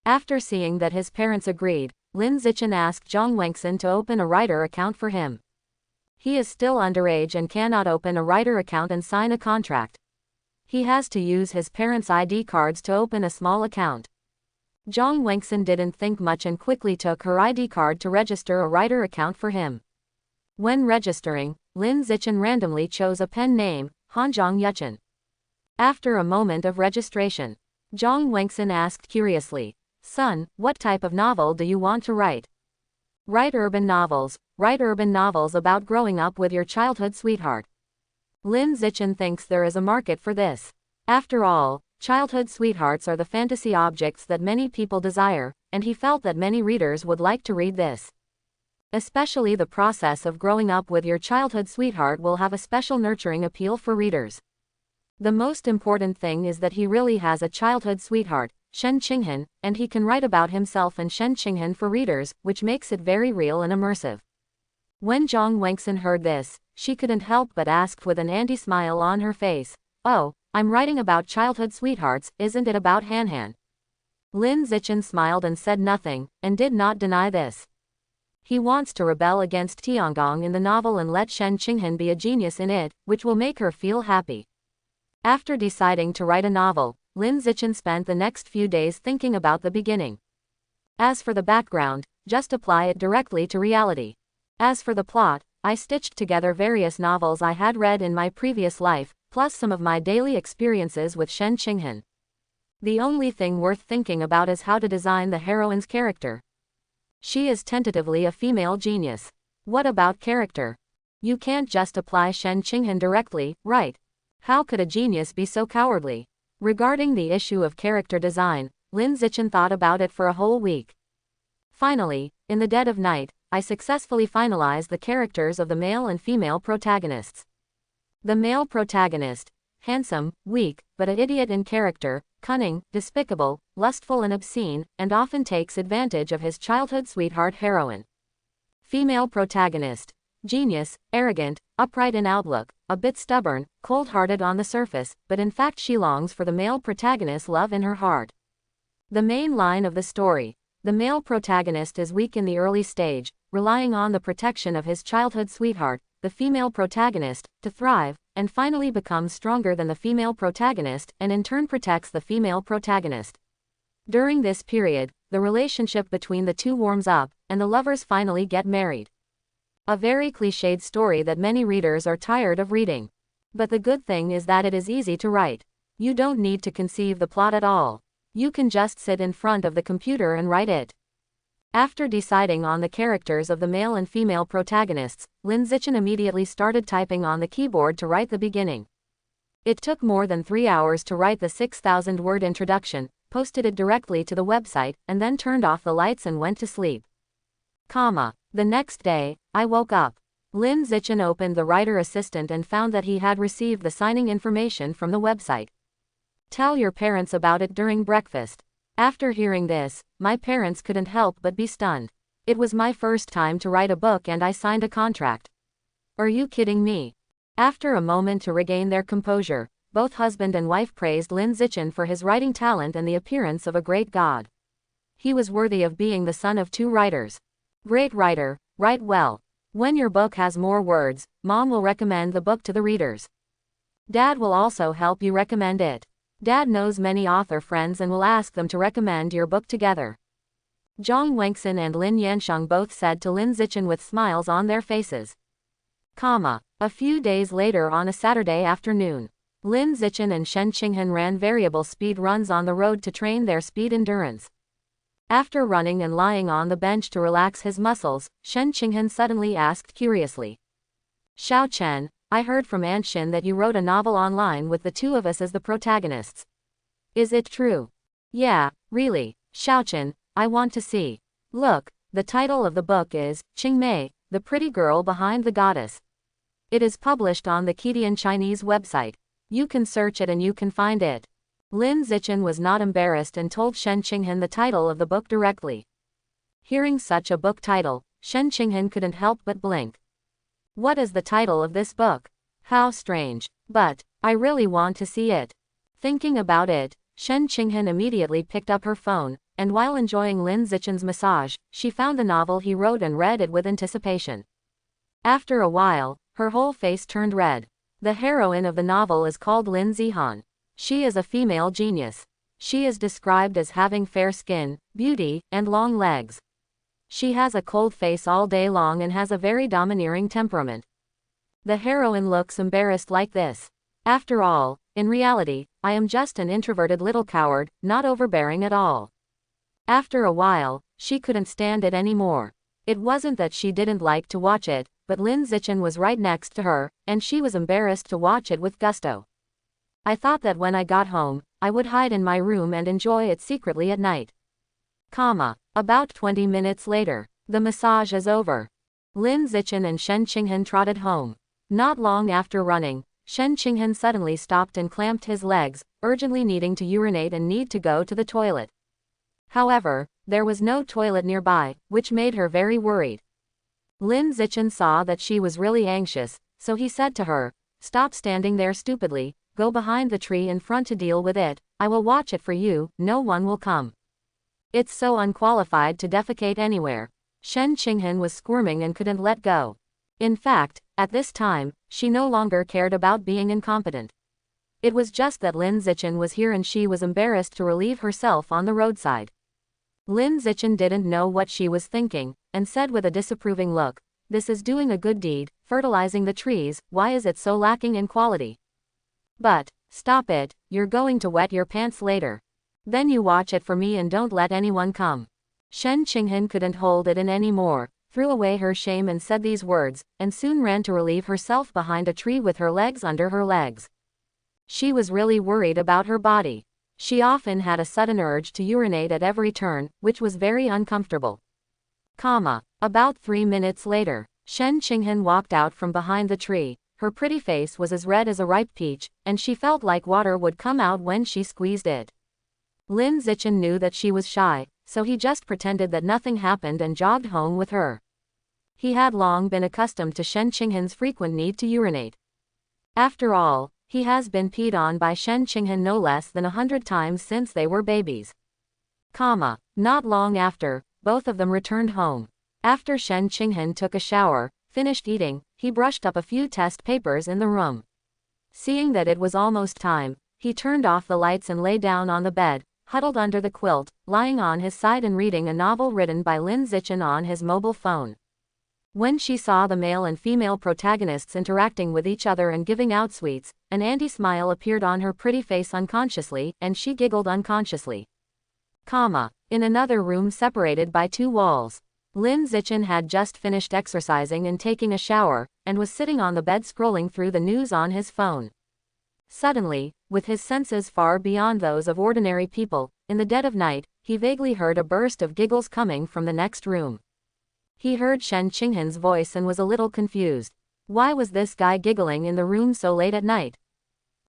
After seeing that his parents agreed, Lin Zichen asked Zhang Wengxin to open a writer account for him. He is still underage and cannot open a writer account and sign a contract. He has to use his parents' ID cards to open a small account. Zhang Wengxin didn't think much and quickly took her ID card to register a writer account for him. When registering, Lin Zichen randomly chose a pen name, Hanzhong Yuchen. After a moment of registration, Zhang Wengxin asked curiously, "Son, what type of novel do you want to write?" "Write urban novels. Write urban novels about growing up with your childhood sweetheart." Lin Zichen thinks there is a market for this. After all, childhood sweethearts are the fantasy objects that many people desire, and he felt that many readers would like to read this. Especially the process of growing up with your childhood sweetheart will have a special nurturing appeal for readers. The most important thing is that he really has a childhood sweetheart, Shen Qinghan, and he can write about himself and Shen Qinghan for readers, which makes it very real and immersive. When Zhang Wengxin heard this, she couldn't help but ask with an anti-smile on her face, "Oh, I'm writing about childhood sweethearts, isn't it about Han?" Lin Zichen smiled and said nothing, and did not deny this. He wants to rebel against Tiangong in the novel and let Shen Qinghan be a genius in it, which will make her feel happy. After deciding to write a novel, Lin Zichen spent the next few days thinking about the beginning. As for the background, just apply it directly to reality. As for the plot, I stitched together various novels I had read in my previous life, plus some of my daily experiences with Shen Qinghan. The only thing worth thinking about is how to design the heroine's character. She is tentatively a female genius. What about character? You can't just apply Shen Qinghan directly, right? How could a genius be so cowardly? Regarding the issue of character design, Lin Zichen thought about it for a whole week. Finally, in the dead of night, I successfully finalized the characters of the male and female protagonists. The male protagonist, handsome, weak, but an idiot in character, cunning, despicable, lustful and obscene, and often takes advantage of his childhood sweetheart heroine. Female protagonist, genius, arrogant, upright in outlook, a bit stubborn, cold-hearted on the surface, but in fact she longs for the male protagonist's love in her heart. The main line of the story. The male protagonist is weak in the early stage, relying on the protection of his childhood sweetheart, the female protagonist, to thrive, and finally becomes stronger than the female protagonist and in turn protects the female protagonist. During this period, the relationship between the two warms up, and the lovers finally get married. A very cliched story that many readers are tired of reading. But the good thing is that it is easy to write. You don't need to conceive the plot at all. You can just sit in front of the computer and write it. After deciding on the characters of the male and female protagonists, Lin Zichen immediately started typing on the keyboard to write the beginning. It took more than 3 hours to write the 6,000-word introduction, posted it directly to the website, and then turned off the lights and went to sleep. The next day, I woke up. Lin Zichen opened the writer assistant and found that he had received the signing information from the website. Tell your parents about it during breakfast. After hearing this, my parents couldn't help but be stunned. It was my first time to write a book and I signed a contract. Are you kidding me? After a moment to regain their composure, both husband and wife praised Lin Zichin for his writing talent and the appearance of a great god. He was worthy of being the son of two writers. Great writer, write well. When your book has more words, Mom will recommend the book to the readers. Dad will also help you recommend it. Dad knows many author friends and will ask them to recommend your book together. Zhang Wangxin and Lin Yansheng both said to Lin Zichin with smiles on their faces. A few days later on a Saturday afternoon, Lin Zichin and Shen Qinghan ran variable speed runs on the road to train their speed endurance. After running and lying on the bench to relax his muscles, Shen Qinghan suddenly asked curiously. Xiao Chen, I heard from Aunt Shin that you wrote a novel online with the two of us as the protagonists. Is it true? Yeah, really, Xiao Chen, I want to see. Look, the title of the book is Qingmei, the pretty girl behind the goddess. It is published on the Kidian Chinese website. You can search it and you can find it. Lin Zichin was not embarrassed and told Shen Qinghan the title of the book directly. Hearing such a book title, Shen Qinghan couldn't help but blink. What is the title of this book? How strange. But, I really want to see it. Thinking about it, Shen Qinghan immediately picked up her phone, and while enjoying Lin Zichin's massage, she found the novel he wrote and read it with anticipation. After a while, her whole face turned red. The heroine of the novel is called Lin Zihan. She is a female genius. She is described as having fair skin, beauty, and long legs. She has a cold face all day long and has a very domineering temperament. The heroine looks embarrassed like this. After all, in reality, I am just an introverted little coward, not overbearing at all. After a while, she couldn't stand it anymore. It wasn't that she didn't like to watch it, but Lin Zichin was right next to her, and she was embarrassed to watch it with gusto. I thought that when I got home, I would hide in my room and enjoy it secretly at night. About 20 minutes later, the massage is over. Lin Zichin and Shen Qinghan trotted home. Not long after running, Shen Qinghan suddenly stopped and clamped his legs, urgently needing to urinate and need to go to the toilet. However, there was no toilet nearby, which made her very worried. Lin Zichin saw that she was really anxious, so he said to her, "Stop standing there stupidly, go behind the tree in front to deal with it, I will watch it for you, no one will come. It's so unqualified to defecate anywhere." Shen Qinghan was squirming and couldn't let go. In fact, at this time, she no longer cared about being incompetent. It was just that Lin Zichin was here and she was embarrassed to relieve herself on the roadside. Lin Zichin didn't know what she was thinking, and said with a disapproving look, "This is doing a good deed, fertilizing the trees, why is it so lacking in quality? But, stop it, you're going to wet your pants later. Then you watch it for me and don't let anyone come." Shen Qinghan couldn't hold it in anymore, threw away her shame and said these words, and soon ran to relieve herself behind a tree with her legs under her legs. She was really worried about her body. She often had a sudden urge to urinate at every turn, which was very uncomfortable. About 3 minutes later, Shen Qinghan walked out from behind the tree. Her pretty face was as red as a ripe peach, and she felt like water would come out when she squeezed it. Lin Zichin knew that she was shy, so he just pretended that nothing happened and jogged home with her. He had long been accustomed to Shen Qinghan's frequent need to urinate. After all, he has been peed on by Shen Qinghan no less than 100 times since they were babies. Not long after, both of them returned home. After Shen Qinghan took a shower, finished eating, he brushed up a few test papers in the room. Seeing that it was almost time, he turned off the lights and lay down on the bed, huddled under the quilt, lying on his side and reading a novel written by Lin Zichin on his mobile phone. When she saw the male and female protagonists interacting with each other and giving out sweets, an anti-smile appeared on her pretty face unconsciously, and she giggled unconsciously. In another room separated by 2 walls, Lin Zichin had just finished exercising and taking a shower, and was sitting on the bed scrolling through the news on his phone. Suddenly, with his senses far beyond those of ordinary people, in the dead of night, he vaguely heard a burst of giggles coming from the next room. He heard Shen Qinghan's voice and was a little confused. Why was this guy giggling in the room so late at night?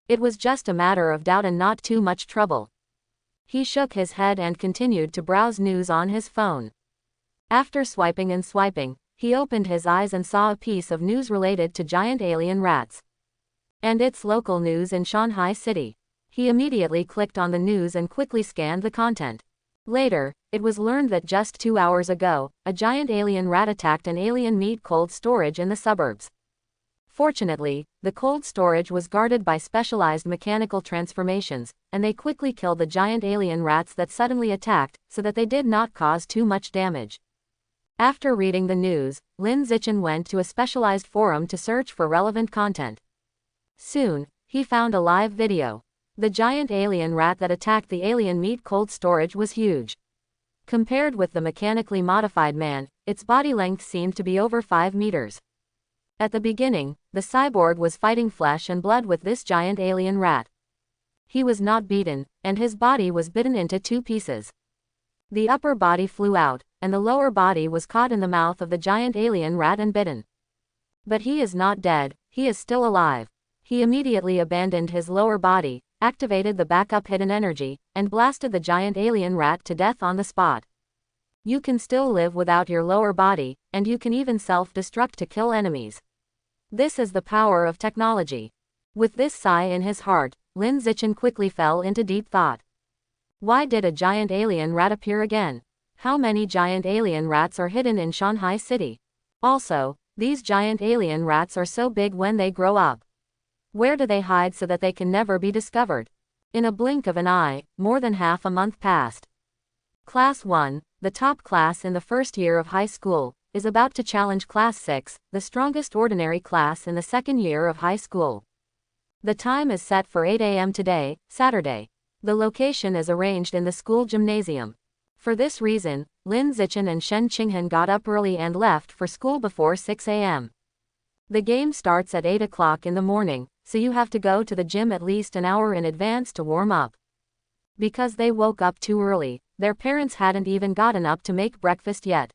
It was just a matter of doubt and not too much trouble. He shook his head and continued to browse news on his phone. After swiping and swiping, he opened his eyes and saw a piece of news related to giant alien rats. And it's local news in Shanghai City. He immediately clicked on the news and quickly scanned the content. Later, it was learned that just 2 hours ago, a giant alien rat attacked an alien meat cold storage in the suburbs. Fortunately, the cold storage was guarded by specialized mechanical transformations, and they quickly killed the giant alien rats that suddenly attacked, so that they did not cause too much damage. After reading the news, Lin Zichen went to a specialized forum to search for relevant content. Soon, he found a live video. The giant alien rat that attacked the alien meat cold storage was huge. Compared with the mechanically modified man, its body length seemed to be over 5 meters. At the beginning, the cyborg was fighting flesh and blood with this giant alien rat. He was not beaten, and his body was bitten into 2 pieces. The upper body flew out, and the lower body was caught in the mouth of the giant alien rat and bitten. But he is not dead, he is still alive. He immediately abandoned his lower body, activated the backup hidden energy, and blasted the giant alien rat to death on the spot. You can still live without your lower body, and you can even self-destruct to kill enemies. This is the power of technology. With this sigh in his heart, Lin Zichen quickly fell into deep thought. Why did a giant alien rat appear again? How many giant alien rats are hidden in Shanghai City? Also, these giant alien rats are so big when they grow up. Where do they hide so that they can never be discovered? In a blink of an eye, more than half a month passed. Class 1, the top class in the first year of high school, is about to challenge Class 6, the strongest ordinary class in the second year of high school. The time is set for 8 a.m. today, Saturday. The location is arranged in the school gymnasium. For this reason, Lin Zichen and Shen Qinghan got up early and left for school before 6 a.m. The game starts at 8 o'clock in the morning, so you have to go to the gym at least an hour in advance to warm up. Because they woke up too early, their parents hadn't even gotten up to make breakfast yet.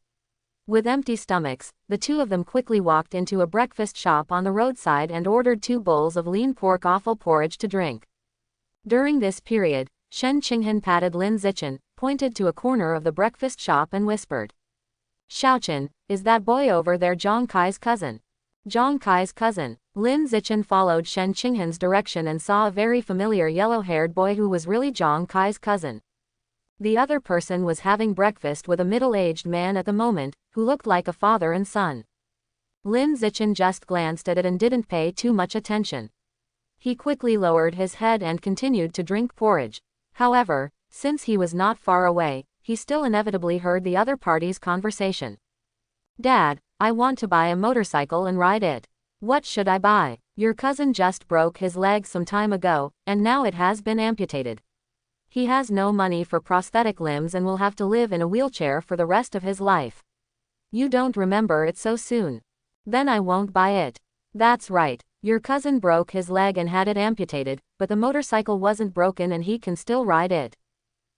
With empty stomachs, the two of them quickly walked into a breakfast shop on the roadside and ordered 2 bowls of lean pork offal porridge to drink. During this period, Shen Qinghan patted Lin Zichen, pointed to a corner of the breakfast shop and whispered. Xiaochen, is that boy over there Zhang Kai's cousin? Zhang Kai's cousin. Lin Zichen followed Shen Qinghan's direction and saw a very familiar yellow-haired boy who was really Zhang Kai's cousin. The other person was having breakfast with a middle-aged man at the moment, who looked like a father and son. Lin Zichen just glanced at it and didn't pay too much attention. He quickly lowered his head and continued to drink porridge. However, since he was not far away, he still inevitably heard the other party's conversation. Dad, I want to buy a motorcycle and ride it. What should I buy? Your cousin just broke his leg some time ago, and now it has been amputated. He has no money for prosthetic limbs and will have to live in a wheelchair for the rest of his life. You don't remember it so soon. Then I won't buy it. That's right. Your cousin broke his leg and had it amputated, but the motorcycle wasn't broken and he can still ride it.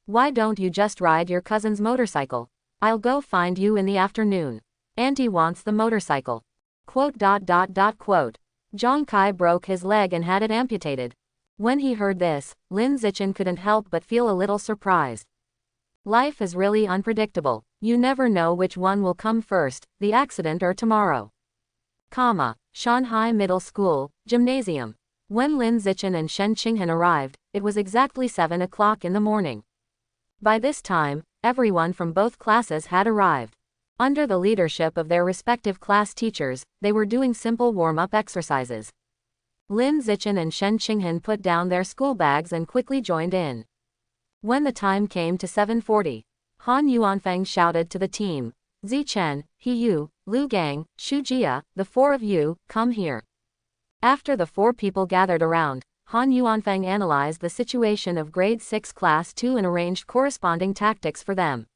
Why don't you just ride your cousin's motorcycle? I'll go find you in the afternoon. Auntie wants the motorcycle. Quote. Zhang Kai broke his leg and had it amputated. When he heard this, Lin Zichen couldn't help but feel a little surprised. Life is really unpredictable. You never know which one will come first, the accident or tomorrow. Shanghai Middle School, Gymnasium. When Lin Zichen and Shen Qinghan arrived, it was exactly 7 o'clock in the morning. By this time, everyone from both classes had arrived. Under the leadership of their respective class teachers, they were doing simple warm-up exercises. Lin Zichen and Shen Qinghan put down their school bags and quickly joined in. When the time came to 7:40, Han Yuanfeng shouted to the team, Zichen, He Yu, Lu Gang, Shu Jia, the 4 of you, come here. After the 4 people gathered around, Han Yuanfeng analyzed the situation of grade 6 class 2 and arranged corresponding tactics for them.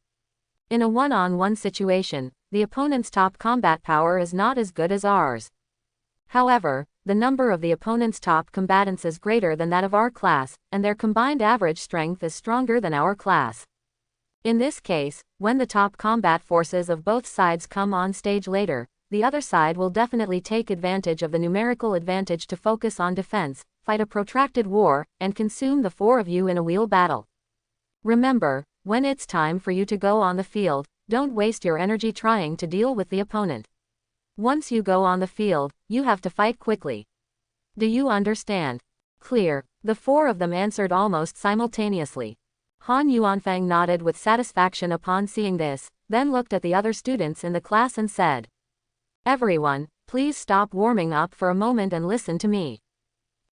In a one-on-one situation, the opponent's top combat power is not as good as ours. However, the number of the opponent's top combatants is greater than that of our class, and their combined average strength is stronger than our class. In this case, when the top combat forces of both sides come on stage later, the other side will definitely take advantage of the numerical advantage to focus on defense, fight a protracted war, and consume the 4 of you in a wheel battle. Remember, when it's time for you to go on the field, don't waste your energy trying to deal with the opponent. Once you go on the field, you have to fight quickly. Do you understand? Clear. The four of them answered almost simultaneously. Han Yuanfang nodded with satisfaction upon seeing this, then looked at the other students in the class and said, "Everyone, please stop warming up for a moment and listen to me.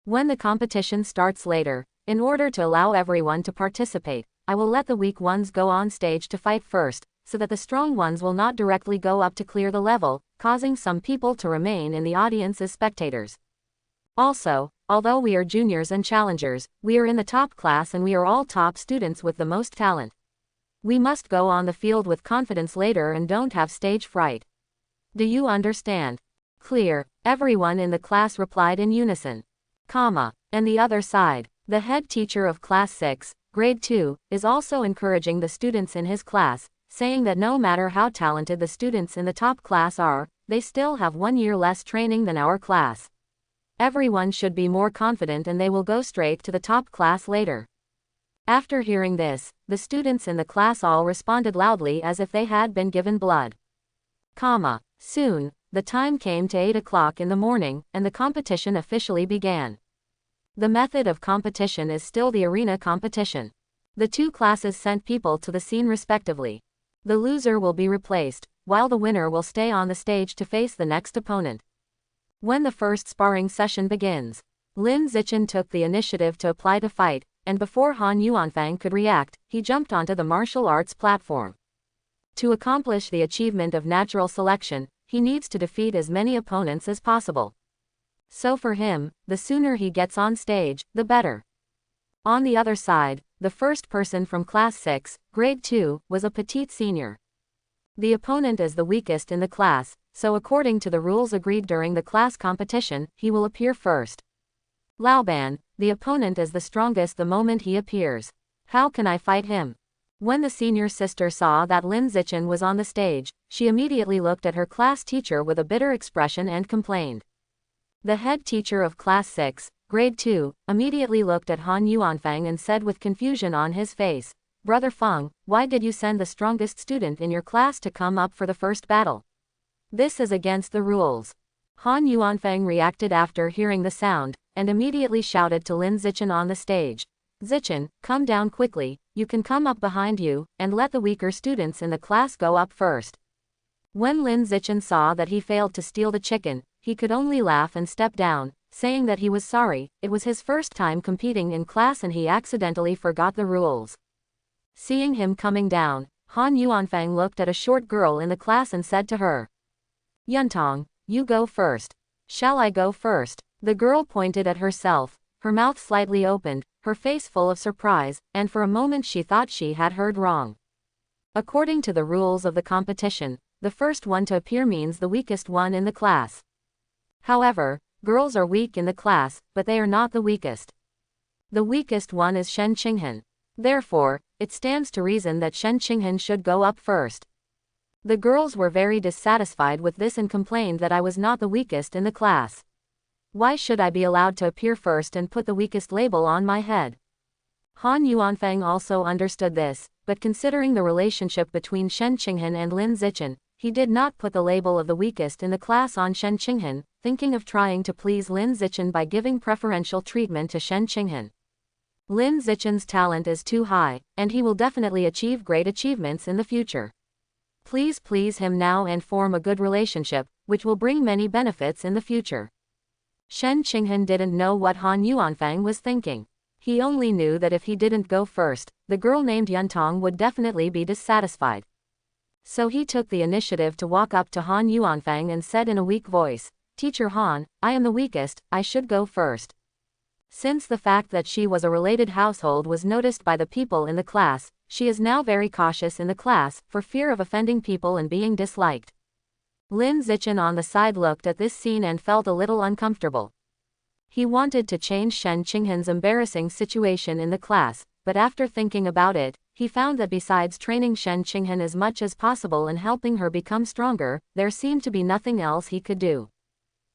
When the competition starts later, in order to allow everyone to participate, I will let the weak ones go on stage to fight first, so that the strong ones will not directly go up to clear the level, causing some people to remain in the audience as spectators. Also, although we are juniors and challengers, we are in the top class and we are all top students with the most talent. We must go on the field with confidence later and don't have stage fright. Do you understand?" "Clear," everyone in the class replied in unison. And the other side, the head teacher of class 6, grade 2, is also encouraging the students in his class, saying that no matter how talented the students in the top class are, they still have 1 year less training than our class. Everyone should be more confident and they will go straight to the top class later. After hearing this, the students in the class all responded loudly as if they had been given blood. Soon, the time came to 8 o'clock in the morning, and the competition officially began. The method of competition is still the arena competition. The two classes sent people to the scene respectively. The loser will be replaced, while the winner will stay on the stage to face the next opponent. When the first sparring session begins, Lin Zichen took the initiative to apply to fight, and before Han Yuanfang could react, he jumped onto the martial arts platform. To accomplish the achievement of natural selection, he needs to defeat as many opponents as possible. So for him, the sooner he gets on stage, the better. On the other side, the first person from class 6, grade 2, was a petite senior. The opponent is the weakest in the class, so according to the rules agreed during the class competition, he will appear first. Laoban, the opponent is the strongest the moment he appears. How can I fight him? When the senior sister saw that Lin Zichen was on the stage, she immediately looked at her class teacher with a bitter expression and complained. The head teacher of class 6, grade 2, immediately looked at Han Yuanfang and said with confusion on his face, "Brother Feng, why did you send the strongest student in your class to come up for the first battle? This is against the rules." Han Yuanfang reacted after hearing the sound, and immediately shouted to Lin Zichen on the stage, "Zichen, come down quickly, you can come up behind you, and let the weaker students in the class go up first." When Lin Zichen saw that he failed to steal the chicken, he could only laugh and step down, saying that he was sorry, it was his first time competing in class and he accidentally forgot the rules. Seeing him coming down, Han Yuanfang looked at a short girl in the class and said to her, "Yuntong, you go first." "Shall I go first?" The girl pointed at herself, her mouth slightly opened, her face full of surprise, and for a moment she thought she had heard wrong. According to the rules of the competition, the first one to appear means the weakest one in the class. However, girls are weak in the class, but they are not the weakest. The weakest one is Shen Qinghan. Therefore, it stands to reason that Shen Qinghan should go up first. The girls were very dissatisfied with this and complained that I was not the weakest in the class. Why should I be allowed to appear first and put the weakest label on my head? Han Yuanfang also understood this, but considering the relationship between Shen Qinghan and Lin Zichen, he did not put the label of the weakest in the class on Shen Qinghan, thinking of trying to please Lin Zichen by giving preferential treatment to Shen Qinghan. Lin Zichen's talent is too high, and he will definitely achieve great achievements in the future. Please please him now and form a good relationship, which will bring many benefits in the future. Shen Qinghan didn't know what Han Yuanfang was thinking. He only knew that if he didn't go first, the girl named Yuntong would definitely be dissatisfied. So he took the initiative to walk up to Han Yuanfang and said in a weak voice, "Teacher Han, I am the weakest, I should go first." Since the fact that she was a related household was noticed by the people in the class, she is now very cautious in the class, for fear of offending people and being disliked. Lin Zichen on the side looked at this scene and felt a little uncomfortable. He wanted to change Shen Qinghan's embarrassing situation in the class, but after thinking about it, he found that besides training Shen Qinghan as much as possible and helping her become stronger, there seemed to be nothing else he could do.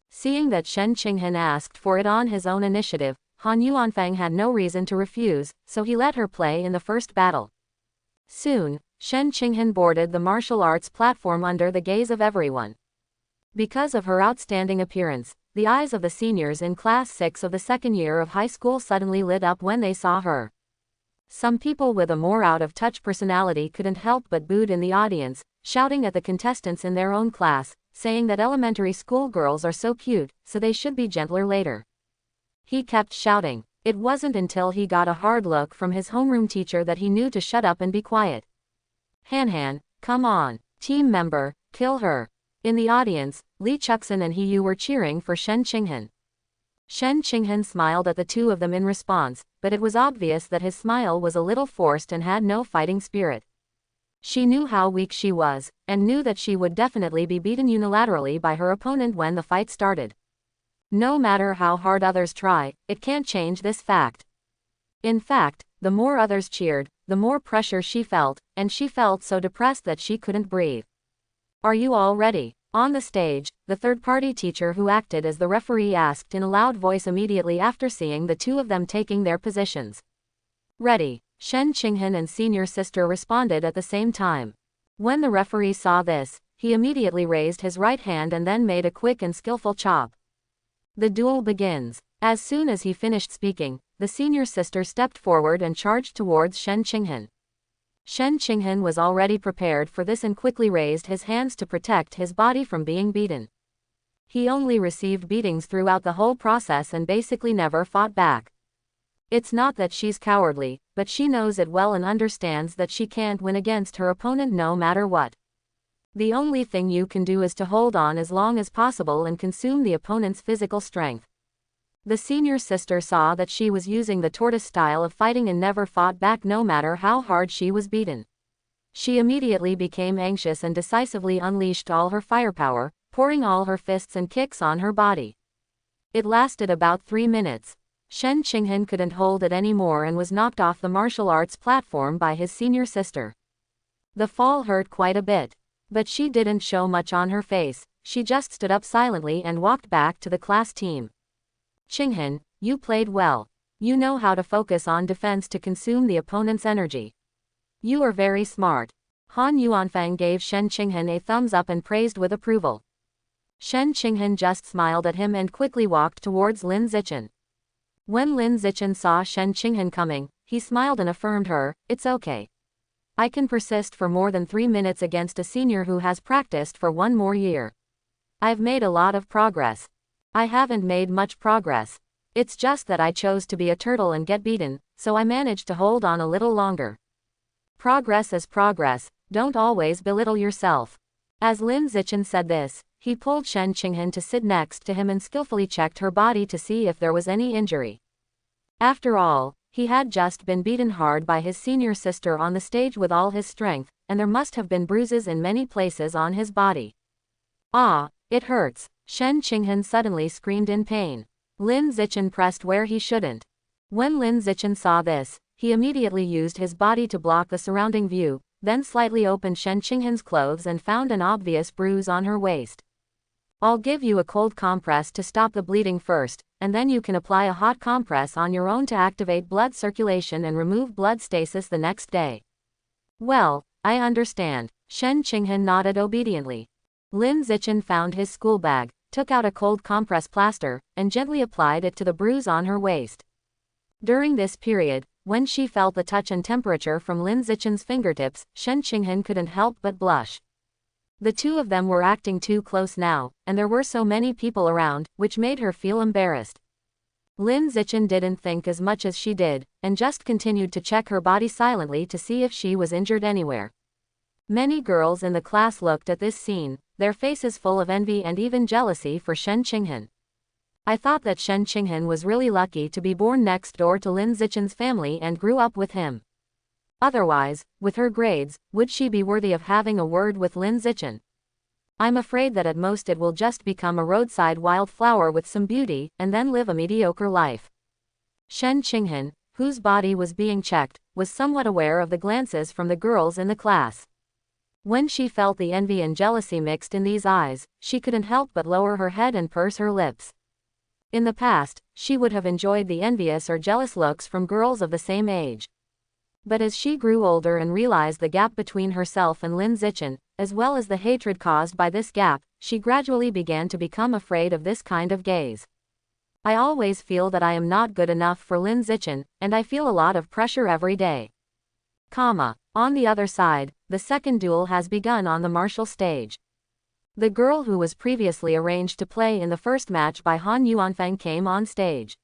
Seeing that Shen Qinghan asked for it on his own initiative, Han Yuanfang had no reason to refuse, so he let her play in the first battle. Soon, Shen Qinghan boarded the martial arts platform under the gaze of everyone. Because of her outstanding appearance, the eyes of the seniors in Class 6 of the second year of high school suddenly lit up when they saw her. Some people with a more out-of-touch personality couldn't help but booed in the audience, shouting at the contestants in their own class, saying that elementary school girls are so cute, so they should be gentler later. He kept shouting. It wasn't until he got a hard look from his homeroom teacher that he knew to shut up and be quiet. Han, come on. Team member, kill her. In the audience, Lee Chukson and He Yu were cheering for Shen Qinghan. Shen Qinghan smiled at the two of them in response, but it was obvious that his smile was a little forced and had no fighting spirit. She knew how weak she was, and knew that she would definitely be beaten unilaterally by her opponent when the fight started. No matter how hard others try, it can't change this fact. In fact, the more others cheered, the more pressure she felt, and she felt so depressed that she couldn't breathe. Are you all ready? On the stage, the third-party teacher who acted as the referee asked in a loud voice immediately after seeing the two of them taking their positions. Ready, Shen Qinghan and senior sister responded at the same time. When the referee saw this, he immediately raised his right hand and then made a quick and skillful chop. The duel begins. As soon as he finished speaking, the senior sister stepped forward and charged towards Shen Qinghan. Shen Qinghan was already prepared for this and quickly raised his hands to protect his body from being beaten. He only received beatings throughout the whole process and basically never fought back. It's not that she's cowardly, but she knows it well and understands that she can't win against her opponent no matter what. The only thing you can do is to hold on as long as possible and consume the opponent's physical strength. The senior sister saw that she was using the tortoise style of fighting and never fought back no matter how hard she was beaten. She immediately became anxious and decisively unleashed all her firepower, pouring all her fists and kicks on her body. It lasted about 3 minutes. Shen Qinghan couldn't hold it anymore and was knocked off the martial arts platform by his senior sister. The fall hurt quite a bit. But she didn't show much on her face, she just stood up silently and walked back to the class team. Qinghan, you played well. You know how to focus on defense to consume the opponent's energy. You are very smart. Han Yuanfang gave Shen Qinghan a thumbs up and praised with approval. Shen Qinghan just smiled at him and quickly walked towards Lin Zichen. When Lin Zichen saw Shen Qinghan coming, he smiled and affirmed her, "It's okay. I can persist for more than 3 minutes against a senior who has practiced for 1 more year. I've made a lot of progress. I haven't made much progress. It's just that I chose to be a turtle and get beaten, so I managed to hold on a little longer. Progress is progress, don't always belittle yourself." As Lin Zichen said this, he pulled Shen Qinghan to sit next to him and skillfully checked her body to see if there was any injury. After all, he had just been beaten hard by his senior sister on the stage with all his strength, and there must have been bruises in many places on his body. "Ah, it hurts," Shen Qinghan suddenly screamed in pain. Lin Zichen pressed where he shouldn't. When Lin Zichen saw this, he immediately used his body to block the surrounding view, then slightly opened Shen Qinghan's clothes and found an obvious bruise on her waist. "I'll give you a cold compress to stop the bleeding first, and then you can apply a hot compress on your own to activate blood circulation and remove blood stasis the next day." "Well, I understand." Shen Qinghan nodded obediently. Lin Zichen found his school bag, took out a cold compress plaster, and gently applied it to the bruise on her waist. During this period, when she felt the touch and temperature from Lin Zichen's fingertips, Shen Qinghan couldn't help but blush. The two of them were acting too close now, and there were so many people around, which made her feel embarrassed. Lin Zichen didn't think as much as she did, and just continued to check her body silently to see if she was injured anywhere. Many girls in the class looked at this scene, their faces full of envy and even jealousy for Shen Qinghan. I thought that Shen Qinghan was really lucky to be born next door to Lin Zichen's family and grew up with him. Otherwise, with her grades, would she be worthy of having a word with Lin Zichen? I'm afraid that at most it will just become a roadside wildflower with some beauty, and then live a mediocre life. Shen Qinghan, whose body was being checked, was somewhat aware of the glances from the girls in the class. When she felt the envy and jealousy mixed in these eyes, she couldn't help but lower her head and purse her lips. In the past, she would have enjoyed the envious or jealous looks from girls of the same age. But as she grew older and realized the gap between herself and Lin Zichen, as well as the hatred caused by this gap, she gradually began to become afraid of this kind of gaze. I always feel that I am not good enough for Lin Zichen, and I feel a lot of pressure every day. On the other side, the second duel has begun on the martial stage. The girl who was previously arranged to play in the first match by Han Yuanfang came on stage.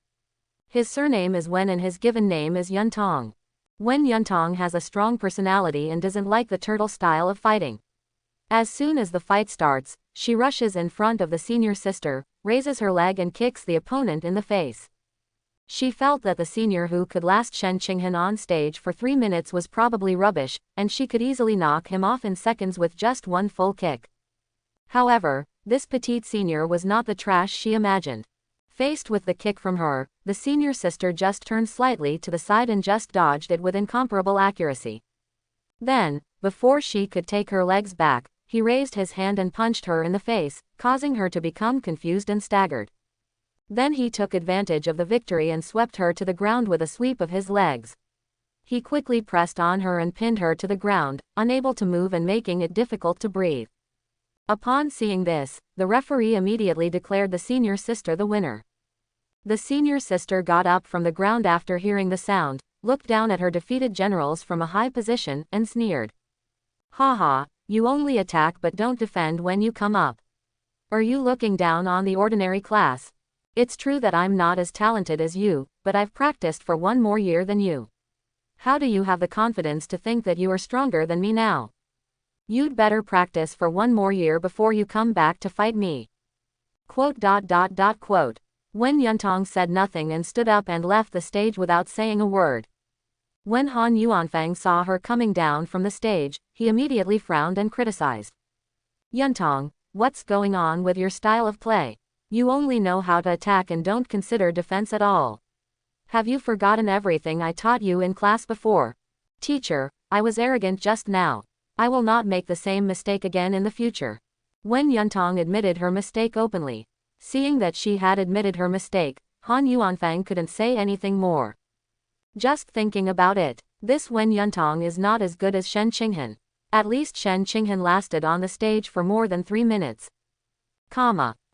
His surname is Wen and his given name is Yuntong. Wen Yuntong has a strong personality and doesn't like the turtle style of fighting. As soon as the fight starts, she rushes in front of the senior sister, raises her leg and kicks the opponent in the face. She felt that the senior who could last Shen Qinghan on stage for 3 minutes was probably rubbish, and she could easily knock him off in seconds with just one full kick. However, this petite senior was not the trash she imagined. Faced with the kick from her, the senior sister just turned slightly to the side and just dodged it with incomparable accuracy. Then, before she could take her legs back, he raised his hand and punched her in the face, causing her to become confused and staggered. Then he took advantage of the victory and swept her to the ground with a sweep of his legs. He quickly pressed on her and pinned her to the ground, unable to move and making it difficult to breathe. Upon seeing this, the referee immediately declared the senior sister the winner. The senior sister got up from the ground after hearing the sound, looked down at her defeated generals from a high position, and sneered. "Haha, you only attack but don't defend when you come up. Are you looking down on the ordinary class? It's true that I'm not as talented as you, but I've practiced for 1 more year than you. How do you have the confidence to think that you are stronger than me now? You'd better practice for 1 more year before you come back to fight me." Wen Yuntong said nothing and stood up and left the stage without saying a word. When Han Yuanfang saw her coming down from the stage, he immediately frowned and criticized. "Yuntong, what's going on with your style of play? You only know how to attack and don't consider defense at all. Have you forgotten everything I taught you in class before? Teacher, I was arrogant just now. I will not make the same mistake again in the future." Wen Yuntong admitted her mistake openly. Seeing that she had admitted her mistake, Han Yuanfang couldn't say anything more. Just thinking about it, this Wen Yuntong is not as good as Shen Qinghan. At least Shen Qinghan lasted on the stage for more than 3 minutes.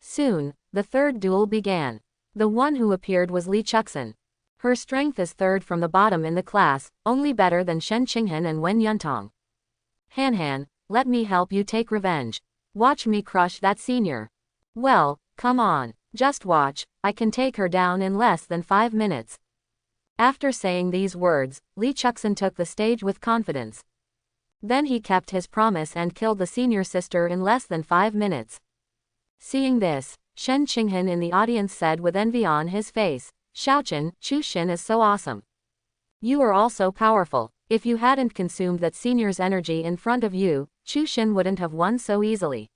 Soon, the third duel began. The one who appeared was Li Chuxin. Her strength is third from the bottom in the class, only better than Shen Qinghan and Wen Yuntong. "Han, let me help you take revenge. Watch me crush that senior." "Well, come on, just watch, I can take her down in less than 5 minutes." After saying these words, Li Chuxin took the stage with confidence. Then he kept his promise and killed the senior sister in less than 5 minutes. Seeing this, Shen Qinghan in the audience said with envy on his face, "Xiaochen, Chu Xin is so awesome. You are also powerful. If you hadn't consumed that senior's energy in front of you, Chu Xin wouldn't have won so easily."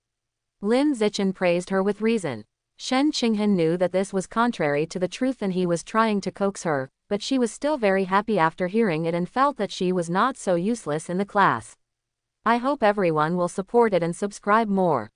Lin Zichen praised her with reason. Shen Qinghan knew that this was contrary to the truth and he was trying to coax her, but she was still very happy after hearing it and felt that she was not so useless in the class. I hope everyone will support it and subscribe more.